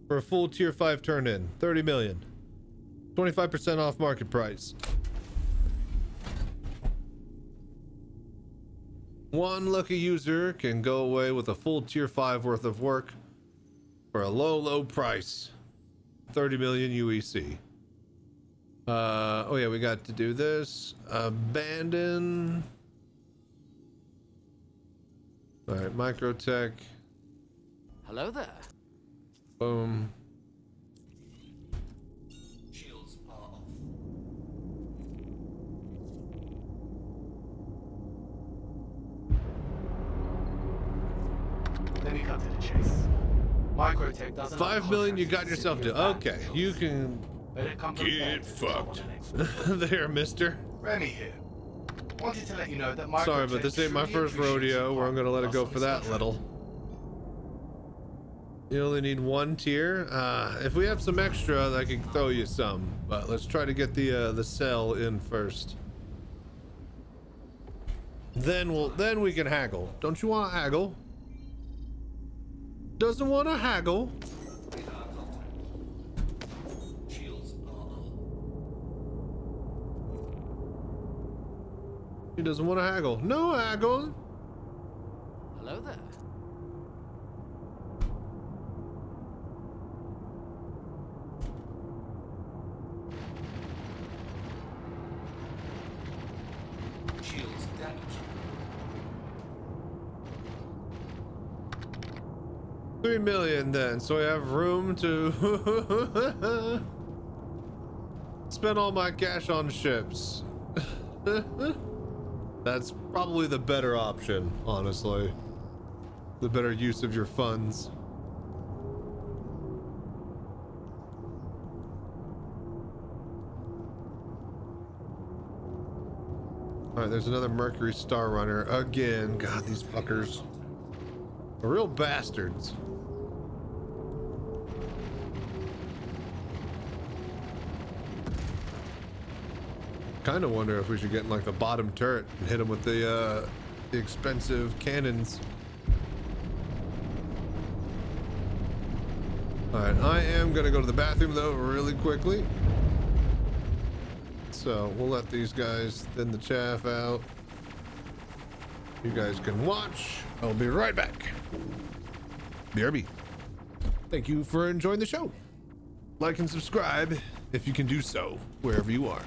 for a full tier 5 turn in. 30 million. 25% off market price. One lucky user can go away with a full tier 5 worth of work for a low price. 30 million UEC. Oh yeah, we got to do this. Abandon. All right, Microtech. Hello there. Boom. Shields are off. Let me cut to the chase. Microtech doesn't. 5 million you got yourself to. Okay, you can get fucked. There, mister. Remy here. Wanted to let you know that Sorry, but this ain't my first rodeo where I'm gonna let it go for that little. You only need 1 tier. If we have some extra, I can throw you some. But let's try to get the cell in first. Then we can haggle. Don't you want to haggle? Doesn't want to haggle. Shields are off. He doesn't want to haggle. No haggle. Hello there. Shields damaged. 3 million then, so I have room to spend all my cash on ships. That's probably the better option, honestly. The better use of your funds. All right, there's another Mercury Star Runner again. God, these fuckers are real bastards. Kind of wonder if we should get in like the bottom turret and hit them with the expensive cannons. All right, I am gonna go to the bathroom though really quickly. So we'll let these guys thin the chaff out. You guys can watch. I'll be right back. BRB. Thank you for enjoying the show. Like and subscribe if you can do so wherever you are.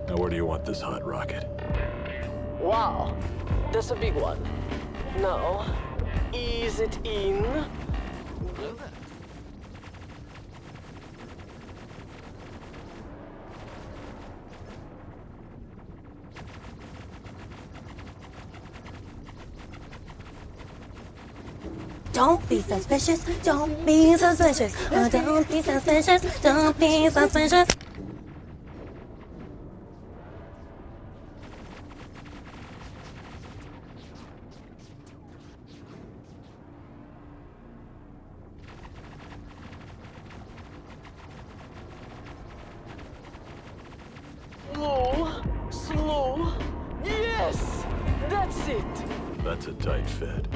Now where do you want this hot rocket? Wow, that's a big one. Now, ease it in. Hello there. Don't be suspicious, don't be suspicious, don't be suspicious, don't be suspicious. Slow, slow. Yes, that's it. That's a tight fit.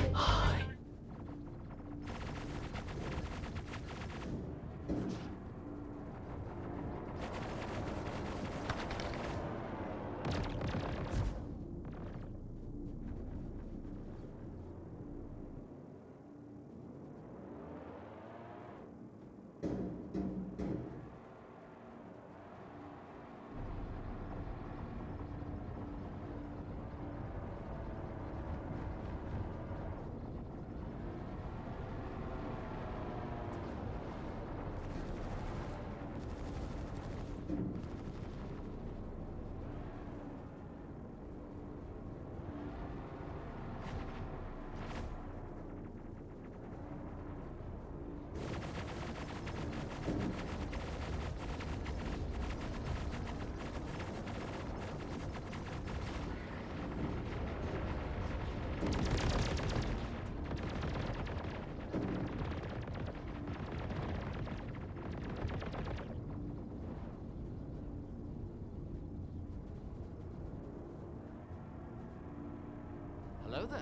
Hello there.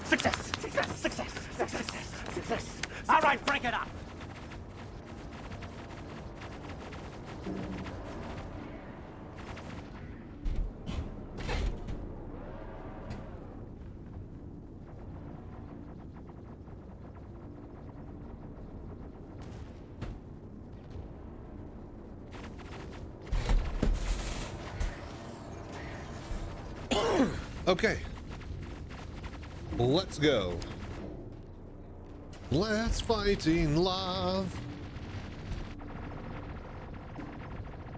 Success! Success! Success! Success! Success! All right, break it up! Okay. Let's go. Let's fight in love.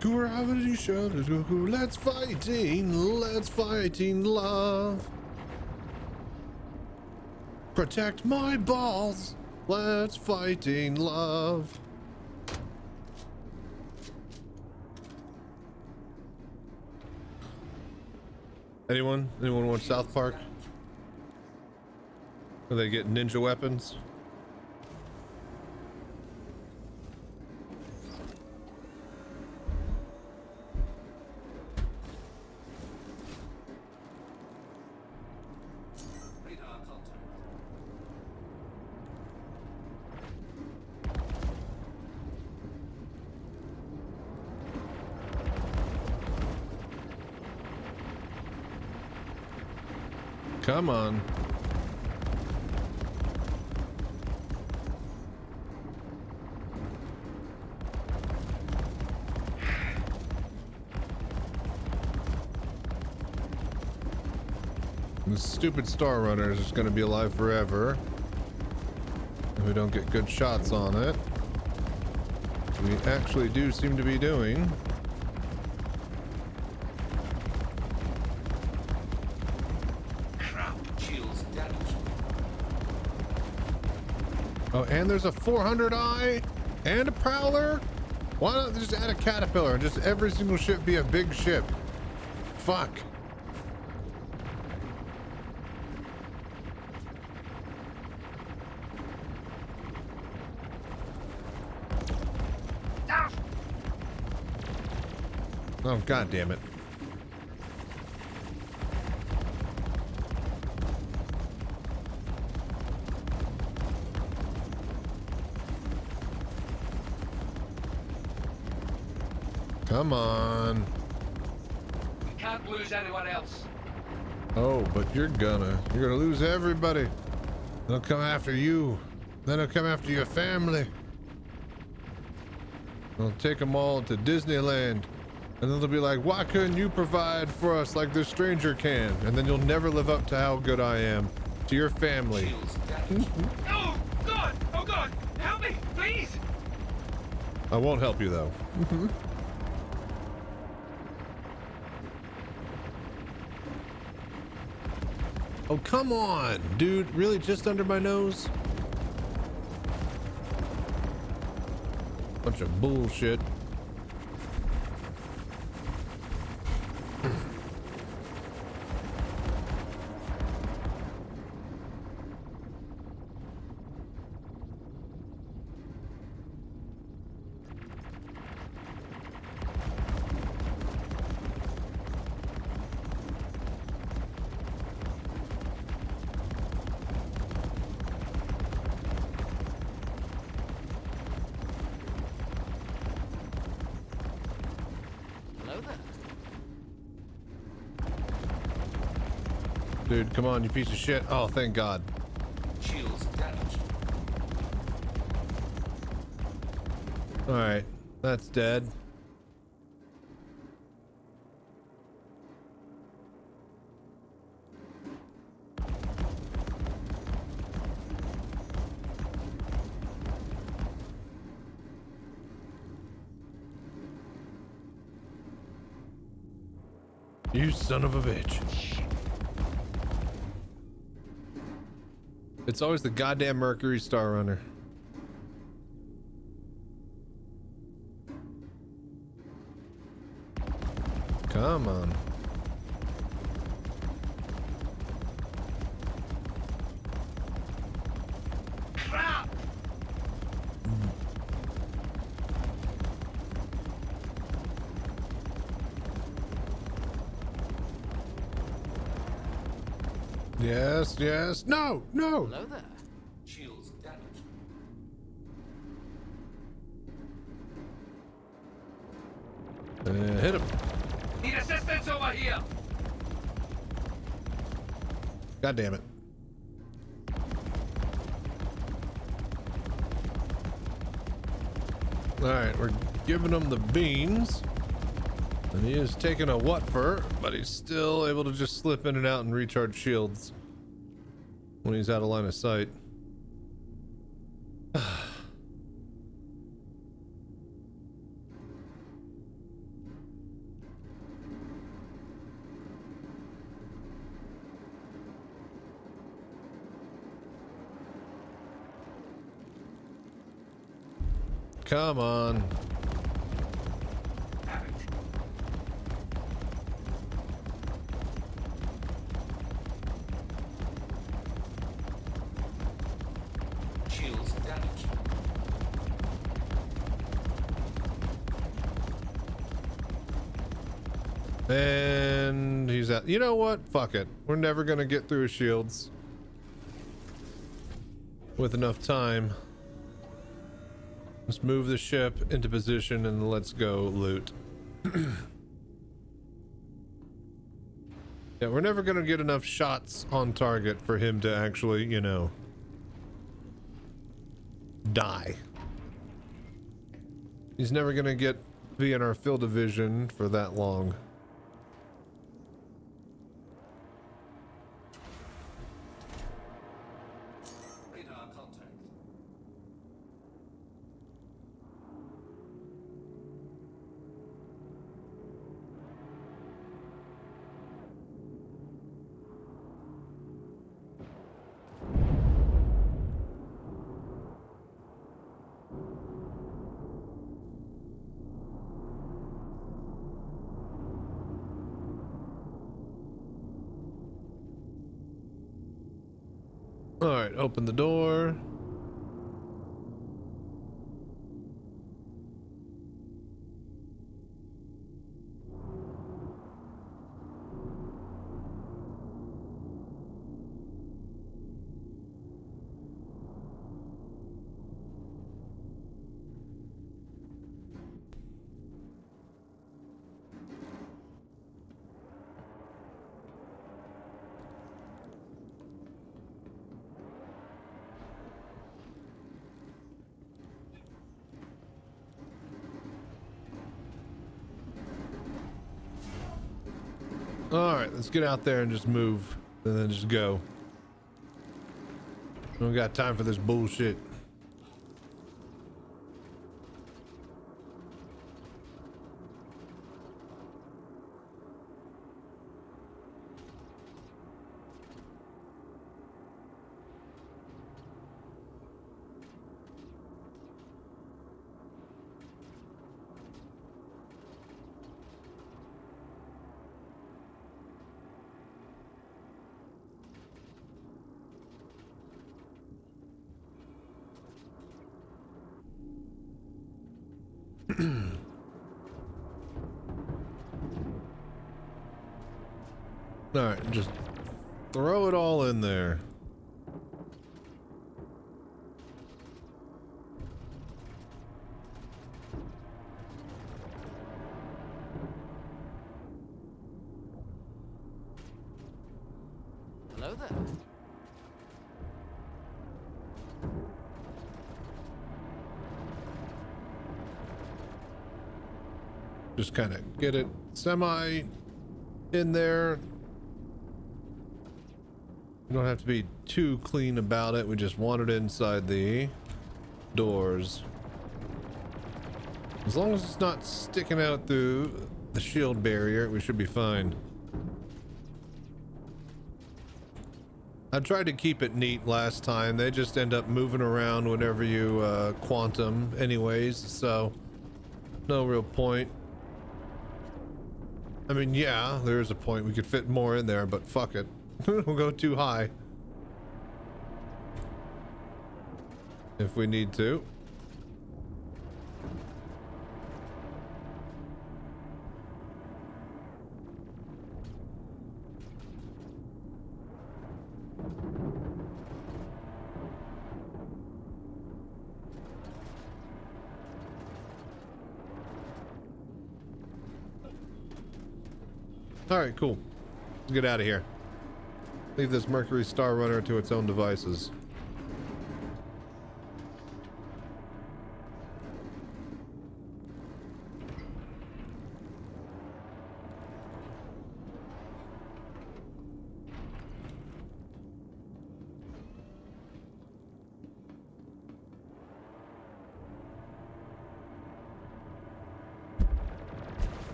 Gravity shutters. Let's fight in love. Protect my balls. Let's fight in love. Anyone want South Park? Where they get ninja weapons? Radar contact. Come on. This stupid Star Runner is just going to be alive forever if we don't get good shots on it. We actually do seem to be doing. Shields damaged. Oh, and there's a 400 eye and a prowler. Why not just add a caterpillar and just every single ship be a big ship? Fuck. Oh, god damn it. Come on. We can't lose anyone else. Oh, but you're gonna lose everybody. They'll come after you. Then they'll come after your family. They'll take them all to Disneyland. And then they'll be like, why couldn't you provide for us like this stranger can? And then you'll never live up to how good I am to your family. Oh, God! Oh, God! Help me, please! I won't help you though. Oh, come on, dude. Really just under my nose? Bunch of bullshit. Dude, come on, you piece of shit. Oh, thank God. Shields damaged. All right, that's dead. You son of a bitch. It's always the goddamn Mercury Star Runner. Come on. Yes, yes. No, no. Hello there. Shields damaged. Hit him. Need assistance over here. God damn it. All right, we're giving him the beans. And he is taking a whatfer, but he's still able to just slip in and out and recharge shields when he's out of line of sight. Come on. Shields damaged. And he's out. You know what? Fuck it. We're never gonna get through his shields with enough time. Let's move the ship into position and let's go loot. Yeah, we're never gonna get enough shots on target for him to actually, you know, die. He's never gonna be in our field of vision for that long. Radar contact. All right, open the door. All right, let's get out there and just move and then just go. We don't got time for this bullshit. All right, just throw it all in there. Hello there. Just kind of get it semi in there. You don't have to be too clean about it. We just want it inside the doors. As long as it's not sticking out through the shield barrier, we should be fine. I tried to keep it neat last time. They just end up moving around whenever you quantum anyways, so no real point. I mean, yeah, there's a point. We could fit more in there, but fuck it. We'll go too high if we need to. All right, cool. Let's get out of here. Leave this Mercury Star Runner to its own devices.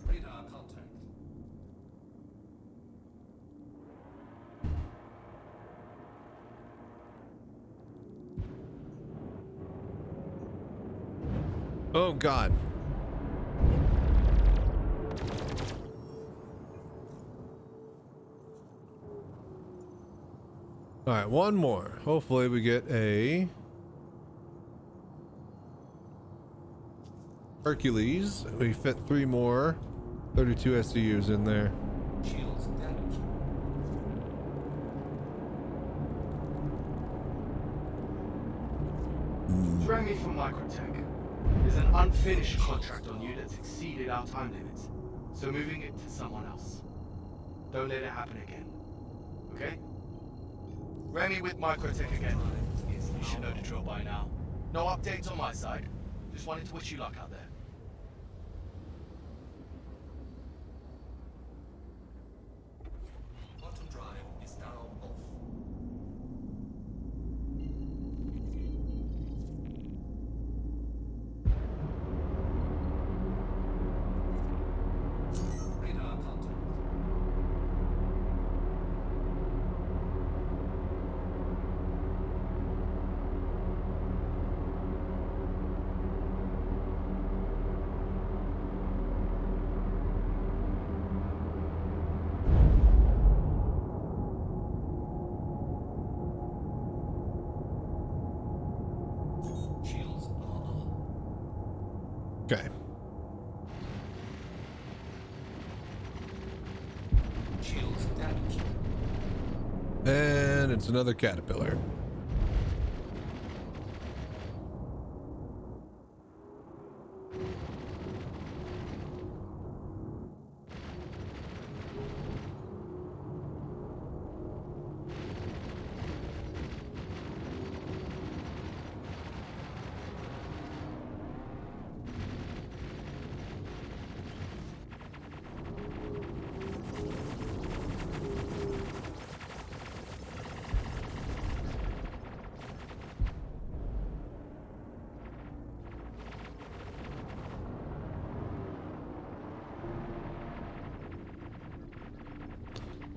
Radar contact. Oh God. All right, one more. Hopefully we get a Hercules. We fit 3 more 32 SCUs in there. Shields damaged. Remy from Microtech. There's an unfinished contract on you that's exceeded our time limits, so moving it to someone else. Don't let it happen again. Okay? Remy with Microtech again. You should know the drill by now. No updates on my side. Just wanted to wish you luck out there. Quantum drive is now off. Radar contact. Shields are on. Okay. Shields damaged. And it's another caterpillar.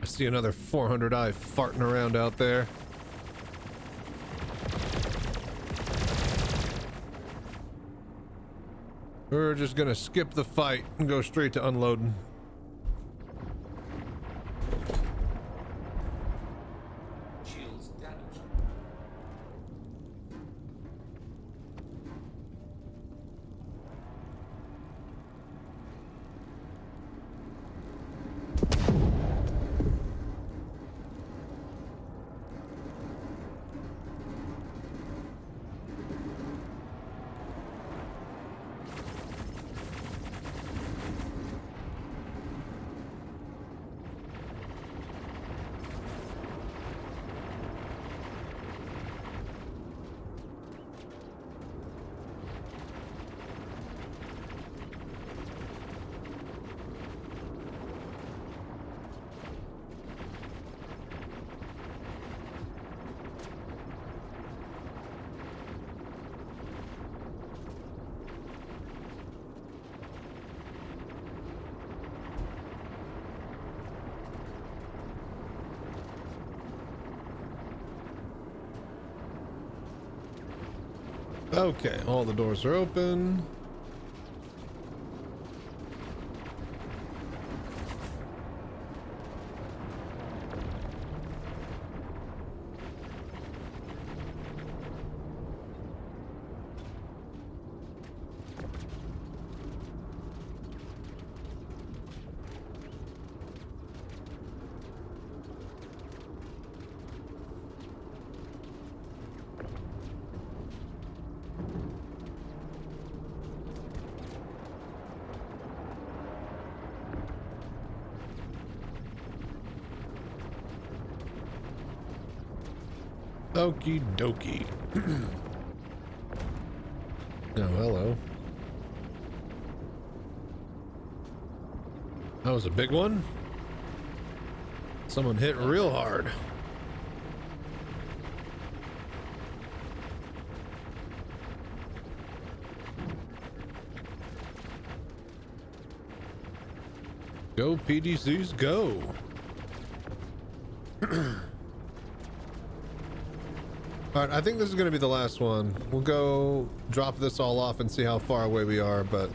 I see another 400i farting around out there. We're just gonna skip the fight and go straight to unloading. Shields damaged. Okay, all the doors are open. Okie dokie. Oh, hello. That was a big one. Someone hit real hard. Go PDCs, go. All right, I think this is going to be the last one. We'll go drop this all off and see how far away we are, but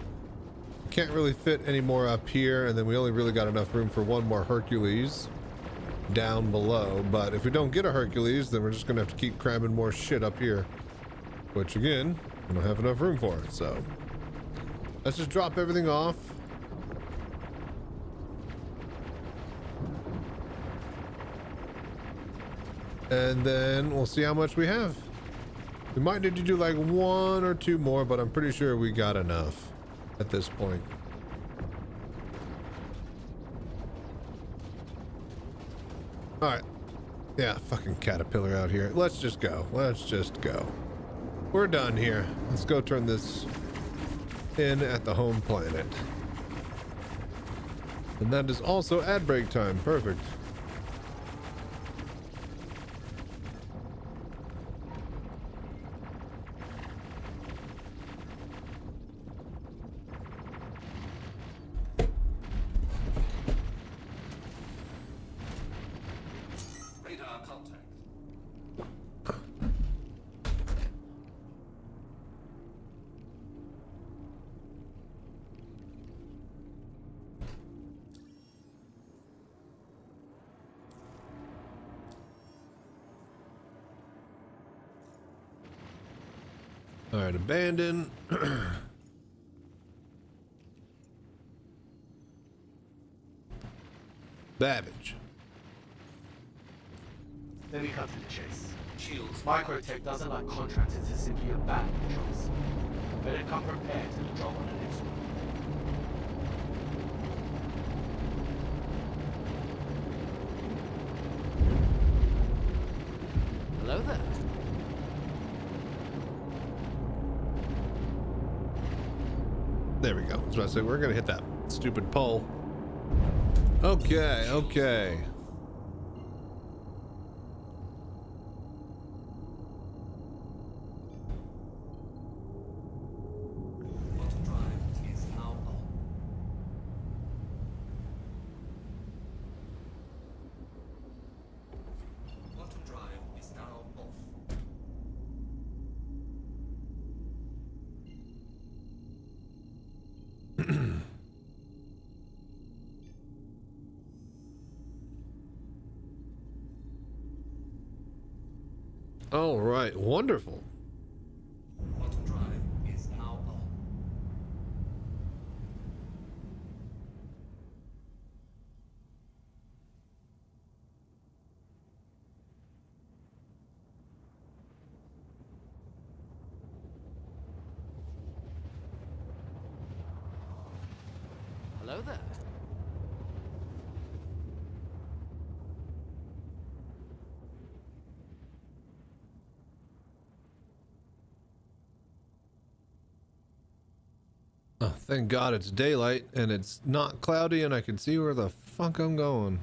can't really fit any more up here, and then we only really got enough room for one more Hercules down below. But if we don't get a Hercules, then we're just going to have to keep cramming more shit up here, which again, we don't have enough room for. So let's just drop everything off. And then we'll see how much we have. We might need to do like 1 or 2 more, but I'm pretty sure we got enough at this point. All right. Yeah, fucking caterpillar out here. Let's just go. Let's just go. We're done here. Let's go turn this in at the home planet. And that is also ad break time. Perfect. All right, abandon. Babbage. Let me cut to the chase. Shields. Microtech doesn't like contractors to simply abandon jobs. Better come prepared to the job on the next one. Hello there. There we go. I was about to say, we're gonna hit that stupid pole. Okay, okay. Quantum drive is now on. Quantum drive is now off. All right, wonderful. Quantum drive is now on. Hello there. Oh, thank God it's daylight and it's not cloudy and I can see where the fuck I'm going.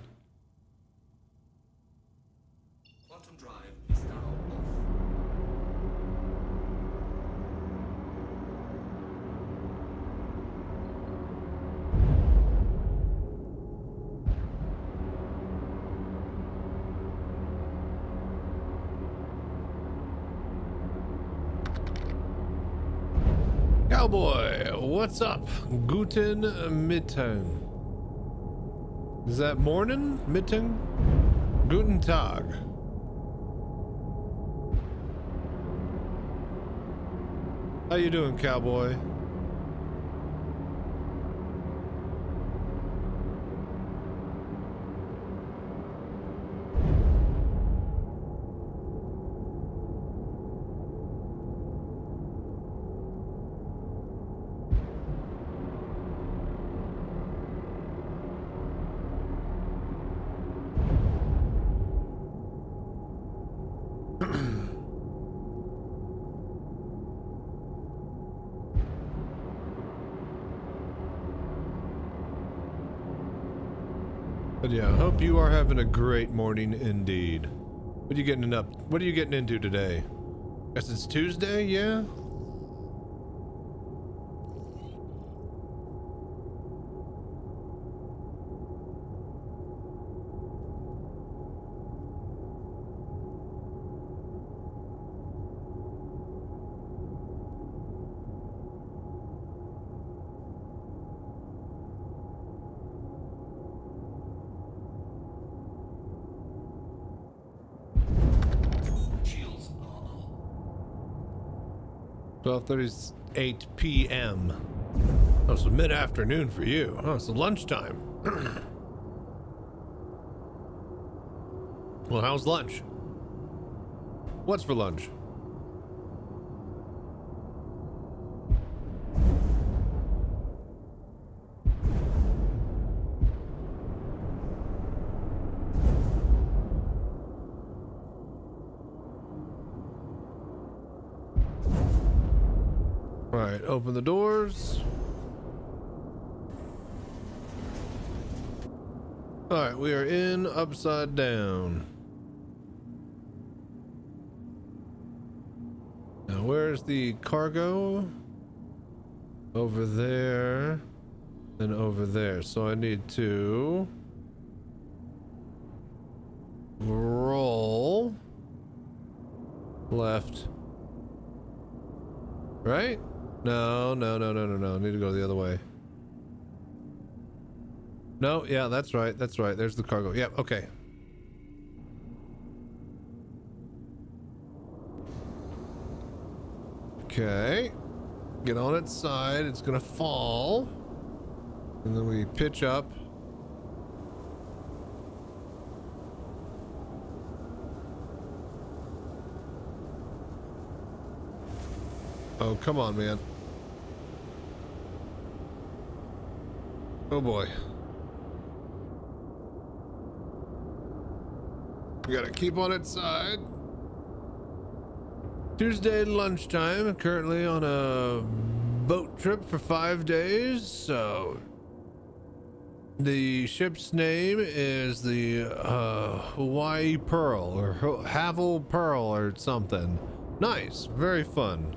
Quantum drive is now off. Cowboy, what's up? Guten Mittag. Is that morning? Mittag? Guten Tag. How you doing, cowboy? But yeah, I hope you are having a great morning indeed. What are you getting up? What are you getting into today? Guess it's Tuesday, yeah? Shields are up. 12:38 p.m. Oh, so mid-afternoon for you. Oh, it's lunchtime. Well, how's lunch? What's for lunch? All right, open the doors. All right, we are in upside down. Now, where's the cargo? Over there, and over there. So I need to roll left, right? No. I need to go the other way. No, yeah, that's right. There's the cargo. Yep, okay. Okay. Get on its side. It's gonna fall. And then we pitch up. Oh, come on, man. Oh boy. We gotta keep on its side. Tuesday lunchtime, currently on a boat trip for 5 days, so the ship's name is the Hawaii Pearl or Havel Pearl or something. Nice, very fun.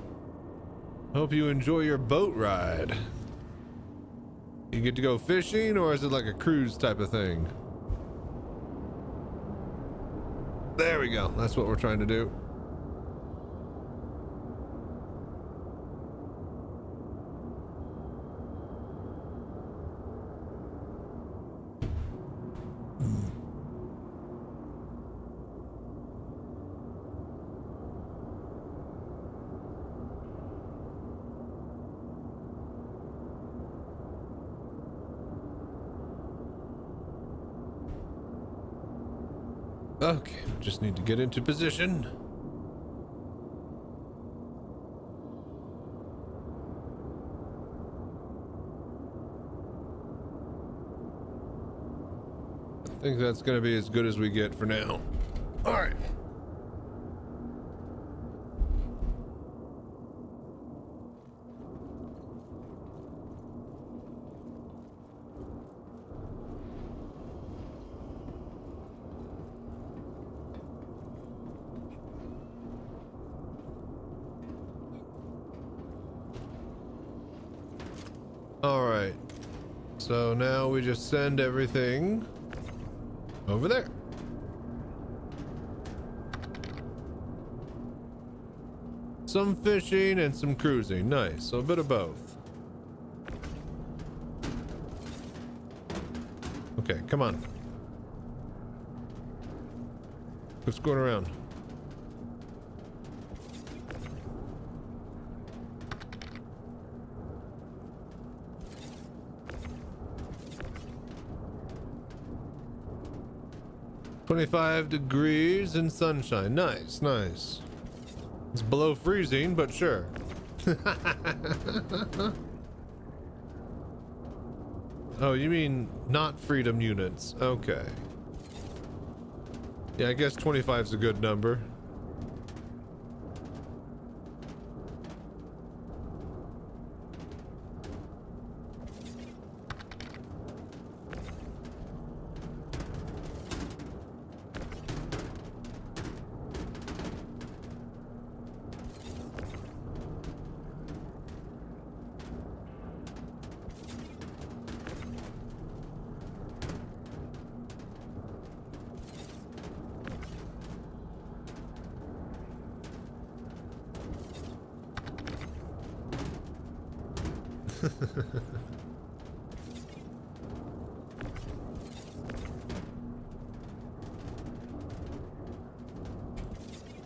Hope you enjoy your boat ride. You get to go fishing, or is it like a cruise type of thing? There we go. That's what we're trying to do. Okay, just need to get into position. I think that's gonna be as good as we get for now. All right. Alright, so now we just send everything over there. Some fishing and some cruising. Nice, so a bit of both. Okay, come on. What's going around? $25 degrees and sunshine. Nice, nice. It's below freezing, but sure. Oh, you mean not freedom units. Okay. Yeah, I guess 25 is a good number.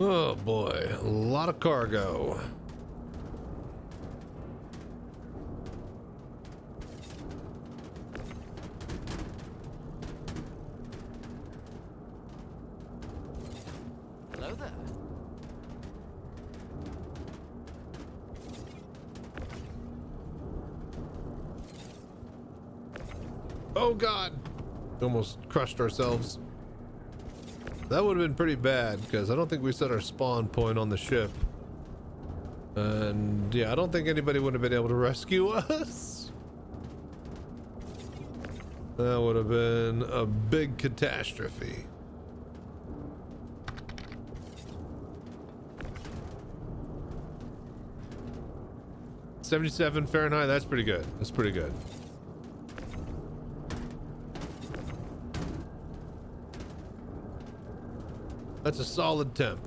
Oh boy, a lot of cargo. Hello there. Oh god, almost crushed ourselves. That would have been pretty bad because I don't think we set our spawn point on the ship, and yeah, I don't think anybody would have been able to rescue us. That would have been a big catastrophe. $77 Fahrenheit, that's pretty good. That's pretty good. That's a solid temp.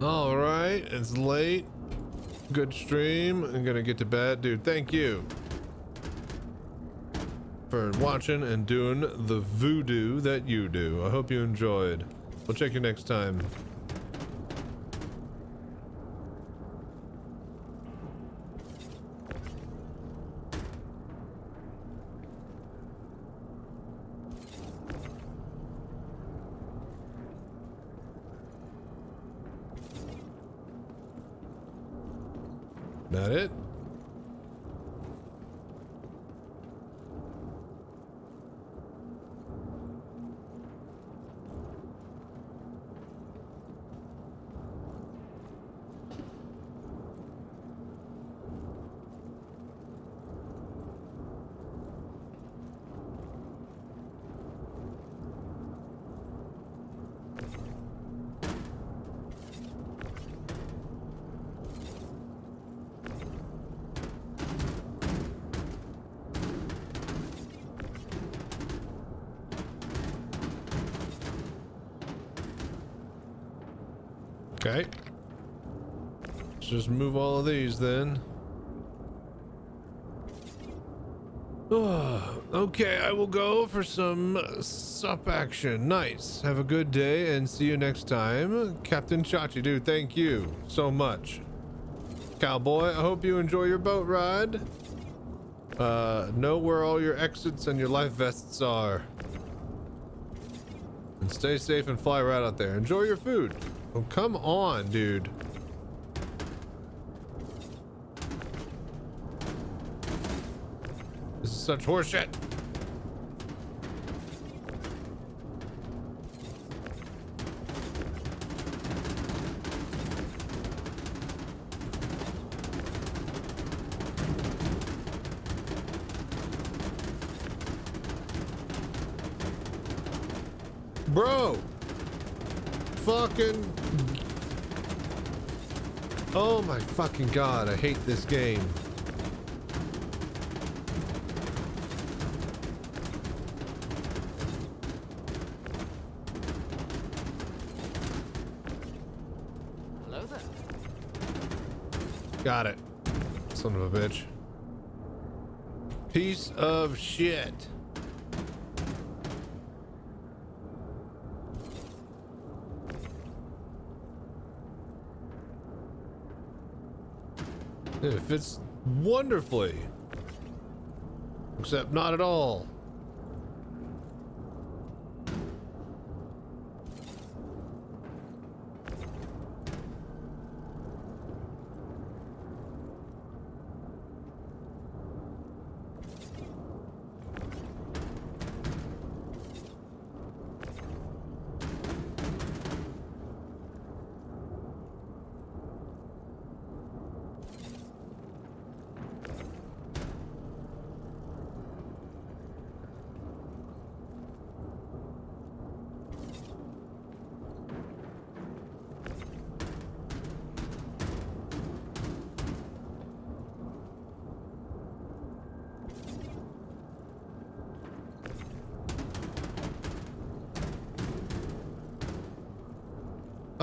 All right, it's late. Good stream. I'm gonna get to bed, dude. Thank you for watching and doing the voodoo that you do. I hope you enjoyed. We'll check you next time. That it? Okay. Let's just move all of these then. Okay, I will go for some sup action. Nice. Have a good day and see you next time. Captain Chachi, dude, thank you so much. Cowboy, I hope you enjoy your boat ride. Know where all your exits and your life vests are. And stay safe and fly right out there. Enjoy your food. Oh, come on, dude. This is such horseshit. Bro. Fucking. Oh my fucking god, I hate this game. Hello there. Got it. Son of a bitch. Piece of shit. It fits wonderfully. Except not at all.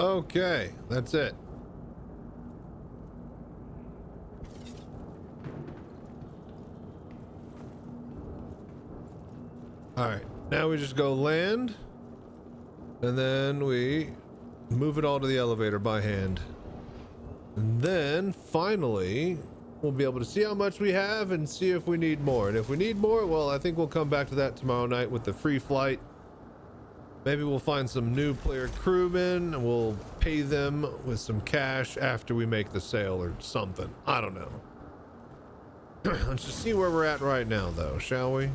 Okay, that's it. All right, now we just go land, and then we move it all to the elevator by hand. And then finally, we'll be able to see how much we have and see if we need more. And if we need more, well, I think we'll come back to that tomorrow night with the free flight. Maybe we'll find some new player crewmen and we'll pay them with some cash after we make the sale or something. I don't know. Let's just see where we're at right now, though, shall we?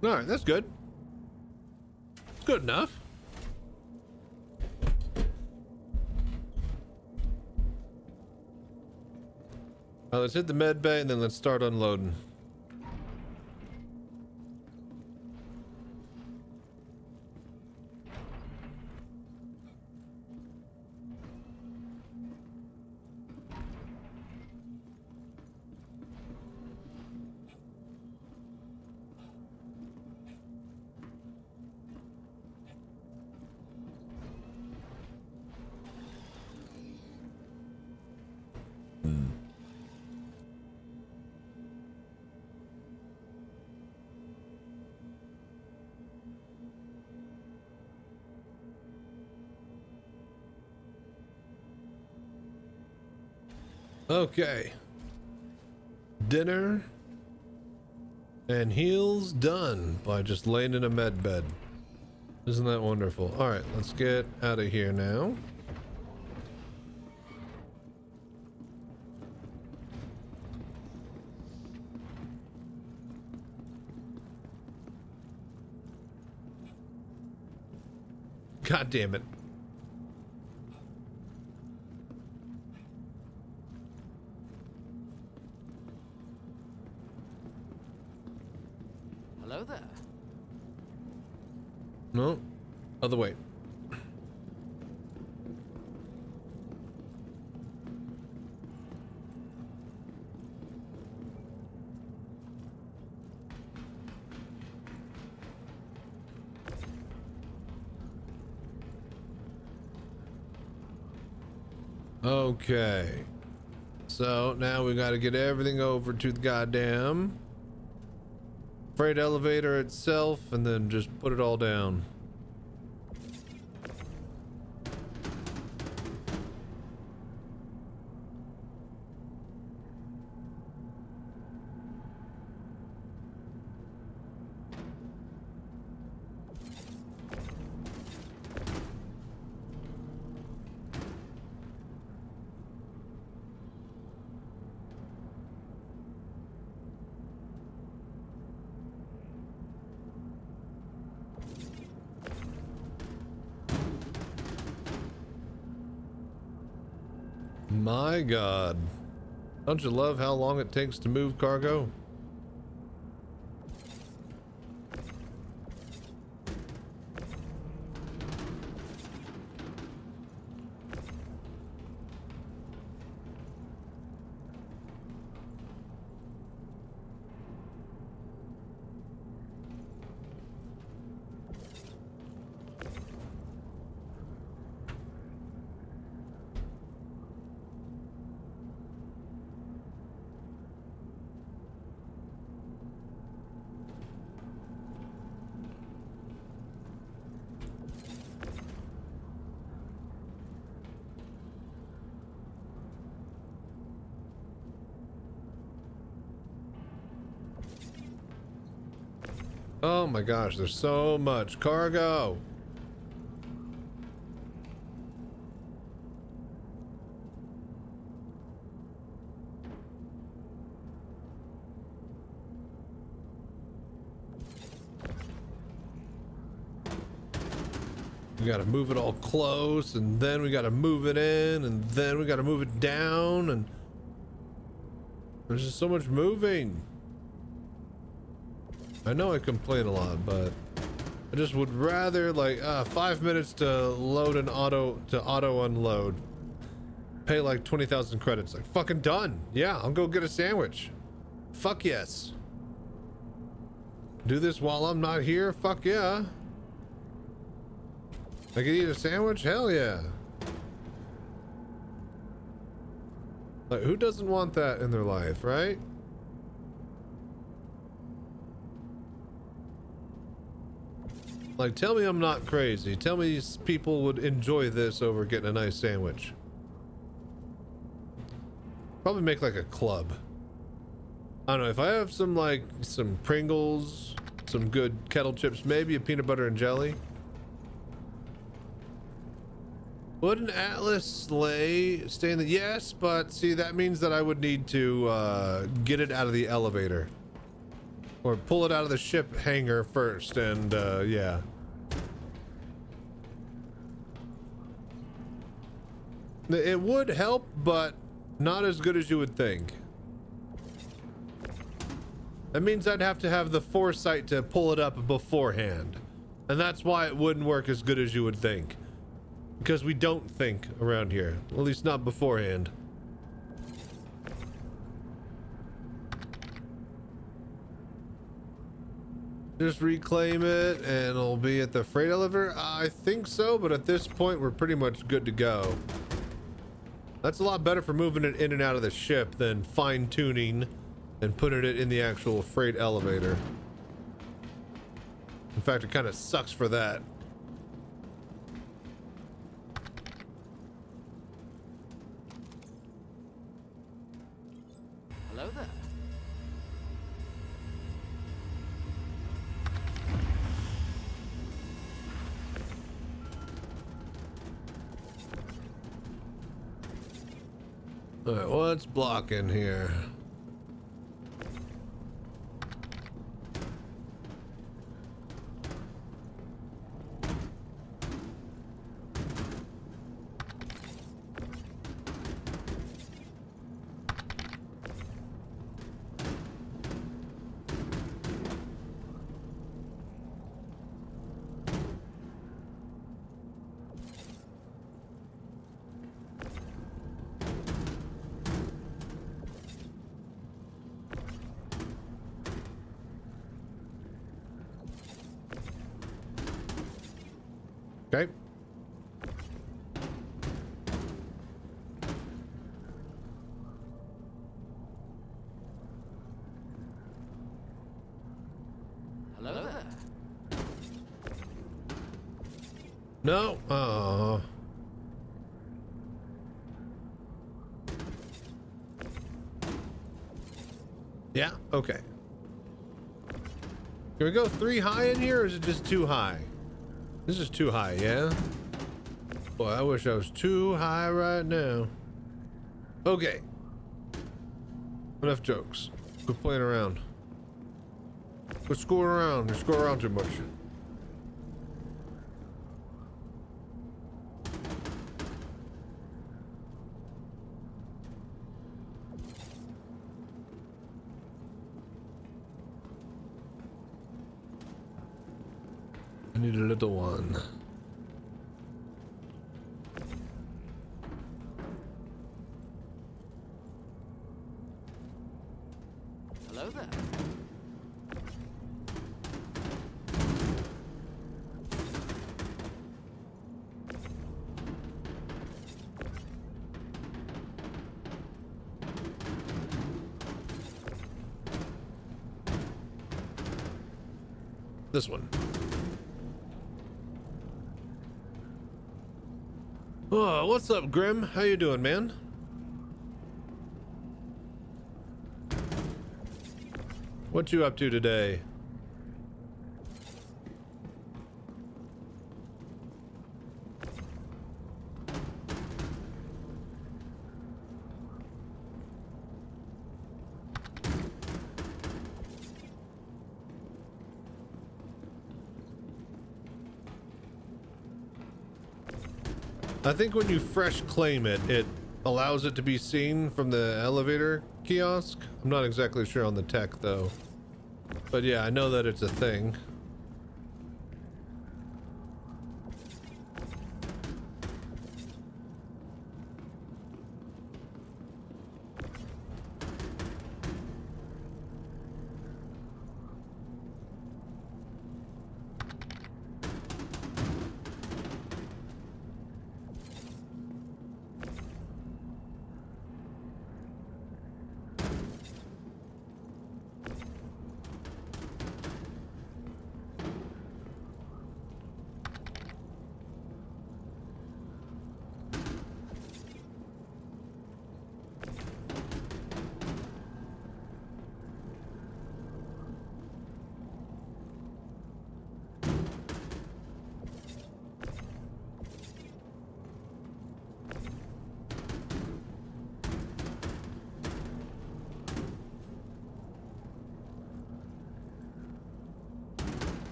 All right, that's good. Good enough. All right, let's hit the med bay and then let's start unloading. Okay. Dinner and heals done by just laying in a med bed. Isn't that wonderful? All right, let's get out of here now. God damn it. Hello there. No, other way. Okay. So now we got to get everything over to the goddamn freight elevator itself and then just put it all down. My God. Don't you love how long it takes to move cargo? Oh my gosh, there's so much cargo. gotta move it all close, and then we gotta move it in, and then we gotta move it down, and there's just so much moving. I know I complain a lot, but I just would rather, like, 5 minutes to load an auto unload. Pay like 20,000 credits. Like, fucking done. Yeah, I'll go get a sandwich. Fuck yes. Do this while I'm not here? Fuck yeah. I can eat a sandwich? Hell yeah. Like, who doesn't want that in their life, right? Like, tell me I'm not crazy. Tell me people would enjoy this over getting a nice sandwich. Probably make like a club. I don't know, if I have some like some Pringles, some good kettle chips, maybe a peanut butter and jelly. Would an Atlas sleigh stay in the... Yes, but see, that means that I would need to get it out of the elevator. Or pull it out of the ship hangar first, and yeah. It would help, but not as good as you would think. That means I'd have to have the foresight to pull it up beforehand. And that's why it wouldn't work as good as you would think. Because we don't think around here. At least not beforehand. Just reclaim it and it'll be at the freight elevator? I think so, but at this point we're pretty much good to go. That's a lot better for moving it in and out of the ship than fine-tuning and putting it in the actual freight elevator. In fact, it kind of sucks for that. Hello there. All right, what's blocking here? Okay. Hello there. No. Oh. Yeah. Okay. Can we go 3 high in here, or is it just too high? This is too high, yeah? Boy, I wish I was too high right now. Okay. Enough jokes. Quit playing around. Quit screwing around. You screw around too much. I need a little one. Hello there. This one. Oh, what's up, Grim? How you doing, man? What you up to today? I think when you fresh claim it, it allows it to be seen from the elevator kiosk. I'm not exactly sure on the tech though. But yeah, I know that it's a thing.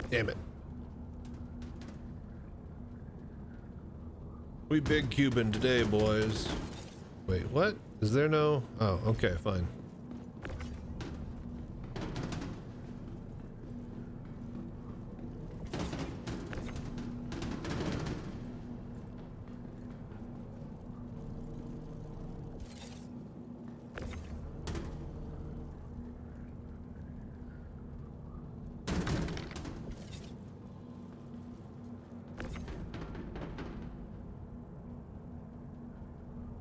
Damn it. We big Cuban today, boys. Wait, what? Is there no? Oh, okay, fine.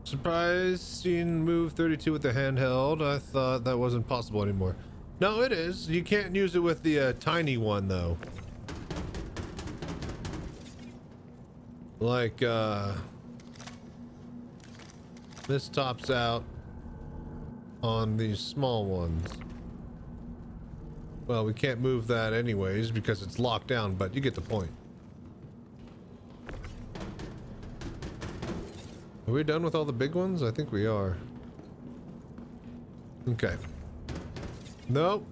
Surprised seeing move 32 with the handheld. I thought that wasn't possible anymore. No, it is. You can't use it with the tiny one though. Like this tops out on these small ones. Well, we can't move that anyways because it's locked down, but you get the point. Are we done with all the big ones? I think we are. Okay. Nope.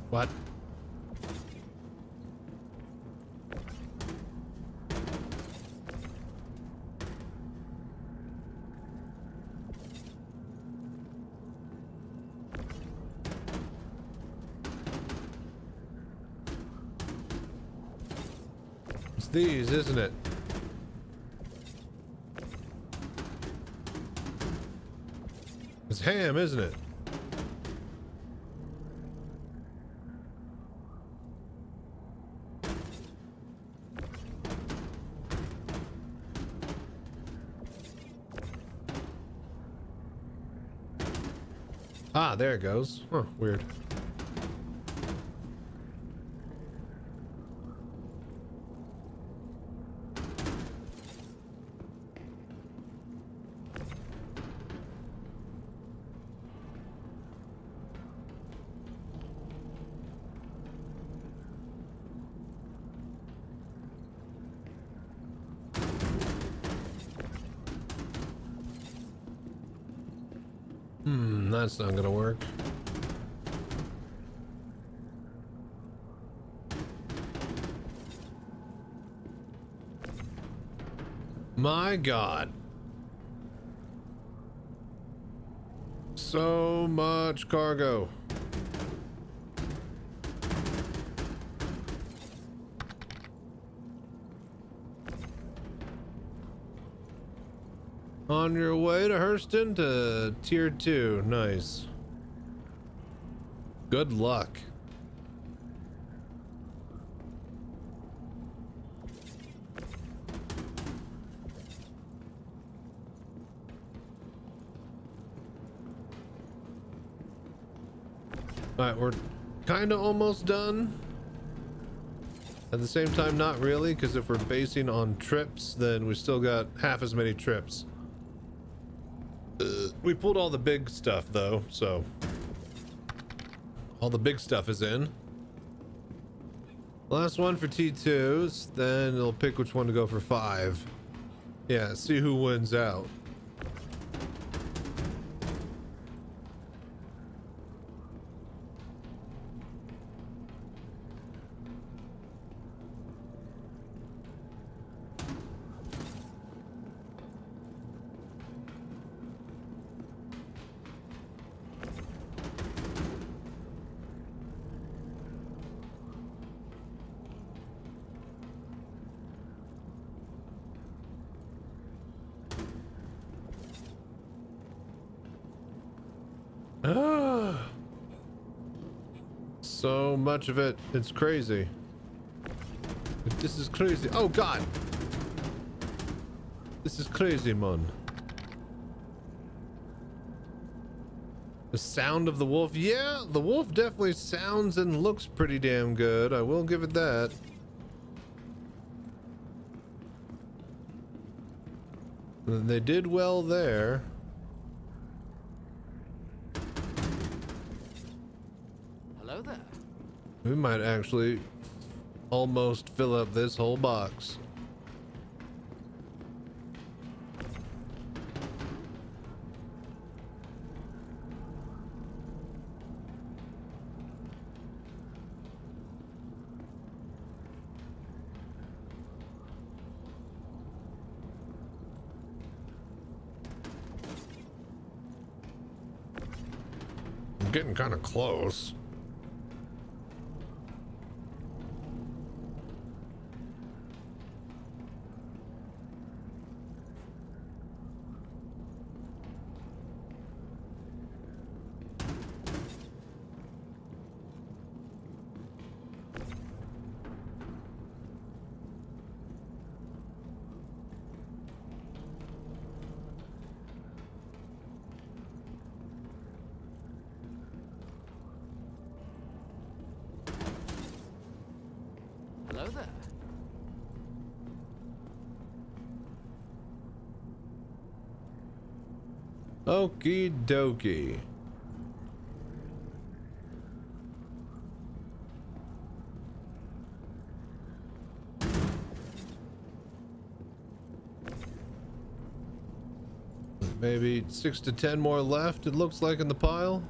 What? It's these, isn't it? It's ham, isn't it? Ah, there it goes. Huh, weird. That's not gonna work. My God. So much cargo. On your way to Hurston to tier 2. Nice. Good luck. All right, we're kind of almost done. At the same time, not really, because if we're basing on trips, then we still got half as many trips. We pulled all the big stuff though, so all the big stuff is in. Last one for T2s, then it'll pick which one to go for 5. Yeah, see who wins out. So much of it, it's crazy. This is crazy. Oh god! This is crazy, man. The sound of the wolf. Yeah, the wolf definitely sounds and looks pretty damn good. I will give it that. They did well there. Hello there. We might actually almost fill up this whole box. I'm getting kind of close. Hello there. Okie dokie. Maybe 6 to 10 more left, it looks like, in the pile.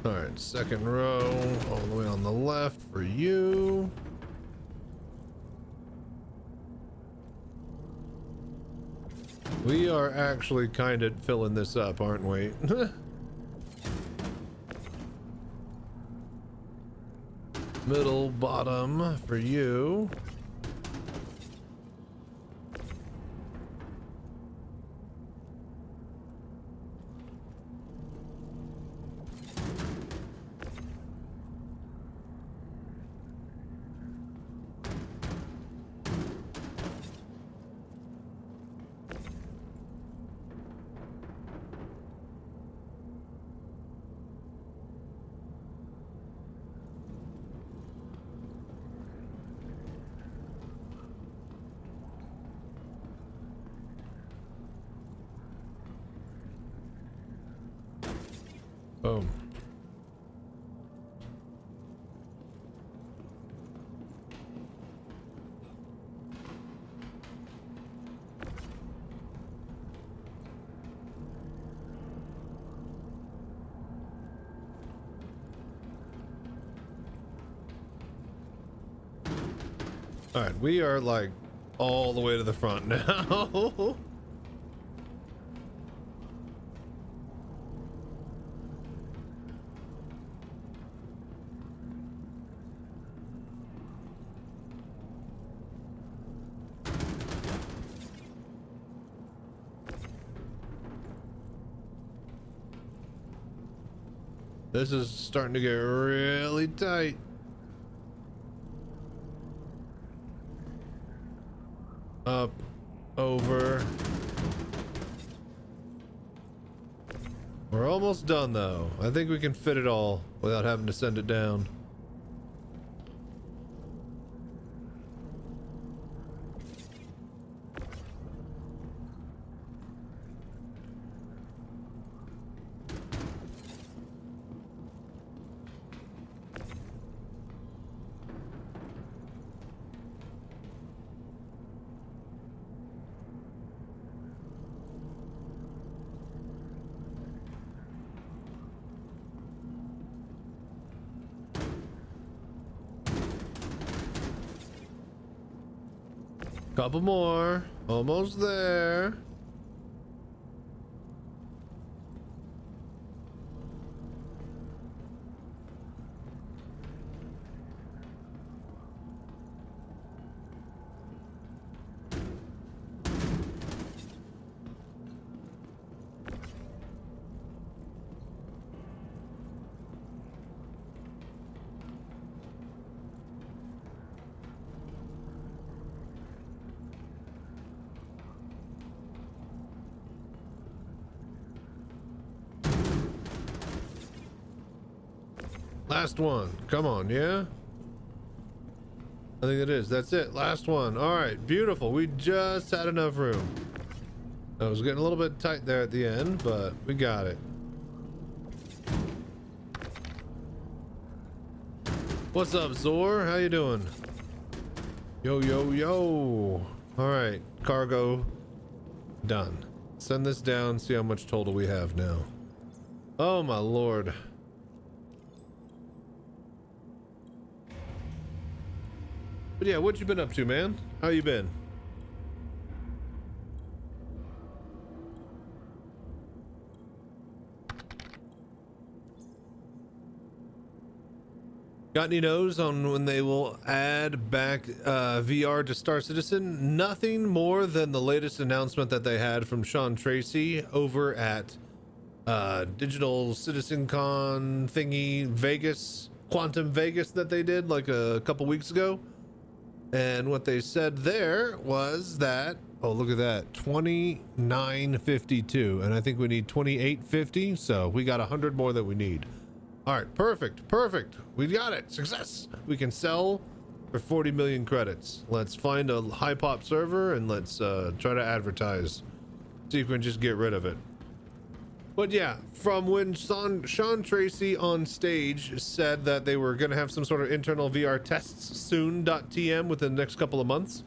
All right, second row, all the way on the left for you. We are actually kind of filling this up, aren't we? Middle, bottom for you. Boom. All right, we are like all the way to the front now. This is starting to get really tight. Up, over. We're almost done though. I think we can fit it all without having to send it down. Couple more. Almost there. Last one. Come on, yeah? I think it is. That's it. Last one. All right. Beautiful. We just had enough room. I was getting a little bit tight there at the end, but we got it. What's up, Zor? How you doing? Yo, yo, yo. All right. Cargo done. Send this down. See how much total we have now. Oh, my Lord. But yeah, what you been up to, man? How you been? Got any knows on when they will add back VR to Star Citizen? Nothing more than the latest announcement that they had from Sean Tracy over at Digital Citizencon thingy Vegas, Quantum Vegas, that they did like a couple weeks ago. And what they said there was that, oh, look at that, 2952, and I think we need 2850, so we got 100 more that we need. All right, perfect, we got it. Success. We can sell for 40 million credits. Let's find a high pop server and let's try to advertise, see if we can just get rid of it. But yeah, from when Sean Tracy on stage said that they were going to have some sort of internal VR tests soon.tm within the next couple of months,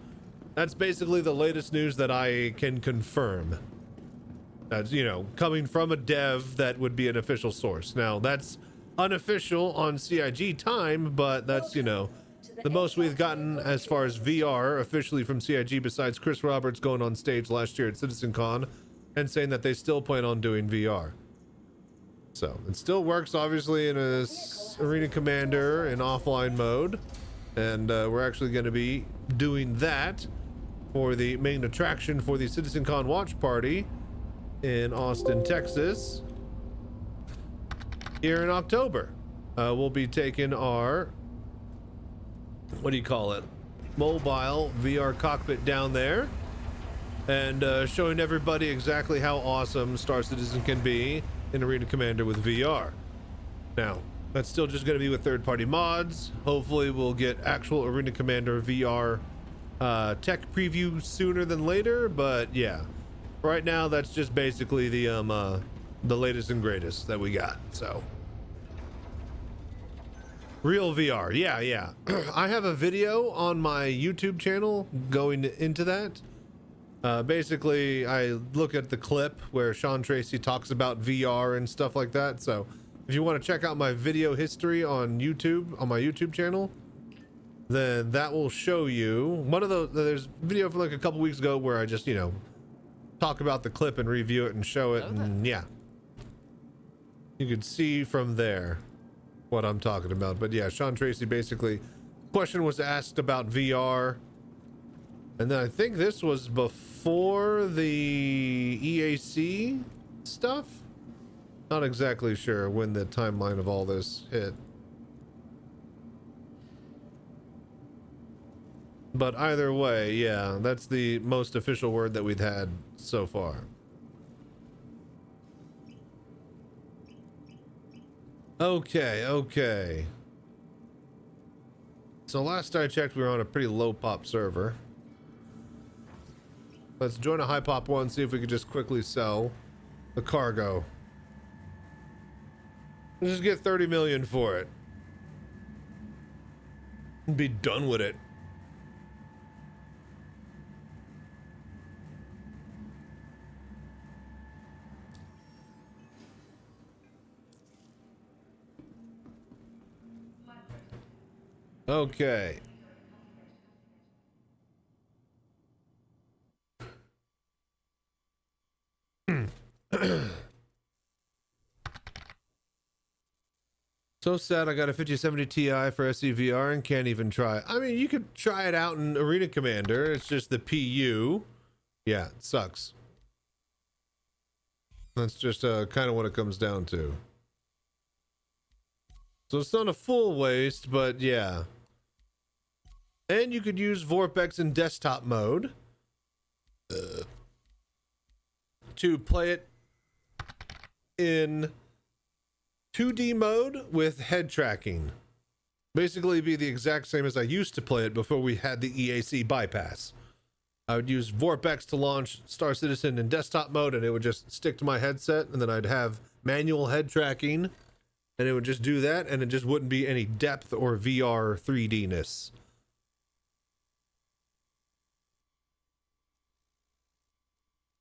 that's basically the latest news that I can confirm. That's, you know, coming from a dev that would be an official source. Now, that's unofficial on CIG time, but that's, you know, the most we've gotten as far as VR officially from CIG, besides Chris Roberts going on stage last year at Citizencon and saying that they still plan on doing VR. So it still works obviously in a Arena Commander in offline mode, and we're actually going to be doing that for the main attraction for the Citizencon watch party in Austin, Texas here in October. We'll be taking our, what do you call it, mobile VR cockpit down there and showing everybody exactly how awesome Star Citizen can be in Arena Commander with VR. Now, that's still just going to be with third-party mods. Hopefully we'll get actual Arena Commander VR tech preview sooner than later, but yeah, right now that's just basically the latest and greatest that we got. So real VR, yeah. I have a video on my YouTube channel going into that. Basically, I look at the clip where Sean Tracy talks about VR and stuff like that. So if you want to check out my video history on YouTube, on my YouTube channel, then that will show you one of those. There's a video from like a couple weeks ago where I just, you know, talk about the clip and review it and show it. And yeah, you could see from there what I'm talking about. But yeah, Sean Tracy, basically, question was asked about VR. And then I think this was before the EAC stuff. Not exactly sure when the timeline of all this hit. But either way, yeah, that's the most official word that we've had so far. Okay, okay. So last I checked, we were on a pretty low pop server. Let's join a high pop one, see if we could just quickly sell the cargo. Let's just get 30 million for it. And be done with it. Okay. So sad I got a 5070 Ti for SCVR and can't even try. I mean, you could try it out in Arena Commander. It's just the PU. Yeah, it sucks. That's just kind of what it comes down to. So it's not a full waste, but yeah. And you could use Vorpex in desktop mode to play it in 2D mode with head tracking. Basically be the exact same as I used to play it before we had the EAC bypass. I would use Vorpex to launch Star Citizen in desktop mode and it would just stick to my headset, and then I'd have manual head tracking and it would just do that, and it just wouldn't be any depth or VR 3D-ness.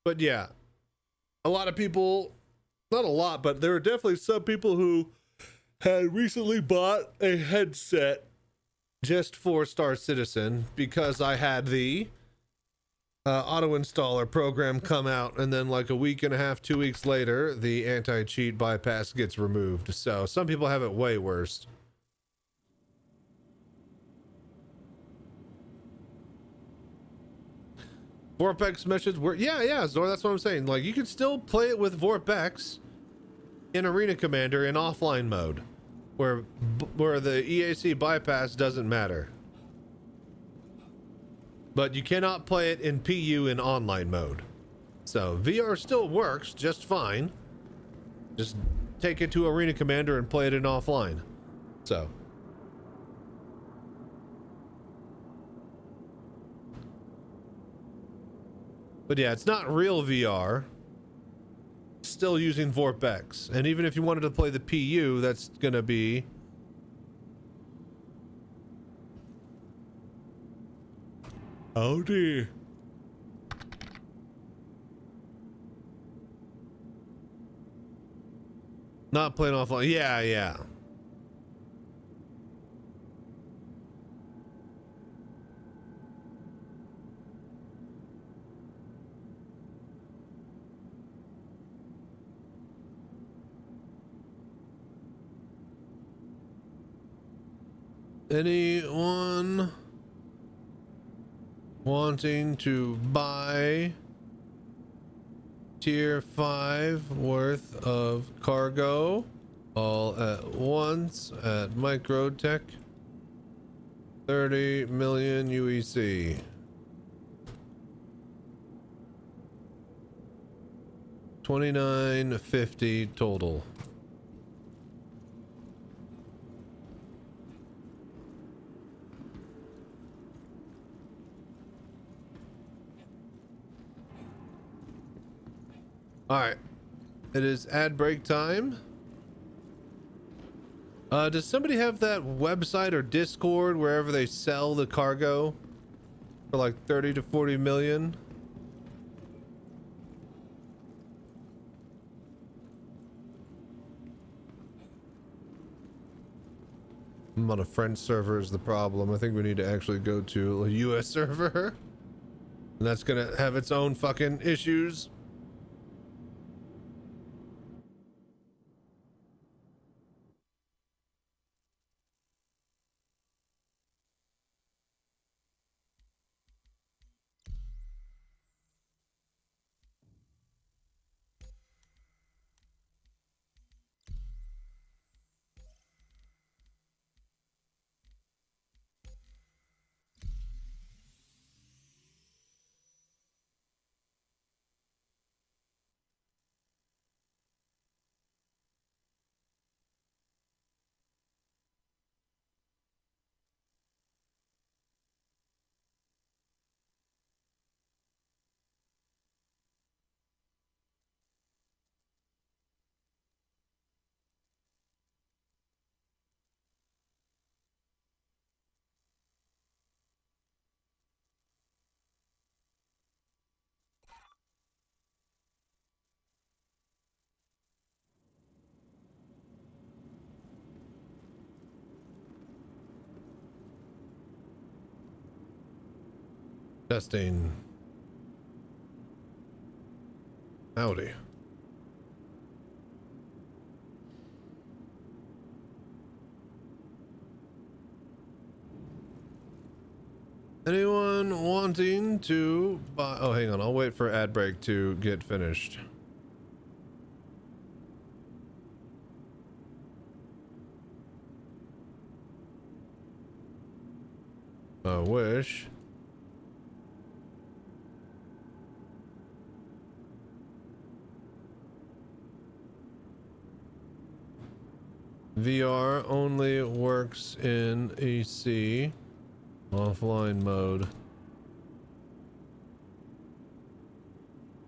But yeah, a lot of people, not a lot, but there were definitely some people who had recently bought a headset just for Star Citizen because I had the auto installer program come out, and then like a week and a half, 2 weeks later, the anti-cheat bypass gets removed. So some people have it way worse. Vorpex meshes work. Yeah, Zor, that's what I'm saying. Like, you can still play it with Vorpex in Arena Commander in offline mode, where the EAC bypass doesn't matter. But you cannot play it in PU in online mode. So VR still works just fine. Just take it to Arena Commander and play it in offline. So. But yeah, it's not real VR. Still using Vorpex. And even if you wanted to play the PU, that's gonna be oh dear. Not playing offline. Yeah. Anyone wanting to buy tier 5 worth of cargo all at once at Microtech? 30 million UEC. $29.50 total. All right, it is ad break time. Does somebody have that website or Discord wherever they sell the cargo for like 30 to 40 million? I'm on a French server is the problem. I think we need to actually go to a US server. And that's gonna have its own fucking issues. Testing. Howdy. Anyone wanting to buy? Oh, hang on. I'll wait for ad break to get finished. I wish. VR only works in AC offline mode.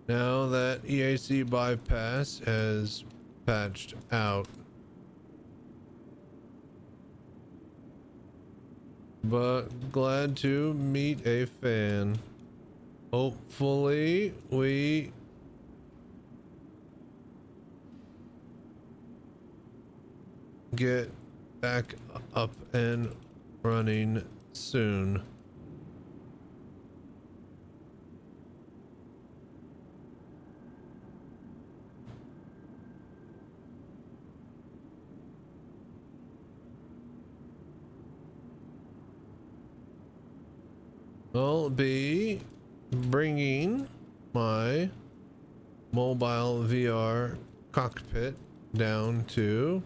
Now that EAC bypass has patched out. But glad to meet a fan. Hopefully we get back up and running soon. I'll be bringing my mobile VR cockpit down to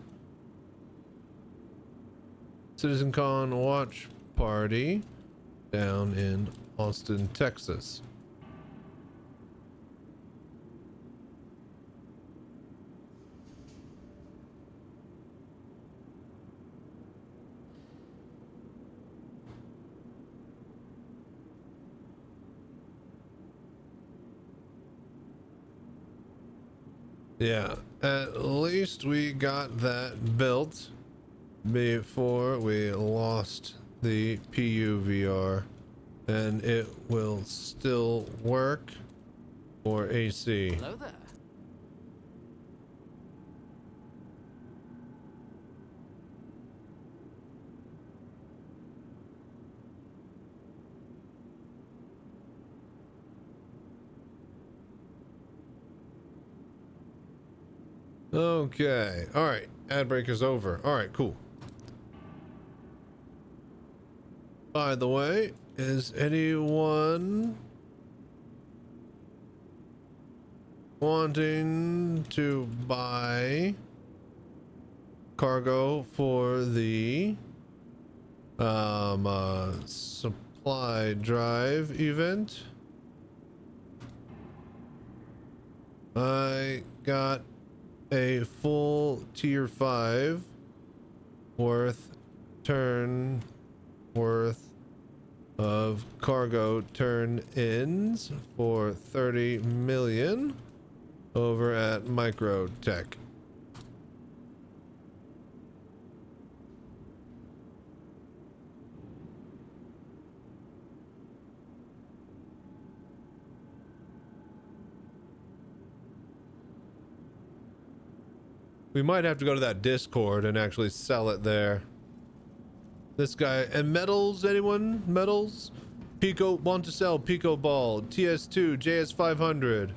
Citizencon watch party down in Austin, Texas. Yeah, at least we got that built before we lost the PUVR, and it will still work for AC. Hello there. Okay, all right, ad break is over. All right, cool. By the way, is anyone wanting to buy cargo for the supply drive event? I got a full tier 5 worth of cargo turn-ins for 30 million over at Microtech. We might have to go to that Discord and actually sell it there. This guy and metals, anyone? Metals? Pico, want to sell Pico Ball, TS2, JS500.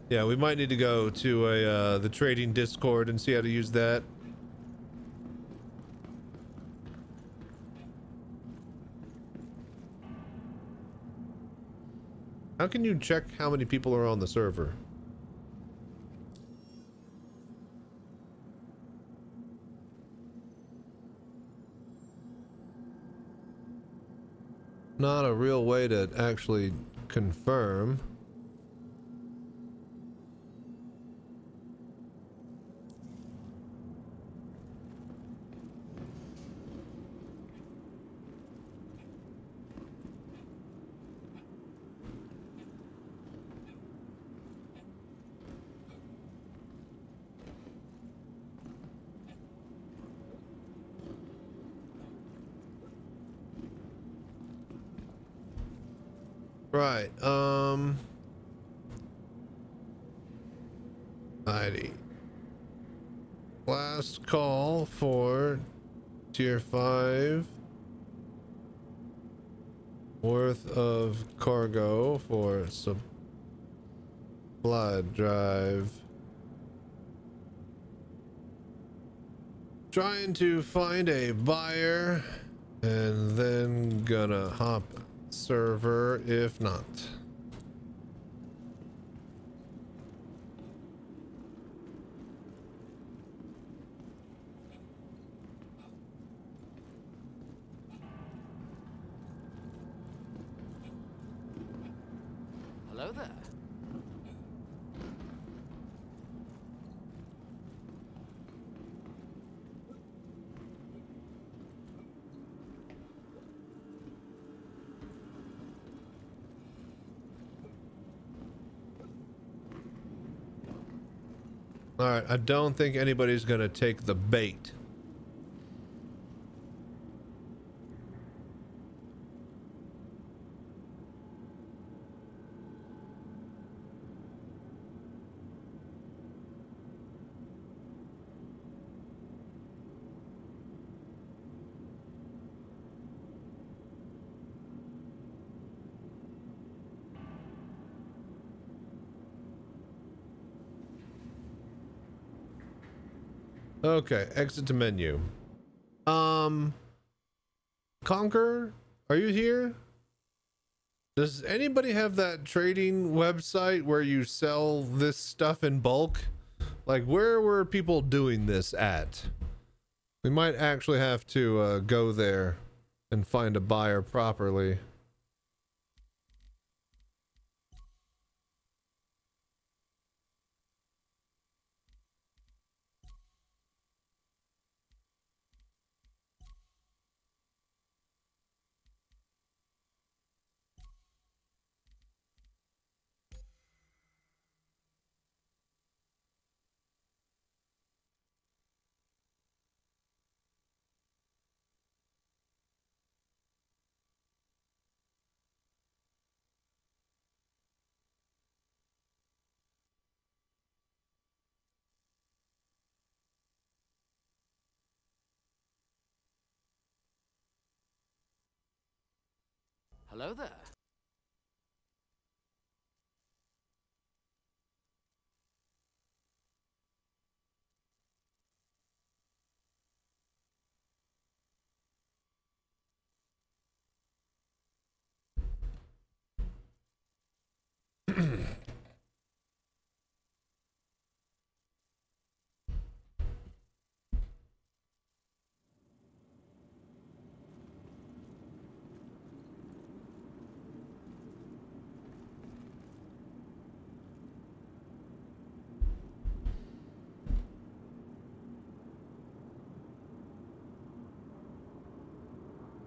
Yeah, we might need to go to the trading Discord and see how to use that. How can you check how many people are on the server? Not a real way to actually confirm. Right, alrighty. Last call for tier 5 worth of cargo for supply drive. Trying to find a buyer and then gonna hop server if not. Hello there. All right, I don't think anybody's gonna take the bait. Okay, exit to menu. Conquer, are you here? Does anybody have that trading website where you sell this stuff in bulk? Like, where were people doing this at? We might actually have to go there and find a buyer properly. Hello there.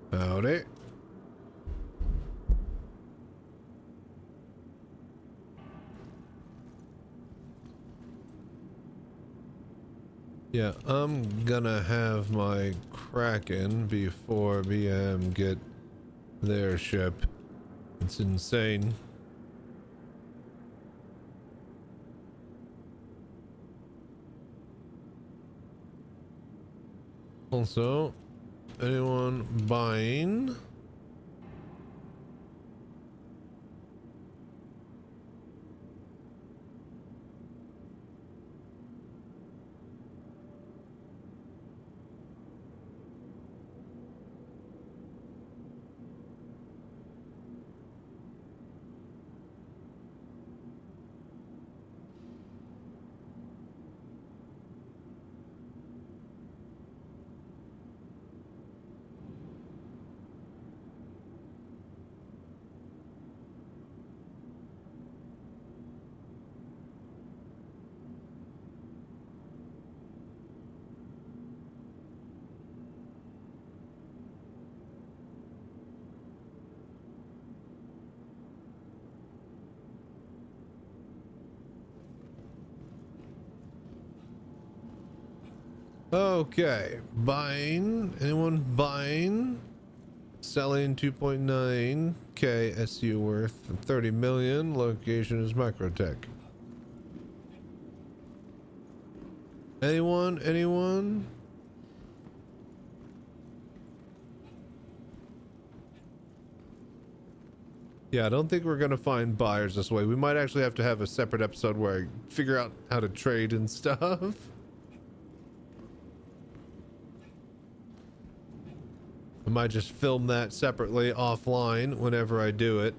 Howdy. Yeah, I'm gonna have my Kraken before BM get their ship. It's insane. Also, anyone buying? Okay, buying. Anyone buying? Selling 2.9k SU worth 30 million. Location is Microtech. Anyone? Anyone? Yeah, I don't think we're gonna find buyers this way. We might actually have to have a separate episode where I figure out how to trade and stuff. I might just film that separately offline whenever I do it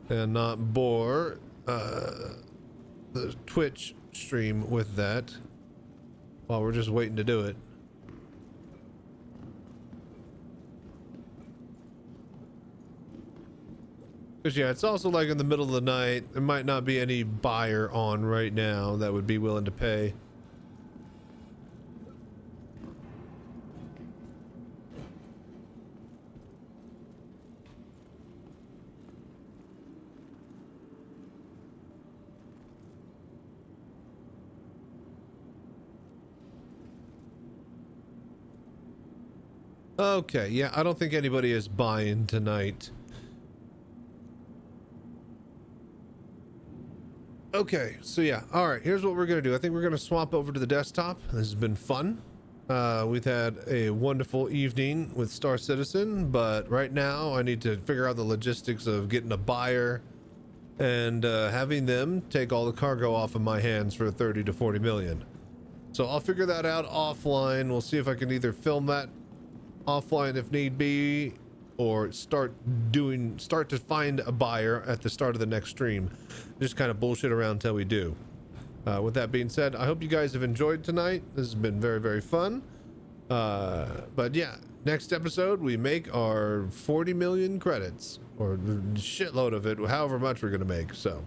and not bore the Twitch stream with that while we're just waiting to do it. Because yeah, it's also like in the middle of the night. There might not be any buyer on right now that would be willing to pay. Okay, yeah, I don't think anybody is buying tonight. Okay, so yeah, all right, here's what we're gonna do. I think we're gonna swap over to the desktop. This has been fun. We've had a wonderful evening with Star Citizen, but right now I need to figure out the logistics of getting a buyer and having them take all the cargo off of my hands for 30 to 40 million. So I'll figure that out offline. We'll see if I can either film that offline if need be, or start to find a buyer at the start of the next stream. Just kind of bullshit around until we do. With that being said, I hope you guys have enjoyed tonight. This has been very, very fun. But yeah, next episode we make our 40 million credits, or a shitload of it, however much we're gonna make. So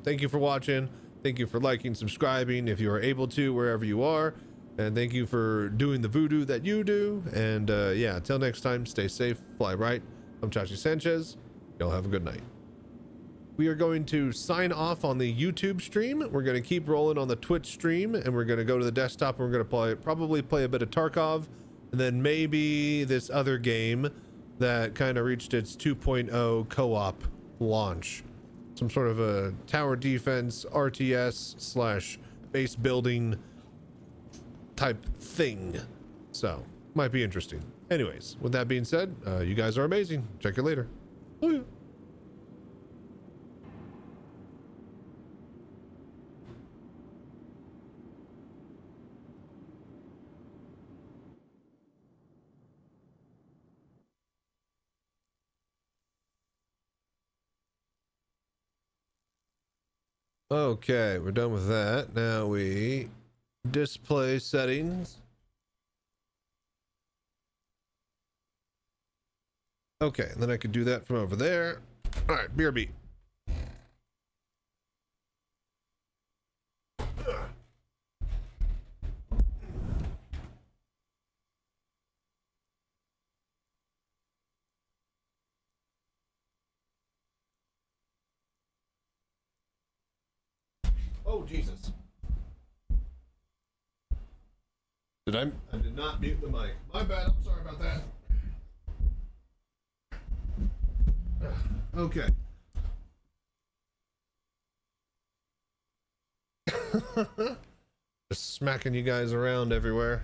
thank you for watching. Thank you for liking, subscribing if you are able to, wherever you are. And thank you for doing the voodoo that you do. And yeah, until next time, stay safe, fly right. I'm Chachi Sanchez. Y'all have a good night. We are going to sign off on the YouTube stream. We're going to keep rolling on the Twitch stream, and we're going to go to the desktop, and we're going to probably play a bit of Tarkov, and then maybe this other game that kind of reached its 2.0 co-op launch. Some sort of a tower defense RTS / base building type thing. So might be interesting. Anyways, with that being said, you guys are amazing. Check you later. Bye. Okay, we're done with that. Now we display settings. Okay, and then I could do that from over there. All right, BRB. Oh, Jesus. I did not mute the mic. My bad. I'm sorry about that. Okay. Just smacking you guys around everywhere.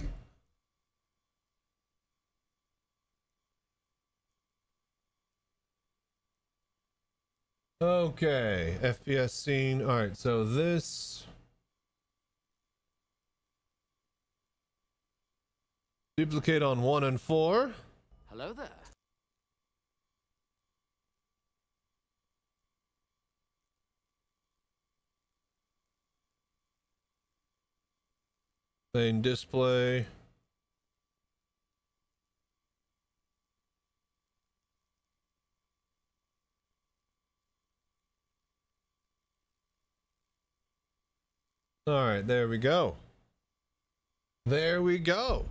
Okay, FPS scene. All right, so this duplicate on 1 and 4. Hello there. Main display. All right, there we go. There we go.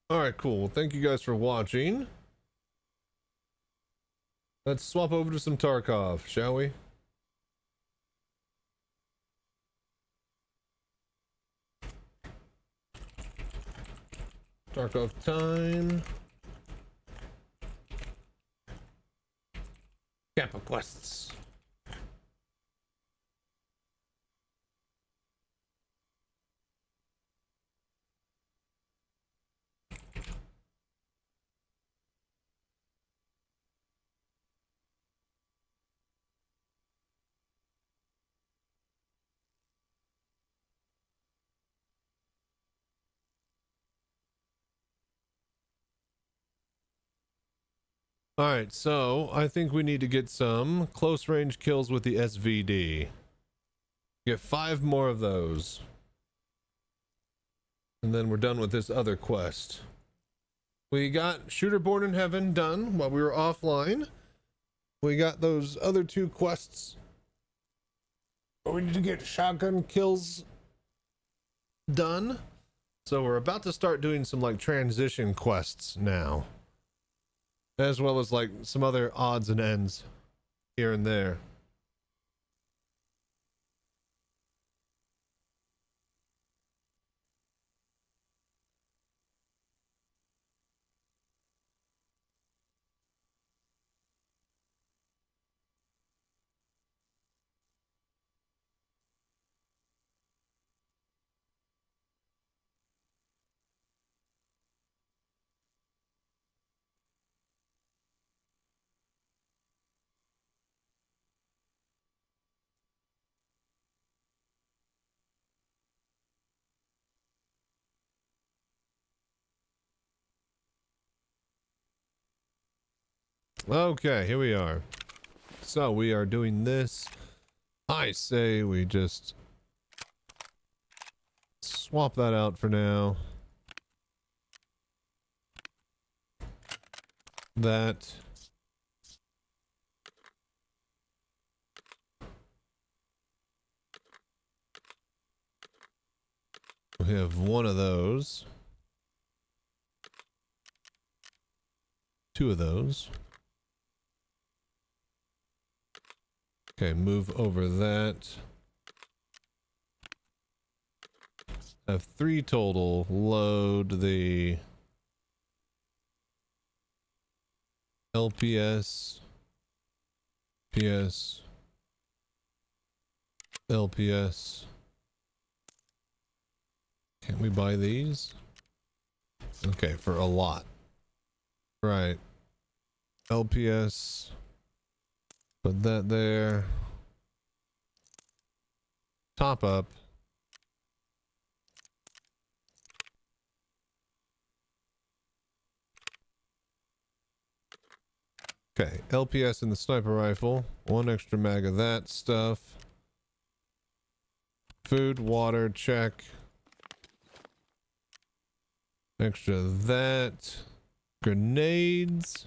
All right, cool. Well, thank you guys for watching. Let's swap over to some Tarkov, shall we? Tarkov time. Kappa quests. All right, so I think we need to get some close range kills with the SVD. Get 5 more of those. And then we're done with this other quest. We got Shooter Born in Heaven done while we were offline. We got those other 2 quests. We need to get shotgun kills done. So we're about to start doing some like transition quests now. As well as like some other odds and ends here and there. Okay, here we are. So we are doing this. I say we just swap that out for now. That. We have one of those. 2 of those. Okay, move over that. Have 3 total. Load the LPS, PS, LPS. Can we buy these? Okay, for a lot. Right. LPS. Put that there. Top up. Okay, LPS in the sniper rifle. 1 extra mag of that stuff. Food, water, check. Extra that. Grenades.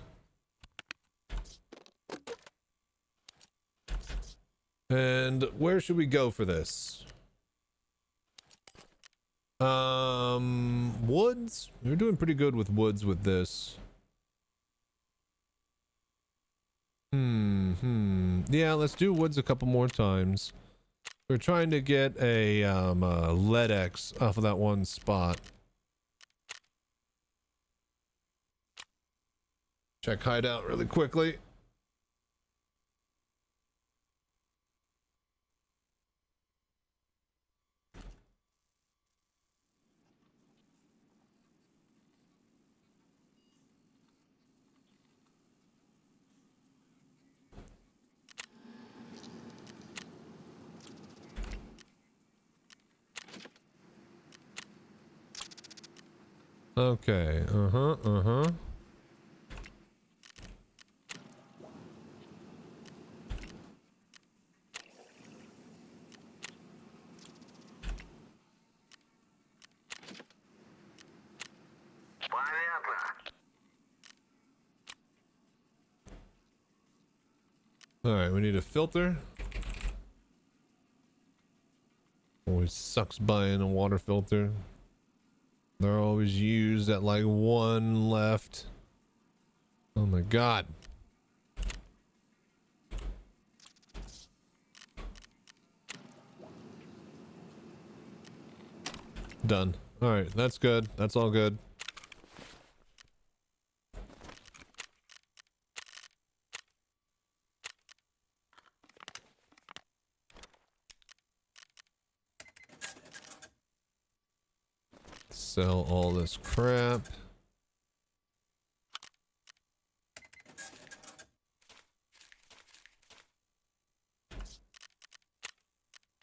And where should we go for this? Woods? We're doing pretty good with woods with this. Yeah, let's do woods a couple more times. We're trying to get a lead X off of that one spot. Check hideout really quickly. Okay, Alright, we need a filter. Always sucks buying a water filter. They're always used at like 1 left. Oh my god. Done. Alright, that's good. That's all good. sell all this crap.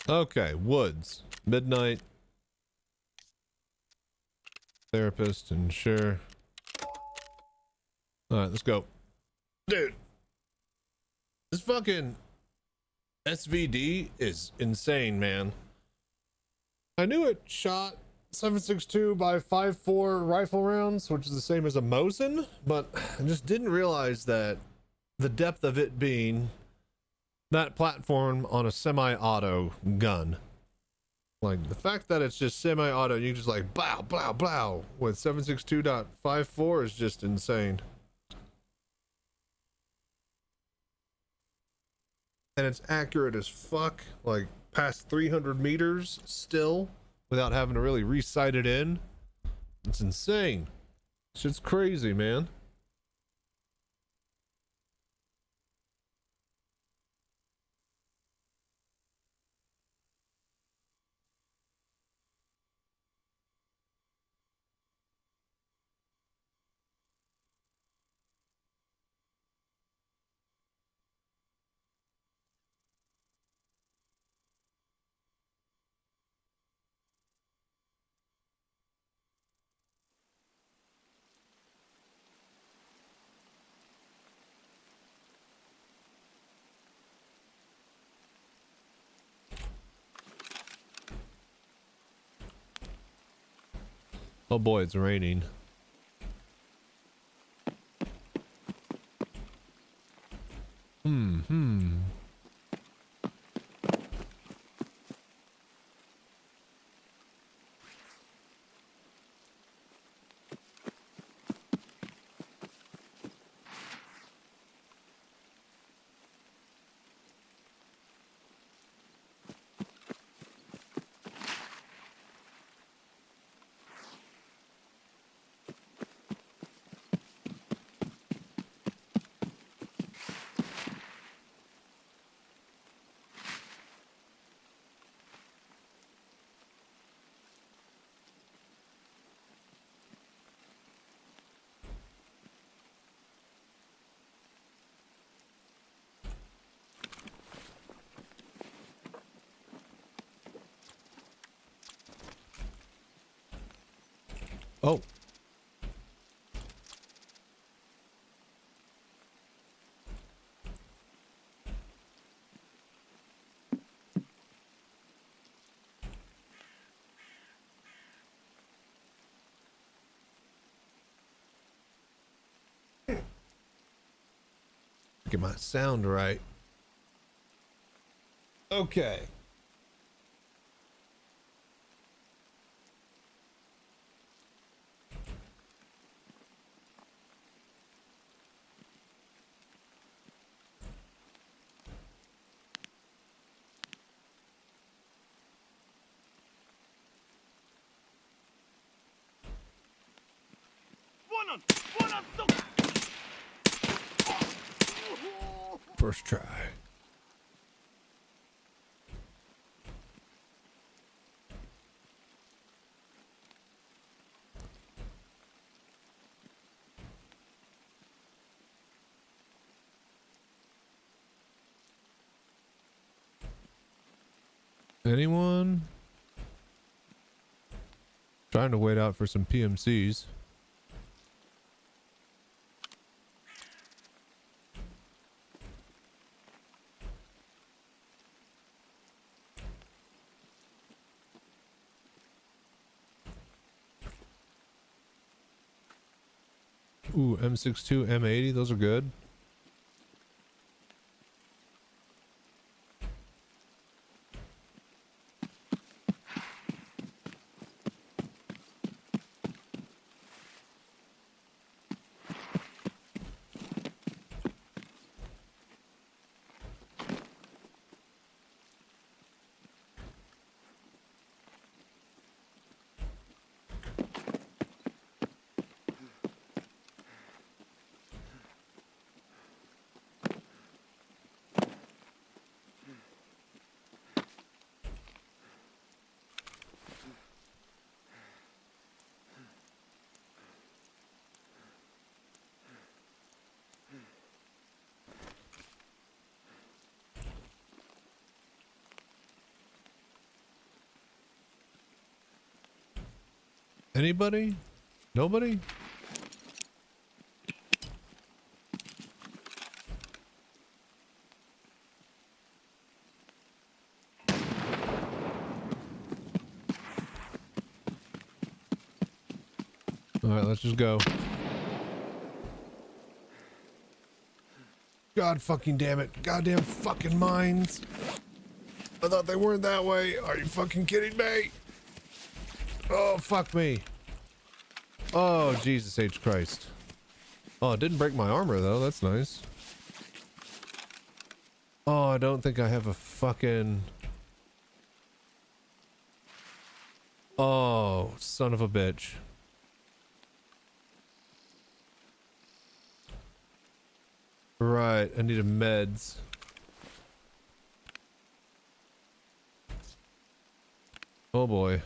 Okay, woods, midnight, therapist, and sure. All right, let's go, dude. This fucking SVD is insane, man. I knew it shot 7.62 by 5.4 rifle rounds, which is the same as a Mosin, but I just didn't realize that the depth of it being that platform on a semi-auto gun. Like the fact that it's just semi-auto, you just like blow, blow, blow with 7.62.54 is just insane. And it's accurate as fuck, like past 300 meters still, without having to really re-sight it in. It's insane. Shit's crazy, man. Oh boy, it's raining. Oh. Get my sound right. Okay. First try. Anyone? Trying to wait out for some PMCs. Ooh, M62, M80, those are good. Anybody? Nobody? All right, let's just go. God fucking damn it. Goddamn fucking mines. I thought they weren't that way. Are you fucking kidding me? Oh, fuck me. Oh, Jesus H. Christ. Oh, it didn't break my armor, though. That's nice. Oh, I don't think I have a fucking... Oh, son of a bitch. Right, I need a meds. Oh boy.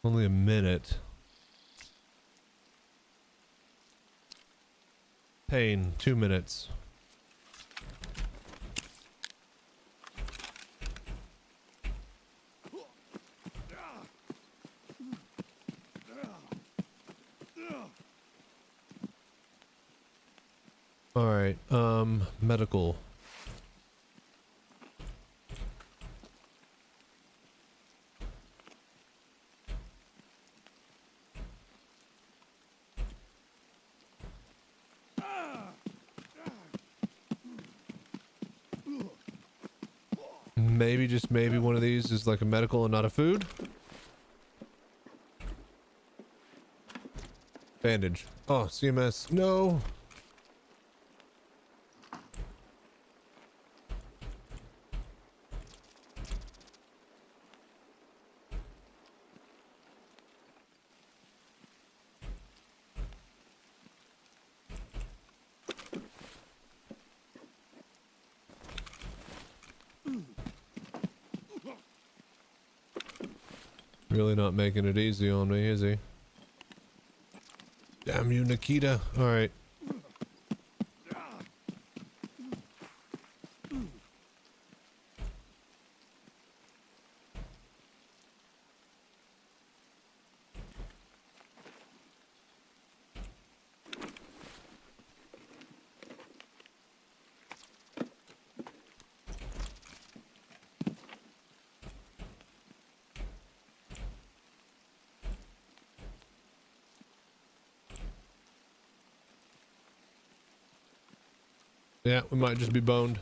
Only a minute. Pain, 2 minutes. All right, medical. Maybe, just maybe one of these is like a medical and not a food. Bandage. Oh, CMS. No. Really not making it easy on me, is he? Damn you, Nikita. All right. Yeah, we might just be boned.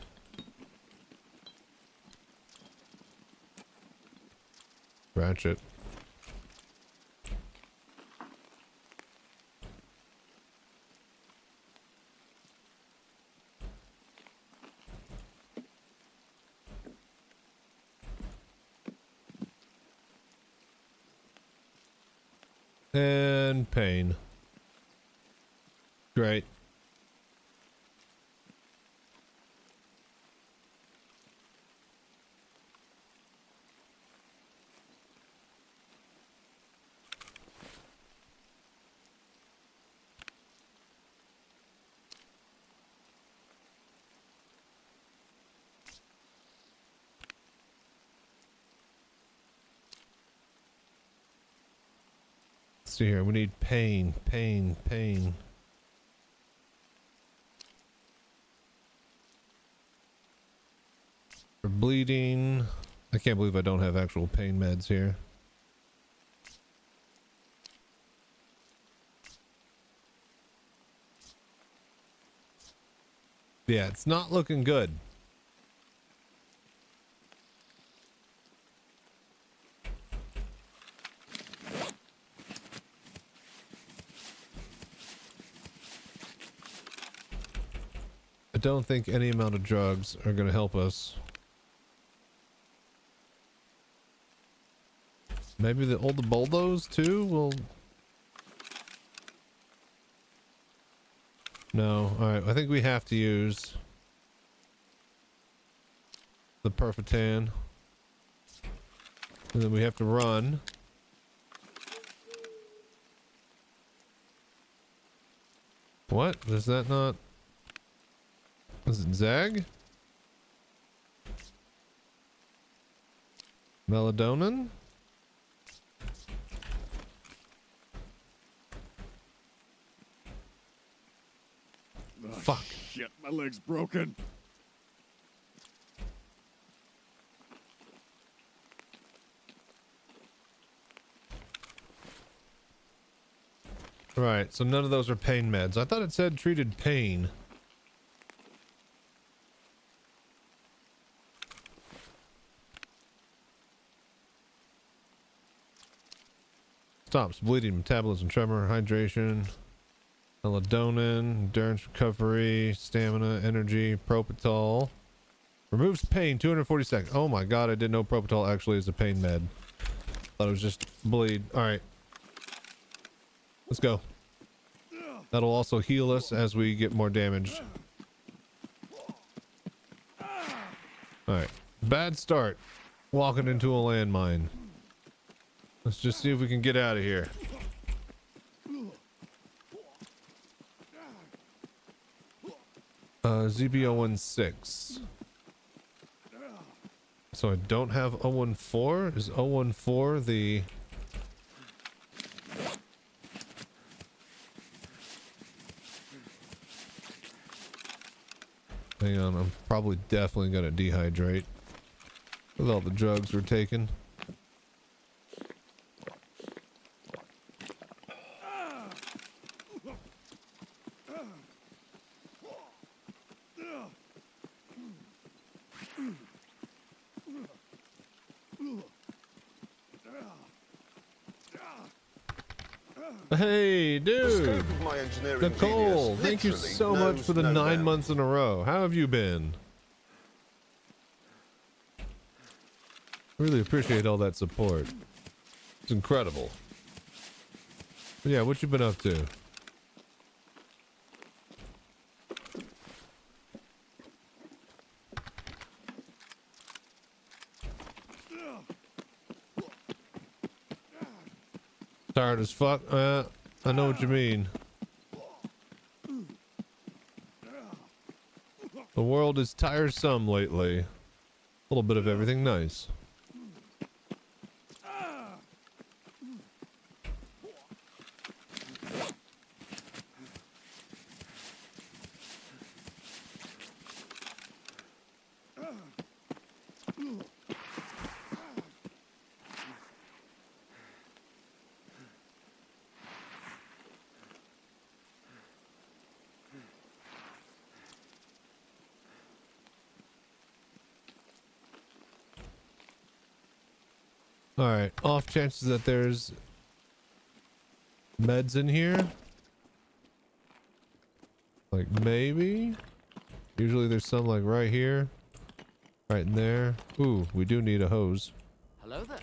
Ratchet. And pain. Great. See here, we need pain. For bleeding. I can't believe I don't have actual pain meds here. Yeah, it's not looking good. I don't think any amount of drugs are going to help us. Maybe the old bulldoze too will... No. Alright, I think we have to use the Pervitan. And then we have to run. What? Is that not... Is it Zag? Melatonin? Oh, Fuck. Shit, my leg's broken. Right, so none of those are pain meds. I thought it said treated pain. Stops bleeding, metabolism, tremor, hydration, melatonin, endurance, recovery, stamina, energy, propofol. Removes pain, 240 seconds. Oh my god, I didn't know propofol actually is a pain med. Thought it was just bleed. Alright. Let's go. That'll also heal us as we get more damage. Alright. Bad start. Walking into a landmine. Let's just see if we can get out of here. ZB016. So I don't have 014? Is 014 the... Hang on, I'm probably definitely gonna dehydrate with all the drugs we're taking. Hey, dude! Nicole, thank you so much for the 9 months in a row. How have you been? Really appreciate all that support. It's incredible. But yeah, what you been up to? Tired as fuck? I know what you mean. The world is tiresome lately. A little bit of everything nice. Alright, off chances that there's meds in here. Like maybe? Usually there's some like right here. Right in there. Ooh, we do need a hose. Hello there.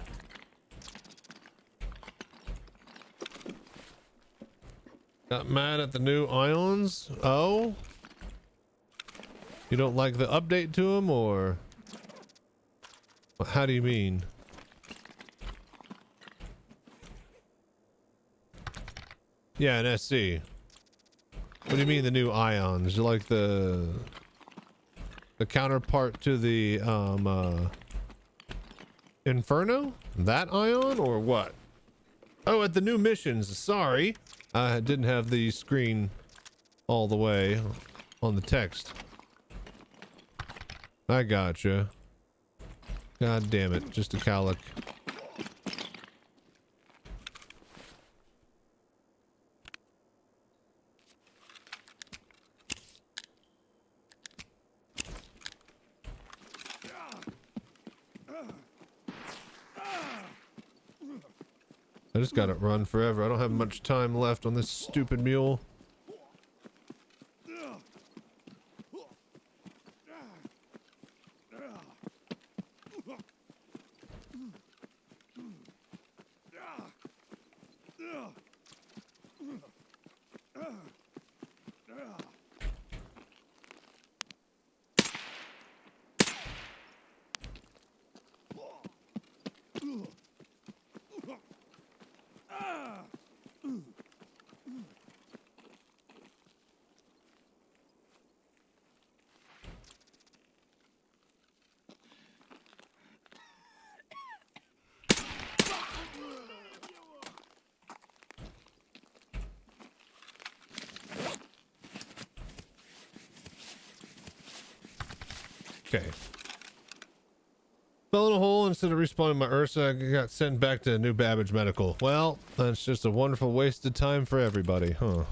Got mad at the new ions? Oh? You don't like the update to them or? How do you mean? Yeah, an SC. What do you mean the new ions? You like the counterpart to the Inferno? That ion or what? Oh, at the new missions. Sorry. I didn't have the screen all the way on the text. I gotcha. God damn it. Just a calic. I just gotta run forever. I don't have much time left on this stupid mule. Okay. Fell in a hole instead of respawning my Ursa. I got sent back to New Babbage Medical. Well, that's just a wonderful waste of time for everybody, huh?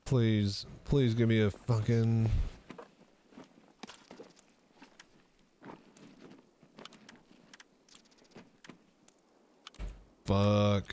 Please, please give me a fucking... Fuck.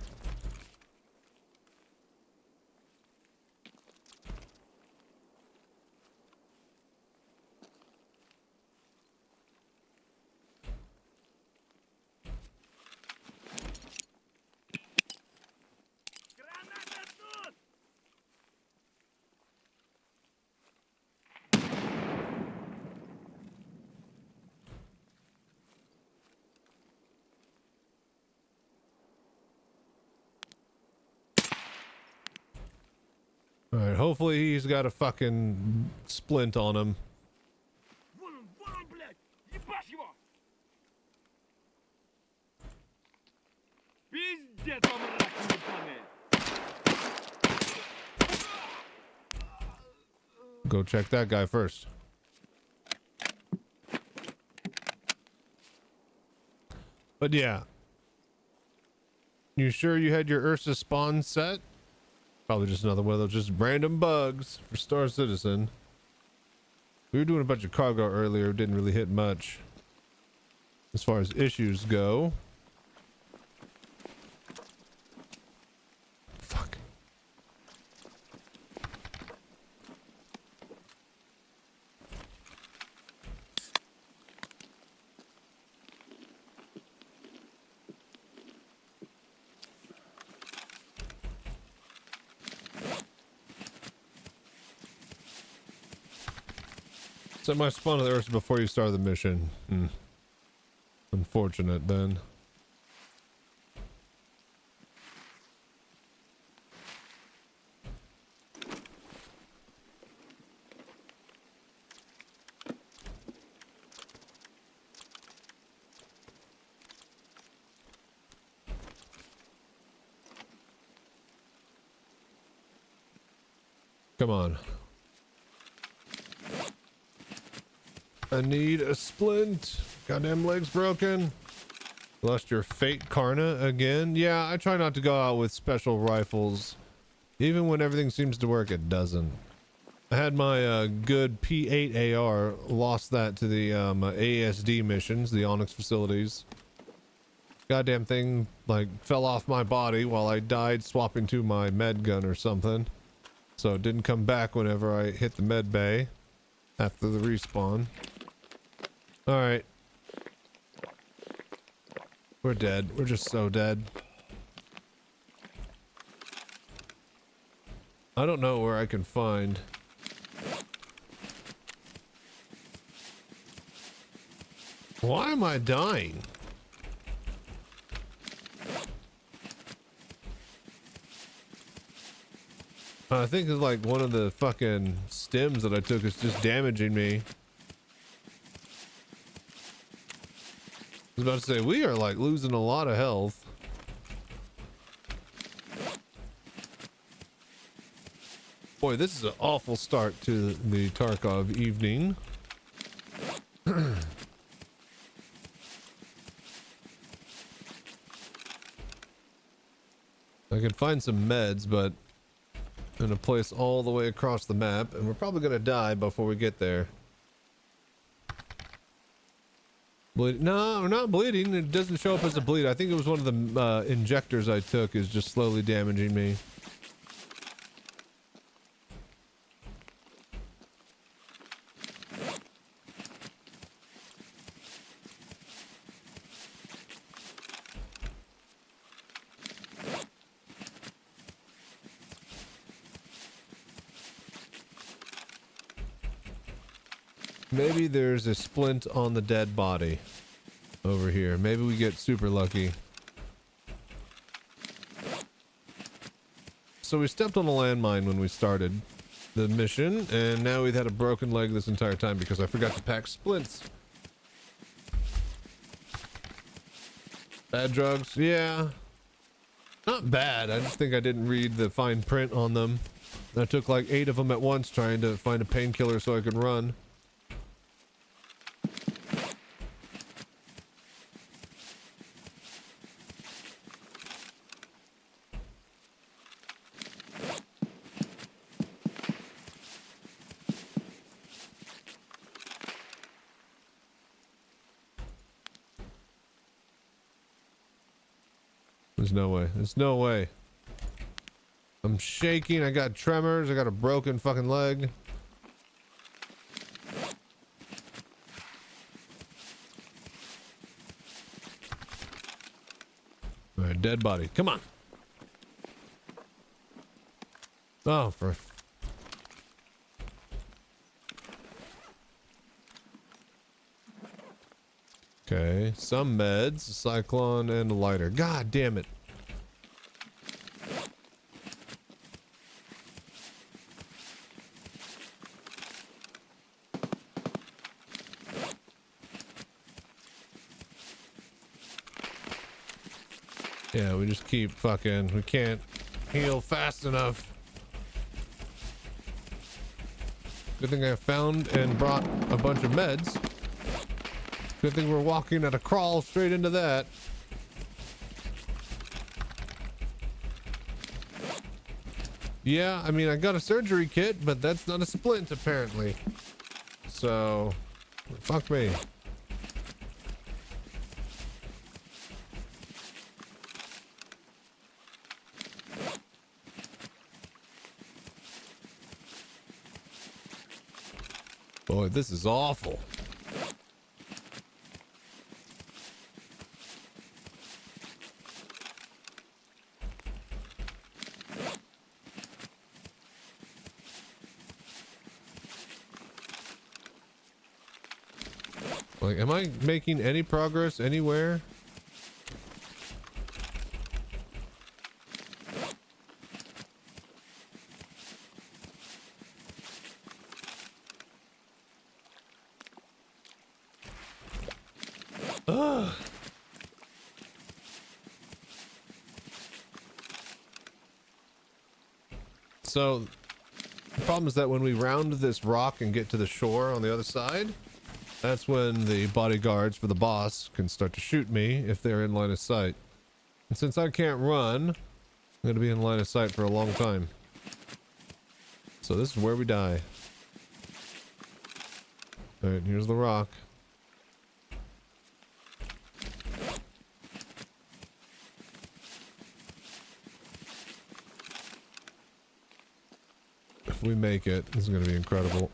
Alright, hopefully he's got a fucking splint on him. Go check that guy first. But yeah. You sure you had your Ursa spawn set? Probably just another one of those just random bugs for Star Citizen. We were doing a bunch of cargo earlier, didn't really hit much as far as issues go. Fuck. Set my spawn to the Earth before you start the mission. Unfortunate then. Come on. I need a splint. Goddamn leg's broken. Lost your fate Karna again. Yeah, I try not to go out with special rifles. Even when everything seems to work, it doesn't. I had my good P8 AR. Lost that to the ASD missions, the Onyx facilities. Goddamn thing like fell off my body while I died swapping to my med gun or something. So it didn't come back whenever I hit the med bay after the respawn. Alright. We're dead. We're just so dead. I don't know where I can find... Why am I dying? I think it's like one of the fucking stems that I took is just damaging me. I was about to say, we are like losing a lot of health. Boy, this is an awful start to the Tarkov evening. I can find some meds, but in a place all the way across the map, and we're probably gonna die before we get there. No, we're not bleeding. It doesn't show up as a bleed. I think it was one of the injectors I took is just slowly damaging me. Maybe there's a splint on the dead body over here. Maybe we get super lucky. So we stepped on a landmine when we started the mission, and now we've had a broken leg this entire time because I forgot to pack splints. Bad drugs? Yeah. Not bad. I just think I didn't read the fine print on them. I took like 8 of them at once trying to find a painkiller so I could run. There's no way. There's no way. I'm shaking. I got tremors. I got a broken fucking leg. All right, dead body. Come on. Oh, for... Okay, some meds, a cyclone, and a lighter. God damn it. Yeah, we just keep fucking... We can't heal fast enough. Good thing I found and brought a bunch of meds. Good thing we're walking at a crawl straight into that. Yeah, I mean, I got a surgery kit, but that's not a splint, apparently. So, fuck me. Boy, this is awful. Like, am I making any progress anywhere? Ugh. So, the problem is that when we round this rock and get to the shore on the other side, that's when the bodyguards for the boss can start to shoot me if they're in line of sight. And since I can't run, I'm going to be in line of sight for a long time. So this is where we die. Alright, here's the rock. If we make it, this is going to be incredible.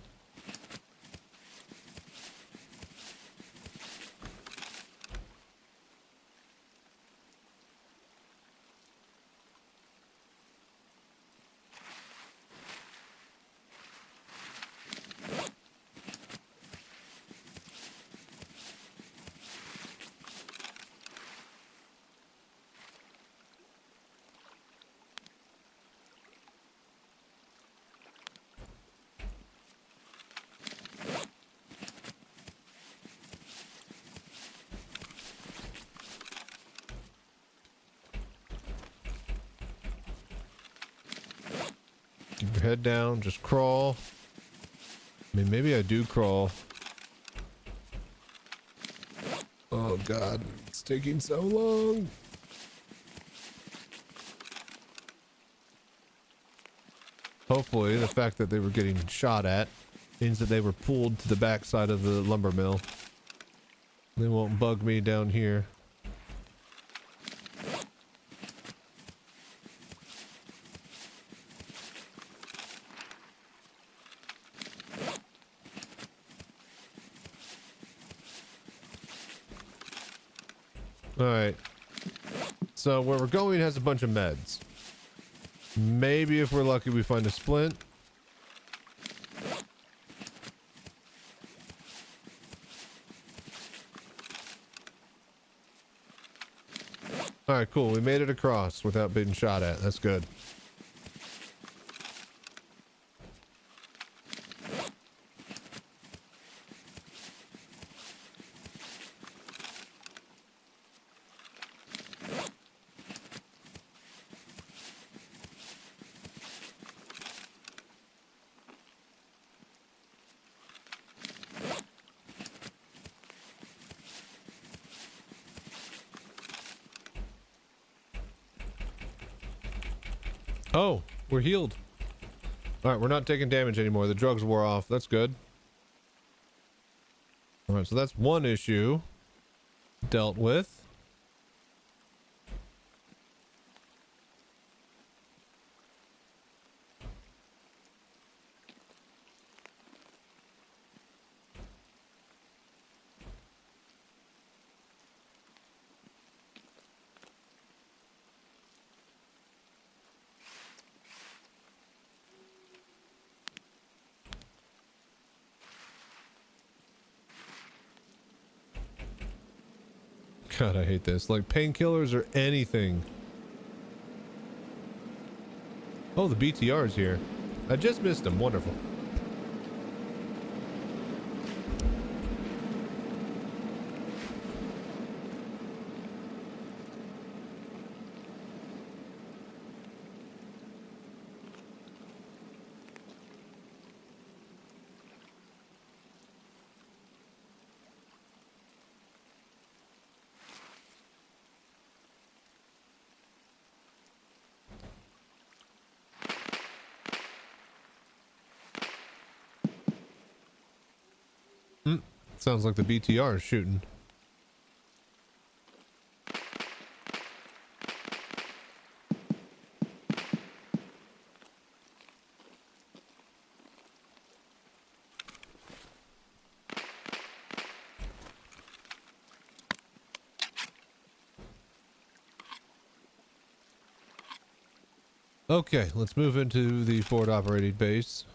Keep your head down, just crawl. I mean, maybe I do crawl. Oh god, it's taking so long. Hopefully, the fact that they were getting shot at means that they were pulled to the backside of the lumber mill. They won't bug me down here. Alright. So where we're going has a bunch of meds. Maybe if we're lucky we find a splint. Alright, cool. We made it across without being shot at. That's good. we're healed. All right, we're not taking damage anymore. The drugs wore off. That's good. All right, so that's one issue dealt with. God, I hate this. Like painkillers or anything. Oh, the BTR's here. I just missed him. Wonderful. Sounds like the BTR is shooting. Okay, let's move into the forward operating base.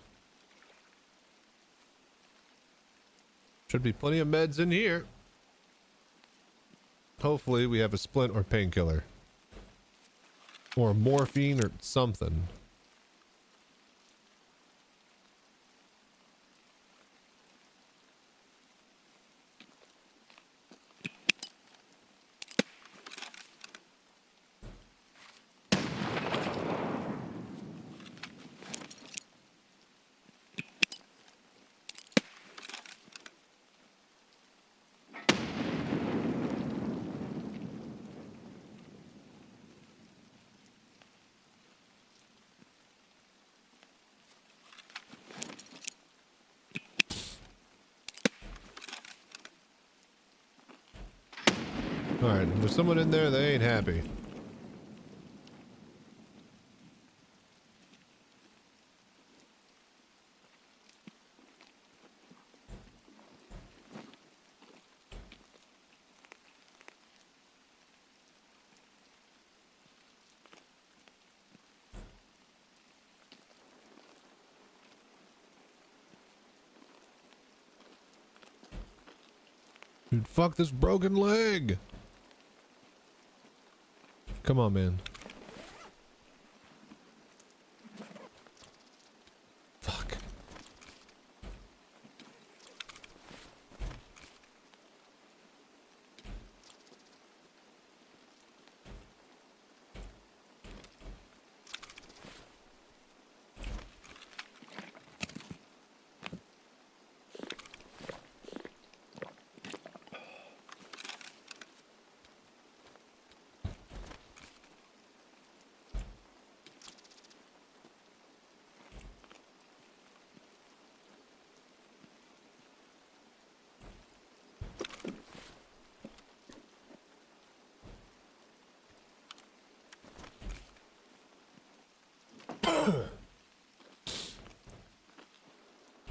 Should be plenty of meds in here. Hopefully we have a splint or painkiller. Or morphine or something. Alright, if there's someone in there, they ain't happy. Dude, fuck this broken leg! Come on, man. Fuck.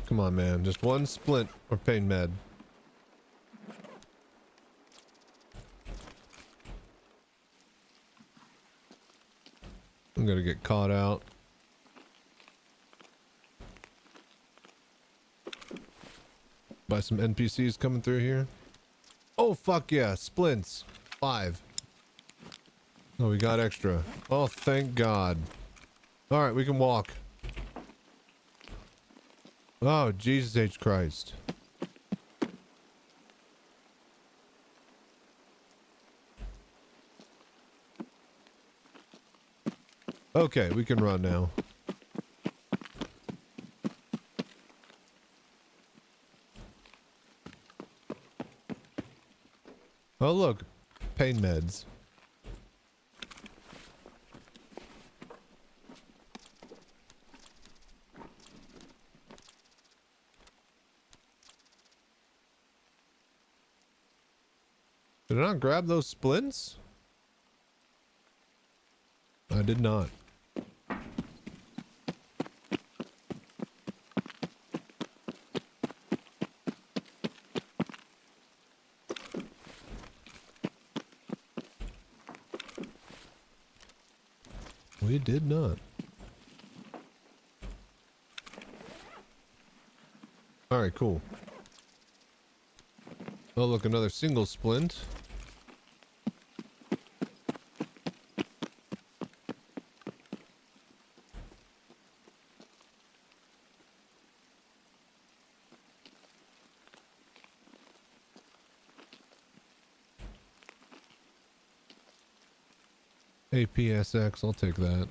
Come on, man. Just one splint or pain med. I'm gonna get caught out. By some NPCs coming through here. Oh, fuck yeah. Splints. 5. Oh, we got extra. Oh, thank God. Alright, we can walk. Oh, Jesus H. Christ. Okay, we can run now. Oh, look. Pain meds. Did I not grab those splints? I did not. We did not. All right, cool. Oh, look, another single splint. APSX, I'll take that.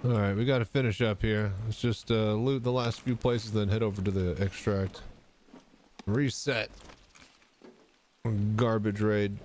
Alright, we gotta finish up here. Let's just loot the last few places, then head over to the extract. Reset. Garbage raid.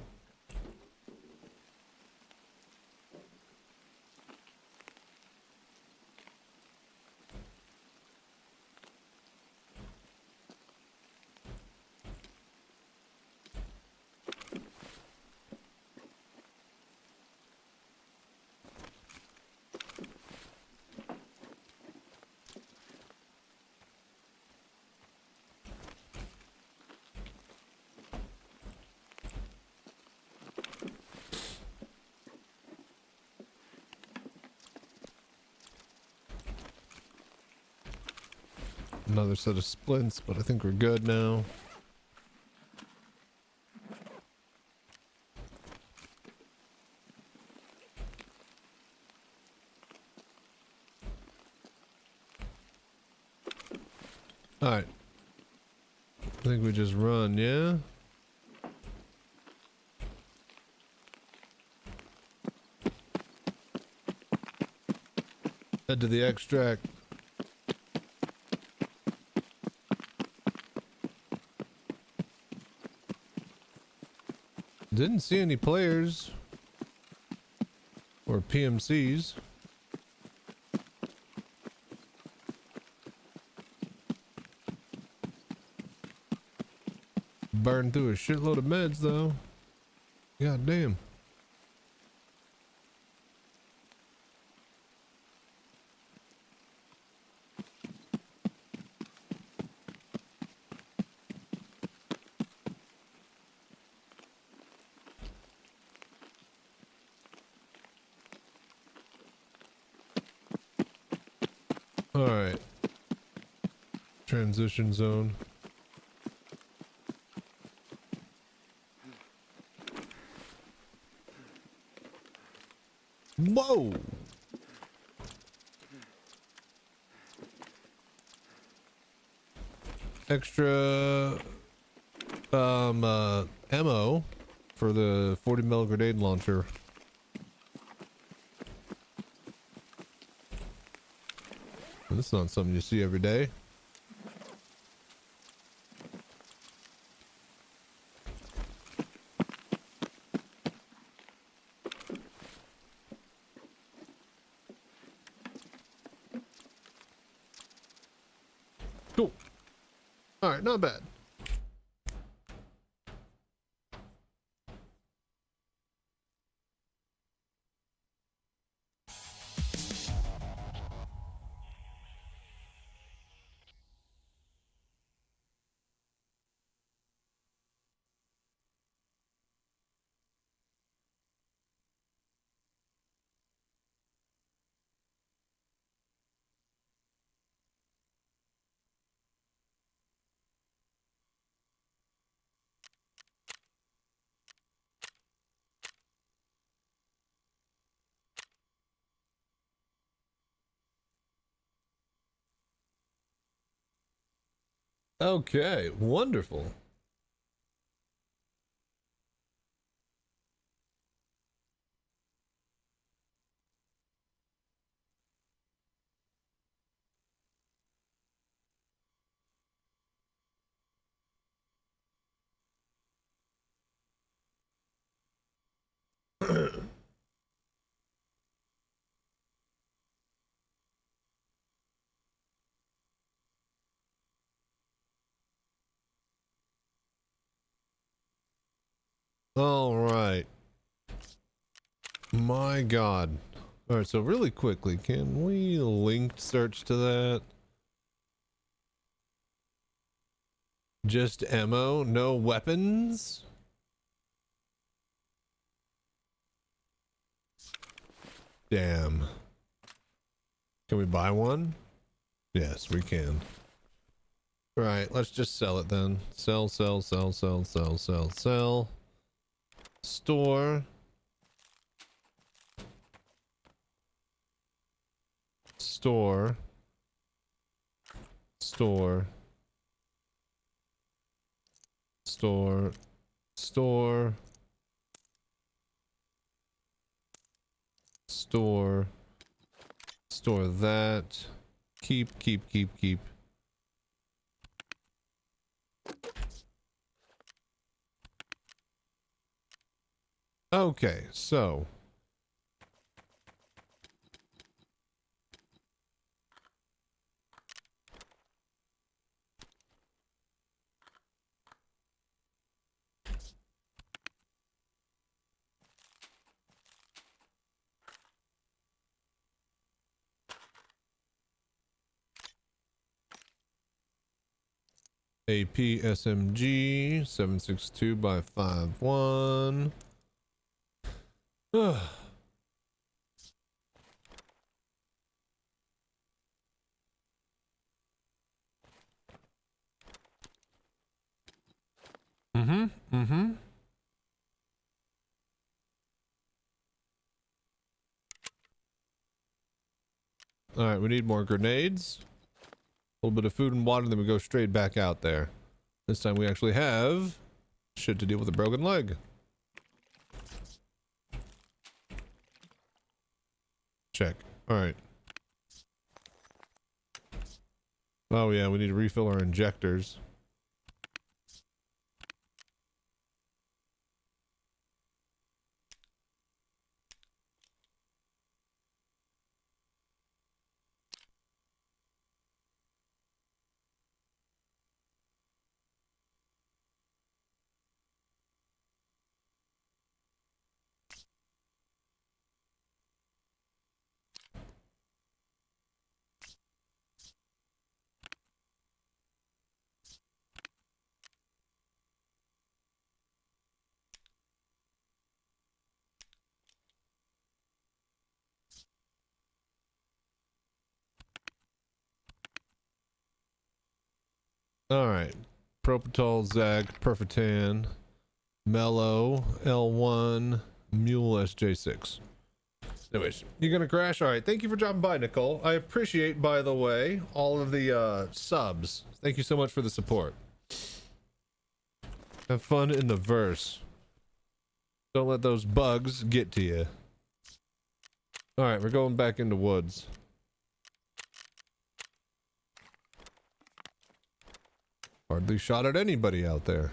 Another set of splints, but I think we're good now. Alright. I think we just run, yeah? Head to the extract. Didn't see any players or PMCs. Burned through a shitload of meds though. God damn. All right. Transition zone. Whoa. Extra ammo for the 40 mil grenade launcher. That's not something you see every day. Cool. All right, not bad. Okay, wonderful. All right. My God. All right, so really quickly, can we link search to that? Just ammo, no weapons? Damn. Can we buy one? Yes, we can. Right, let's just sell it then. Sell, sell, sell, sell, sell, sell, sell. Store. Store. Store. Store. Store. Store. Store that. Keep, keep, keep, keep. Okay, so AP SMG 762 by 51. All right, we need more grenades. A little bit of food and water, then we go straight back out there. This time we actually have shit to deal with a broken leg. Check. All right. Oh yeah, we need to refill our injectors. All right. Propitol, Zag, Perfitan, Mellow, L1, Mule, SJ6. Anyways, you're gonna crash? All right. Thank you for dropping by, Nicole. I appreciate, by the way, all of the subs. Thank you so much for the support. Have fun in the verse. Don't let those bugs get to you. All right, we're going back into woods. Hardly shot at anybody out there.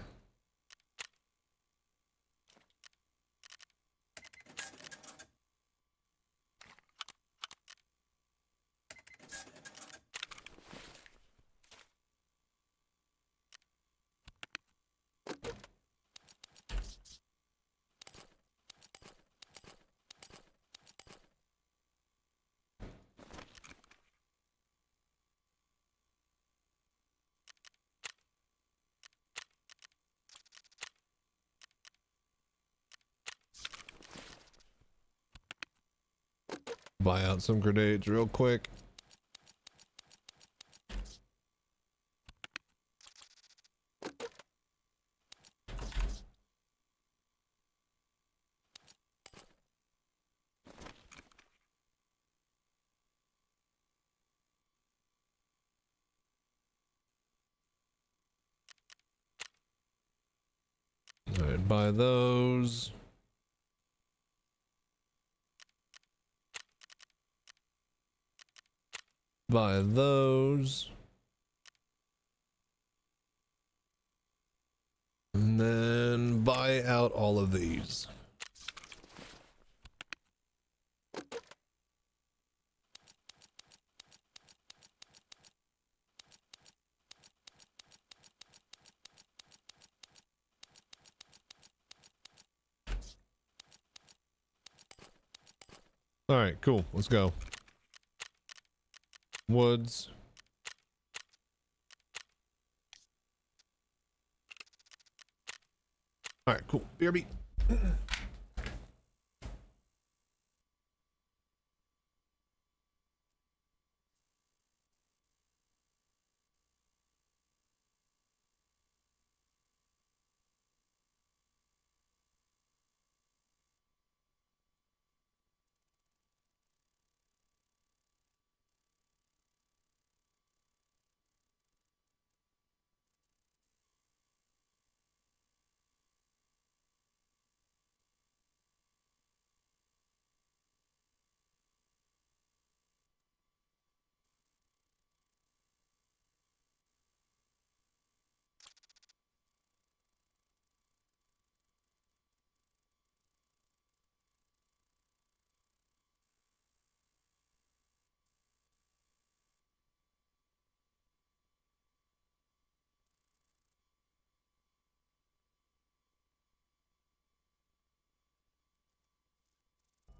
Buy out some grenades real quick. All right, buy those. Buy those. And then buy out all of these. All right, cool. Let's go. Woods. All right, cool. BRB.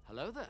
Hello there.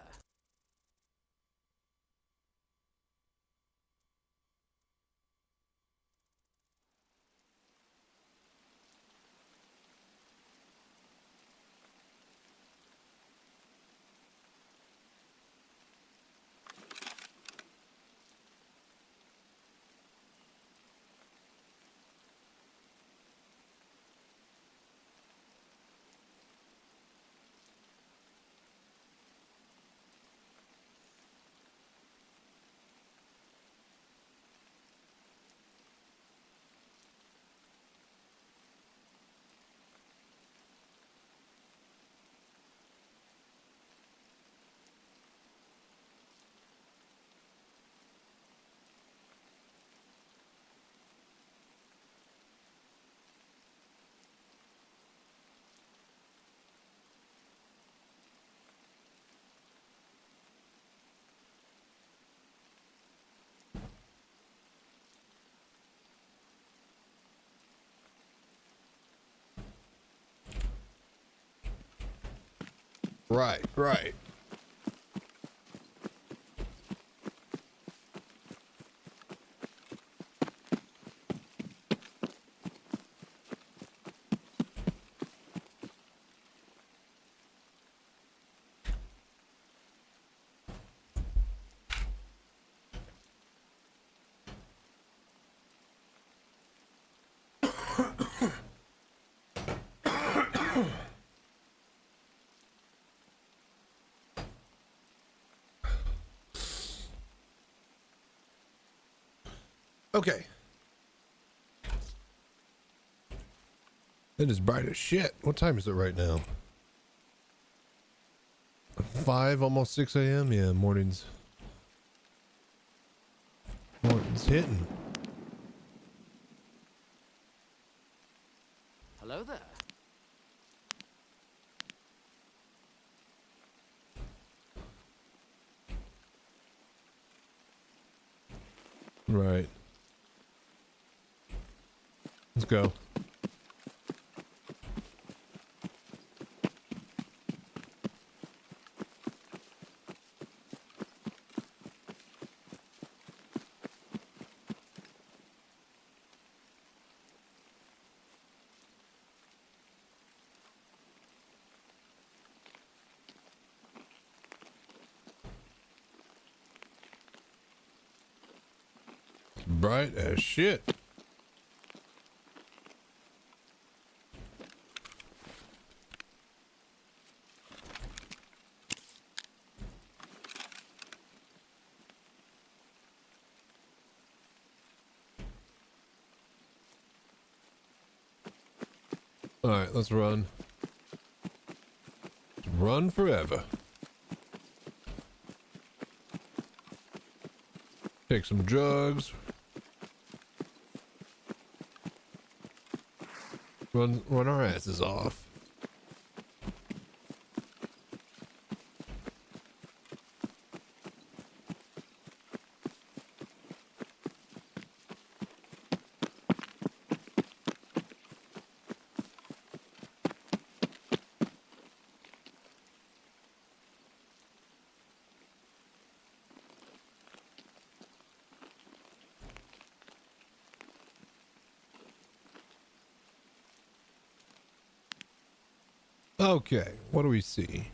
Right, right. Okay. It is bright as shit. What time is it right now? 5, almost 6 a.m. Yeah, morning's hitting. Hello there. Right. Let's go. Bright as shit. All right, let's run. Run forever. Take some drugs. Run our asses off. Okay, what do we see?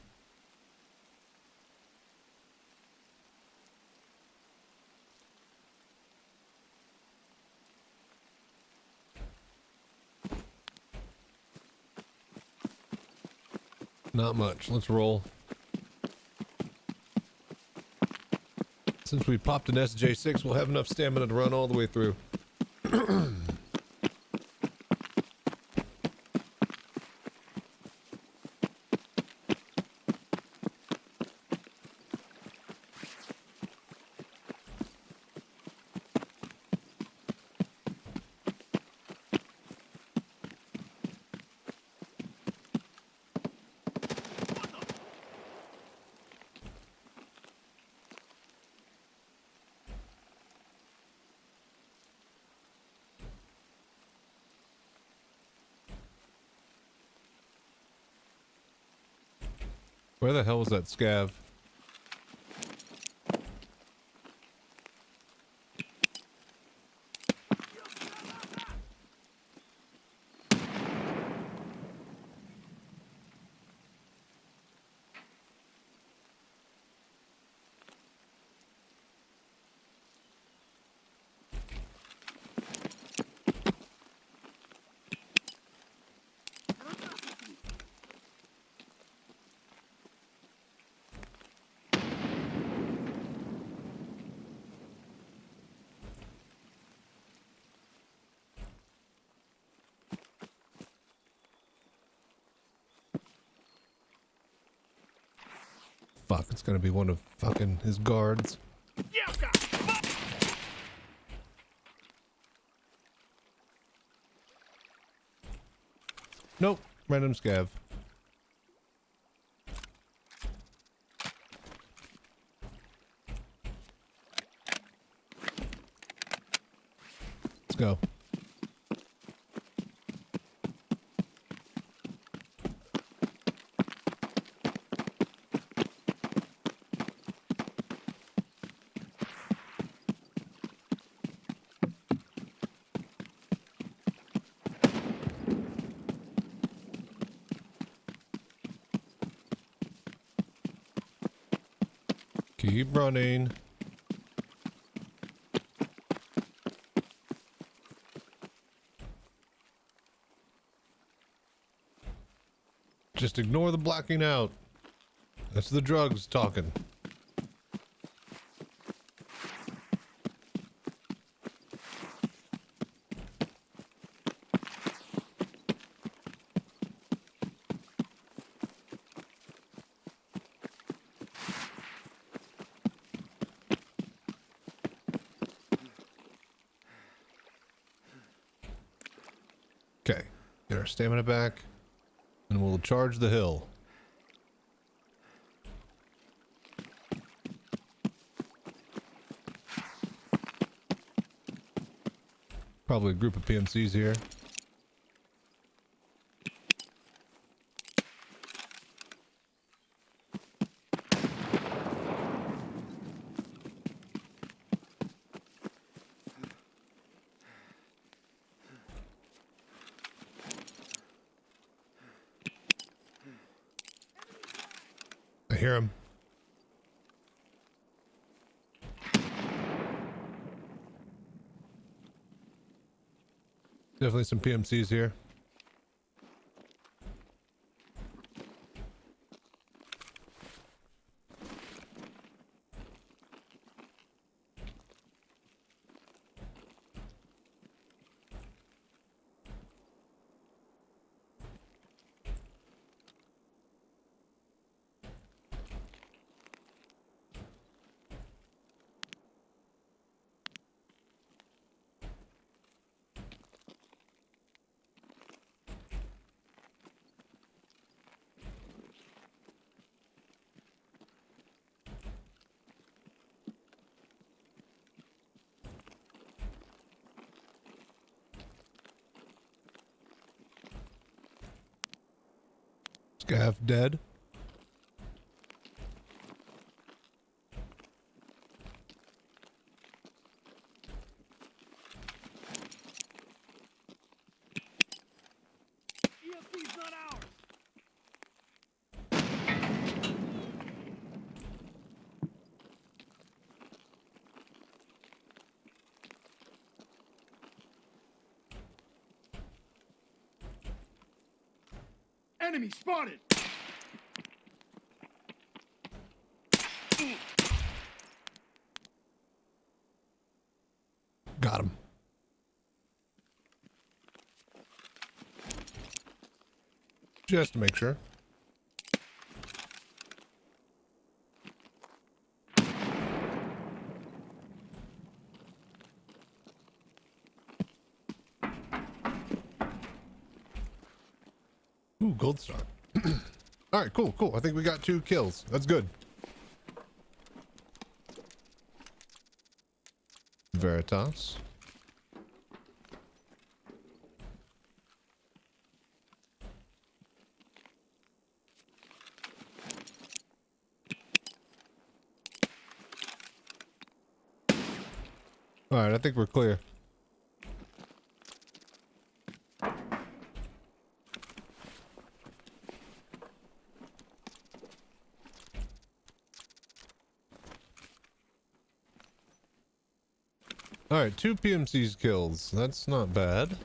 Not much. Let's roll. Since we popped an SJ6, we'll have enough stamina to run all the way through. Where the hell was that scav? Fuck, it's gonna be one of fucking his guards. Nope, random scav. Let's go. Keep running. Just ignore the blacking out. That's the drugs talking. Okay, get our stamina back, and we'll charge the hill. Probably a group of PMCs here. I hear him. Definitely some PMCs here. Scav dead. Enemy spotted! Got him. Just to make sure. Ooh, gold star. All right, cool, cool. I think we got 2 kills. That's good. Veritas. All right, I think we're clear. All right, 2 PMCs kills. That's not bad.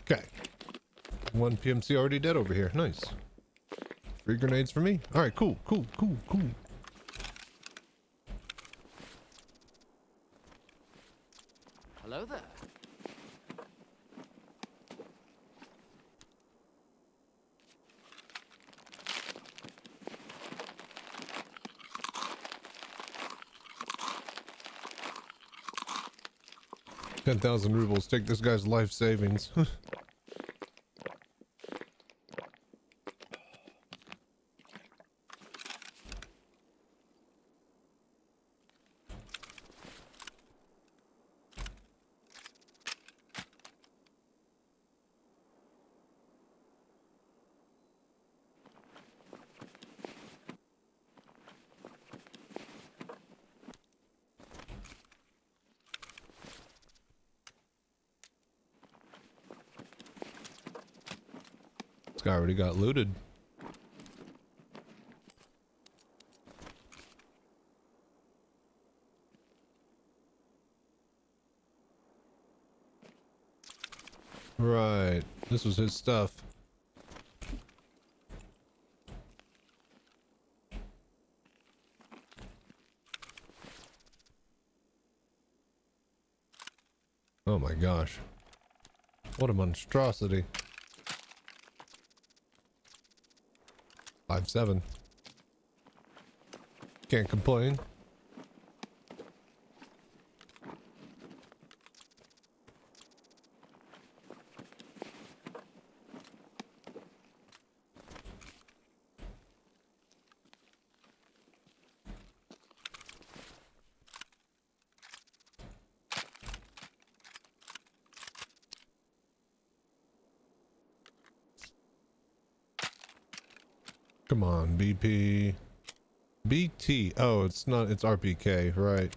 Okay. 1 PMC already dead over here. Nice. 3 grenades for me. All right, cool, cool, cool, cool. Hello there. $10,000 rubles. Take this guy's life savings. This guy already got looted. Right. This was his stuff. Oh my gosh. What a monstrosity. 5-7. Can't complain. Come on, BP. BT. Oh, it's not, it's RPK, right.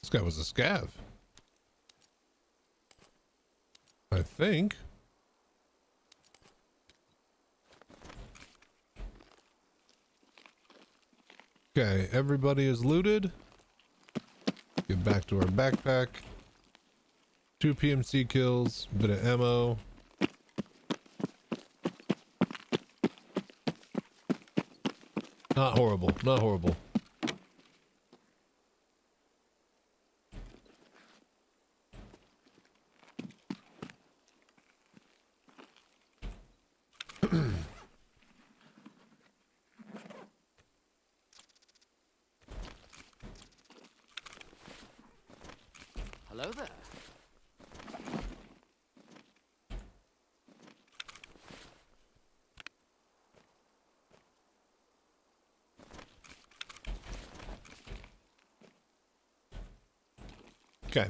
This guy was a scav. I think. Okay, everybody is looted. Get back to our backpack. 2 PMC kills, a bit of ammo. Not horrible, not horrible. Hello there. Okay.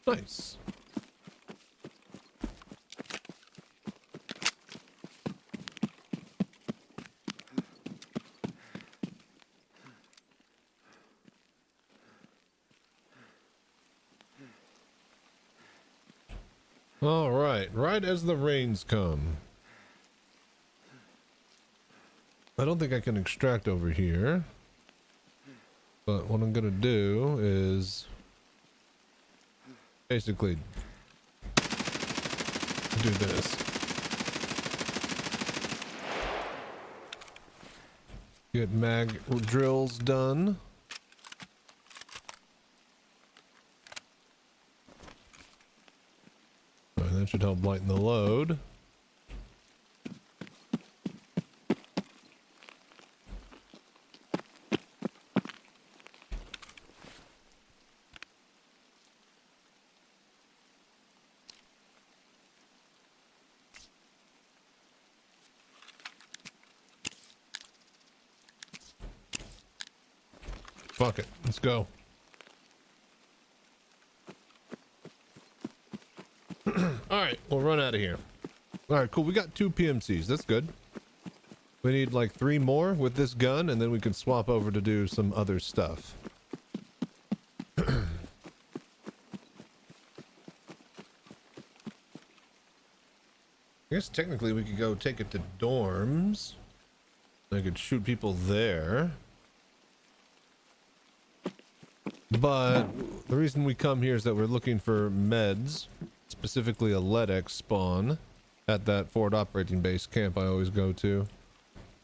Nice. All right as the rains come. I don't think I can extract over here, but what I'm gonna do is basically do this. Get mag drills done. All right, that should help lighten the load. Fuck it, let's go. All right, we'll run out of here. All right, cool. We got 2 PMCs. That's good. We need like 3 more with this gun, and then we can swap over to do some other stuff. I guess technically we could go take it to dorms. I could shoot people there. But the reason we come here is that we're looking for meds, specifically a LEDX spawn at that forward operating base camp I always go to.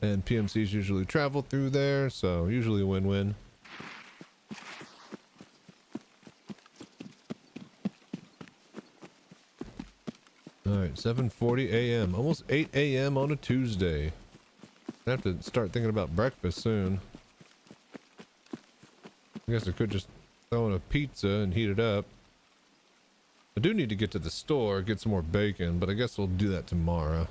And PMCs usually travel through there, so usually win-win. Alright, 7:40 a.m. Almost 8 a.m. on a Tuesday. I have to start thinking about breakfast soon. I guess I could just throw in a pizza and heat it up. I do need to get to the store, get some more bacon, but I guess we'll do that tomorrow.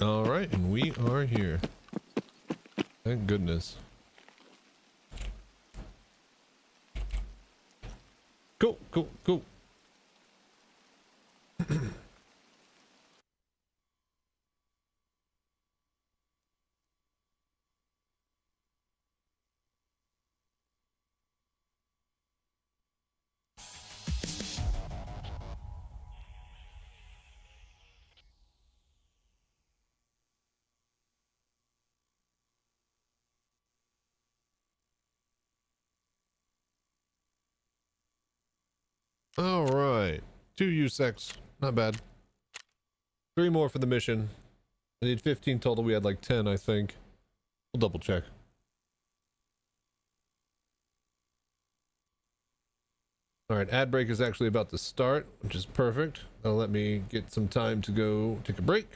All right, and we are here. Thank goodness. Cool, cool, cool. All right, 2 USECs, not bad. 3 more for the mission. I need 15 total. We had like 10, I think. We'll double check. All right, ad break is actually about to start, which is perfect. That'll let me get some time to go take a break.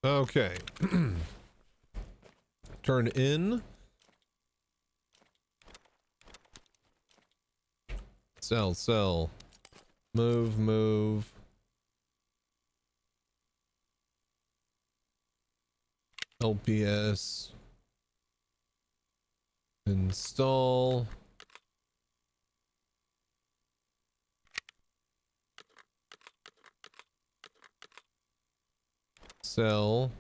Okay. Turn in. Sell. Move. LPS. Install. Sell.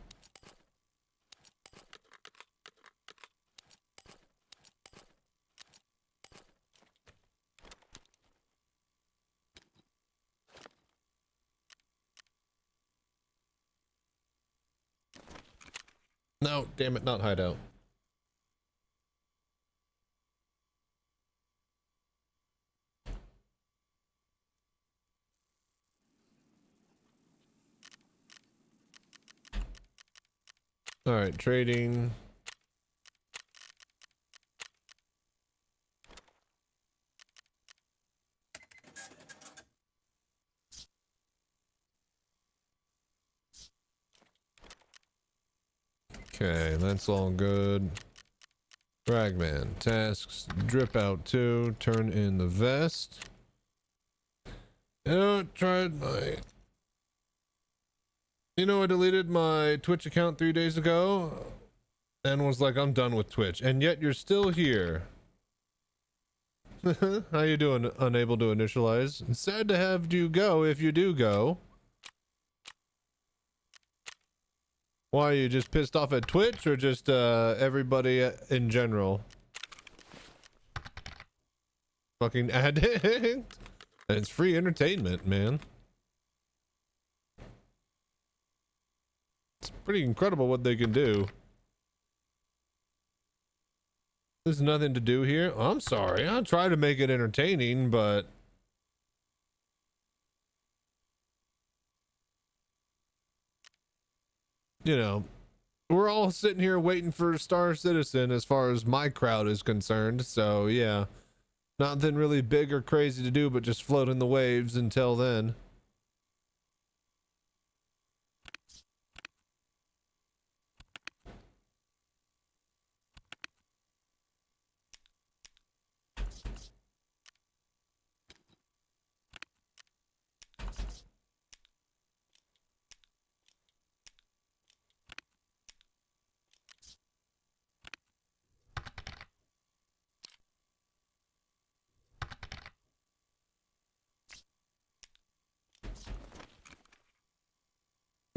No, damn it, not hideout. All right, trading. Okay, that's all good. Fragman, tasks, drip out 2, turn in the vest. I deleted my Twitch account 3 days ago and was like, I'm done with Twitch. And yet you're still here. How you doing? Unable to initialize. Sad to have you go if you do go. Why, are you just pissed off at Twitch or just everybody in general? Fucking addict. And it's free entertainment, man. It's pretty incredible what they can do. There's nothing to do here. Oh, I'm sorry. I'll try to make it entertaining, but you know, we're all sitting here waiting for Star Citizen as far as my crowd is concerned. So yeah, nothing really big or crazy to do, but just float in the waves until then.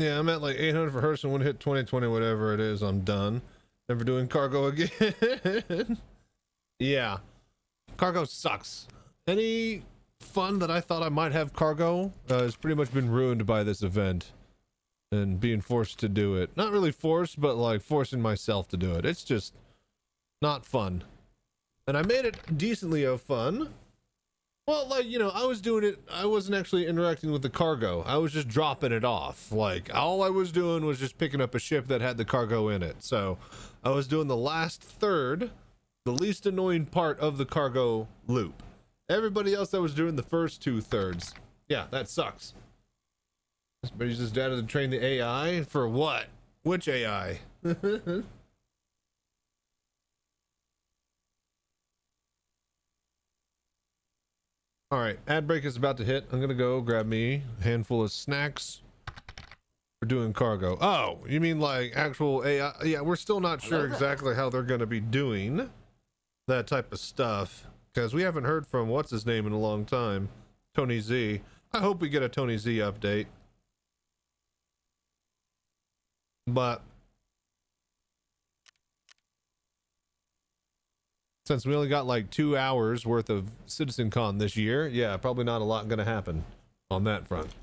Yeah, I'm at like 800 for Hearst and when hit 2020, whatever it is, I'm done. Never doing cargo again. Yeah, cargo sucks. Any fun that I thought I might have cargo has pretty much been ruined by this event and being forced to do it. Not really forced, but like forcing myself to do it. It's just not fun. And I made it decently of fun. Well, like, you know, I was doing it, I wasn't actually interacting with the cargo. I was just dropping it off. Like, all I was doing was just picking up a ship that had the cargo in it. So, I was doing the last third, the least annoying part of the cargo loop. Everybody else that was doing the first 2/3. Yeah, that sucks. But uses data to train the AI? For what? Which AI? All right, ad break is about to hit. I'm gonna go grab me a handful of snacks. We're doing cargo. Oh, you mean like actual AI? Yeah, we're still not sure exactly how they're gonna be doing that type of stuff because we haven't heard from what's his name in a long time, Tony Z. I hope we get a Tony Z update. But since we only got like 2 hours worth of Citizencon this year, yeah, probably not a lot gonna happen on that front.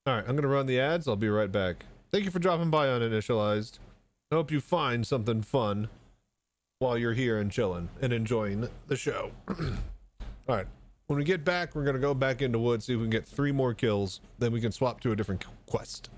All right, I'm gonna run the ads. I'll be right back. Thank you for dropping by Uninitialized. I hope you find something fun while you're here and chilling and enjoying the show. All right, when we get back, we're gonna go back into Wood, see if we can get 3 more kills. Then we can swap to a different quest.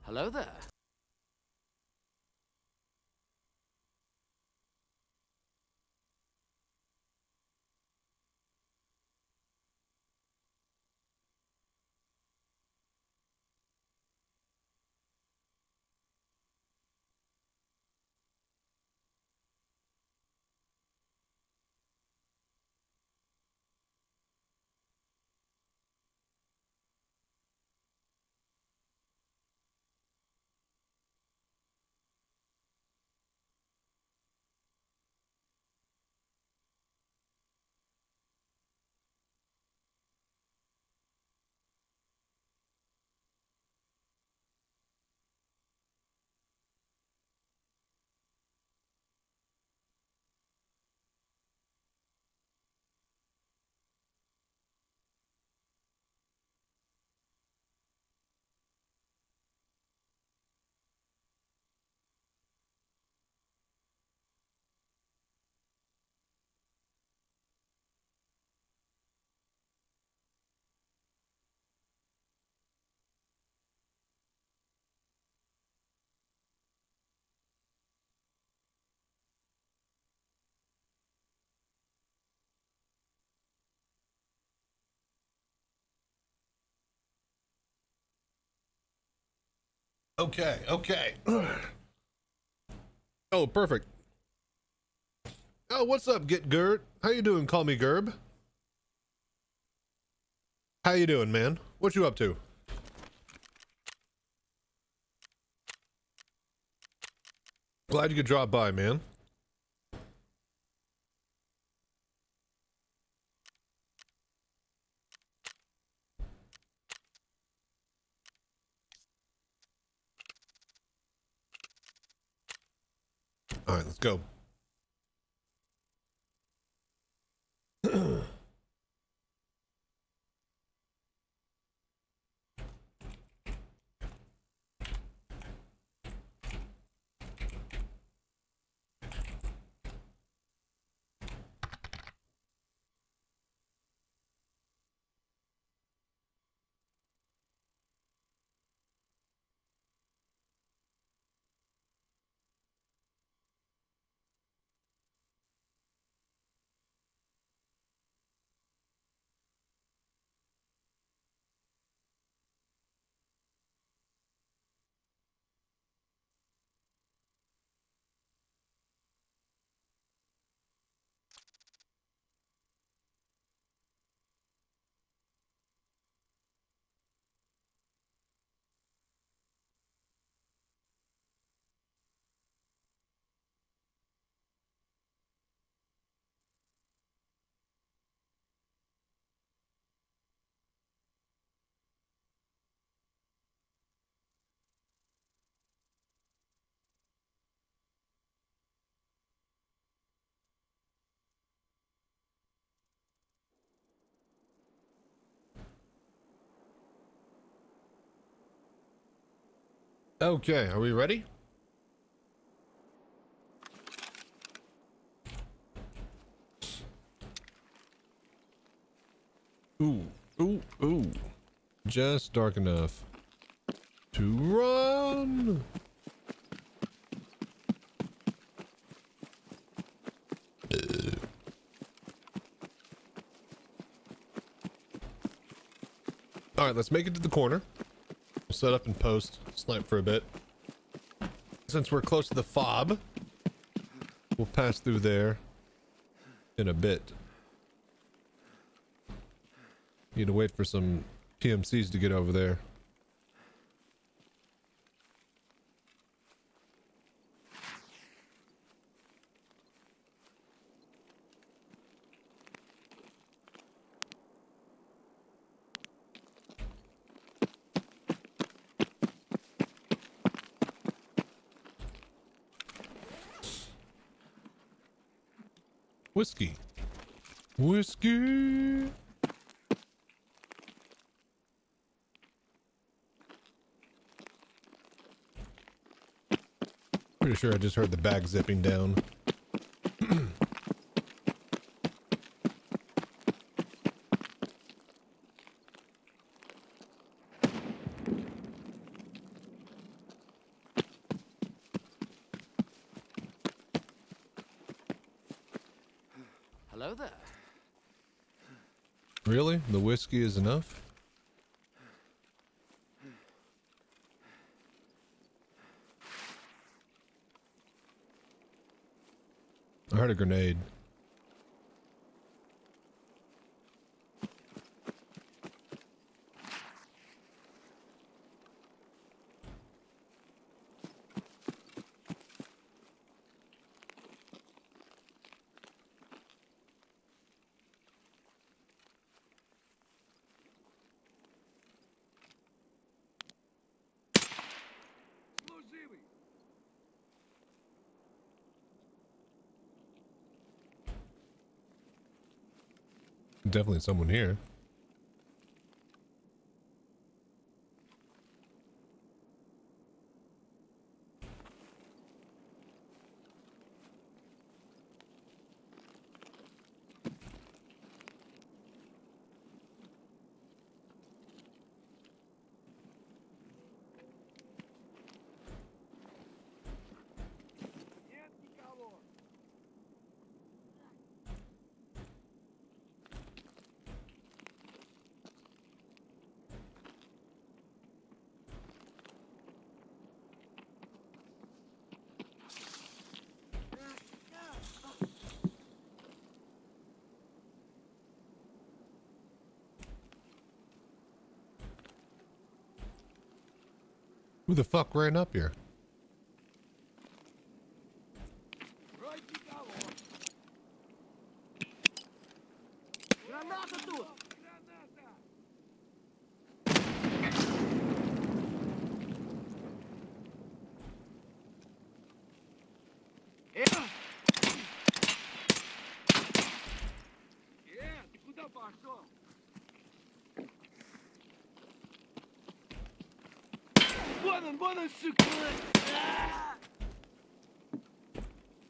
Hello there. Okay, okay. Oh, perfect. Oh, what's up, Get Gert? How you doing? Call me Gerb. How you doing, man? What you up to? Glad you could drop by, man. All right, let's go. Okay, are we ready? Ooh, ooh, ooh. Just dark enough to run. All right, let's make it to the corner. We'll set up and post, snipe for a bit. Since we're close to the fob, we'll pass through there in a bit. Need to wait for some PMCs to get over there. Whiskey. Whiskey. Pretty sure I just heard the bag zipping down. Hello there. Really? The whiskey is enough? I heard a grenade. Definitely someone here. Who the fuck ran up here?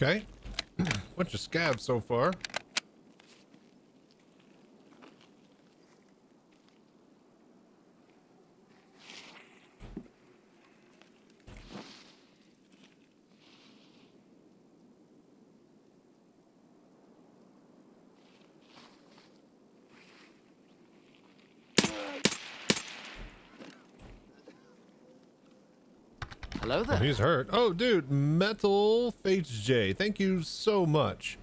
Okay. Bunch of scabs so far. Hello there. Oh, he's hurt. Oh, dude, Metal Face J. Thank you so much.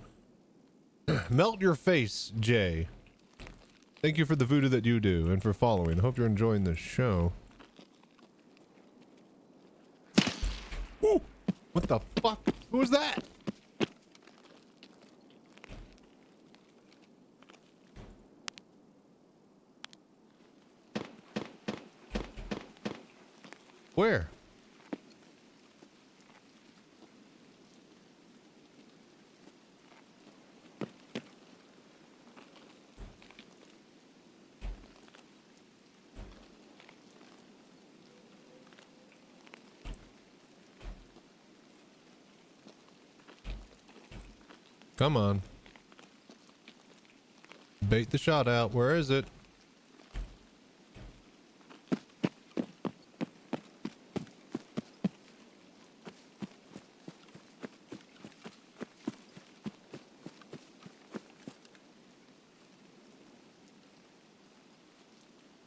Melt your face, Jay. Thank you for the voodoo that you do and for following. I hope you're enjoying the show. Ooh, what the fuck? Who was that? Where? Come on. Bait the shot out. Where is it?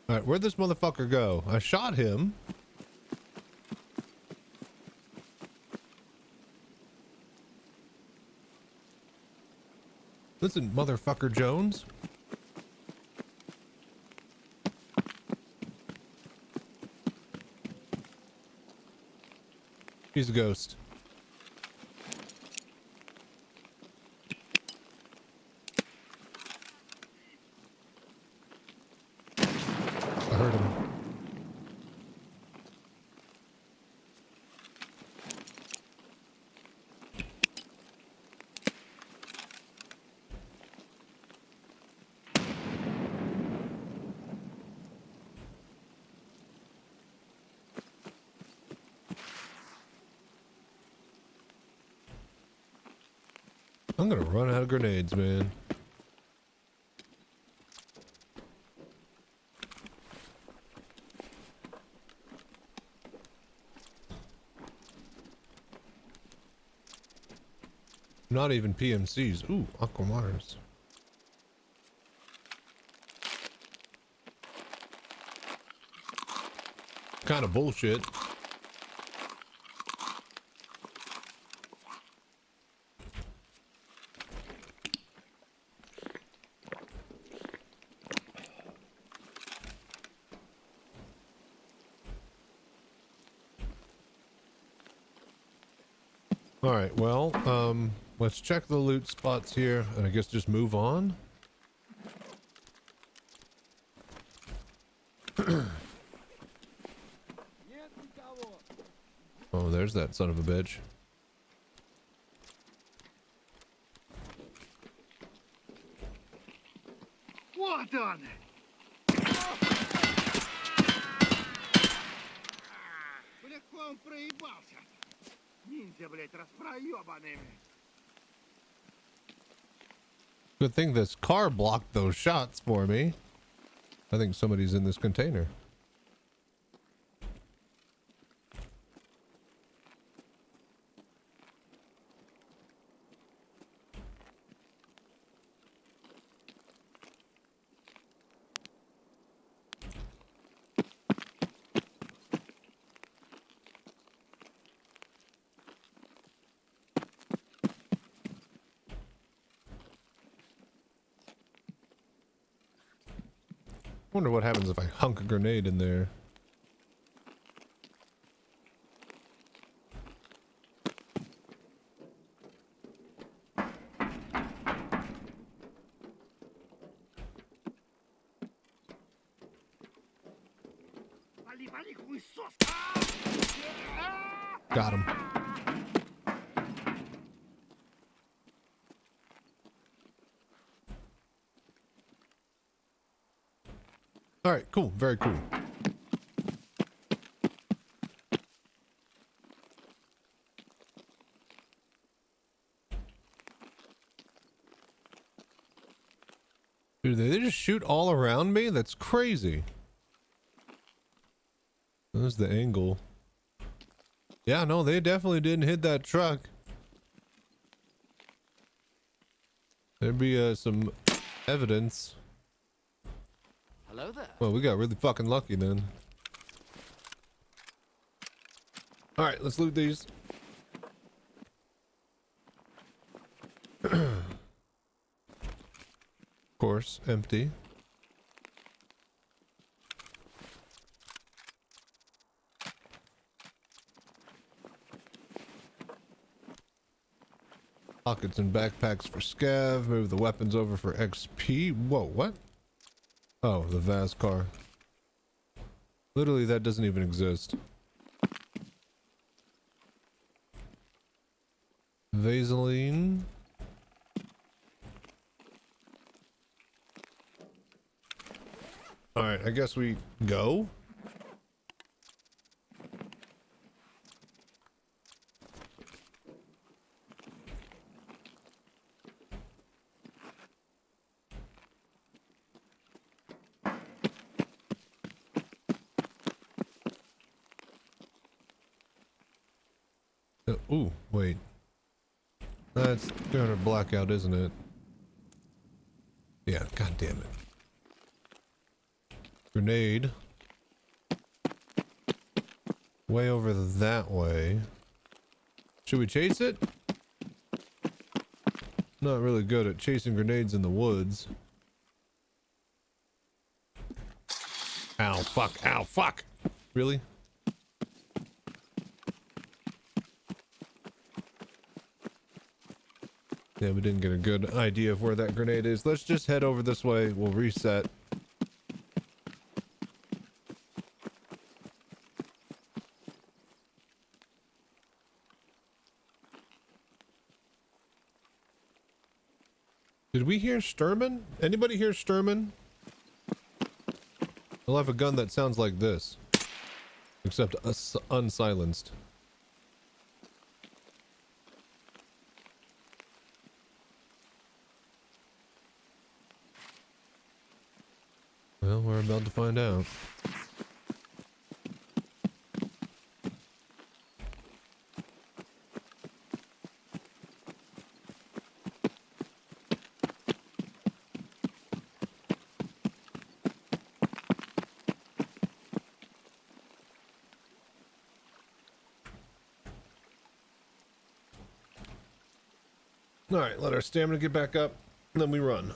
All right, where'd this motherfucker go? I shot him. Listen, motherfucker Jones. He's a ghost. I heard him. I'm gonna run out of grenades, man. Not even PMCs. Ooh, Aquamars. kind of bullshit. All right, well, let's check the loot spots here, and I guess just move on. Oh, there's that son of a bitch. Вот он! Легко он проебался. Ниндзя, блядь, распроебанный. Good thing this car blocked those shots for me. I think somebody's in this container. Wonder what happens if I hunk a grenade in there. Got him. All right, cool. Very cool. Dude, they just shoot all around me? That's crazy. There's the angle. Yeah, no, they definitely didn't hit that truck. There'd be some evidence. Hello there. Well, we got really fucking lucky then. All right, let's loot these. Of course, empty. Pockets and backpacks for scav. Move the weapons over for XP. Whoa, what? Oh, the Vaz car. Literally, that doesn't even exist. Vaseline. Alright, I guess we go. Ooh, wait. That's 300 blackout, isn't it? Yeah, god damn it. Grenade. Way over that way. Should we chase it? Not really good at chasing grenades in the woods. Ow, fuck, ow, fuck! Really? Yeah, we didn't get a good idea of where that grenade is. Let's just head over this way. We'll reset. Did we hear Sturman? Anybody hear Sturman? He'll have a gun that sounds like this. Except unsilenced. Well, we're about to find out. All right, let our stamina get back up, and then we run.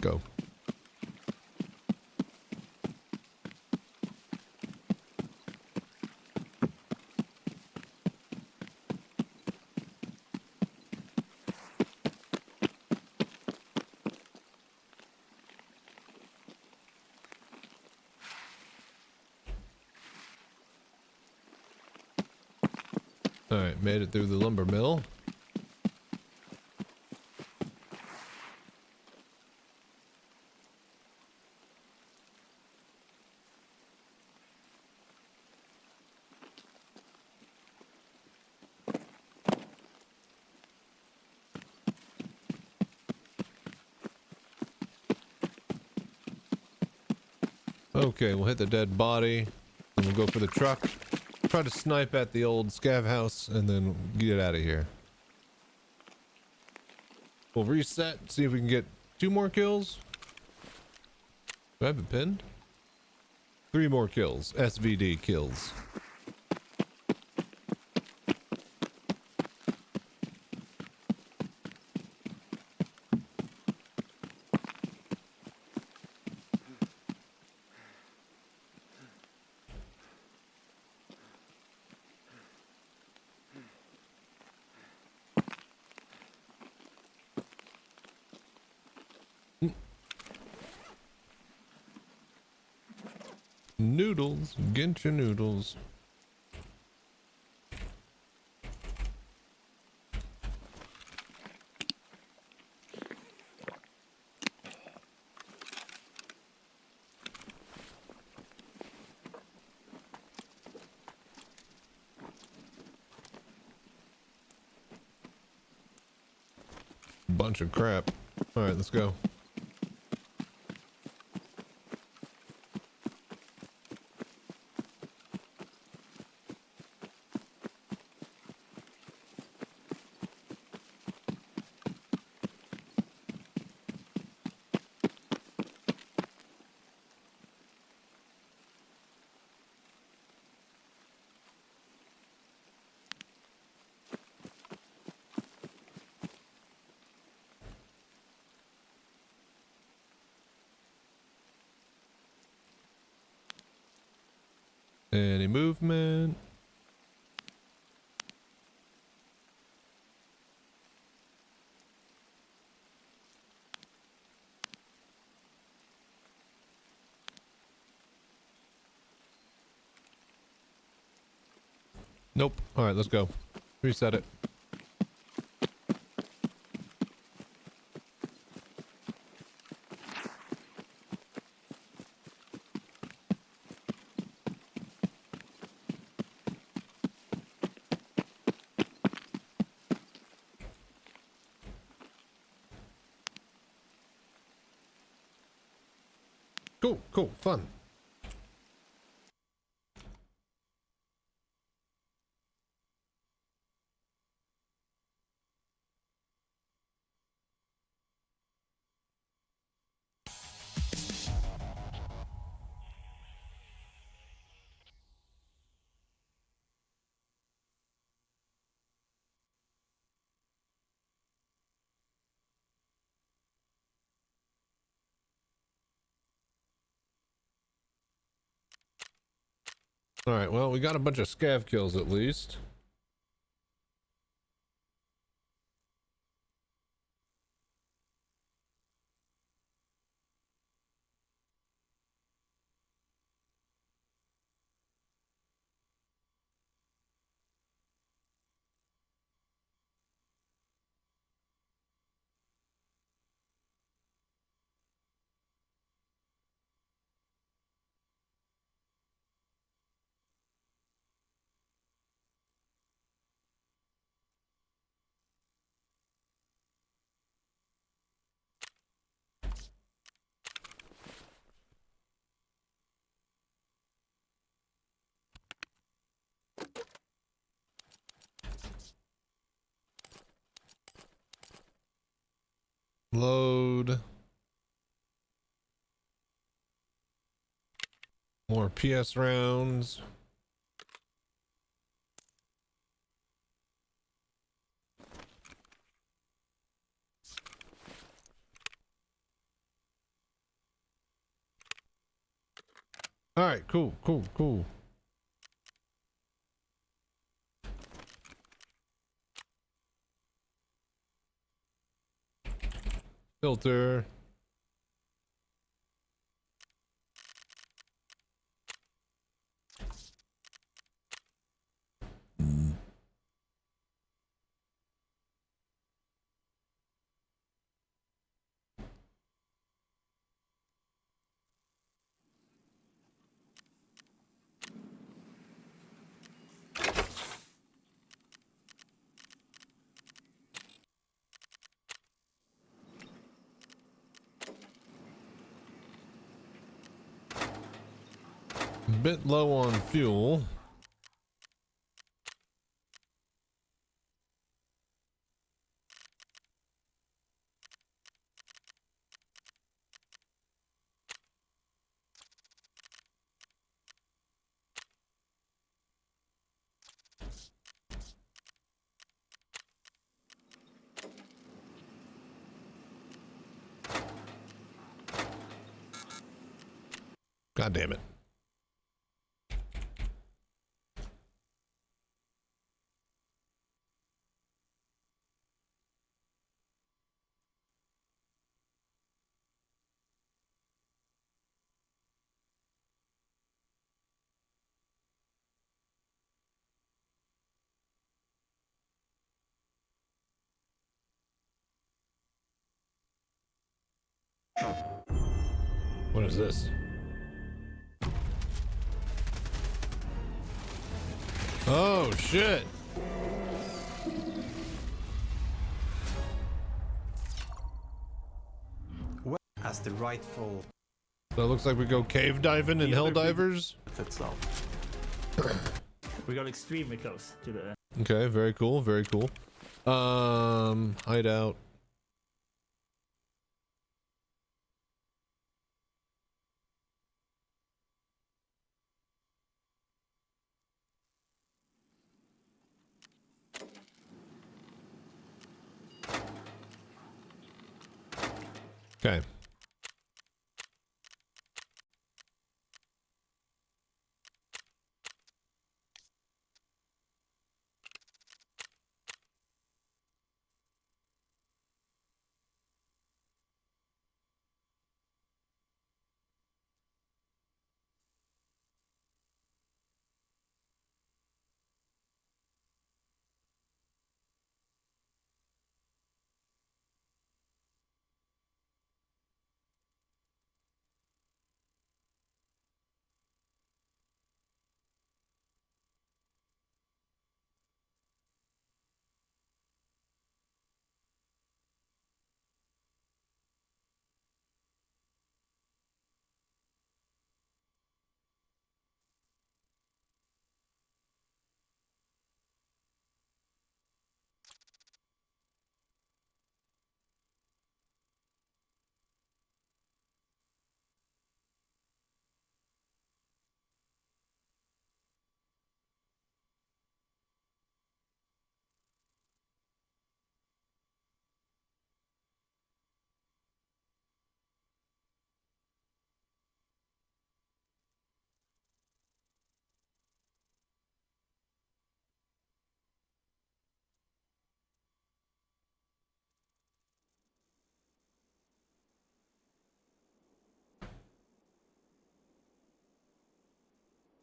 Go. All right, made it through the lumber mill. Okay, we'll hit the dead body, and we'll go for the truck. Try to snipe at the old scav house, and then get out of here. We'll reset, see if we can get 2 more kills. Do I have it pinned? 3 more kills. SVD kills. Noodles, get your noodles. Bunch of crap. All right, let's go. Any movement? Nope. All right, let's go. Reset it. Cool, cool, fun. All right, well, we got a bunch of scav kills at least. Load. More PS rounds. All right, cool. Filter. Bit low on fuel. God damn it. What is this? Oh shit. As the rightful. So it looks like we go cave diving in hell divers. Itself. We got extremely close to the. Okay, very cool, very cool. Hideout. Okay.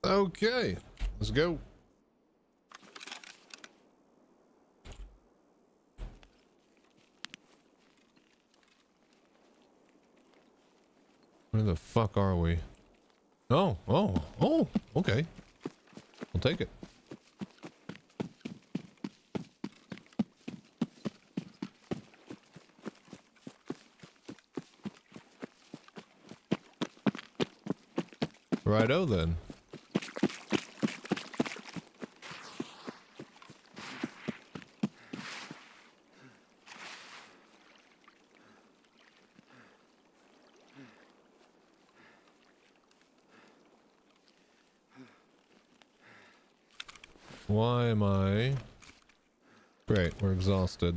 Okay, let's go. Where the fuck are we? Oh, okay. We'll take it. Righto then. Why am I? Great, we're exhausted.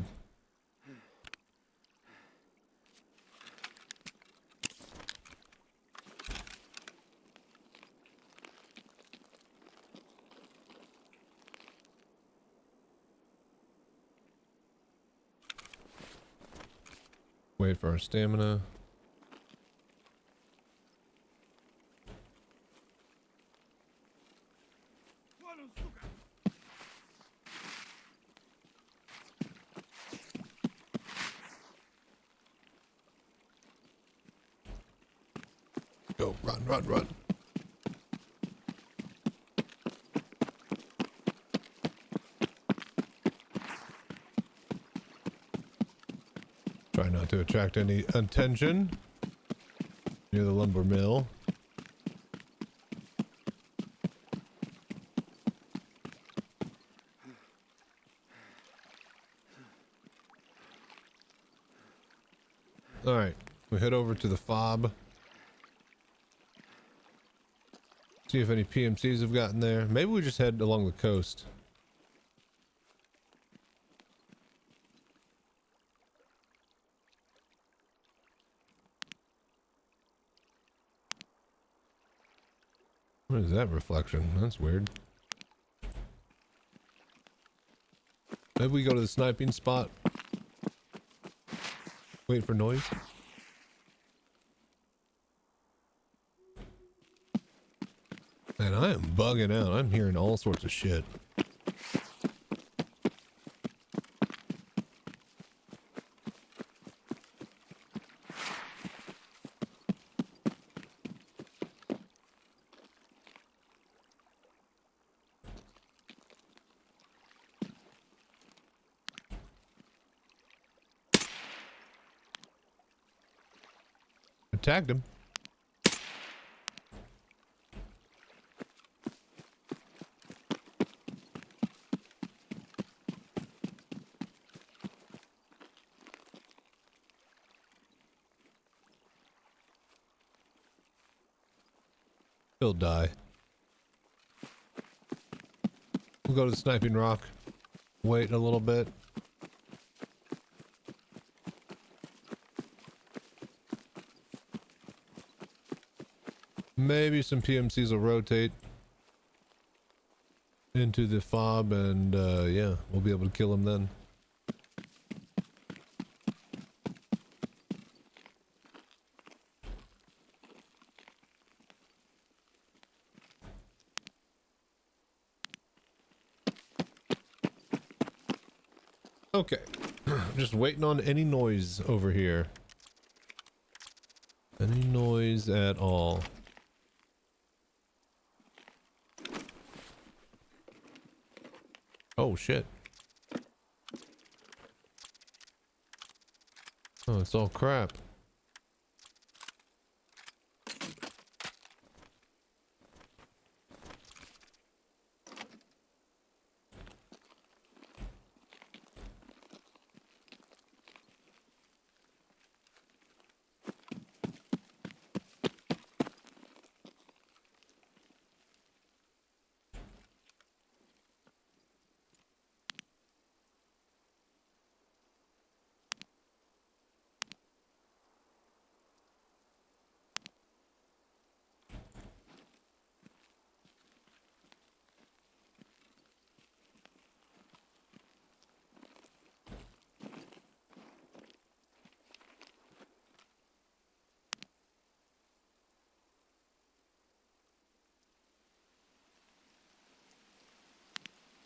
Wait for our stamina. Go, run, run, run. Try not to attract any attention near the lumber mill. All right, we head over to the fob. See if any PMCs have gotten there. Maybe we just head along the coast. What is that reflection? That's weird. Maybe we go to the sniping spot. Wait for noise. Man, I am bugging out. I'm hearing all sorts of shit. I tagged him. He'll die. We'll go to the sniping rock. Wait a little bit. Maybe some PMCs will rotate into the fob and yeah, we'll be able to kill him then. Okay, just waiting on any noise over here. Any noise at all. Oh shit. Oh, it's all crap.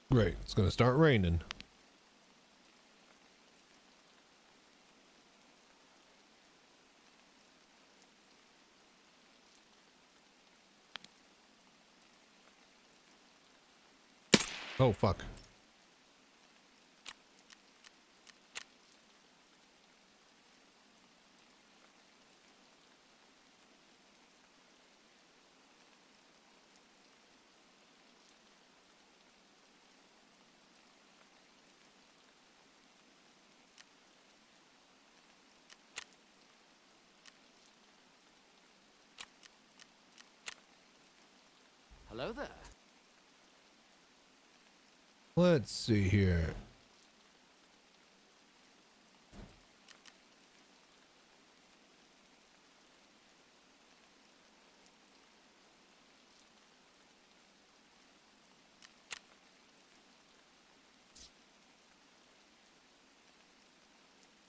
Great, it's gonna start raining. Oh fuck. Hello there. Let's see here.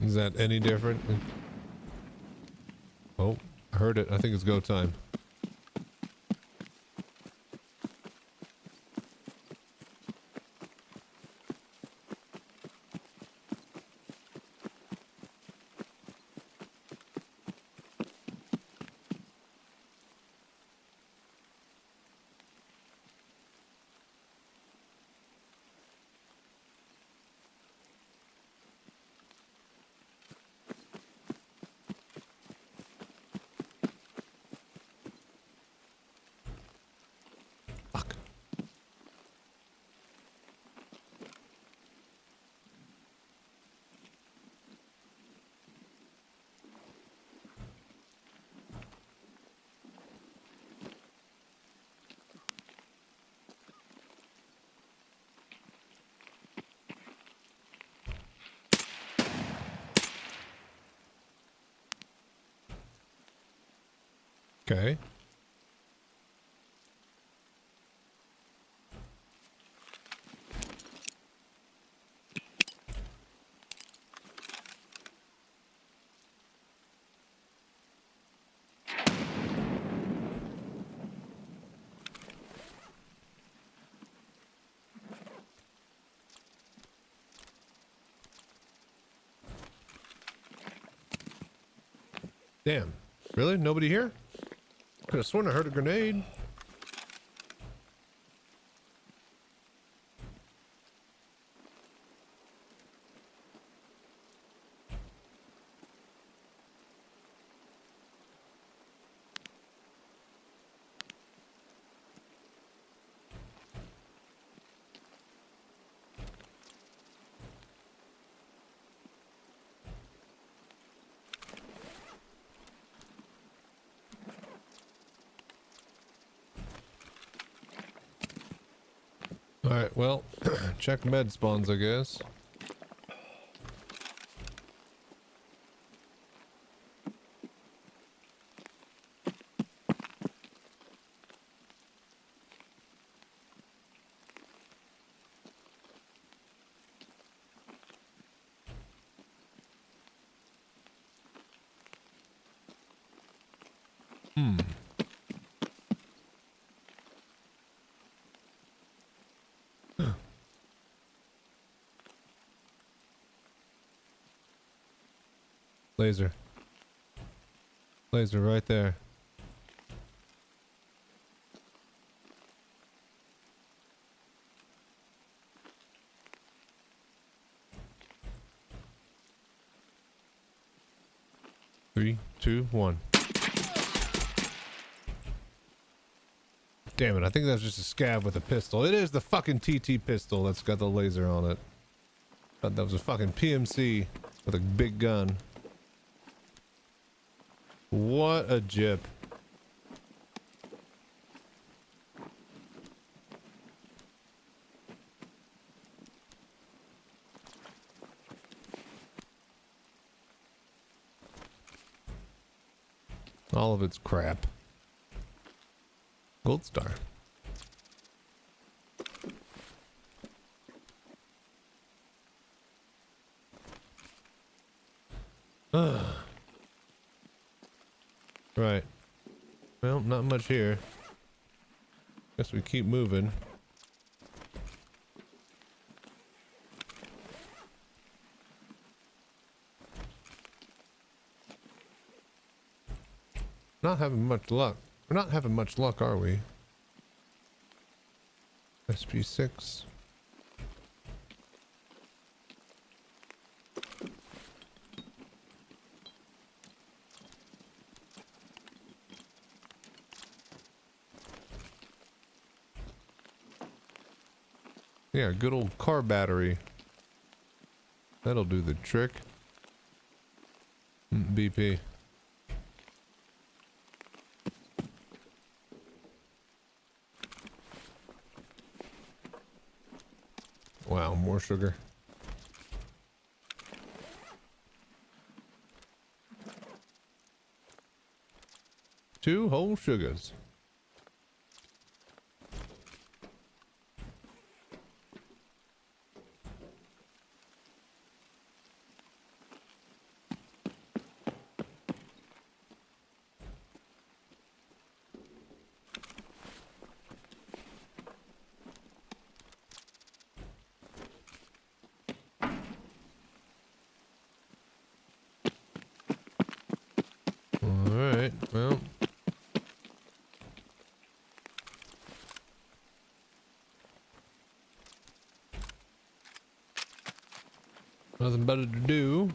Is that any different? Oh, I heard it. I think it's go time. Okay. Damn. Really? Nobody here? Could have sworn I heard a grenade. Alright, well, check med spawns, I guess. Laser. Laser right there. Three, two, one. Damn it, I think that's just a scab with a pistol. It is the fucking TT pistol that's got the laser on it. Thought that was a fucking PMC with a big gun. What a jip. All of it's crap. Gold star. Right. Well, not much here. Guess we keep moving. Not having much luck. We're not having much luck, are we? SP6. Yeah, good old car battery. That'll do the trick. BP. more sugar. 2 whole sugars. Alright, well. Nothing better to do.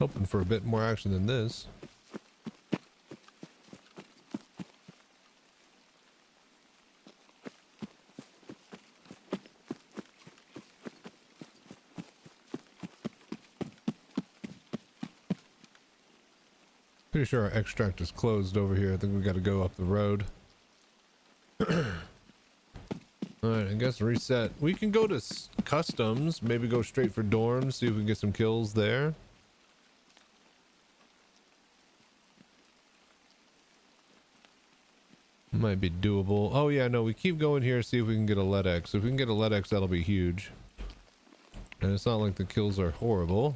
Hoping for a bit more action than this. Pretty sure our extract is closed over here. I think we got to go up the road. Alright, I guess reset. We can go to customs, maybe go straight for dorms, see if we can get some kills there. Might be doable. Oh yeah, no, we keep going here, see if we can get a LEDX. If we can get a LEDX, that'll be huge. And it's not like the kills are horrible.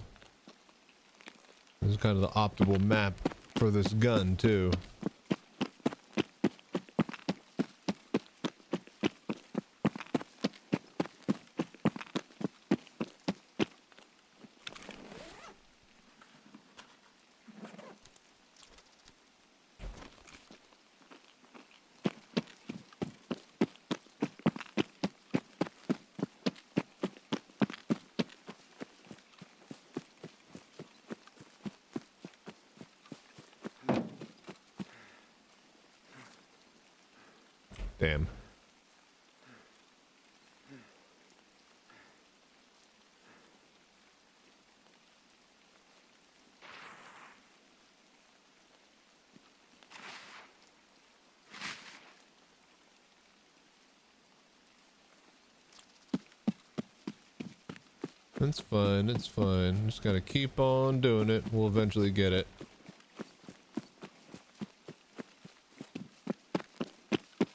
This is kind of the optimal map for this gun too. Damn. It's fine, it's fine. Just gotta keep on doing it. We'll eventually get it.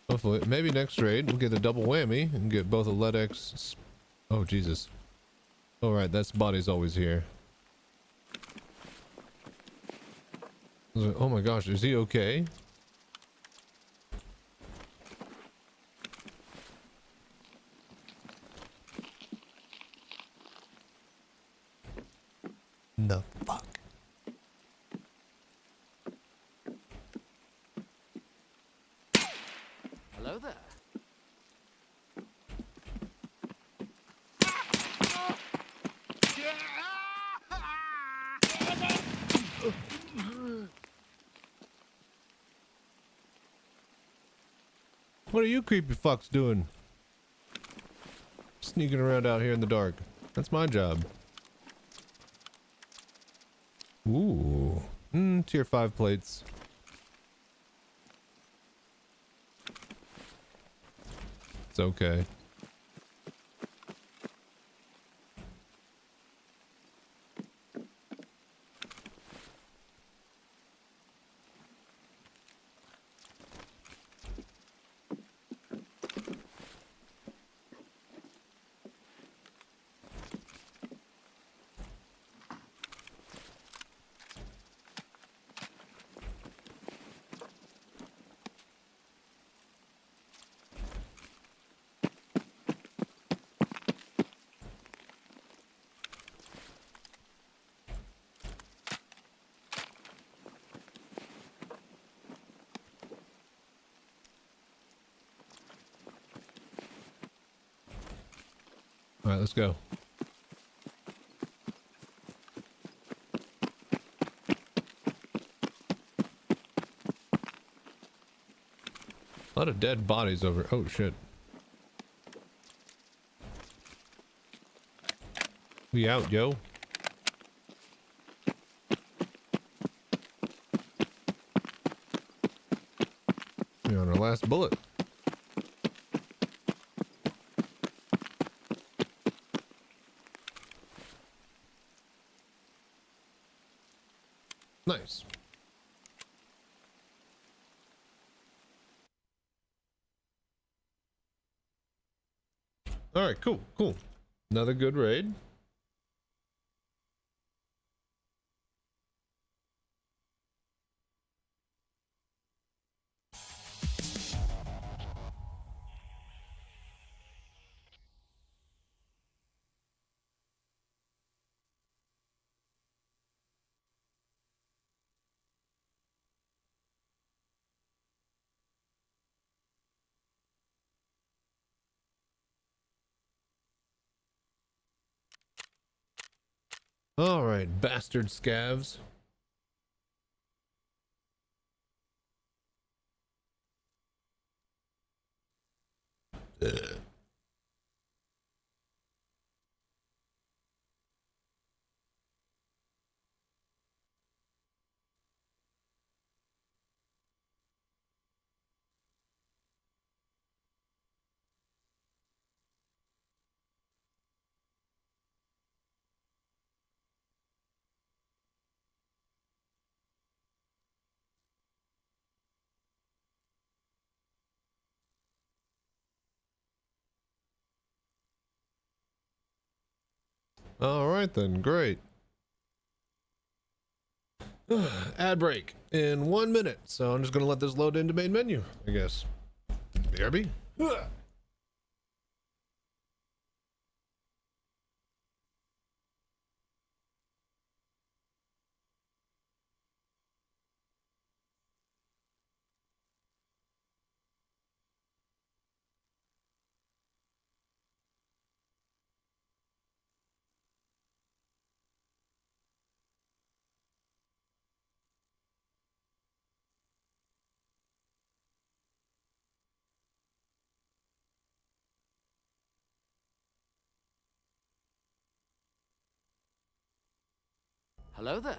Hopefully, maybe next raid we'll get a double whammy and get both a LEDX. Oh Jesus! All right, that's body's always here. Oh my gosh, is he okay? The fuck? Hello there. What are you creepy fucks doing? Sneaking around out here in the dark. That's my job. Ooh. Tier 5 plates. It's okay. All right, let's go. A lot of dead bodies over. Oh shit. We out, yo. last bullet. Nice. All right, cool, cool. Another good raid. All right, bastard scavs. All right then, great. Ad break in 1 minute, so I'm just gonna let this load into main menu, I guess. BRB. Hello there.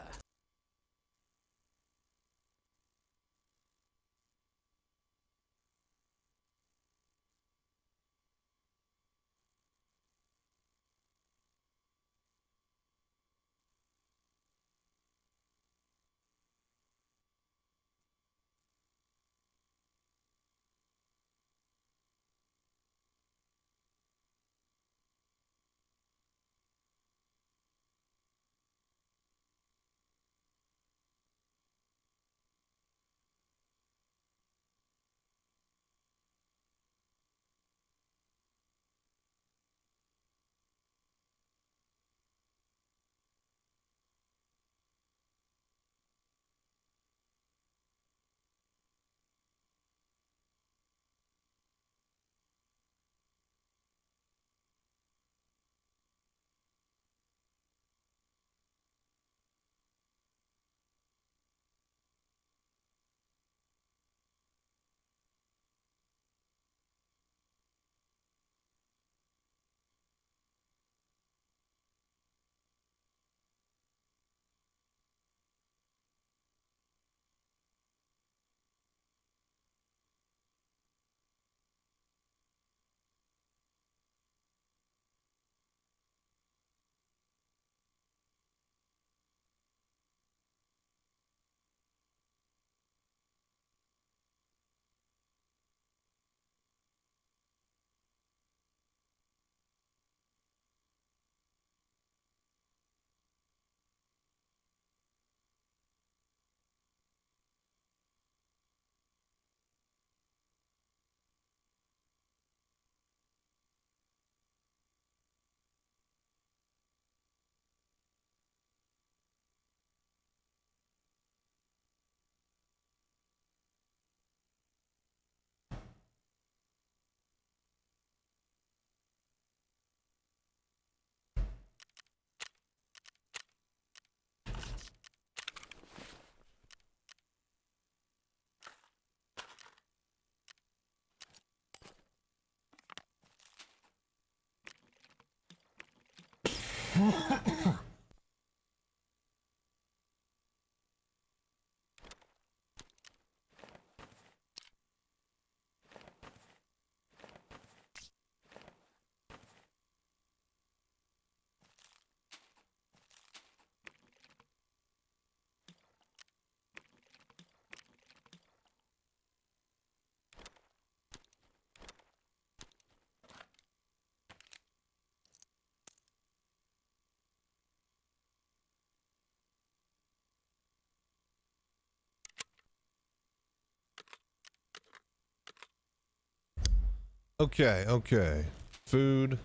Okay, okay. Food.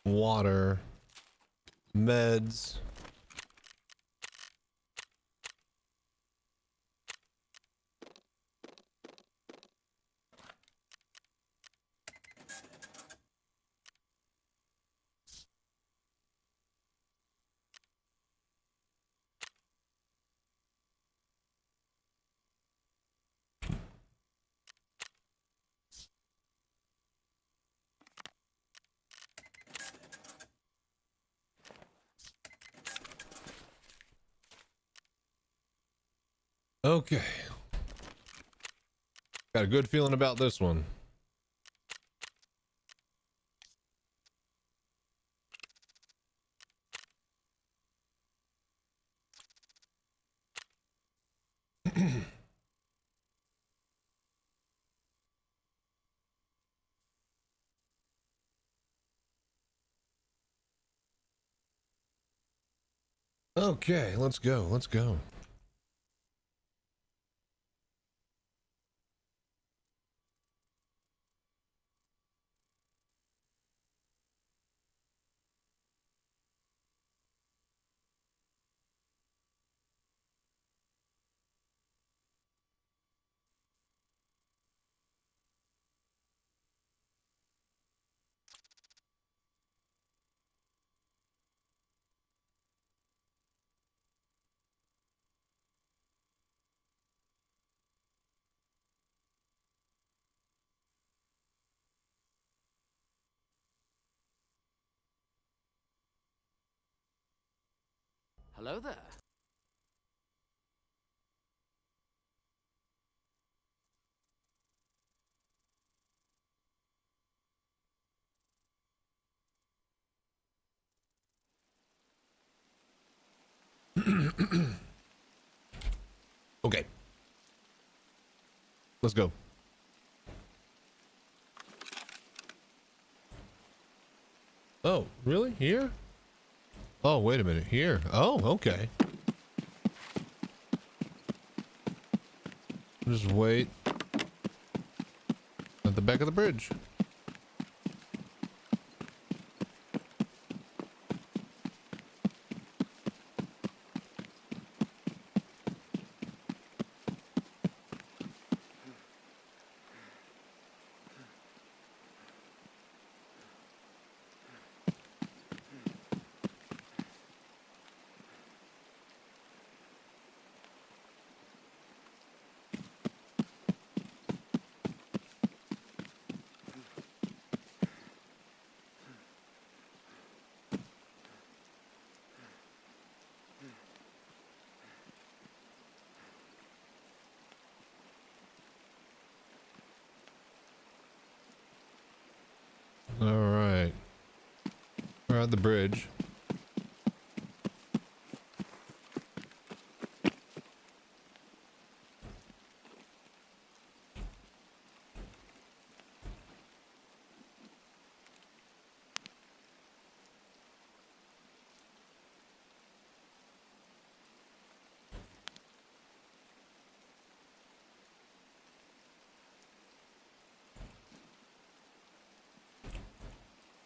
Water. Meds. Okay. Got a good feeling about this one. Okay, let's go. Let's go. Hello there. Okay. Let's go. Oh, really? Here? Oh, wait a minute. Here. Oh, okay. Just wait at the back of the bridge. All right. We're at the bridge.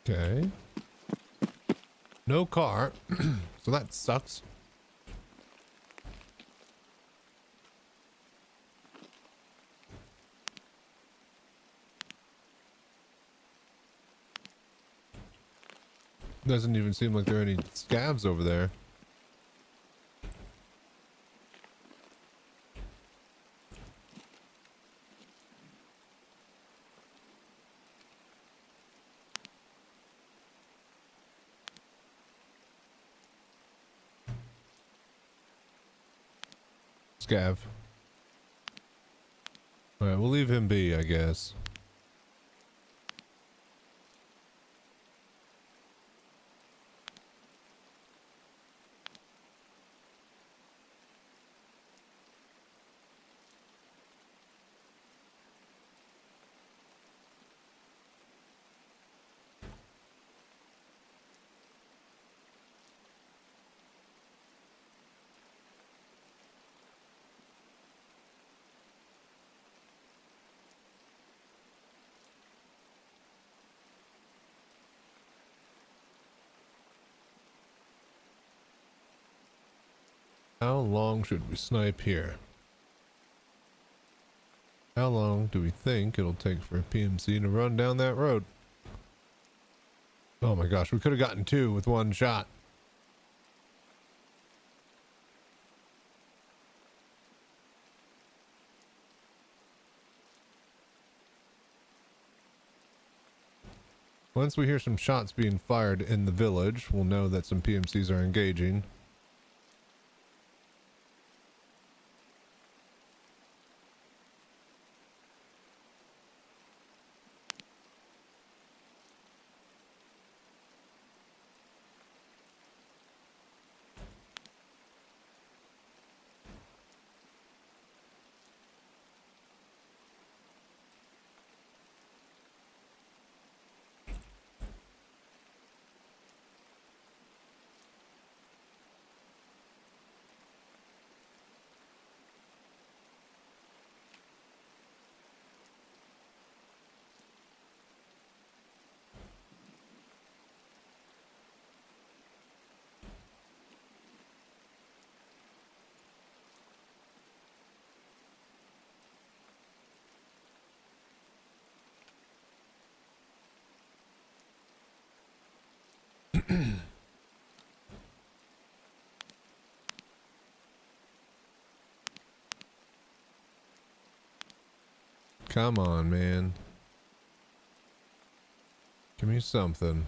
Okay. No car. So that sucks. Doesn't even seem like there are any scavs over there. Scav. Alright, we'll leave him be, I guess. How long should we snipe here? How long do we think it'll take for a PMC to run down that road? Oh my gosh, we could have gotten 2 with 1 shot. Once we hear some shots being fired in the village, we'll know that some PMCs are engaging. Come on, man. Give me something.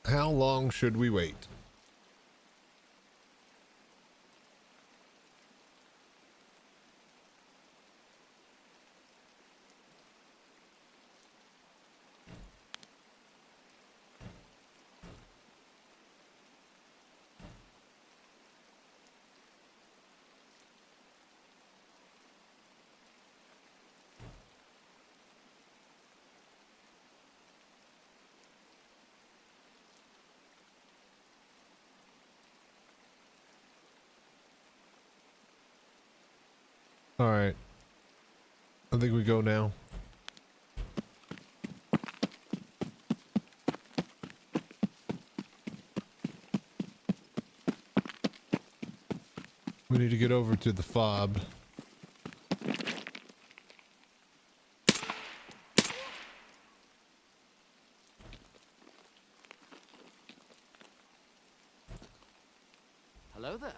How long should we wait? All right. I think we go now. We need to get over to the fob. Hello there.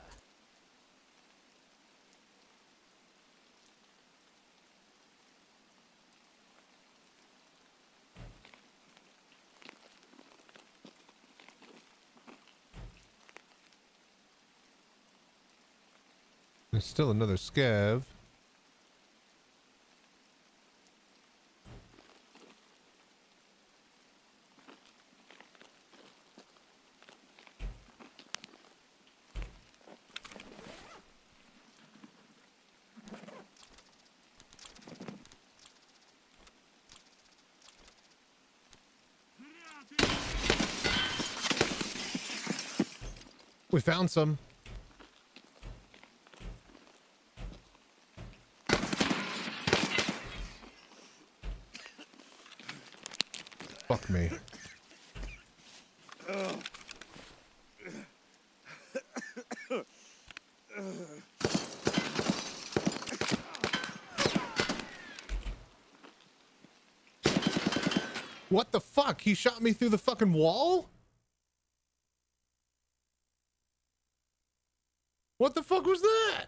There's still another scav. We found some. Fuck me. What the fuck? He shot me through the fucking wall? What the fuck was that?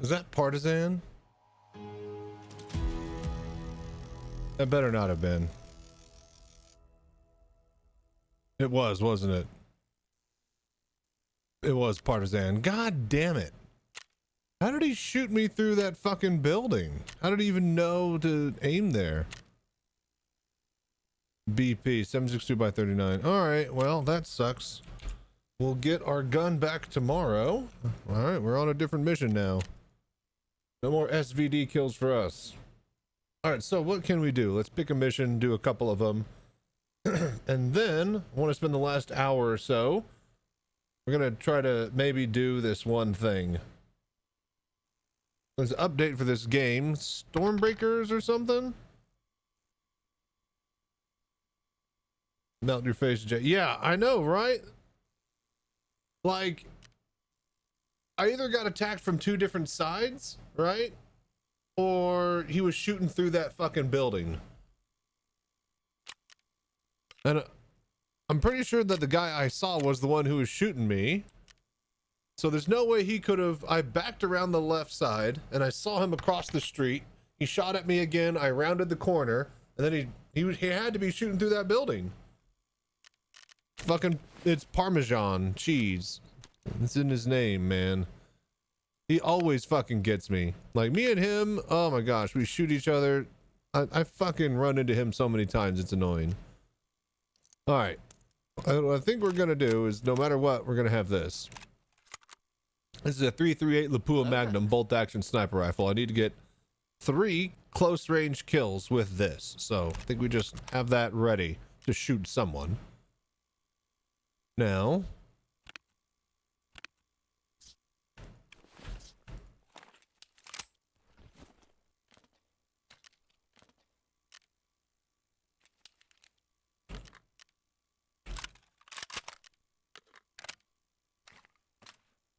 Is that partisan? That better not have been. It was, wasn't it? It was partisan. God damn it. How did he shoot me through that fucking building? How did he even know to aim there? BP 762/39. All right, well, that sucks. We'll get our gun back tomorrow. All right, we're on a different mission now. No more SVD kills for us. All right, so what can we do? Let's pick a mission, do a couple of them. And then I want to spend the last hour or so. We're going to try to maybe do this one thing. There's an update for this game. Stormbreakers or something? Melt your face, Jay. Yeah, I know, right? Like, I either got attacked from two different sides, right? Or he was shooting through that fucking building. And I'm pretty sure that the guy I saw was the one who was shooting me. So there's no way he could have. I backed around the left side and I saw him across the street. He shot at me again. I rounded the corner and then he had to be shooting through that building. Fucking, it's Parmesan cheese. It's in his name, man. He always fucking gets me. Like, me and him, oh my gosh, we shoot each other. I fucking run into him so many times, it's annoying. All right. What I think we're gonna do is, no matter what, we're gonna have this. This is a 338 Lapua Magnum bolt action sniper rifle. I need to get 3 close range kills with this. So I think we just have that ready to shoot someone. Now,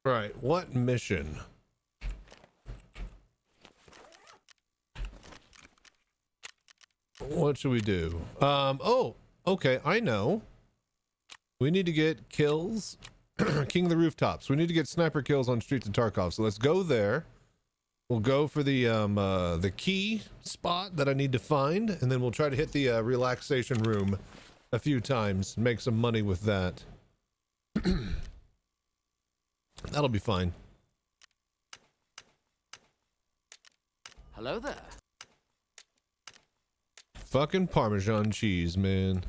right, what mission? What should we do? Oh, okay, I know. We need to get kills. King of the Rooftops. We need to get sniper kills on Streets of Tarkov. So let's go there. We'll go for the key spot that I need to find, and then we'll try to hit the relaxation room a few times, make some money with that. That'll be fine. Hello there. Fucking Parmesan cheese, man.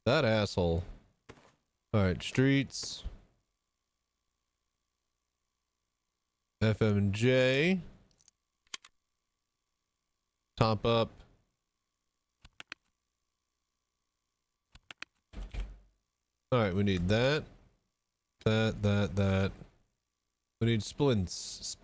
That asshole. All right, streets. FM&J. Top up. All right, we need that. That. We need splints.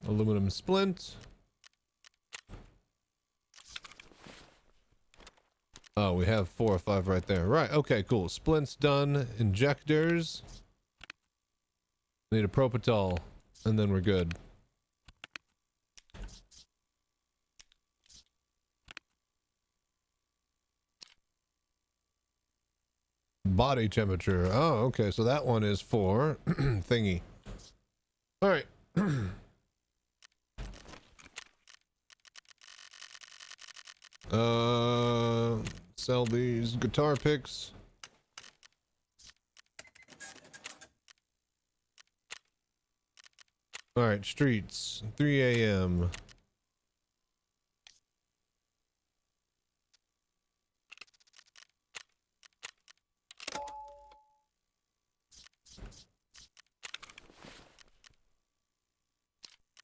Aluminum splint. Oh, we have 4 or 5 right there. Right, okay, cool. Splints done. Injectors. Need a Propital, and then we're good. Body temperature. Oh, okay, so that one is for thingy. All right. Sell these guitar picks. All right, streets, 3 a.m. I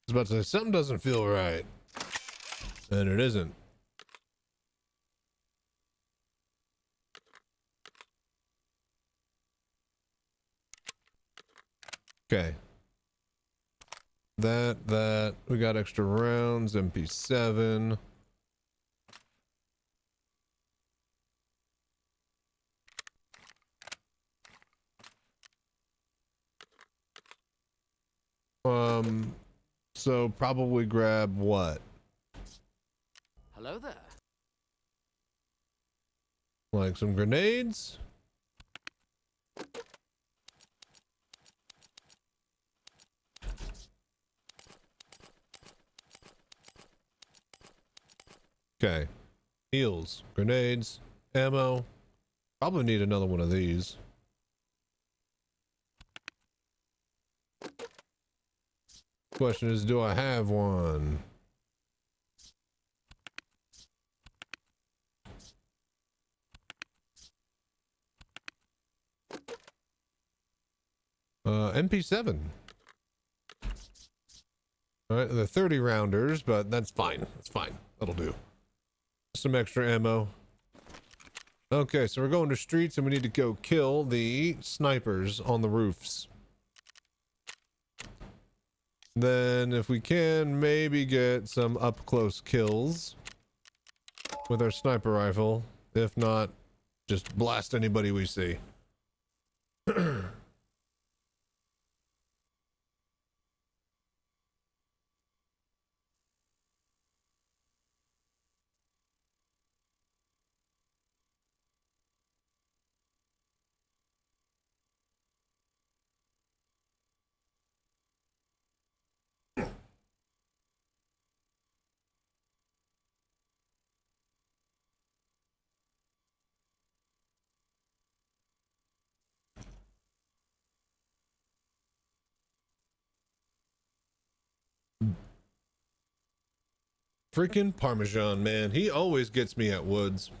was about to say, something doesn't feel right. And it isn't. Okay. That. We got extra rounds, MP7. So probably grab what? Hello there. Like some grenades? Okay. Heals, grenades, ammo. Probably need another one of these. Question is, do I have one? MP7. All right, they're 30 rounders, but that's fine. That's fine. That'll do. Some extra ammo. Okay, so we're going to streets and we need to go kill the snipers on the roofs. Then if we can, maybe get some up close kills with our sniper rifle. If not, just blast anybody we see. Freaking Parmesan, man. He always gets me at Woods.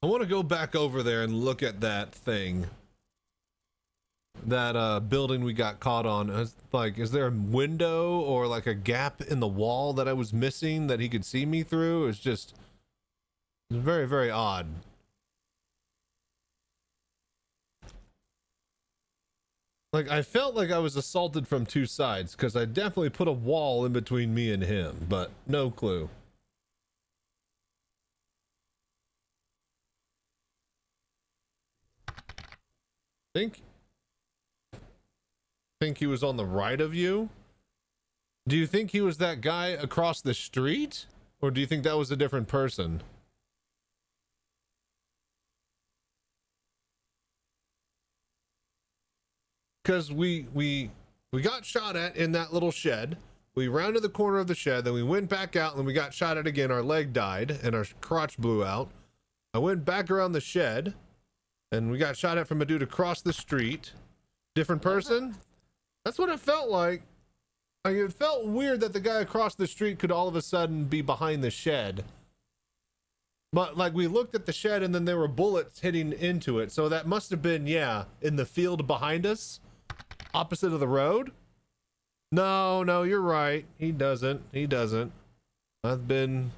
I want to go back over there and look at that thing. That building we got caught on. Like, is there a window or like a gap in the wall that I was missing that he could see me through? It's just very, very odd. Like, I felt like I was assaulted from two sides because I definitely put a wall in between me and him, but no clue. Think he was on the right of you? Do you think he was that guy across the street? Or do you think that was a different person? Because we got shot at in that little shed. We rounded the corner of the shed, then we went back out and we got shot at again. Our leg died and our crotch blew out. I went back around the shed and we got shot at from a dude across the street. Different person? That's what it felt like. Like, it felt weird that the guy across the street could all of a sudden be behind the shed. But like, we looked at the shed and then there were bullets hitting into it. So that must have been, yeah, in the field behind us. Opposite of the road? No, you're right. He doesn't. I've been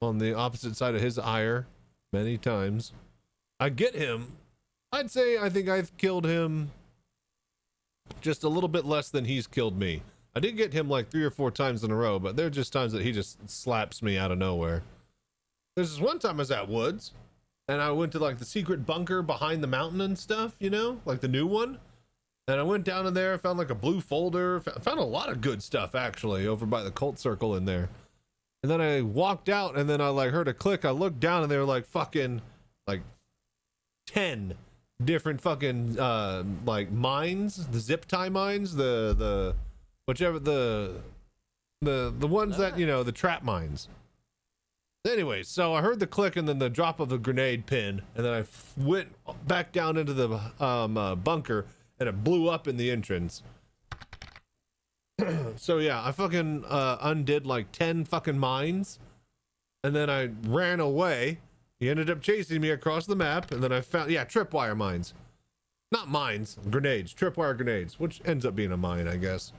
on the opposite side of his ire many times. I get him. I'd say I think I've killed him just a little bit less than he's killed me. I did get him like 3 or 4 times in a row, but there are just times that he just slaps me out of nowhere. There's this one time I was at Woods and I went to like the secret bunker behind the mountain and stuff, you know, like the new one. And I went down in there, found like a blue folder, found a lot of good stuff actually over by the cult circle in there. And then I walked out and then I like heard a click. I looked down and they were like fucking like 10 different fucking like mines, the zip tie mines, the whichever the ones that, you know, the trap mines. Anyway, so I heard the click and then the drop of the grenade pin, and then I went back down into the bunker and it blew up in the entrance. So yeah, I fucking undid like 10 fucking mines and then I ran away. He ended up chasing me across the map and then I found, yeah, tripwire mines. Not mines, grenades, tripwire grenades, which ends up being a mine, I guess.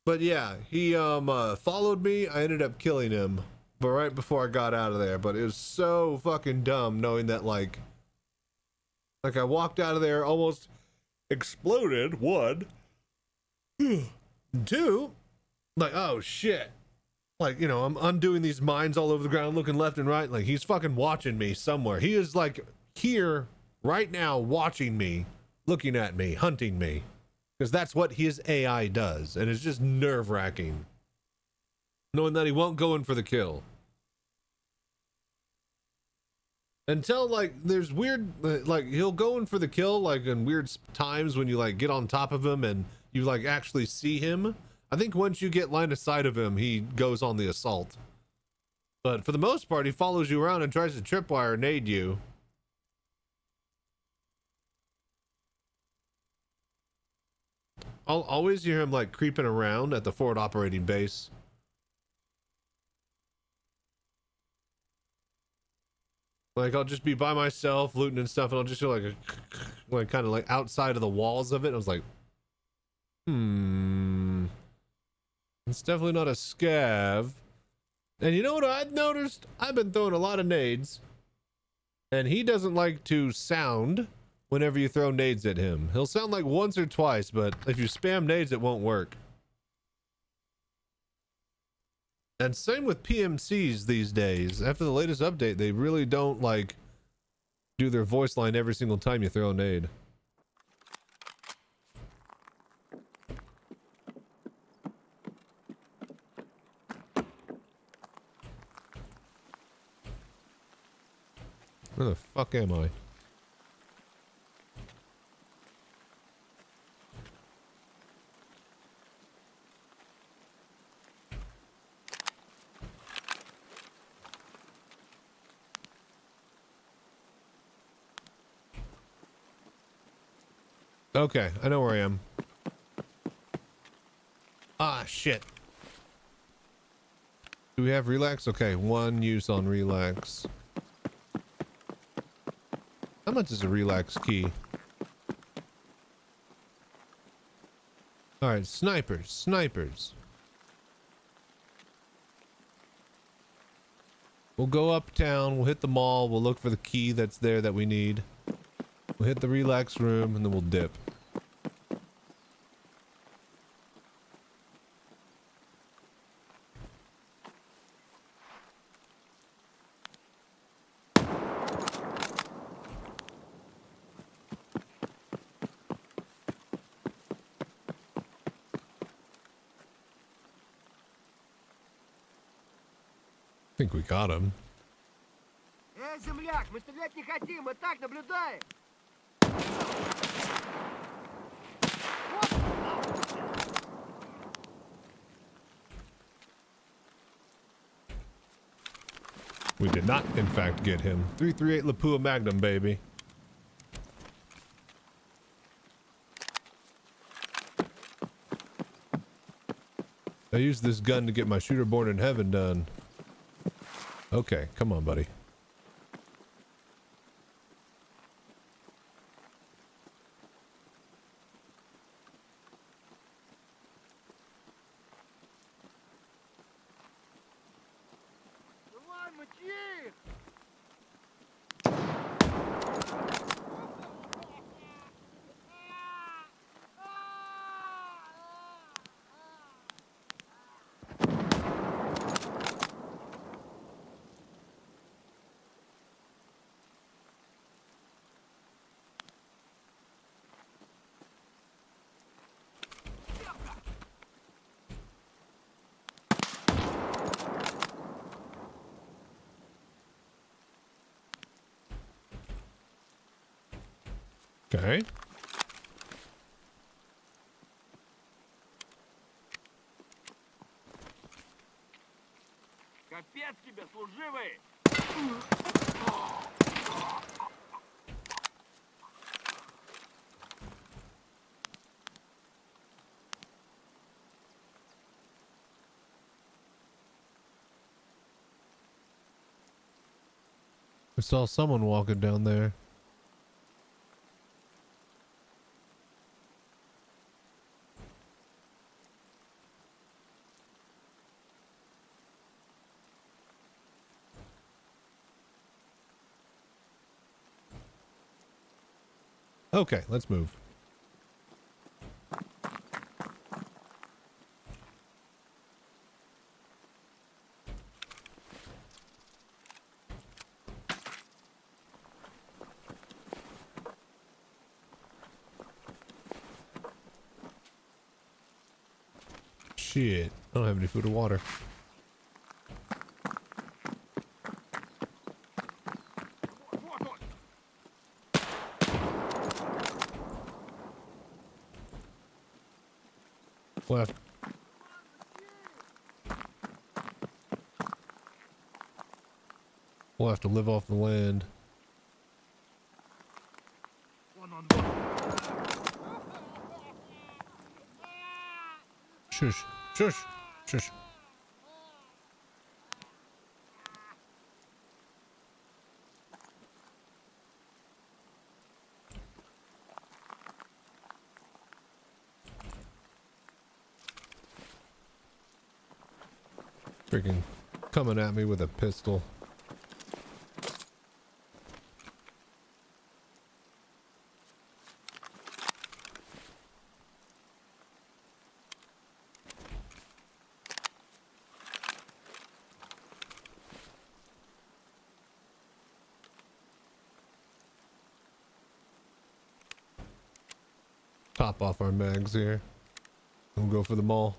But yeah, he followed me. I ended up killing him, but right before I got out of there. But it was so fucking dumb knowing that like I walked out of there, almost exploded, 1. 2, like, oh shit. Like, you know, I'm undoing these mines all over the ground, looking left and right. Like, he's fucking watching me somewhere. He is like here right now, watching me, looking at me, hunting me. Because that's what his AI does. And it's just nerve-wracking. Knowing that he won't go in for the kill. Until, like, there's weird, like, he'll go in for the kill, like, in weird times when you, like, get on top of him and you, like, actually see him. I think once you get line of sight of him, he goes on the assault. But for the most part, he follows you around and tries to tripwire nade you. I'll always hear him like creeping around at the forward operating base. Like, I'll just be by myself looting and stuff, and I'll just feel like a, like, kind of like outside of the walls of it. I was like, it's definitely not a scav. And you know what I've noticed? I've been throwing a lot of nades, and he doesn't like to sound whenever you throw nades at him. He'll sound like once or twice, but if you spam nades, it won't work. And same with PMCs these days. After the latest update, they really don't, like, do their voice line every single time you throw a nade. Where the fuck am I? Okay, I know where I am. Ah, shit. Do we have relax? Okay, 1 use on relax. How much is a relax key? Alright, snipers, snipers. We'll go uptown, we'll hit the mall, we'll look for the key that's there that we need. We'll hit the relax room, and then we'll dip. I think we got him. Земляк, мы стрелять не хотим, мы так наблюдаем. We did not, in fact, get him. 338 Lapua Magnum, baby. I used this gun to get my Shooter Born in Heaven done. Okay, come on, buddy. Okay. Капец тебе, служивый! I saw someone walking down there. Okay, let's move. Shit, I don't have any food or water. Left. We'll have to live off the land. Shush, shush, shush. Freaking coming at me with a pistol. Top off our mags here. We'll go for the mall.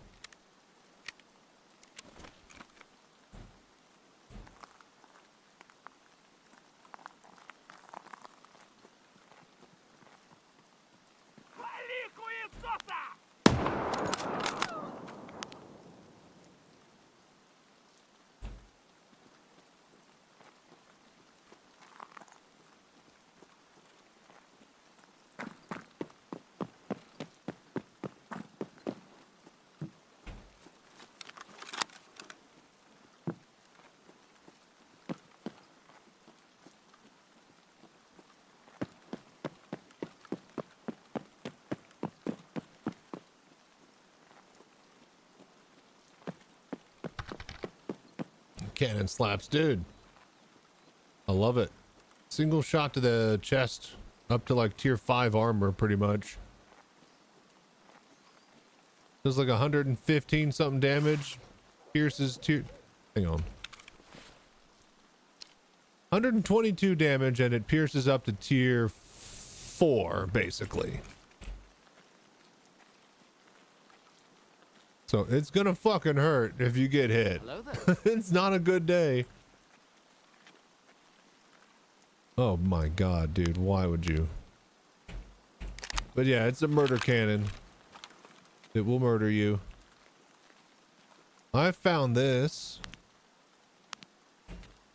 Cannon slaps, dude. I love it. Single shot to the chest, up to like tier 5 armor, pretty much. Does like 115 something damage. Pierces tier. Hang on. 122 damage, and it pierces up to tier 4, basically. So it's gonna fucking hurt if you get hit. Hello there. It's not a good day. Oh my god, dude, why would you? But yeah, it's a murder cannon. It will murder you. I found this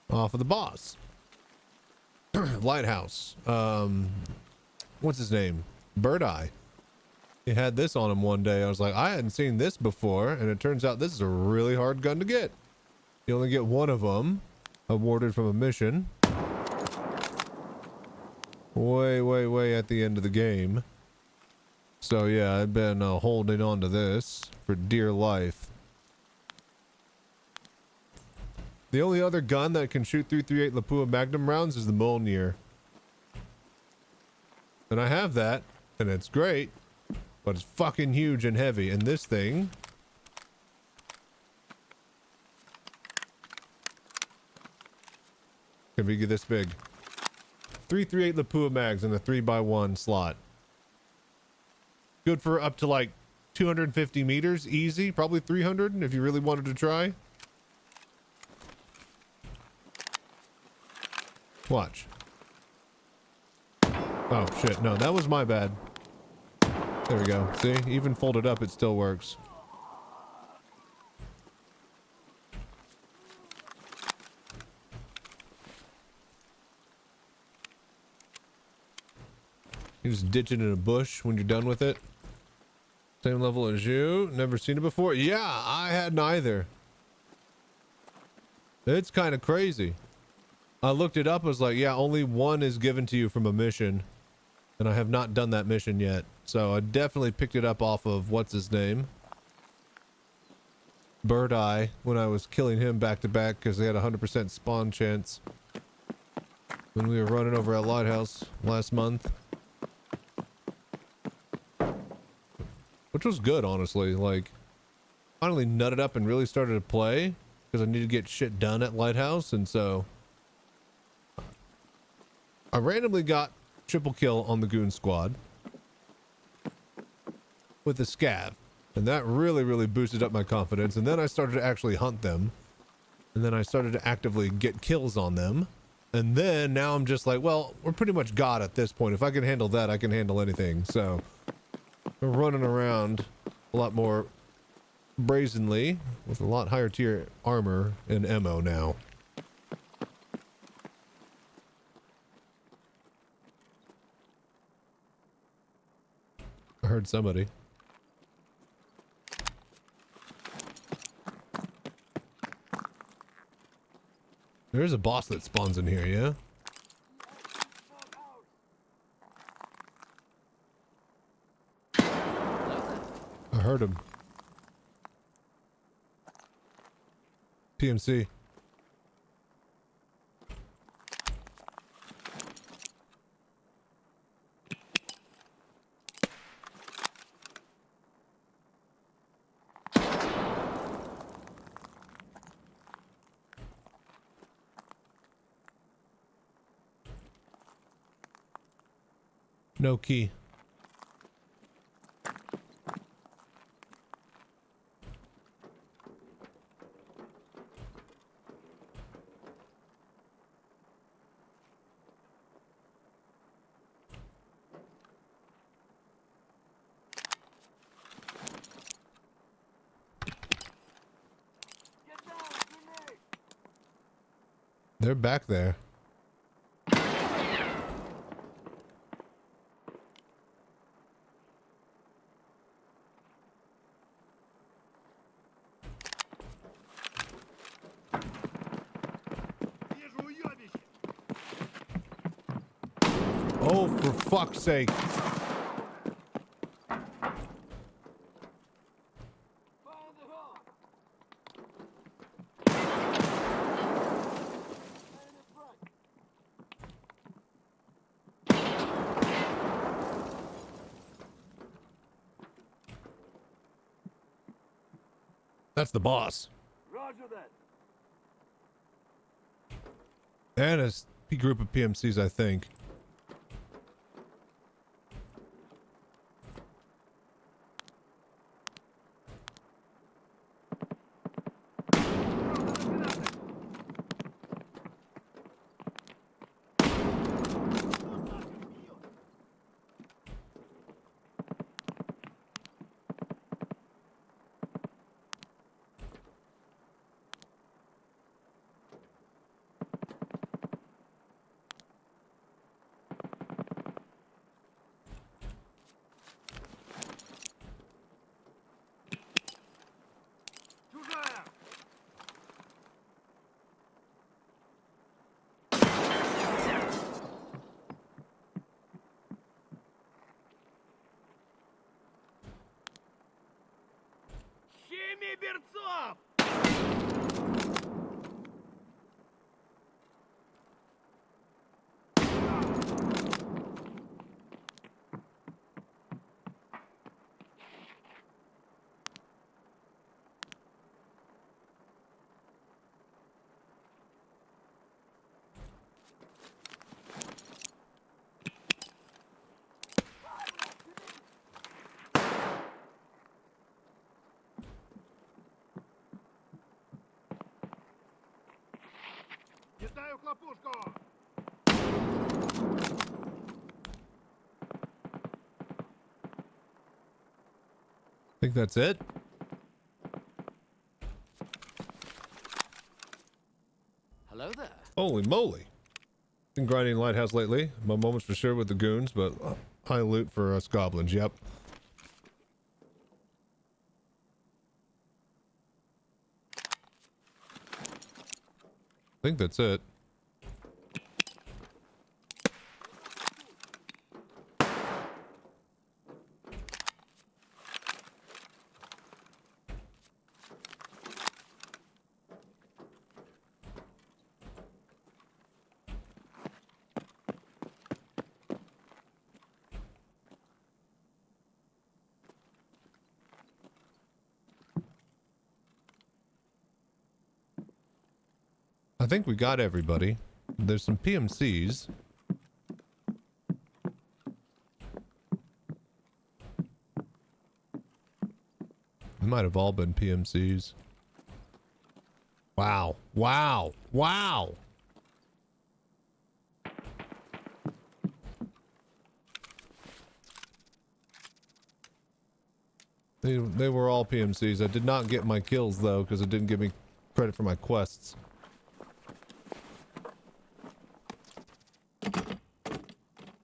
off of the boss. Lighthouse. What's his name? Bird Eye. He had this on him one day. I was like, I hadn't seen this before, and it turns out this is a really hard gun to get. You only get one of them awarded from a mission. Way at the end of the game. So yeah, I've been holding on to this for dear life. The only other gun that can shoot 338 Lapua Magnum rounds is the Mjolnir. And I have that, and it's great. But it's fucking huge and heavy, and this thing can be this big. 338 Lapua mags in a 3x1 slot. Good for up to like 250 meters, easy. Probably 300 if you really wanted to try. Watch. Oh shit, no, that was my bad. There we go. See, even folded up, it still works. You just ditch it in a bush when you're done with it. Same level as you. Never seen it before. Yeah, I hadn't either. It's kind of crazy. I looked it up. I was like, yeah, only one is given to you from a mission. And I have not done that mission yet. So I definitely picked it up off of what's his name? Bird Eye, when I was killing him back to back because they had a 100% spawn chance when we were running over at Lighthouse last month. Which was good, honestly. Like, finally nutted up and really started to play because I needed to get shit done at Lighthouse, and so I randomly got triple kill on the goon squad with the scav, and that really boosted up my confidence. And then I started to actually hunt them, and then I started to actively get kills on them, and then now I'm just like, well, we're pretty much God at this point. If I can handle that, I can handle anything. So we're running around a lot more brazenly with a lot higher tier armor and ammo now. I heard somebody. There's a boss that spawns in here, yeah? I heard him. PMC. No key. They're back there. Oh, for fuck's sake. That's the boss. Roger that. And a group of PMCs, I think. Щеми берцов! Кидаю хлопушку! I think that's it. Hello there. Holy moly. Been grinding Lighthouse lately. My moments for sure with the goons, but high loot for us goblins, yep. I think that's it. I think we got everybody. There's some PMCs. They might have all been PMCs. Wow. Wow. Wow. They were all PMCs. I did not get my kills though, because it didn't give me credit for my quests.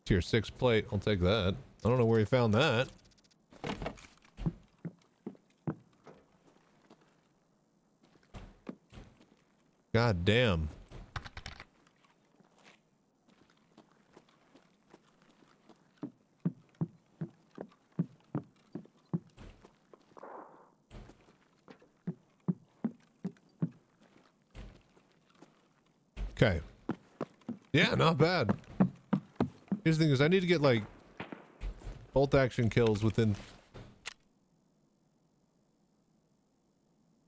Tier 6 plate, I'll take that. I don't know where you found that. God damn. Okay. Yeah, not bad. Here's the thing is I need to get like bolt action kills within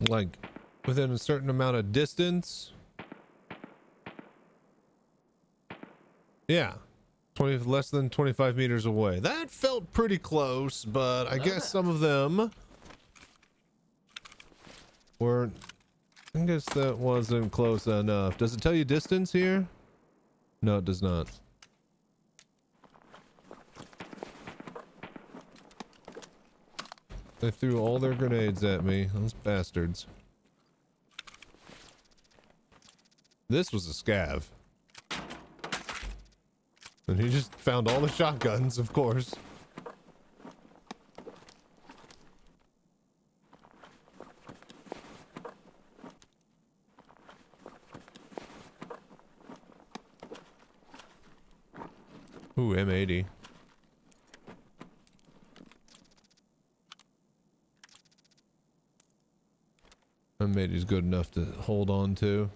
a certain amount of distance. Yeah. Less than 25 meters away. That felt pretty close, but I guess some of them were... I guess that wasn't close enough. Does it tell you distance here? No, it does not. They threw all their grenades at me. Those bastards. This was a scav. And he just found all the shotguns, of course. Ooh, M80. M80's good enough to hold on to.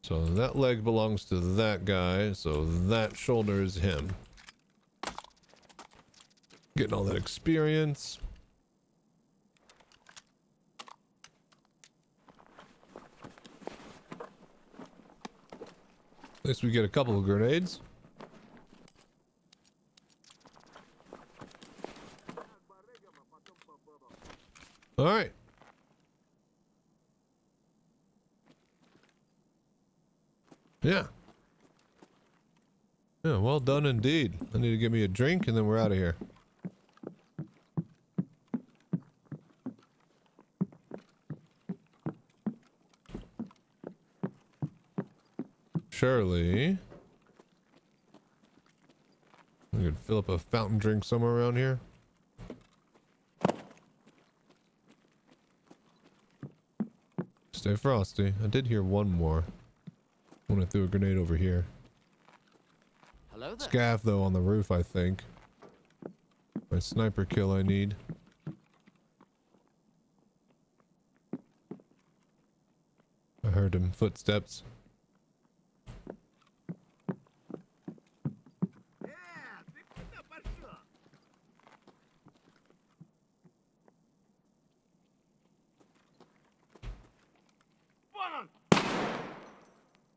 So that leg belongs to that guy, so that shoulder is him. Getting all that experience. At least we get a couple of grenades. All right. Yeah. Yeah, well done indeed. I need to get me a drink and then we're out of here. Surely we could fill up a fountain drink somewhere around here. Stay frosty. I did hear one more when I threw a grenade over here. Hello there. Scav though on the roof, I think. My sniper kill I need. I heard him footsteps.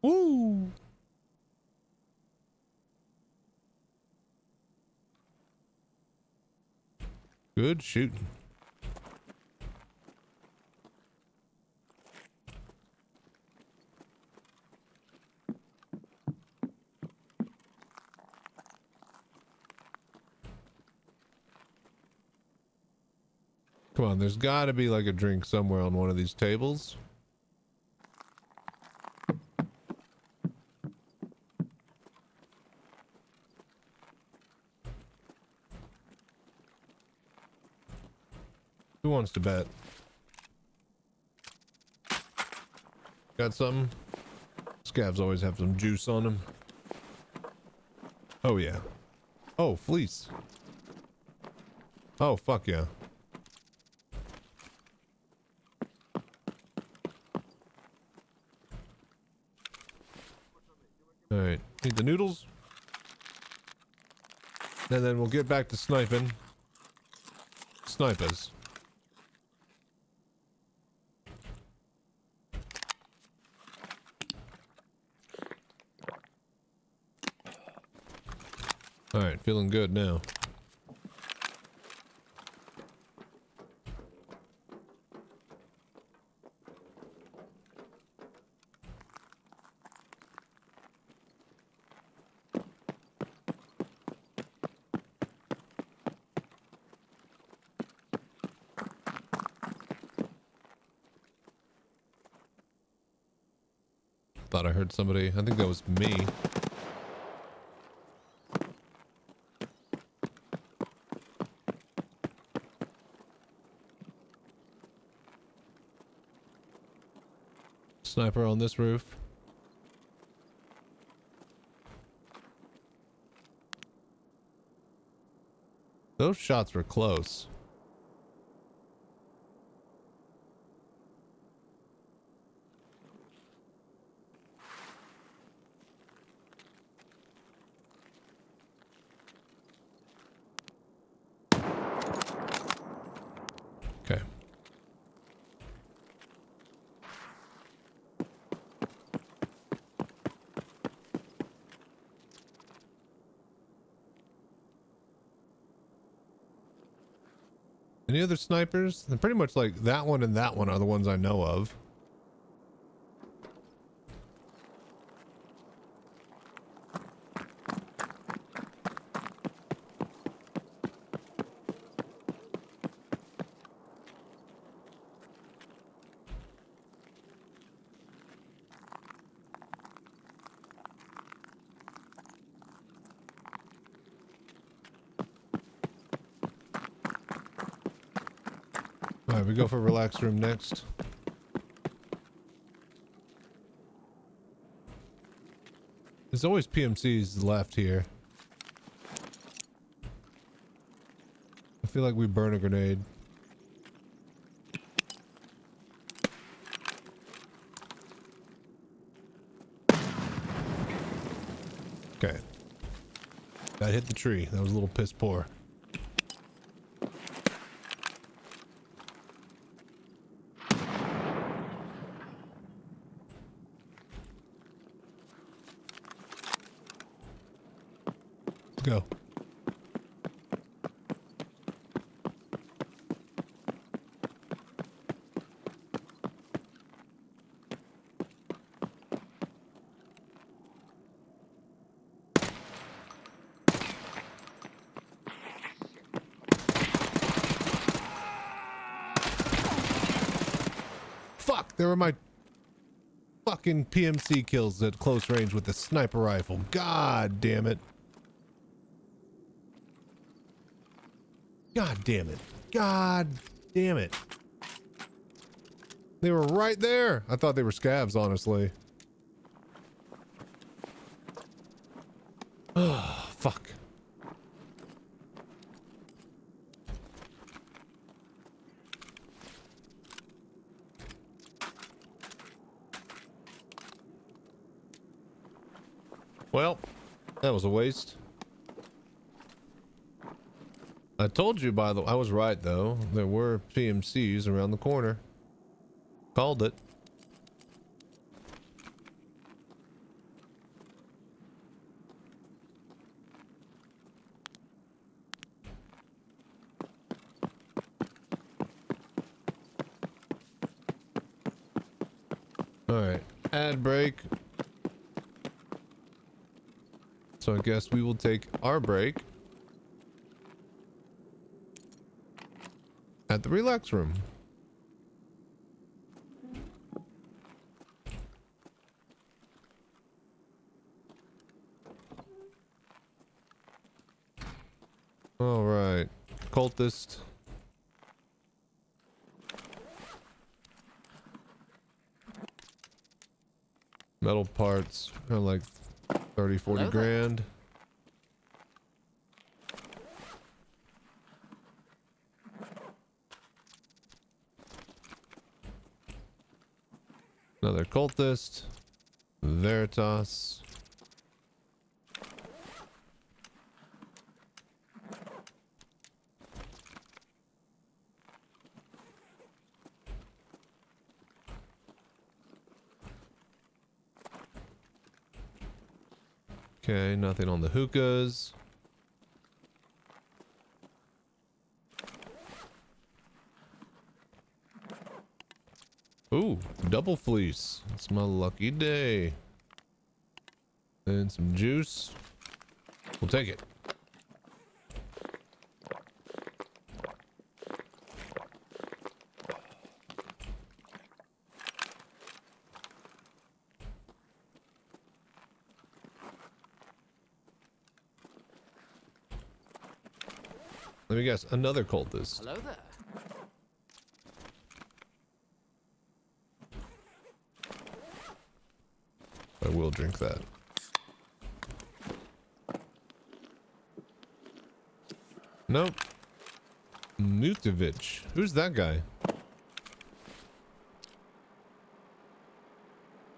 Woo! Good shooting. Come on, there's gotta be like a drink somewhere on one of these tables. Who wants to bet? Got something? Scavs always have some juice on them. Oh yeah. Oh, fleece. Oh, fuck yeah. Alright, need the noodles. And then we'll get back to sniping. Snipers. Alright, feeling good now. Thought I heard somebody. I think that was me. Sniper on this roof. Those shots were close. Okay. Any other snipers? They're pretty much like that one and that one are the ones I know of. All right, we go for relax room next. There's always PMCs left here. I feel like we burn a grenade. Okay. That hit the tree. That was a little piss poor. Go. Fuck, there were my fucking PMC kills at close range with the sniper rifle. God damn it. God damn it. God damn it. They were right there. I thought they were scavs, honestly. Oh, fuck. Well, that was a waste. I told you, by the way, I was right though. There were PMCs around the corner. Called it. All right, ad break. So I guess we will take our break at the relax room. All right, cultist. Metal parts are like 30, 40 grand. Another cultist. Veritas. Okay, nothing on the hookahs. Ooh, double fleece. It's my lucky day. And some juice. We'll take it. Let me guess, another cultist. Hello there. I will drink that. Nope. Mutovich. Who's that guy?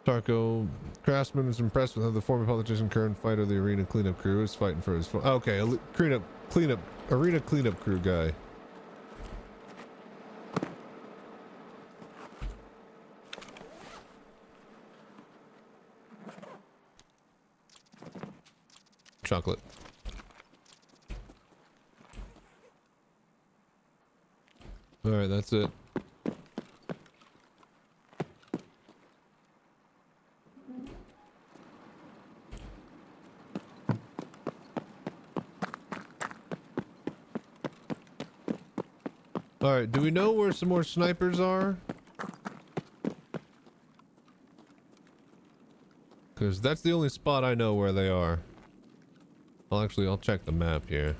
Tarko Craftsman is impressed with how the former politician, current fighter of the arena cleanup crew is fighting for his phone. Okay, arena cleanup crew guy. Chocolate. All right, that's it. All right, do we know where some more snipers are? Because that's the only spot I know where they are. Well, actually, I'll check the map here.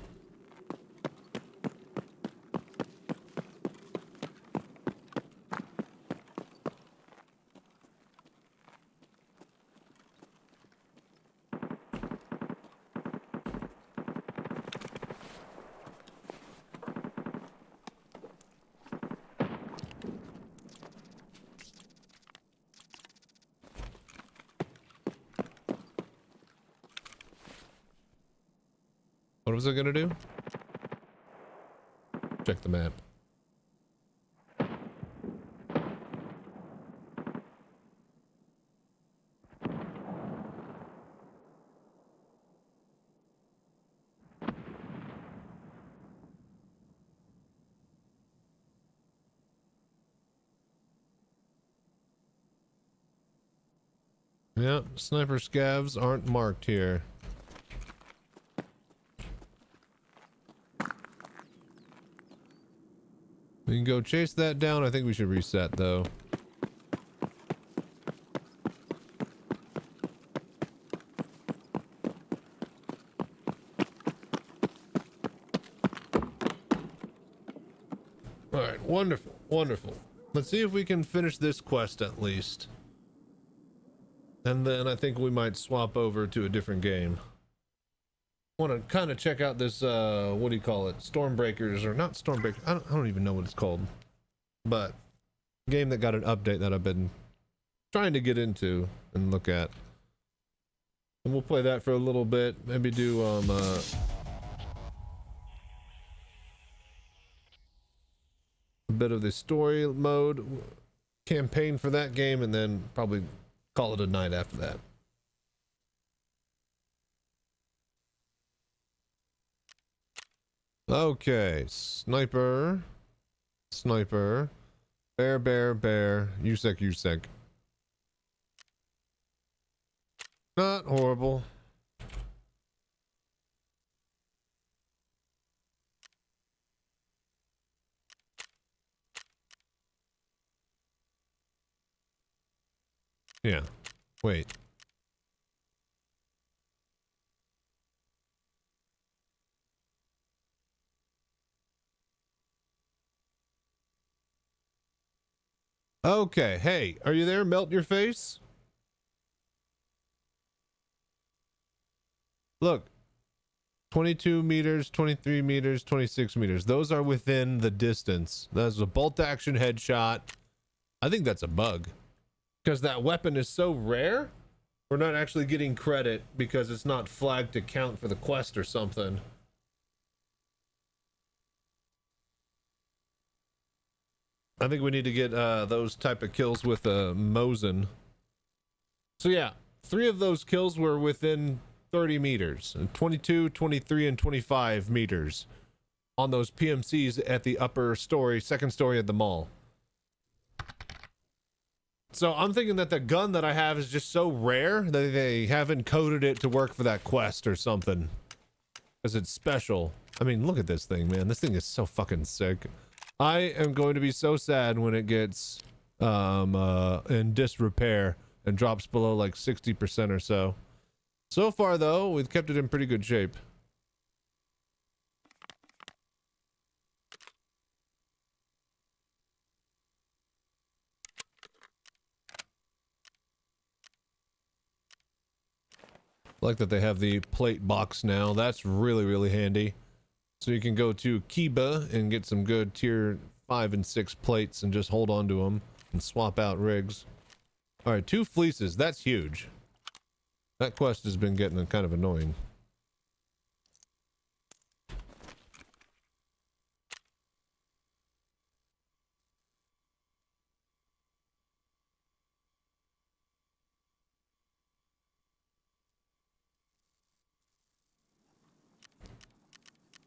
What was I gonna do? Check the map. Yeah, sniper scavs aren't marked here. We can go chase that down. I think we should reset though. All right, wonderful, wonderful. Let's see if we can finish this quest at least. And then I think we might swap over to a different game. Want to kind of check out this, what do you call it? Stormbreakers, or not Stormbreakers. I don't even know what it's called. But game that got an update that I've been trying to get into and look at. And we'll play that for a little bit. Maybe do, a bit of the story mode campaign for that game, and then probably call it a night after that. Okay, sniper, bear, USEC. Not horrible. Yeah, wait. Okay, hey, are you there? Melt your face? Look. 22 meters, 23 meters, 26 meters. Those are within the distance. That's a bolt action headshot. I think that's a bug. Because that weapon is so rare, we're not actually getting credit because it's not flagged to count for the quest or something. I think we need to get those type of kills with Mosin. So yeah, 3 of those kills were within 30 meters, and 22, 23, and 25 meters on those PMCs at the upper story, second story of the mall. So I'm thinking that the gun that I have is just so rare that they haven't coded it to work for that quest or something. Because it's special. I mean, look at this thing, man. This thing is so fucking sick. I am going to be so sad when it gets in disrepair and drops below like 60% or so. So far, though, we've kept it in pretty good shape. I like that they have the plate box now. That's really, really handy. So you can go to Kiba and get some good tier 5 and 6 plates and just hold on to them and swap out rigs. All right, 2 fleeces. That's huge. That quest has been getting kind of annoying.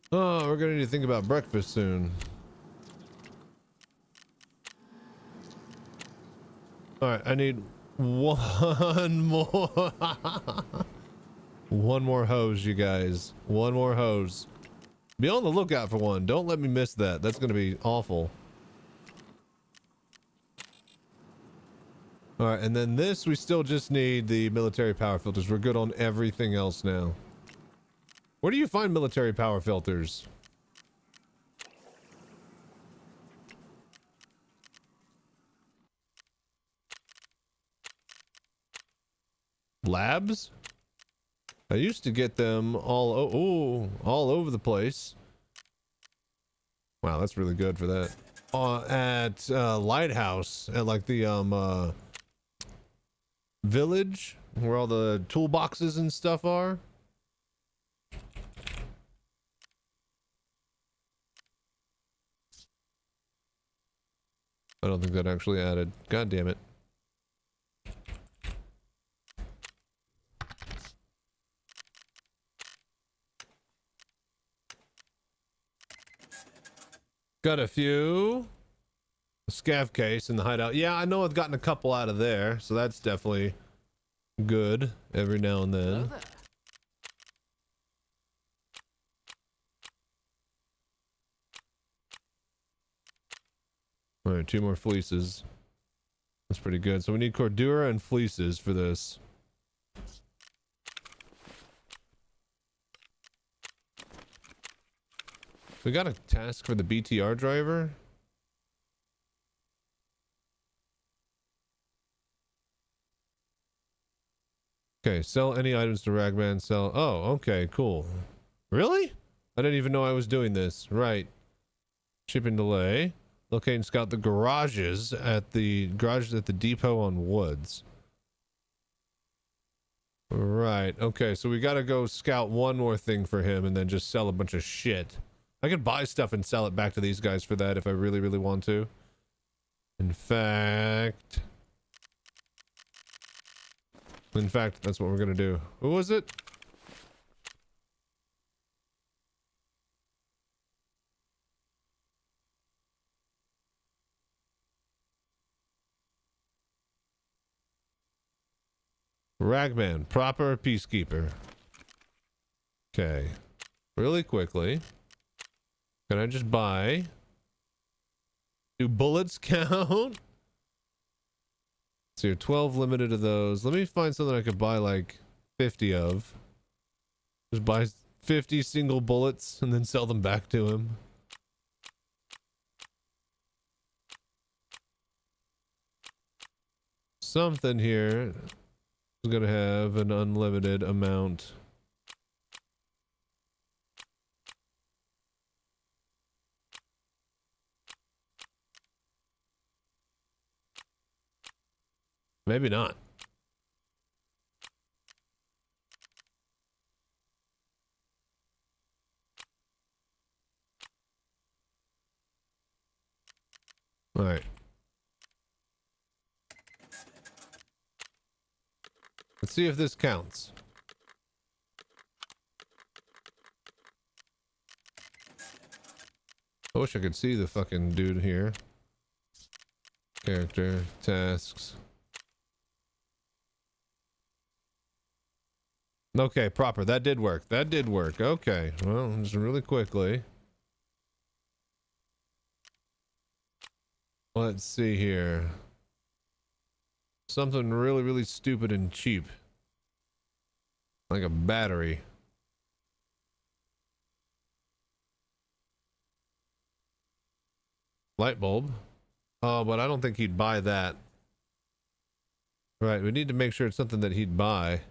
Oh, we're gonna need to think about breakfast soon. All right, I need one more. One more hose, you guys. One more hose. Be on the lookout for one. Don't let me miss that. That's gonna be awful. All right, and then this, we still just need the military power filters. We're good on everything else now. Where do you find military power filters? Labs? I used to get them all over the place. Wow, that's really good for that. At Lighthouse, at like the village where all the toolboxes and stuff are. I don't think that actually added. God damn it. Got a few. A scav case in the hideout. Yeah, I know I've gotten a couple out of there, so that's definitely good every now and then. All right, 2 more fleeces. That's pretty good. So we need Cordura and fleeces for this. We got a task for the BTR driver. Okay, sell any items to Ragman. Sell. Oh, okay, cool. Really? I didn't even know I was doing this. Right. Shipping delay. Locate and scout the garages at the depot on Woods. Right. Okay, so we gotta go scout one more thing for him and then just sell a bunch of shit. I could buy stuff and sell it back to these guys for that if I really, really want to. In fact, that's what we're gonna do. Who was it? Ragman, proper peacekeeper. Okay. Really quickly. Can I just buy? Do bullets count? So you're 12 limited of those. Let me find something I could buy like 50 of. Just buy 50 single bullets and then sell them back to him. Something here is gonna have an unlimited amount. Maybe not. All right. Let's see if this counts. I wish I could see the fucking dude here. Character, tasks. Okay, proper. That did work. That did work. Okay. Well, just really quickly. Let's see here. Something really, really stupid and cheap. Like a battery. Light bulb. Oh, but I don't think he'd buy that. Right, we need to make sure it's something that he'd buy.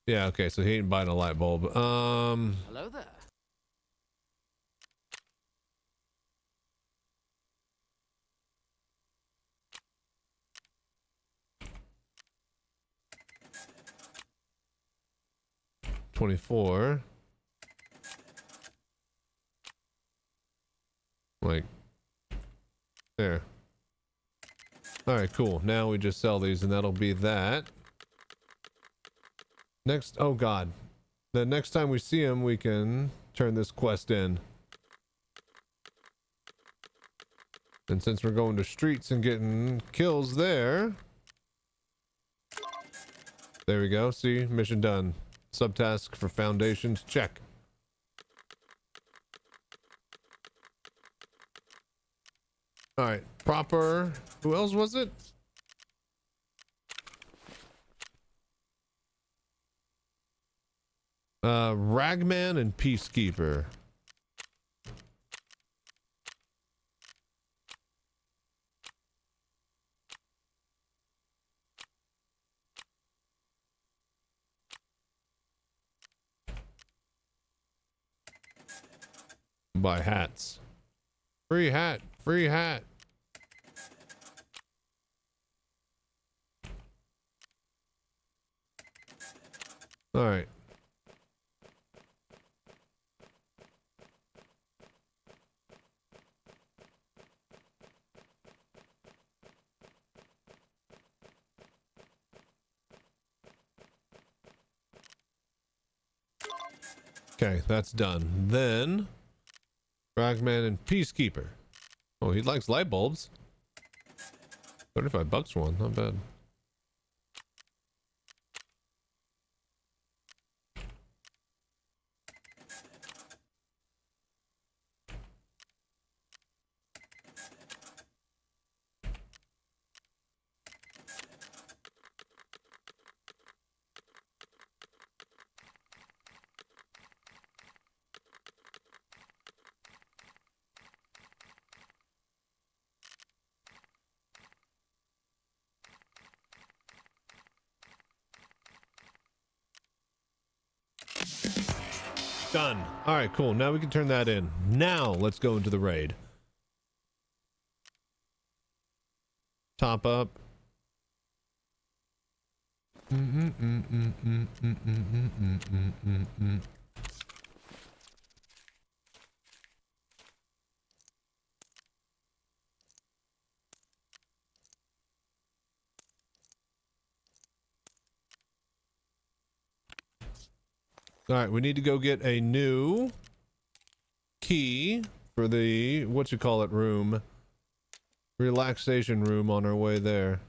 Yeah, okay, so he ain't buying a light bulb. Hello there. $24. Like, there. Alright, cool. Now we just sell these and that'll be that. Next, oh god. The next time we see him, we can turn this quest in. And since we're going to streets and getting kills there. There we go. See, mission done. Subtask for foundations, check. Alright, proper. Who else was it? Ragman and Peacekeeper. Buy hats. Free hat. Free hat. All right. Okay, that's done. Then Fragman and Peacekeeper. Oh, he likes light bulbs. $35 for one, not bad. Done. All right, cool. Now we can turn that in. Now let's go into the raid. Top up. All right, we need to go get a new key for the room, relaxation room on our way there.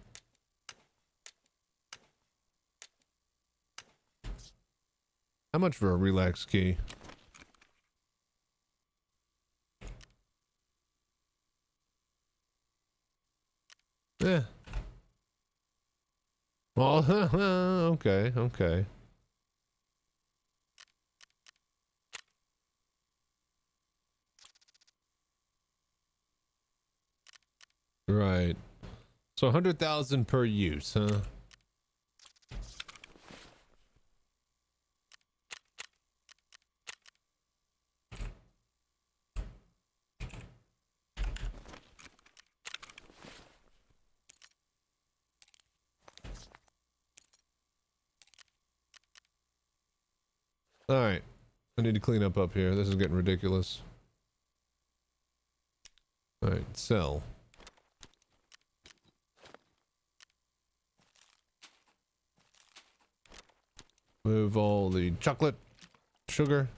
How much for a relax key? Yeah. Well, okay, okay. Right. So 100,000 per use, huh? All right. I need to clean up here. This is getting ridiculous. All right, sell. Move all the chocolate, sugar.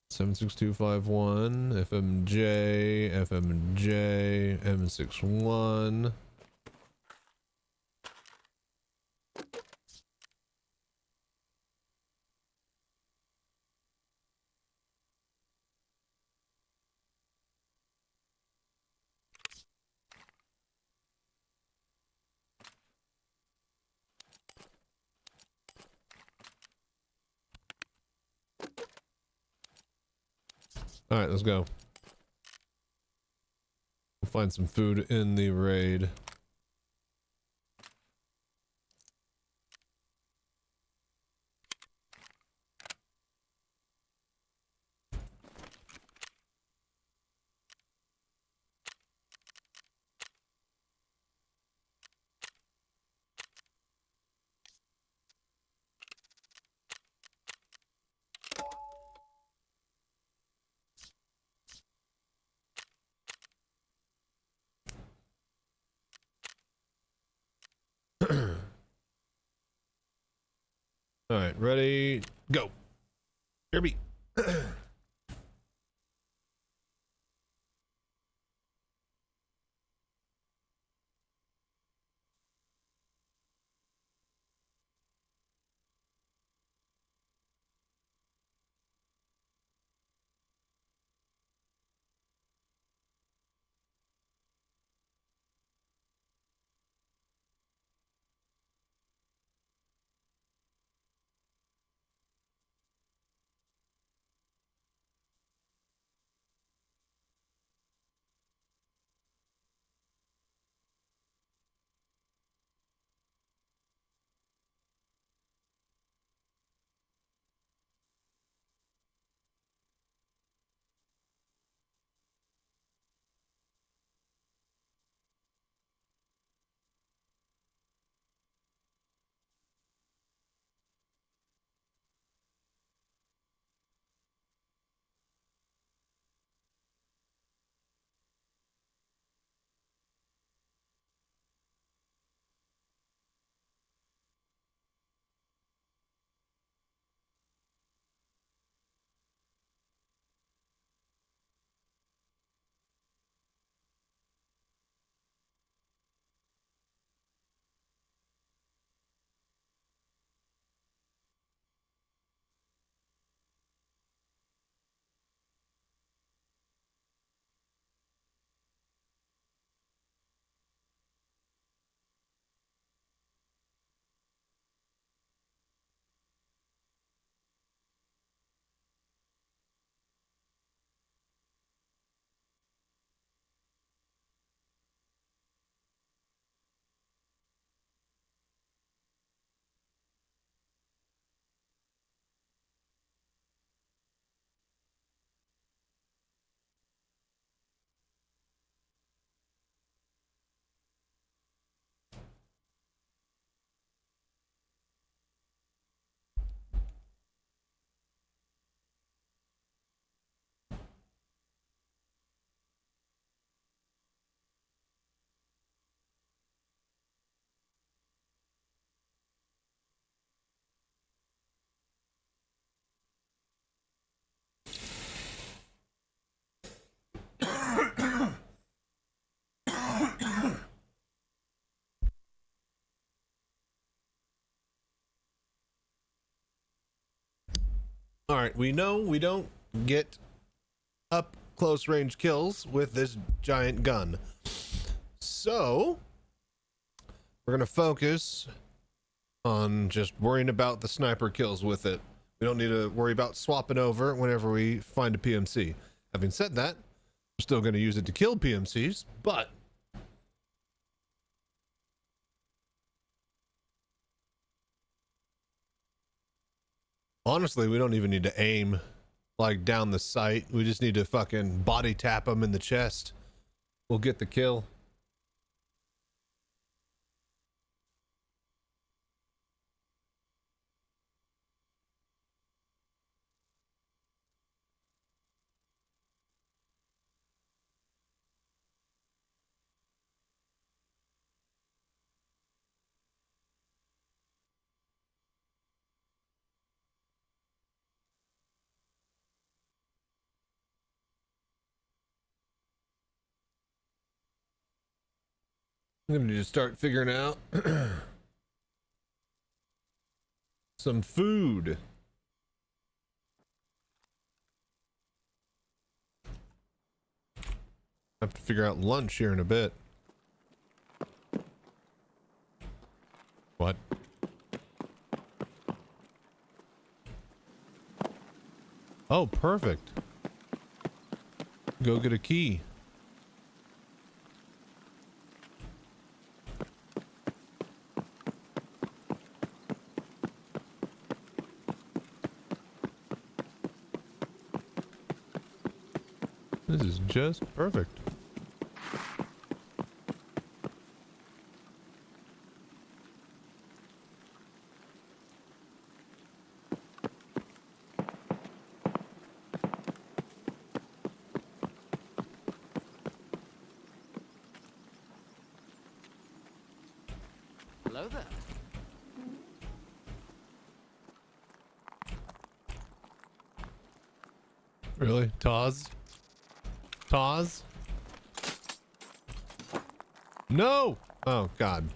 76251, FMJ, FMJ, M61. All right, let's go. We'll find some food in the raid. ready, go. Kirby. All right, we know we don't get up close range kills with this giant gun. So we're going to focus on just worrying about the sniper kills with it. We don't need to worry about swapping over whenever we find a PMC. Having said that, we're still going to use it to kill PMCs, but honestly, we don't even need to aim like down the sight. We just need to fucking body tap them in the chest. We'll get the kill. I'm gonna need to start figuring out some food. Have to figure out lunch here in a bit. What? Oh, perfect. Go get a key. This is just perfect. Hello there. Really? Taz? Taz? No! Oh, God.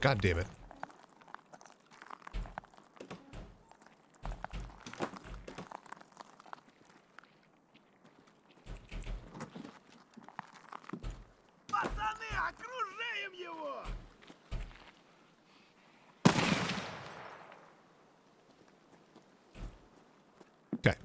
God damn it. Пацаны, окружаем его! Okay.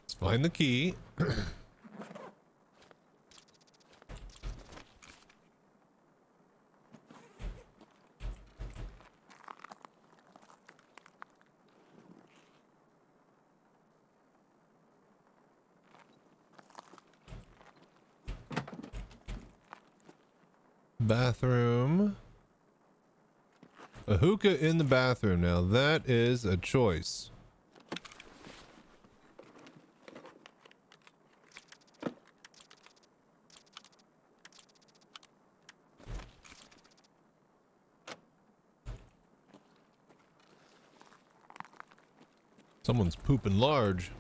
Let's find the key. Bathroom. A hookah in the bathroom. Now that is a choice. Someone's pooping large.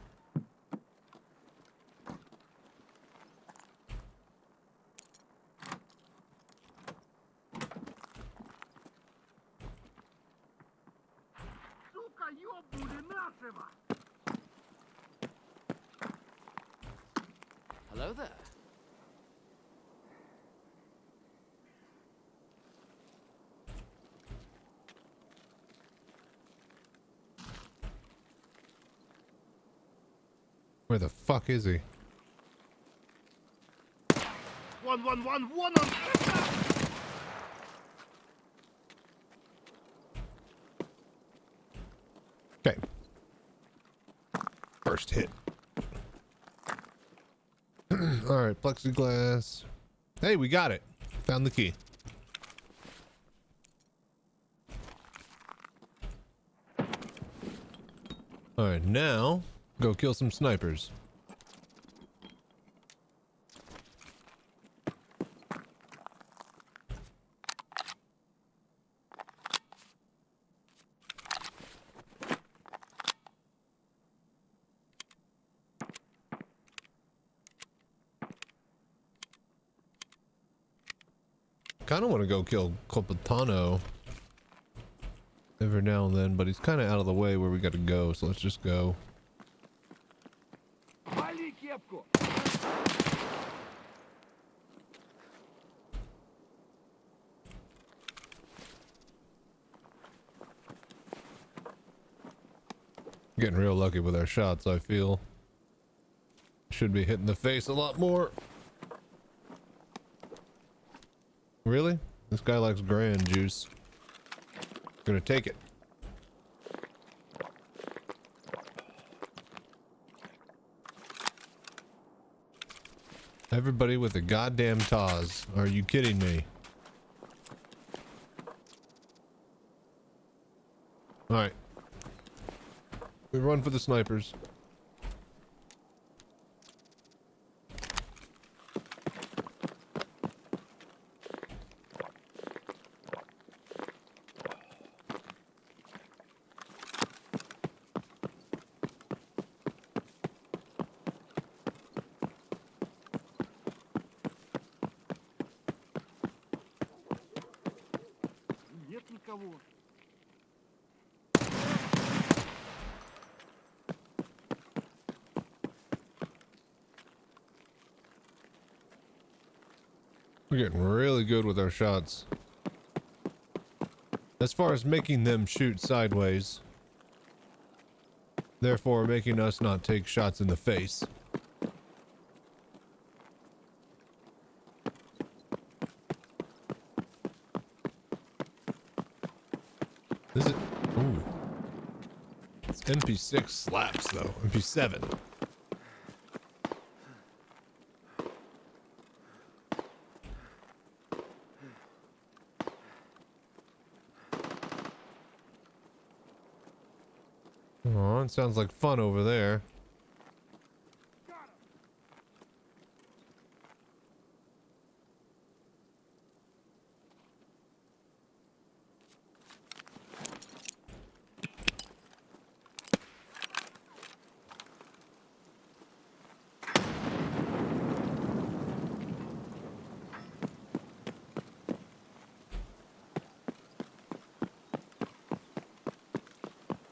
Сука, ёбнули нашего! Hello there. Where the fuck is he? Вон он! Okay. First hit. All right, plexiglass. Hey, we got it. Found the key. All right, now go kill some snipers. Kind of want to go kill Copitano every now and then, but he's kind of out of the way where we got to go, so let's just go. Вали кепку! Getting real lucky with our shots, I feel. Should be hitting the face a lot more. Really? This guy likes grand juice. Gonna take it. Everybody with a goddamn Taz. Are you kidding me? Alright. We run for the snipers. Нет никого. We're getting really good with our shots. As far as making them shoot sideways. Therefore making us not take shots in the face. Is it? Ooh. It's MP6 slaps though. MP7. Oh, it sounds like fun over there.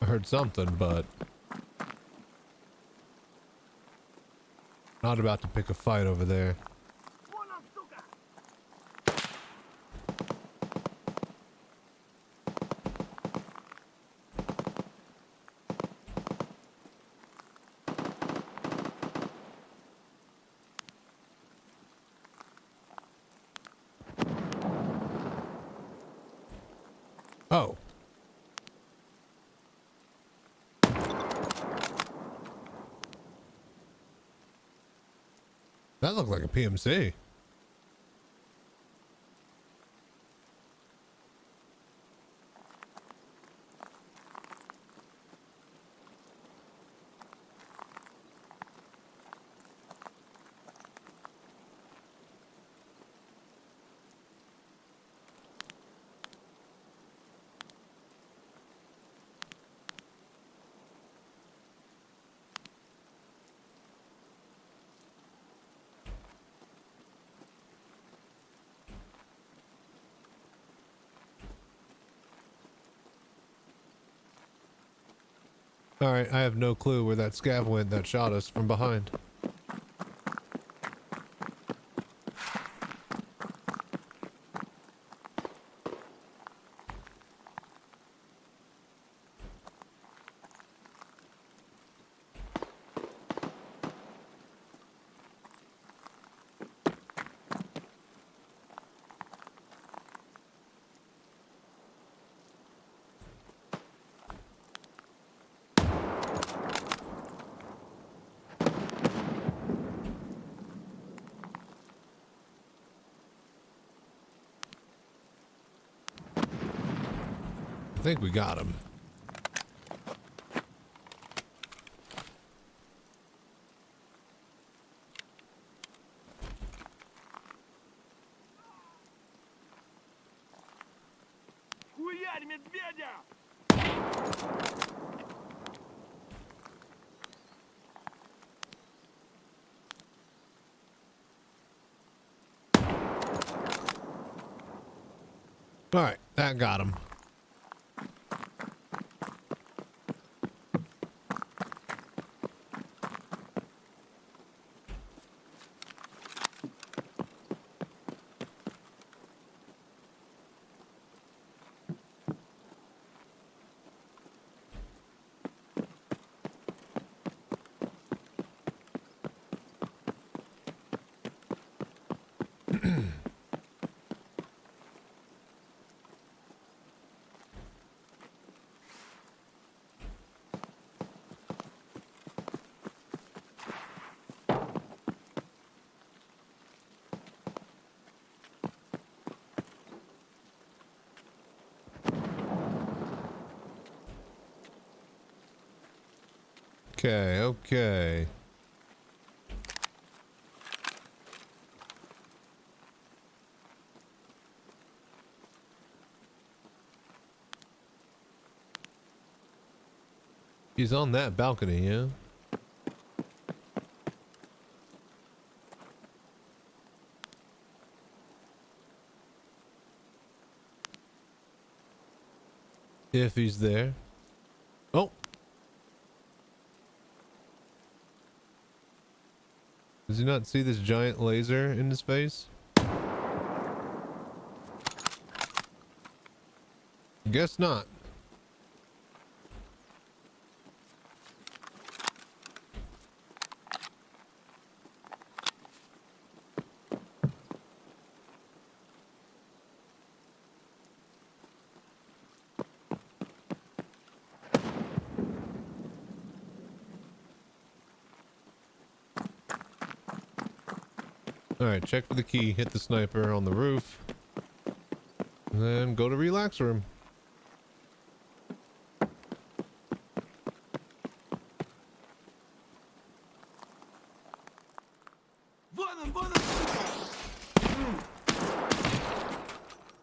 I heard something, but not about to pick a fight over there. Oh. That looked like a PMC. Alright, I have no clue where that scav went that shot us from behind. I think we got him. Хуярь медведя! All right, that got him. Okay, okay. He's on that balcony, yeah? If he's there. Oh! Does he not see this giant laser in his face? Guess not. Alright, check for the key, hit the sniper on the roof, and then go to relax room.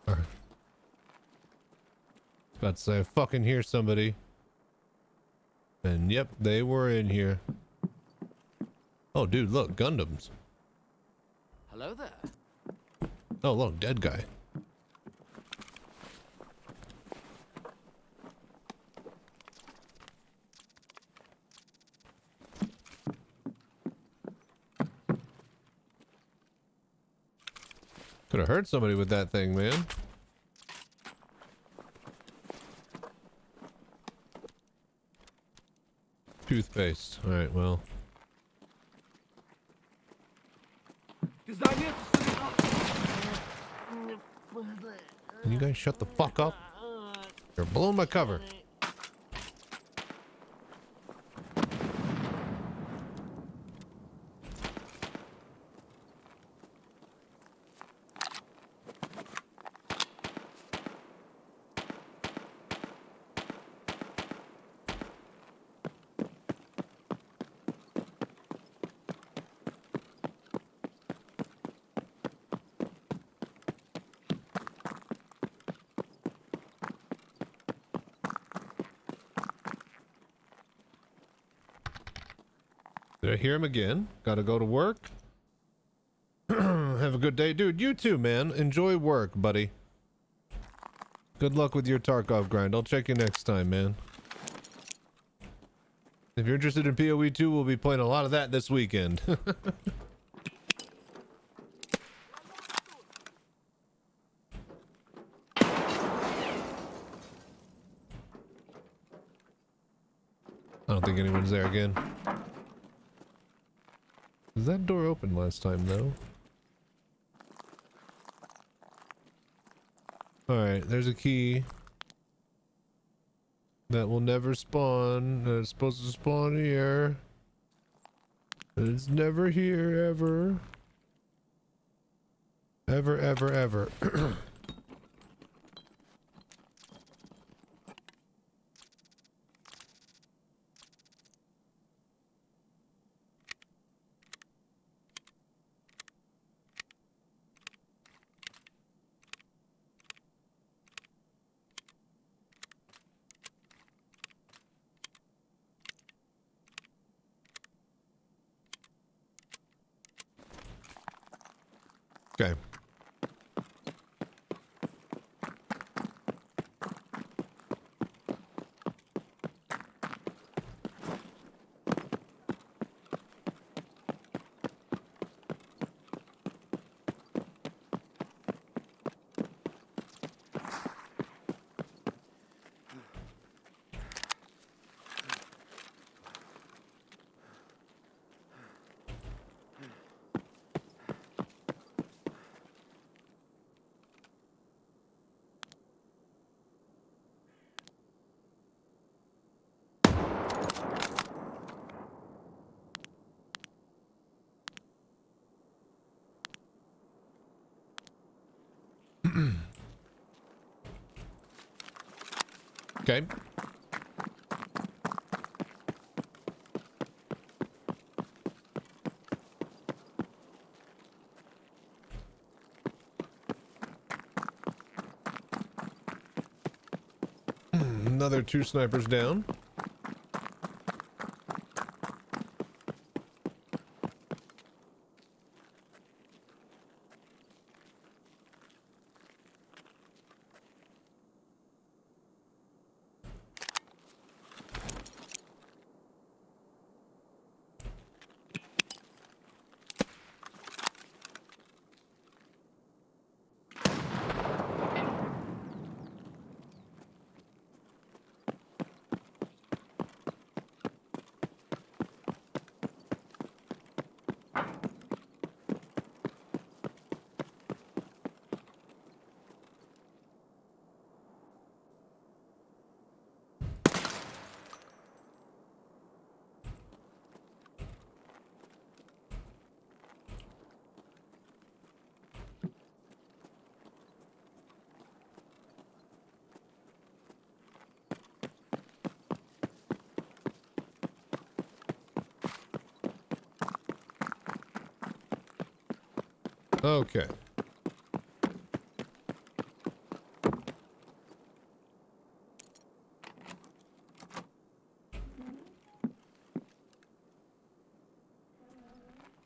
Alright. About to say, I fucking hear somebody. And yep, they were in here. Oh, dude, look, Gundams. Hello there. Oh, look, dead guy. Could have hurt somebody with that thing, man. Toothpaste. Alright, well. Can you guys shut the fuck up? You're blowing my cover. Did I hear him again? Gotta go to work. Have a good day. Dude, you too, man. Enjoy work, buddy. Good luck with your Tarkov grind. I'll check you next time, man. If you're interested in PoE 2, we'll be playing a lot of that this weekend. I don't think anyone's there again. Was that door open last time, though? Alright, there's a key. That will never spawn. It's supposed to spawn here. It's never here, ever. Ever, ever, ever. Okay. Okay. Another 2 snipers down. Okay.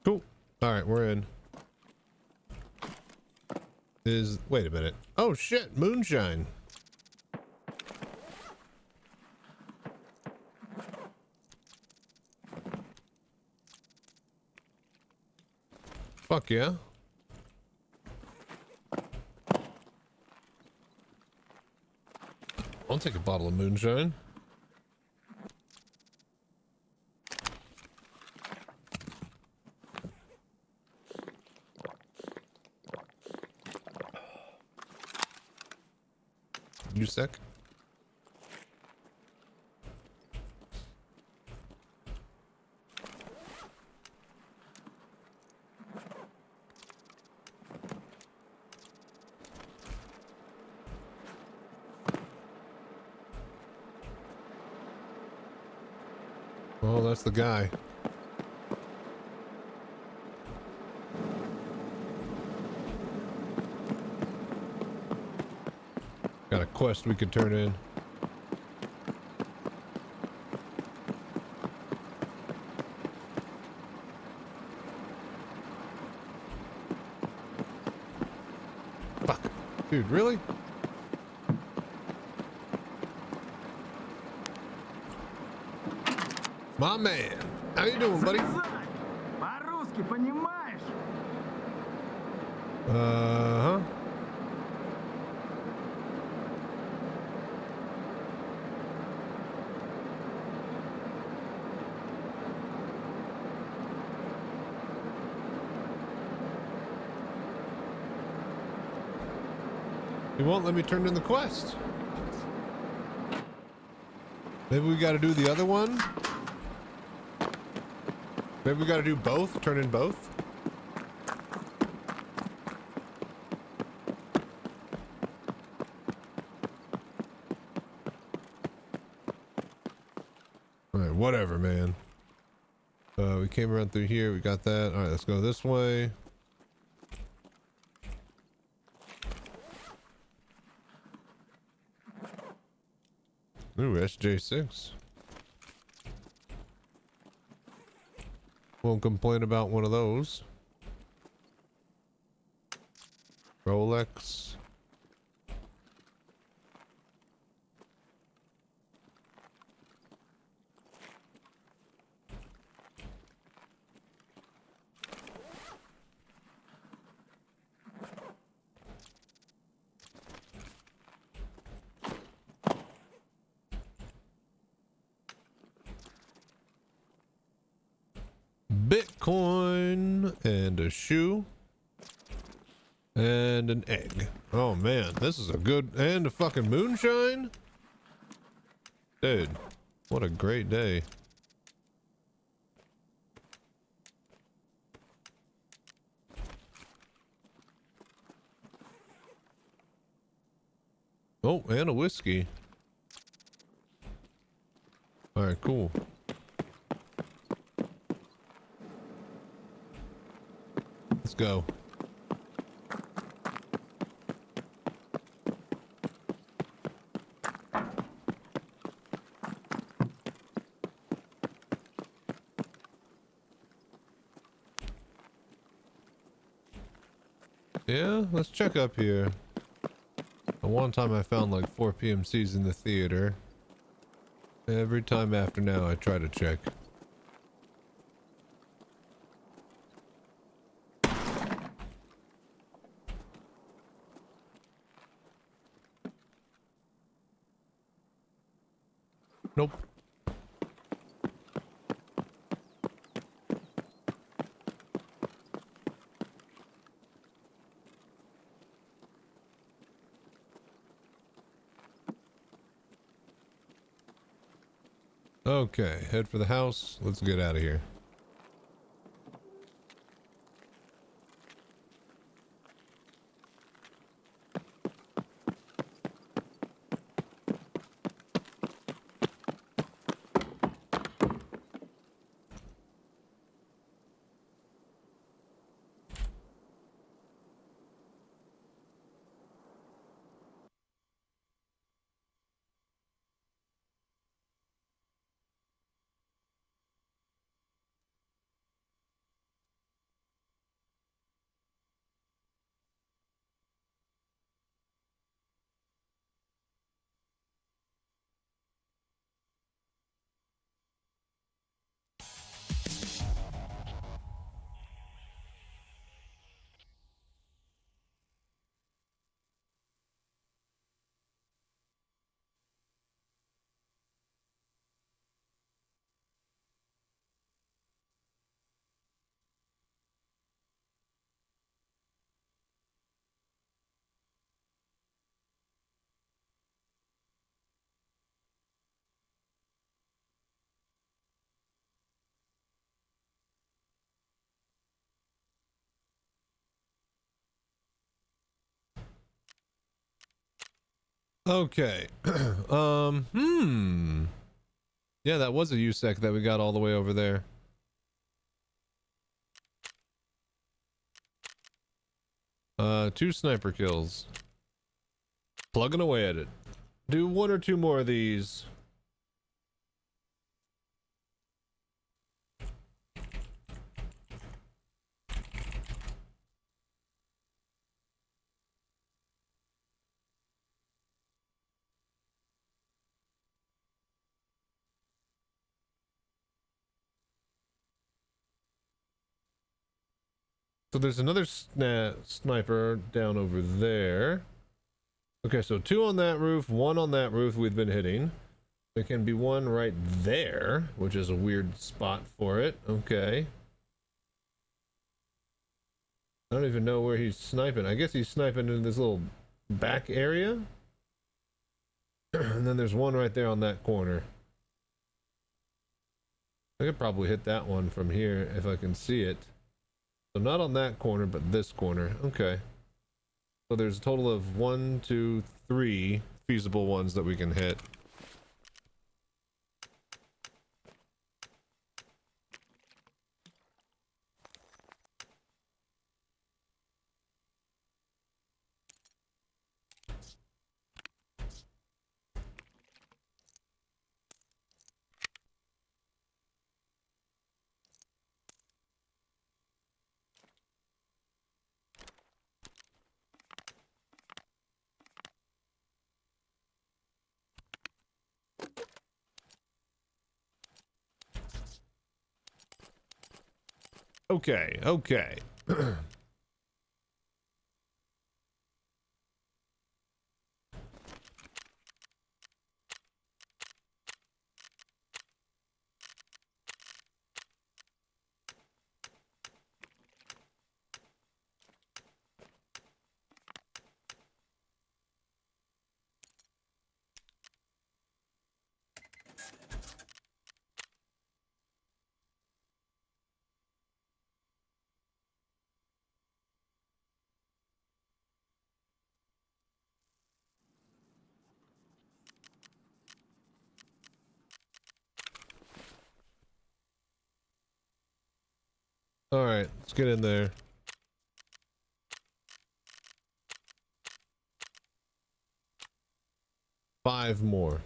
Cool. All right, we're in. Wait a minute. Oh shit, moonshine. Fuck yeah. I'll take a bottle of moonshine. You sick? Oh, that's the guy. Got a quest we could turn in. Fuck. Dude, really? My man. How you doing, buddy? По-русски понимаешь? Uh-huh. You won't let me turn in the quest. Maybe we got to do the other one? Maybe we got to do both? Turn in both? Alright, whatever, man. We came around through here. We got that. Alright, let's go this way. Ooh, SJ6. Won't complain about one of those. Rolex. Bitcoin and a shoe and an egg. Oh man, this is a good, and a fucking moonshine. Dude, what a great day. Oh, and a whiskey. All right, cool. Let's go. Yeah, let's check up here. One time I found like 4 PMCs in the theater. Every time after now I try to check. Nope. Okay, head for the house. Let's get out of here. Okay. Yeah, that was a USEC that we got all the way over there. Two sniper kills. Plugging away at it. Do one or two more of these. So there's another sniper down over there. Okay, so two on that roof, one on that roof we've been hitting. There can be one right there, which is a weird spot for it. Okay. I don't even know where he's sniping. I guess he's sniping in this little back area. And then there's one right there on that corner. I could probably hit that one from here if I can see it. So not on that corner, but this corner. Okay. So there's a total of 1, 2, 3 feasible ones that we can hit. Okay, okay. All right, let's get in there. Five more.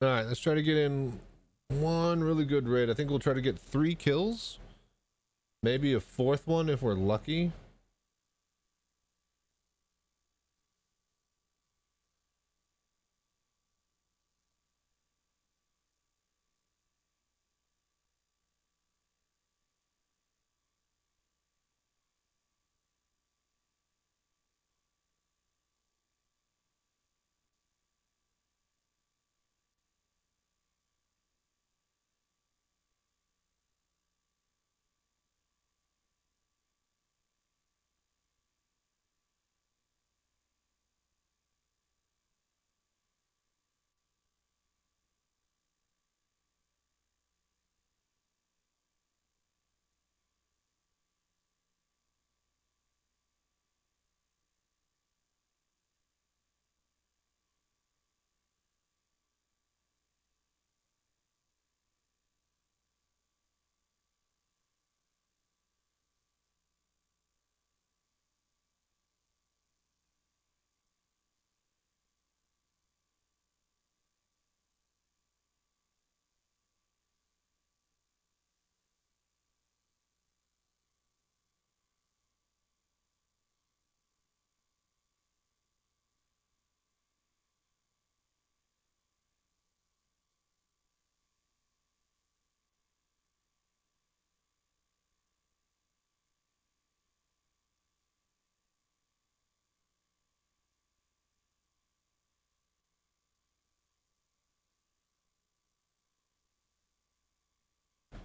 All right, let's try to get in one really good raid. I think we'll try to get 3 kills. Maybe a 4th one if we're lucky.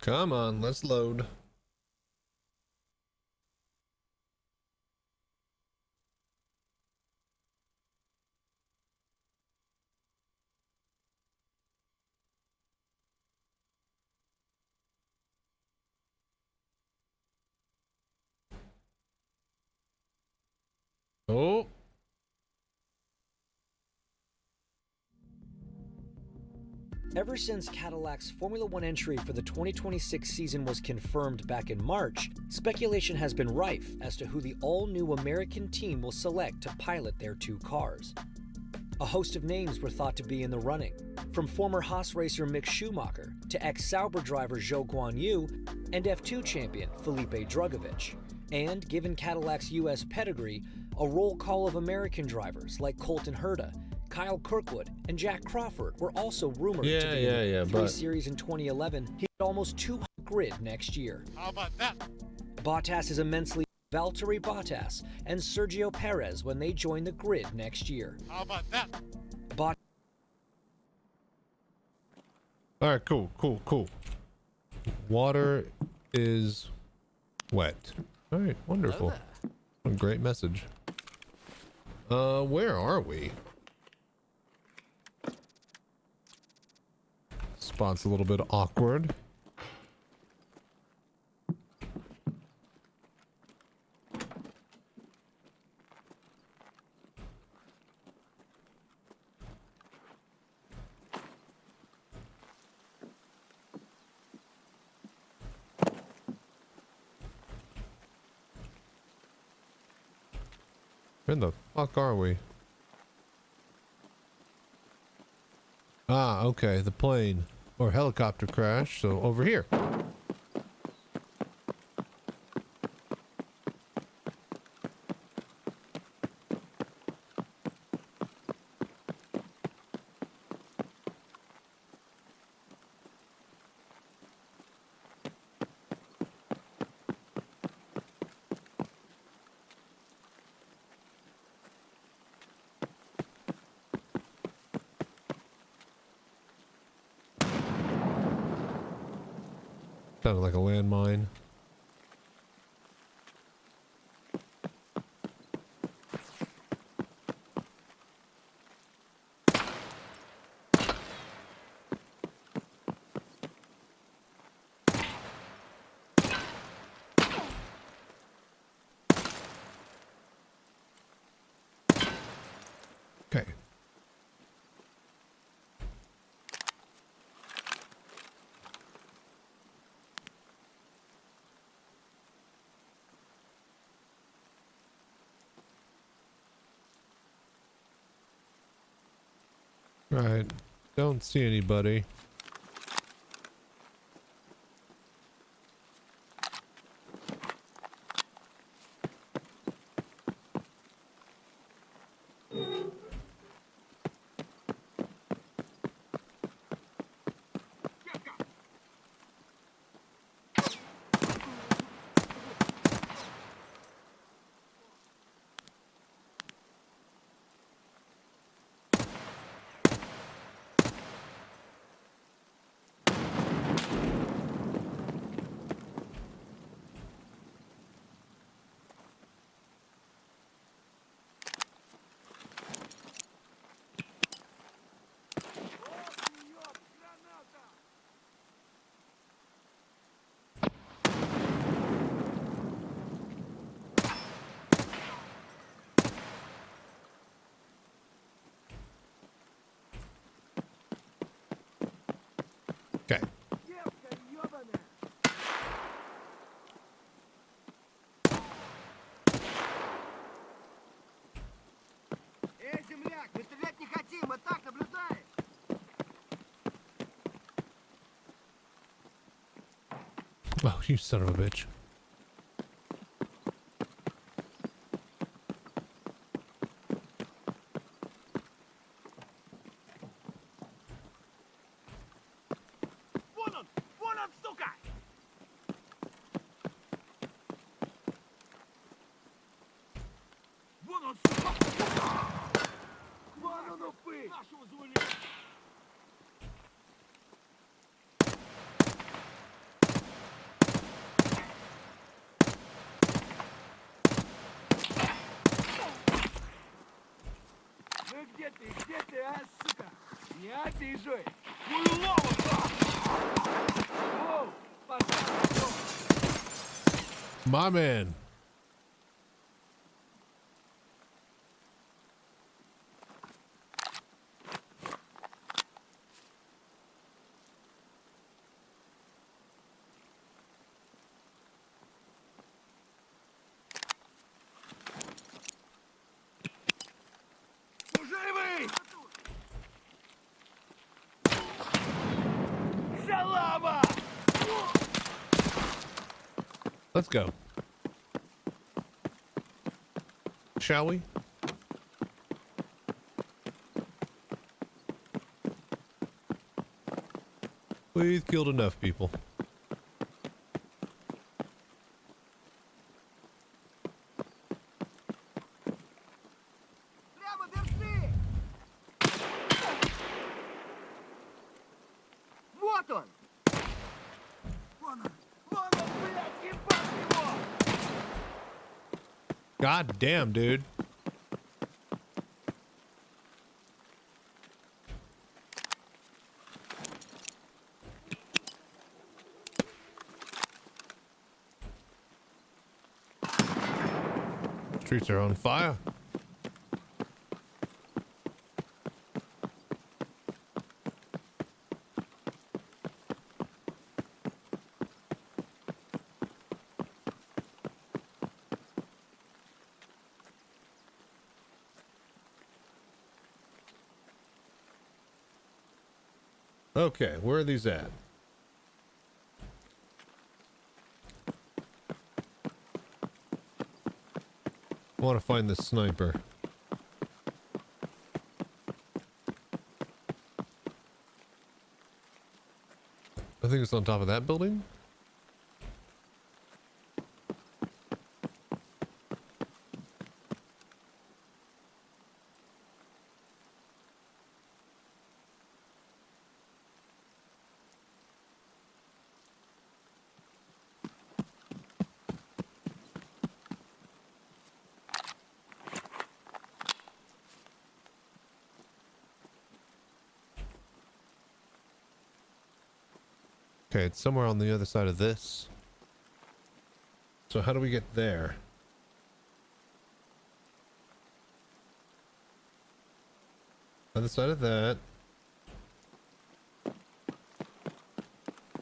Come on, let's load. Oh. Ever since Cadillac's Formula One entry for the 2026 season was confirmed back in March, speculation has been rife as to who the all-new American team will select to pilot their two cars. A host of names were thought to be in the running, from former Haas racer Mick Schumacher to ex-Sauber driver Zhou Guanyu and F2 champion Felipe Drugovich. And given Cadillac's US pedigree, a roll call of American drivers like Colton Herta, Kyle Kirkwood, and Jack Crawford were also rumored to be in the 3 Series in 2011. He had almost 200 grid next year. How about that? Bottas is immensely Valtteri Bottas and Sergio Perez when they join the grid next year. How about that? All right, cool. Water is wet. All right, wonderful. A great message. Where are we? Spot's a little bit awkward. Where the fuck are we? Ah, okay, the plane or helicopter crash, so over here. Sounded like a landmine. Okay. Right. Don't see anybody. Okay. Эй, земляк, мы стрелять не хотим, мы так наблюдаем. Oh, you son of a bitch. Вон он, сука! Вон он, сука! Вон он, упырь! Нашего завалили! Бежи! Хуйлово! Воу! Пожалуйста! My man. Живый! Шалава! Let's go. Shall we? We've killed enough people. Прямо держи! Вот он! Вон он, блядь, ебать его! God damn, dude. Streets are on fire. Okay, where are these at? I want to find this sniper. I think it's on top of that building. Okay, it's somewhere on the other side of this. So how do we get there? Other side of that.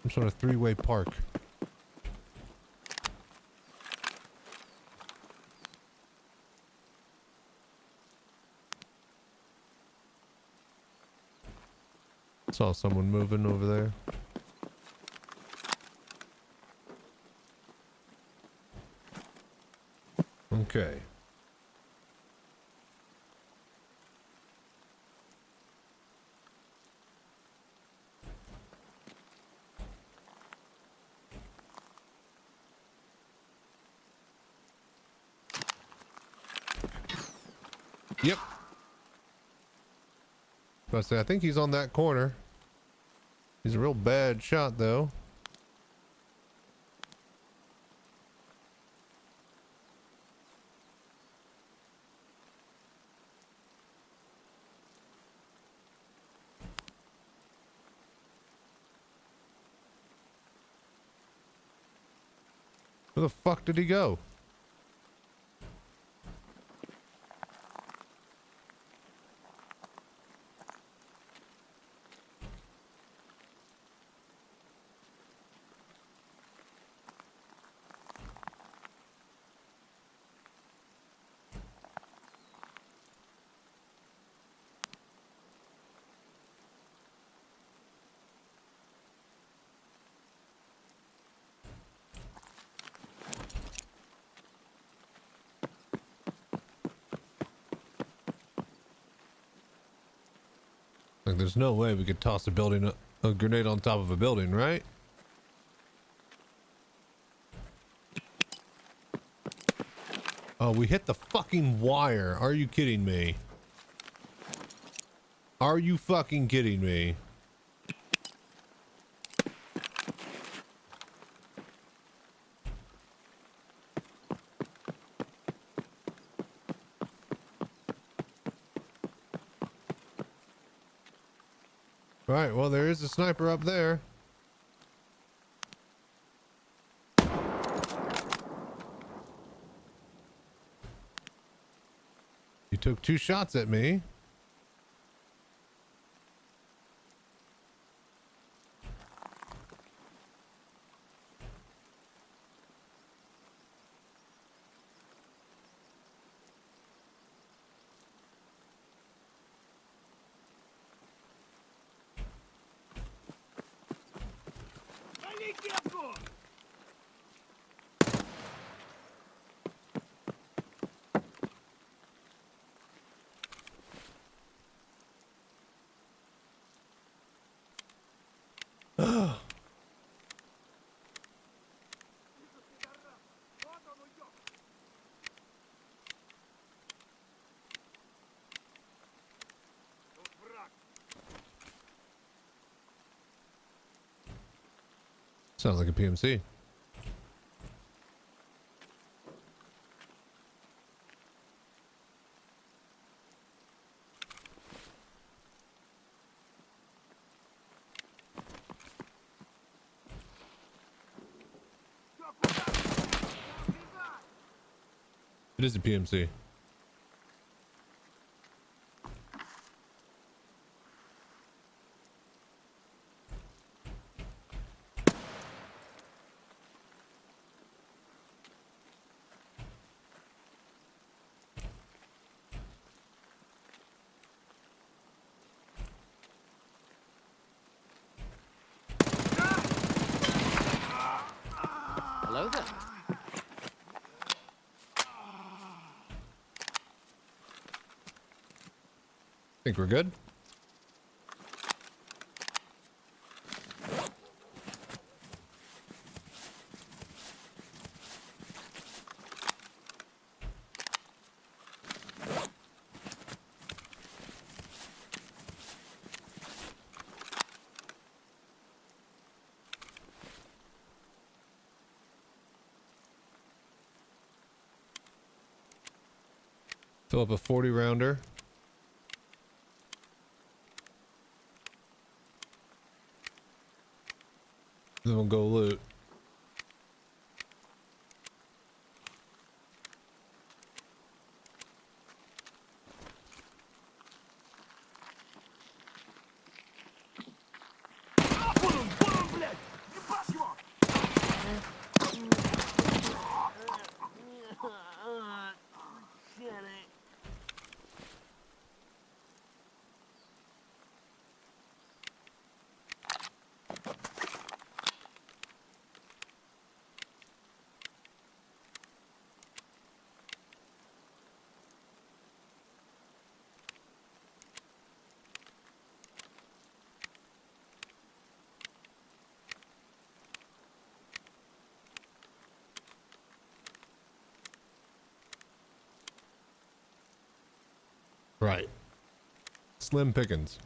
Some sort of three-way park. Saw someone moving over there. Okay. Yep. I say, I think he's on that corner. He's a real bad shot, though. Where the fuck did he go? Like, there's no way we could toss a grenade on top of a building, right? Oh, we hit the fucking wire. Are you kidding me? Are you fucking kidding me? Right, well, there is a sniper up there. You took 2 shots at me. Sounds like a PMC. It is a PMC. Hello there. Think we're good? Fill up a 40 rounder. Then we'll go loot. Right. Slim pickings.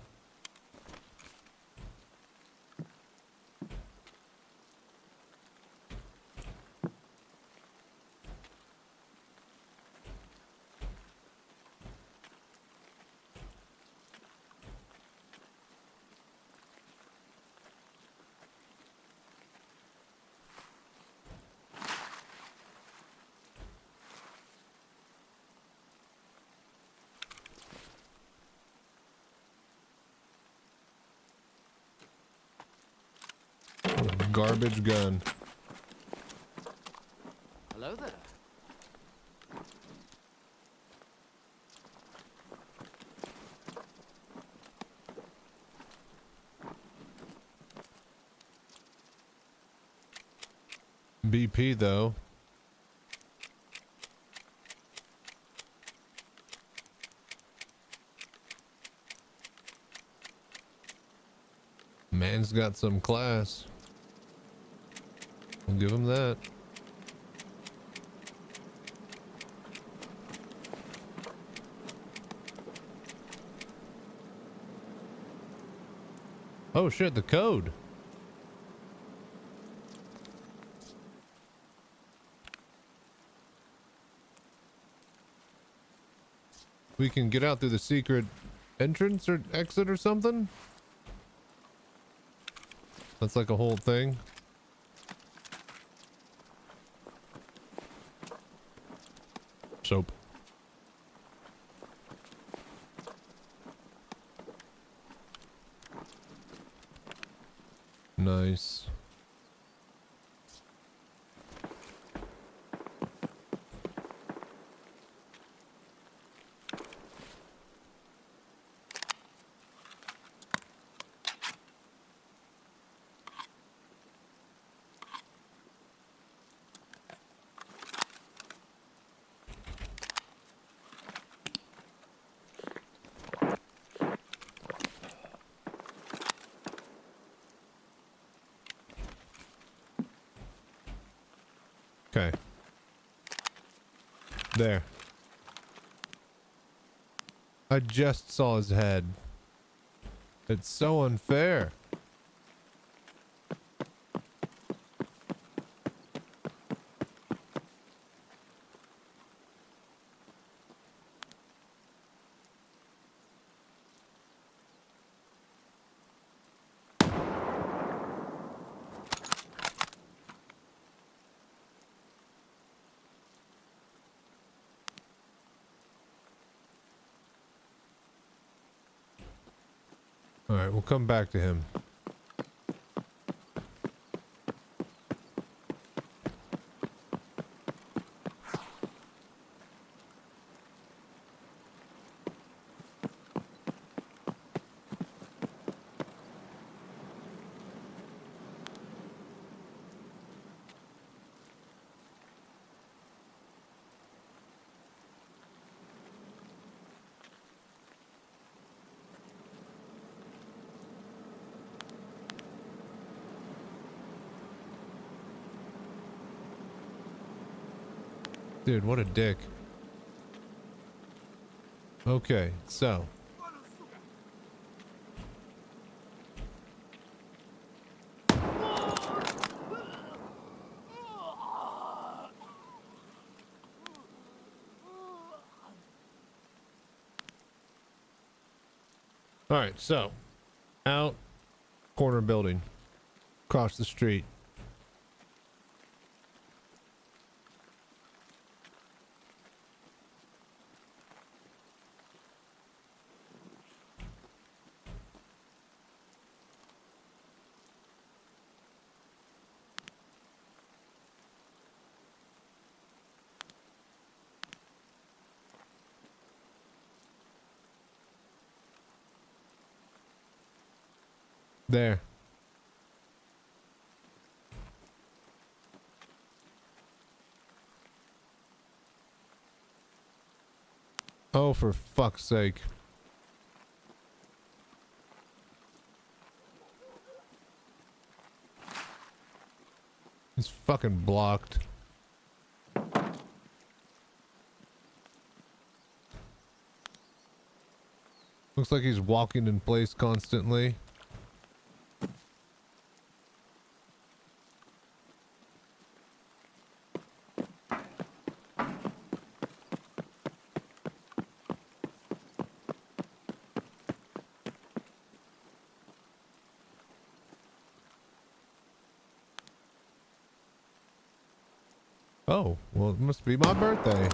Garbage gun. Hello there. BP though. Man's got some class. We'll give him that. Oh shit, the code. We can get out through the secret entrance or exit or something? That's like a whole thing. Soap. Nice. Okay. There. I just saw his head. It's so unfair. All right, we'll come back to him. Dude, what a dick. Okay, so. All right, so out corner building across the street. There. Oh, for fuck's sake. He's fucking blocked. Looks like he's walking in place constantly. Oh, well, it must be my birthday.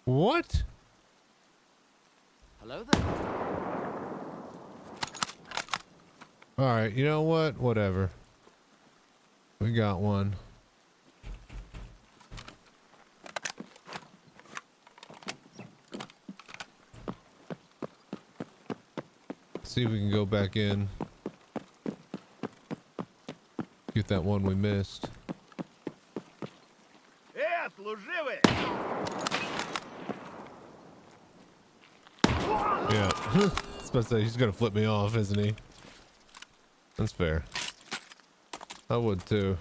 What? Hello there. All right, you know what? Whatever. We got one. See if we can go back in. Get that one we missed. Yeah. I was about to say, he's gonna flip me off, isn't he? That's fair. I would too.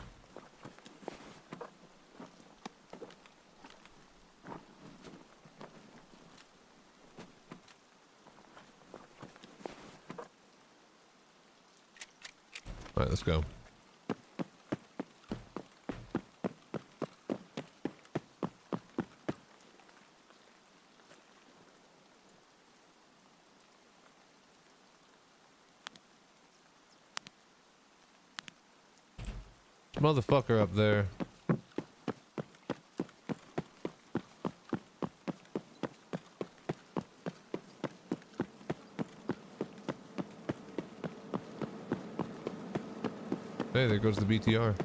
All right, let's go. Motherfucker up there. Hey, there goes the BTR.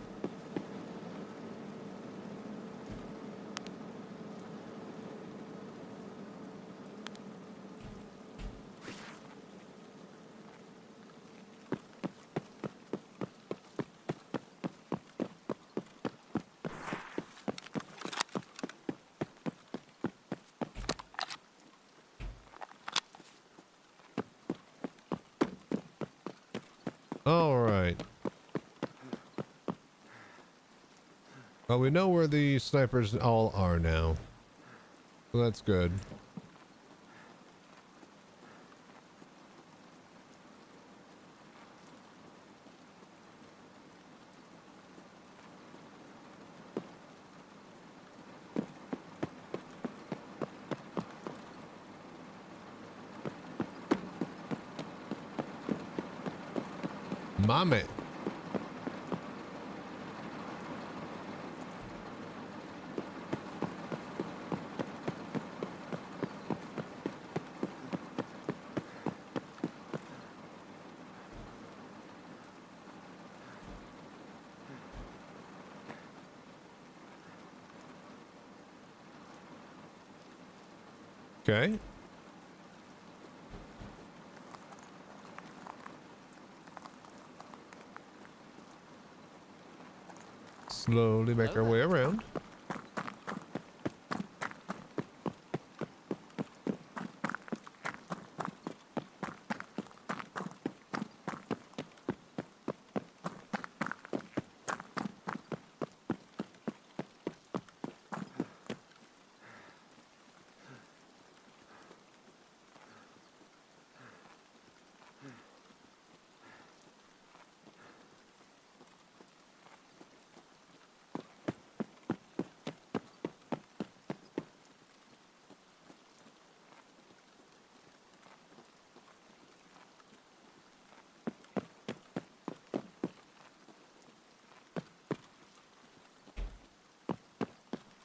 All right. Well, we know where the snipers all are now. So that's good. Mommy. Okay. Slowly make our way around.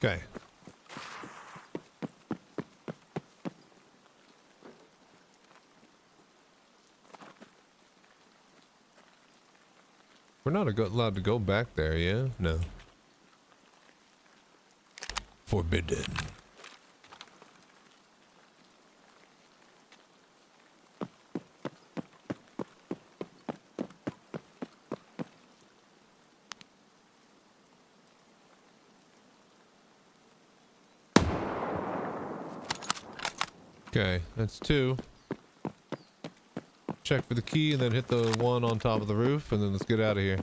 Okay. We're not allowed to go back there, yeah? No. Forbidden. Okay, that's 2. Check for the key and then hit the one on top of the roof and then let's get out of here.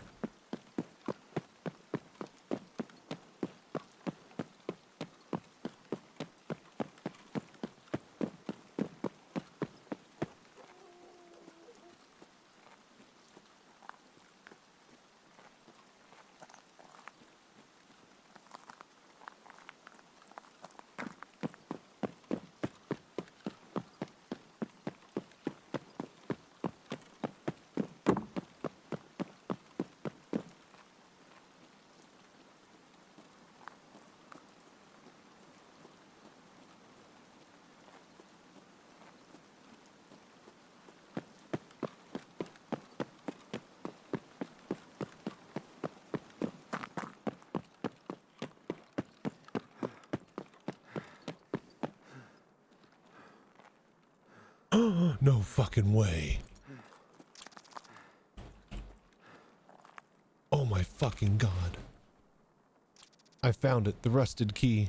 No fucking way. Oh my fucking god. I found it, the rusted key.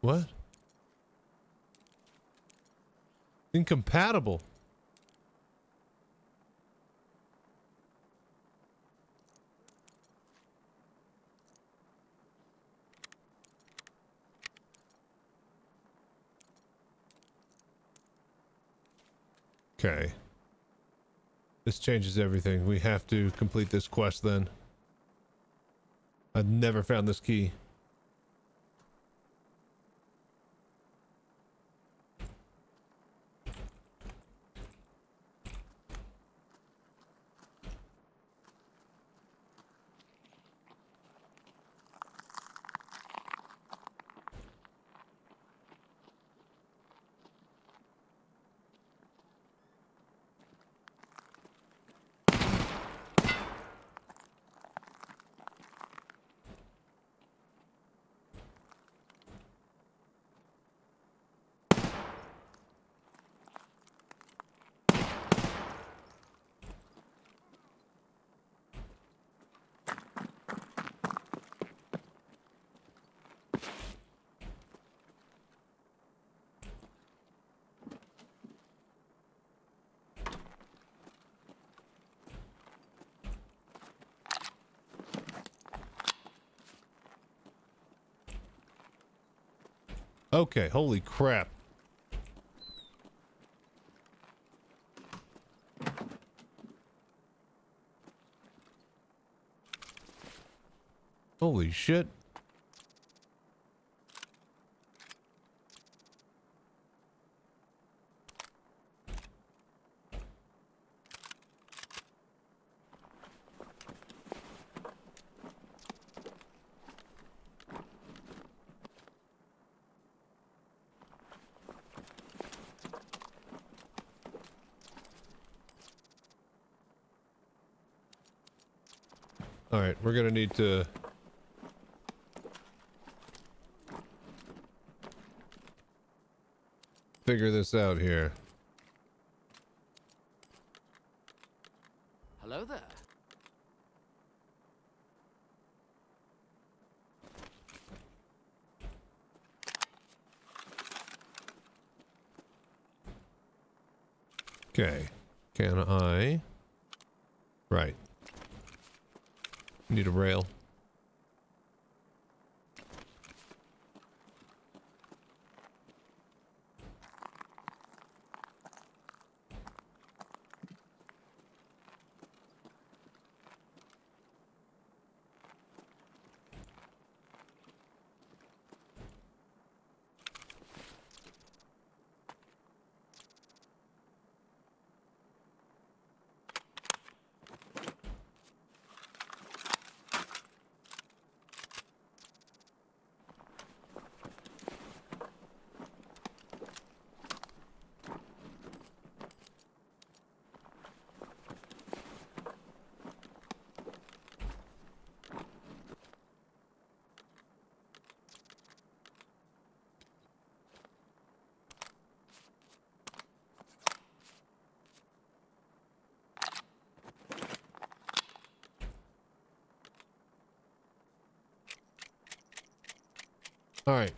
What? Incompatible. Okay. This changes everything. We have to complete this quest then. I've never found this key. Okay, holy crap. Holy shit. All right, we're gonna need to figure this out here. Hello there. Okay, can I? Right. Need a rail. All right.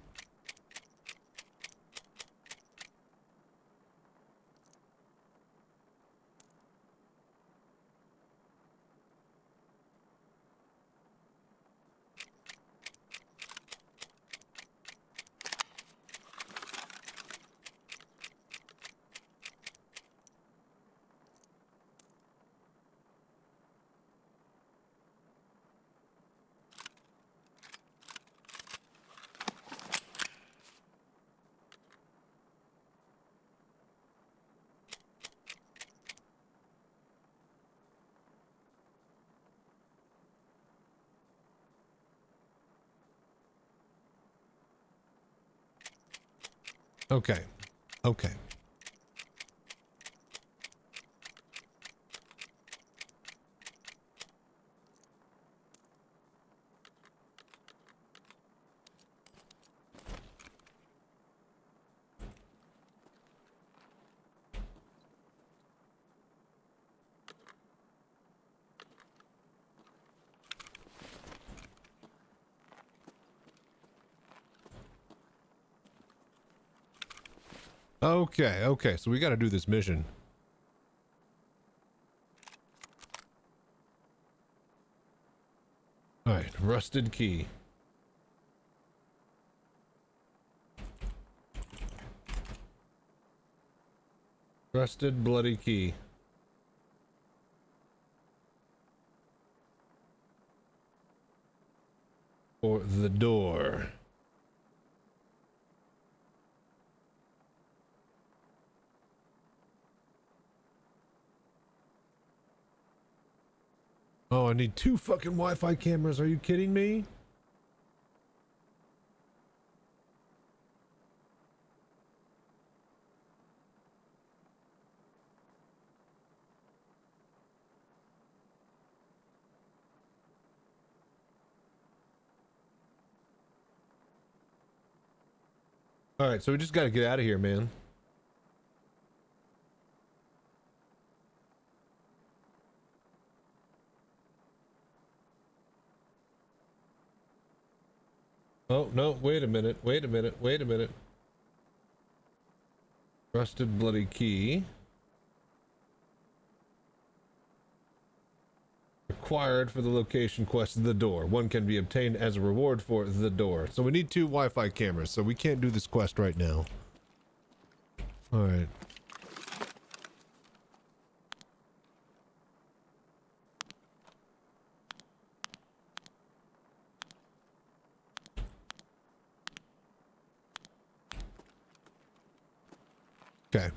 Okay. Okay. Okay, okay, so we gotta do this mission. Alright, rusted key. Rusted bloody key. For the door. Oh, I need 2 fucking Wi-Fi cameras. Are you kidding me? All right, so we just got to get out of here, man. Oh, no, wait a minute, wait a minute, wait a minute. Rusted bloody key. Required for the location quest, the door. 1 can be obtained as a reward for the door. So we need 2 Wi-Fi cameras, so we can't do this quest right now. Alright. Okay.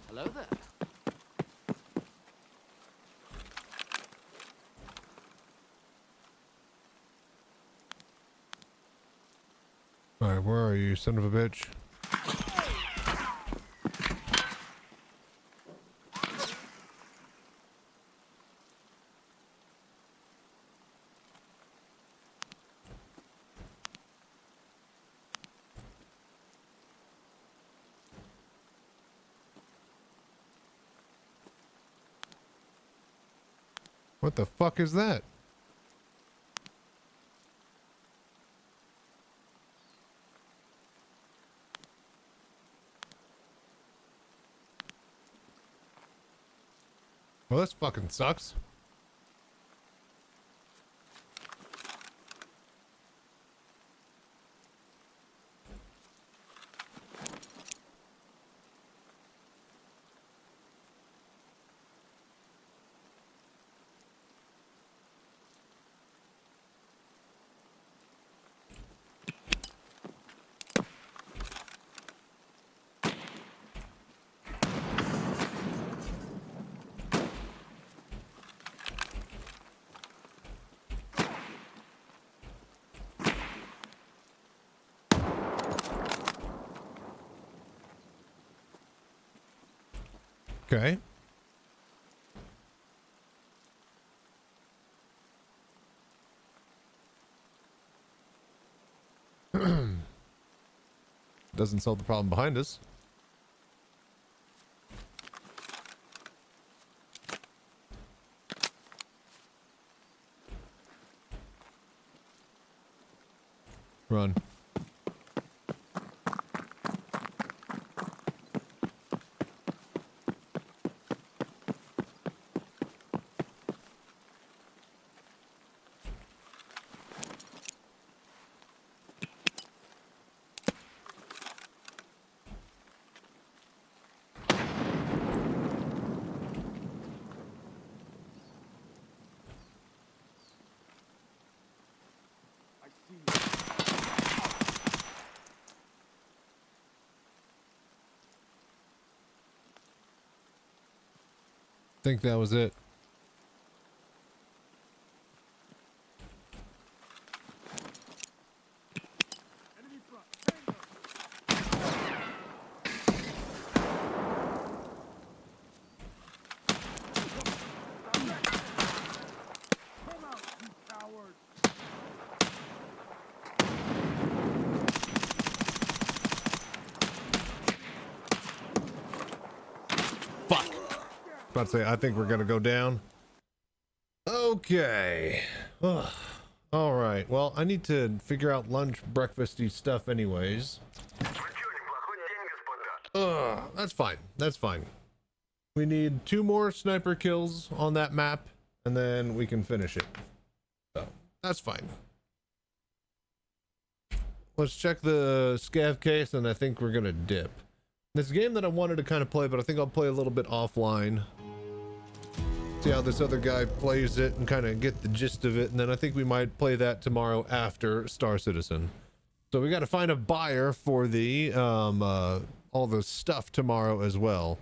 Hello there. Alright, where are you, son of a bitch? What the fuck is that? Well, this fucking sucks. Okay. Doesn't solve the problem behind us. Run. Think that was it. About to say, I think we're gonna go down. Okay. Ugh. All right. Well, I need to figure out lunch, breakfasty stuff, anyways. That's fine. That's fine. We need 2 more sniper kills on that map, and then we can finish it. So that's fine. Let's check the scav case, and I think we're gonna dip. This game that I wanted to kind of play, but I think I'll play a little bit offline. See how this other guy plays it and kind of get the gist of it, and then I think we might play that tomorrow after Star Citizen. So we got to find a buyer for the all the stuff tomorrow as well.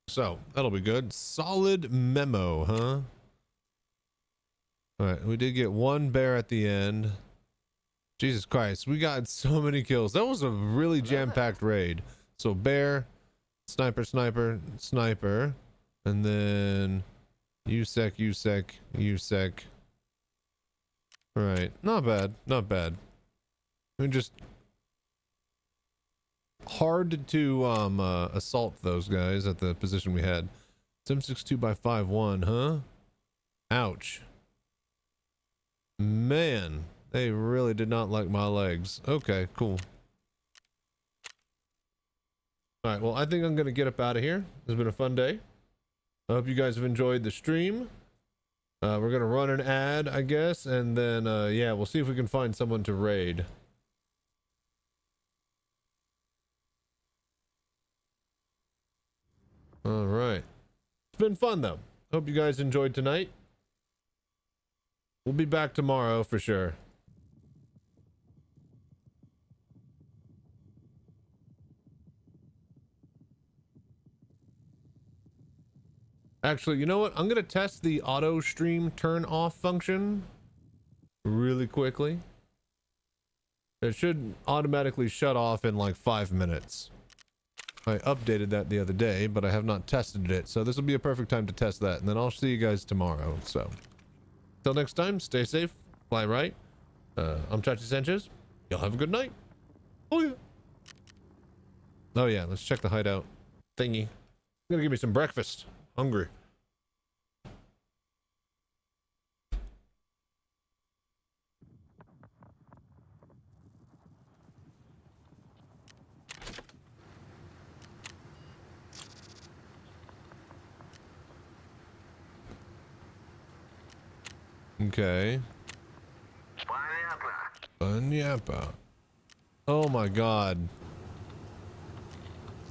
So that'll be good. Solid memo, huh? All right, we did get 1 bear at the end. Jesus Christ, we got so many kills. That was a really jam-packed raid. So bear, sniper, sniper, sniper, and then USEC. All right, not bad, not bad. I mean, just hard to assault those guys at the position we had. 762 by 5-1, huh? Ouch. Man, they really did not like my legs. Okay, cool. All right, well, I think I'm gonna get up out of here. It's been a fun day. I hope you guys have enjoyed the stream. We're gonna run an ad, I guess, and then yeah, we'll see if we can find someone to raid. All right, it's been fun though. Hope you guys enjoyed tonight. We'll be back tomorrow for sure. Actually, you know what? I'm gonna test the auto stream turn off function really quickly. It should automatically shut off in like 5 minutes. I updated that the other day, but I have not tested it, so this will be a perfect time to test that, and then I'll see you guys tomorrow. So till next time, stay safe, fly right. I'm Chachi Sanchez. Y'all have a good night. Oh yeah. Oh yeah, let's check the hideout thingy. I'm gonna give me some breakfast. Hungry. Okay. Banyapa. Oh my god.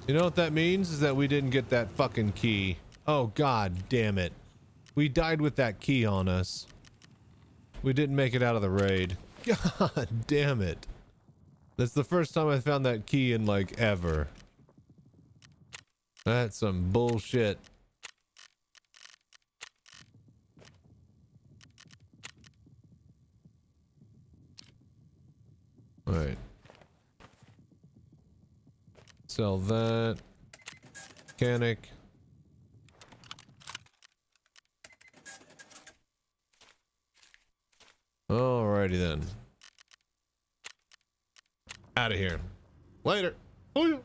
You know what that means? Is that we didn't get that fucking key. Oh god damn it. We died with that key on us. We didn't make it out of the raid. God damn it. That's the first time I found that key in like ever. That's some bullshit. Alright. Sell that. Mechanic. Alrighty then. Out of here. Later. Oh yeah.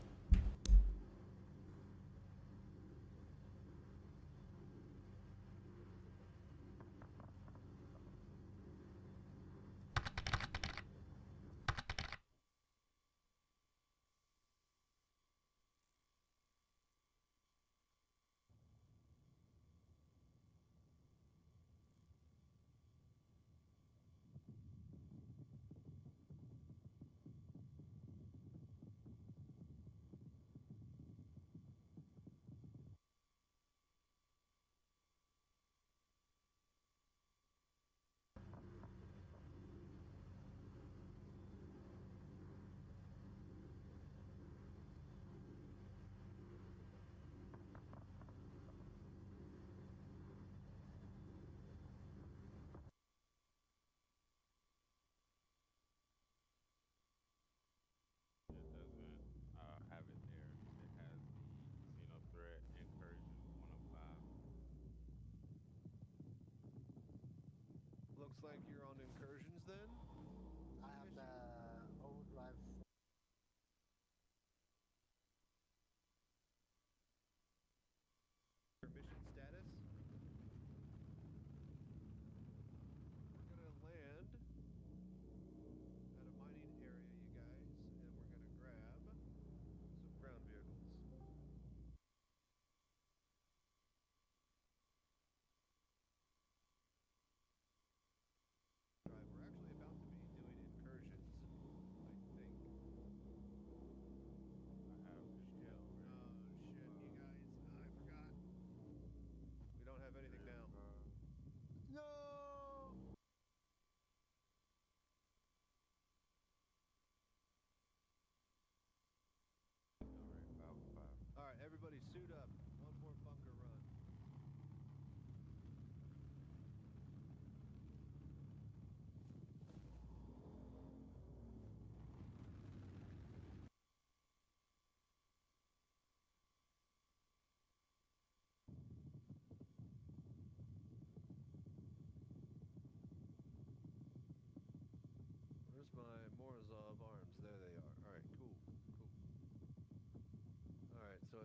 Looks like you're on incursions then? I have the overdrive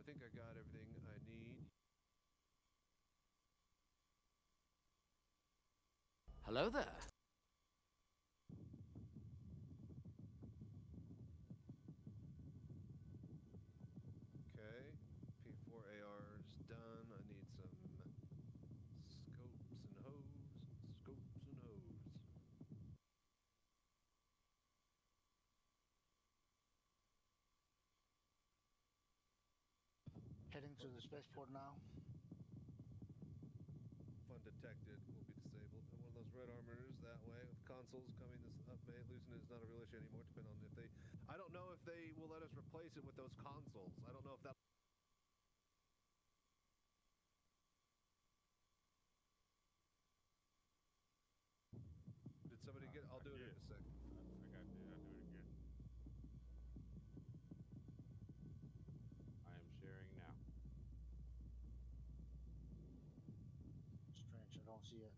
think I got everything I need. Hello there. Okay, P4 AR is done. I need some scopes and hose. Scopes and hose. Heading to the spaceport now. Fun detected will be disabled. And one of those red armors that way with consoles coming this up May. Losing it is not a real issue anymore, depending on if they... I don't know if they will let us replace it with those consoles. I don't know if that... Did somebody get... I'll do it in a second. I got it. I'll do it again. I am sharing now. Strange, I don't see it.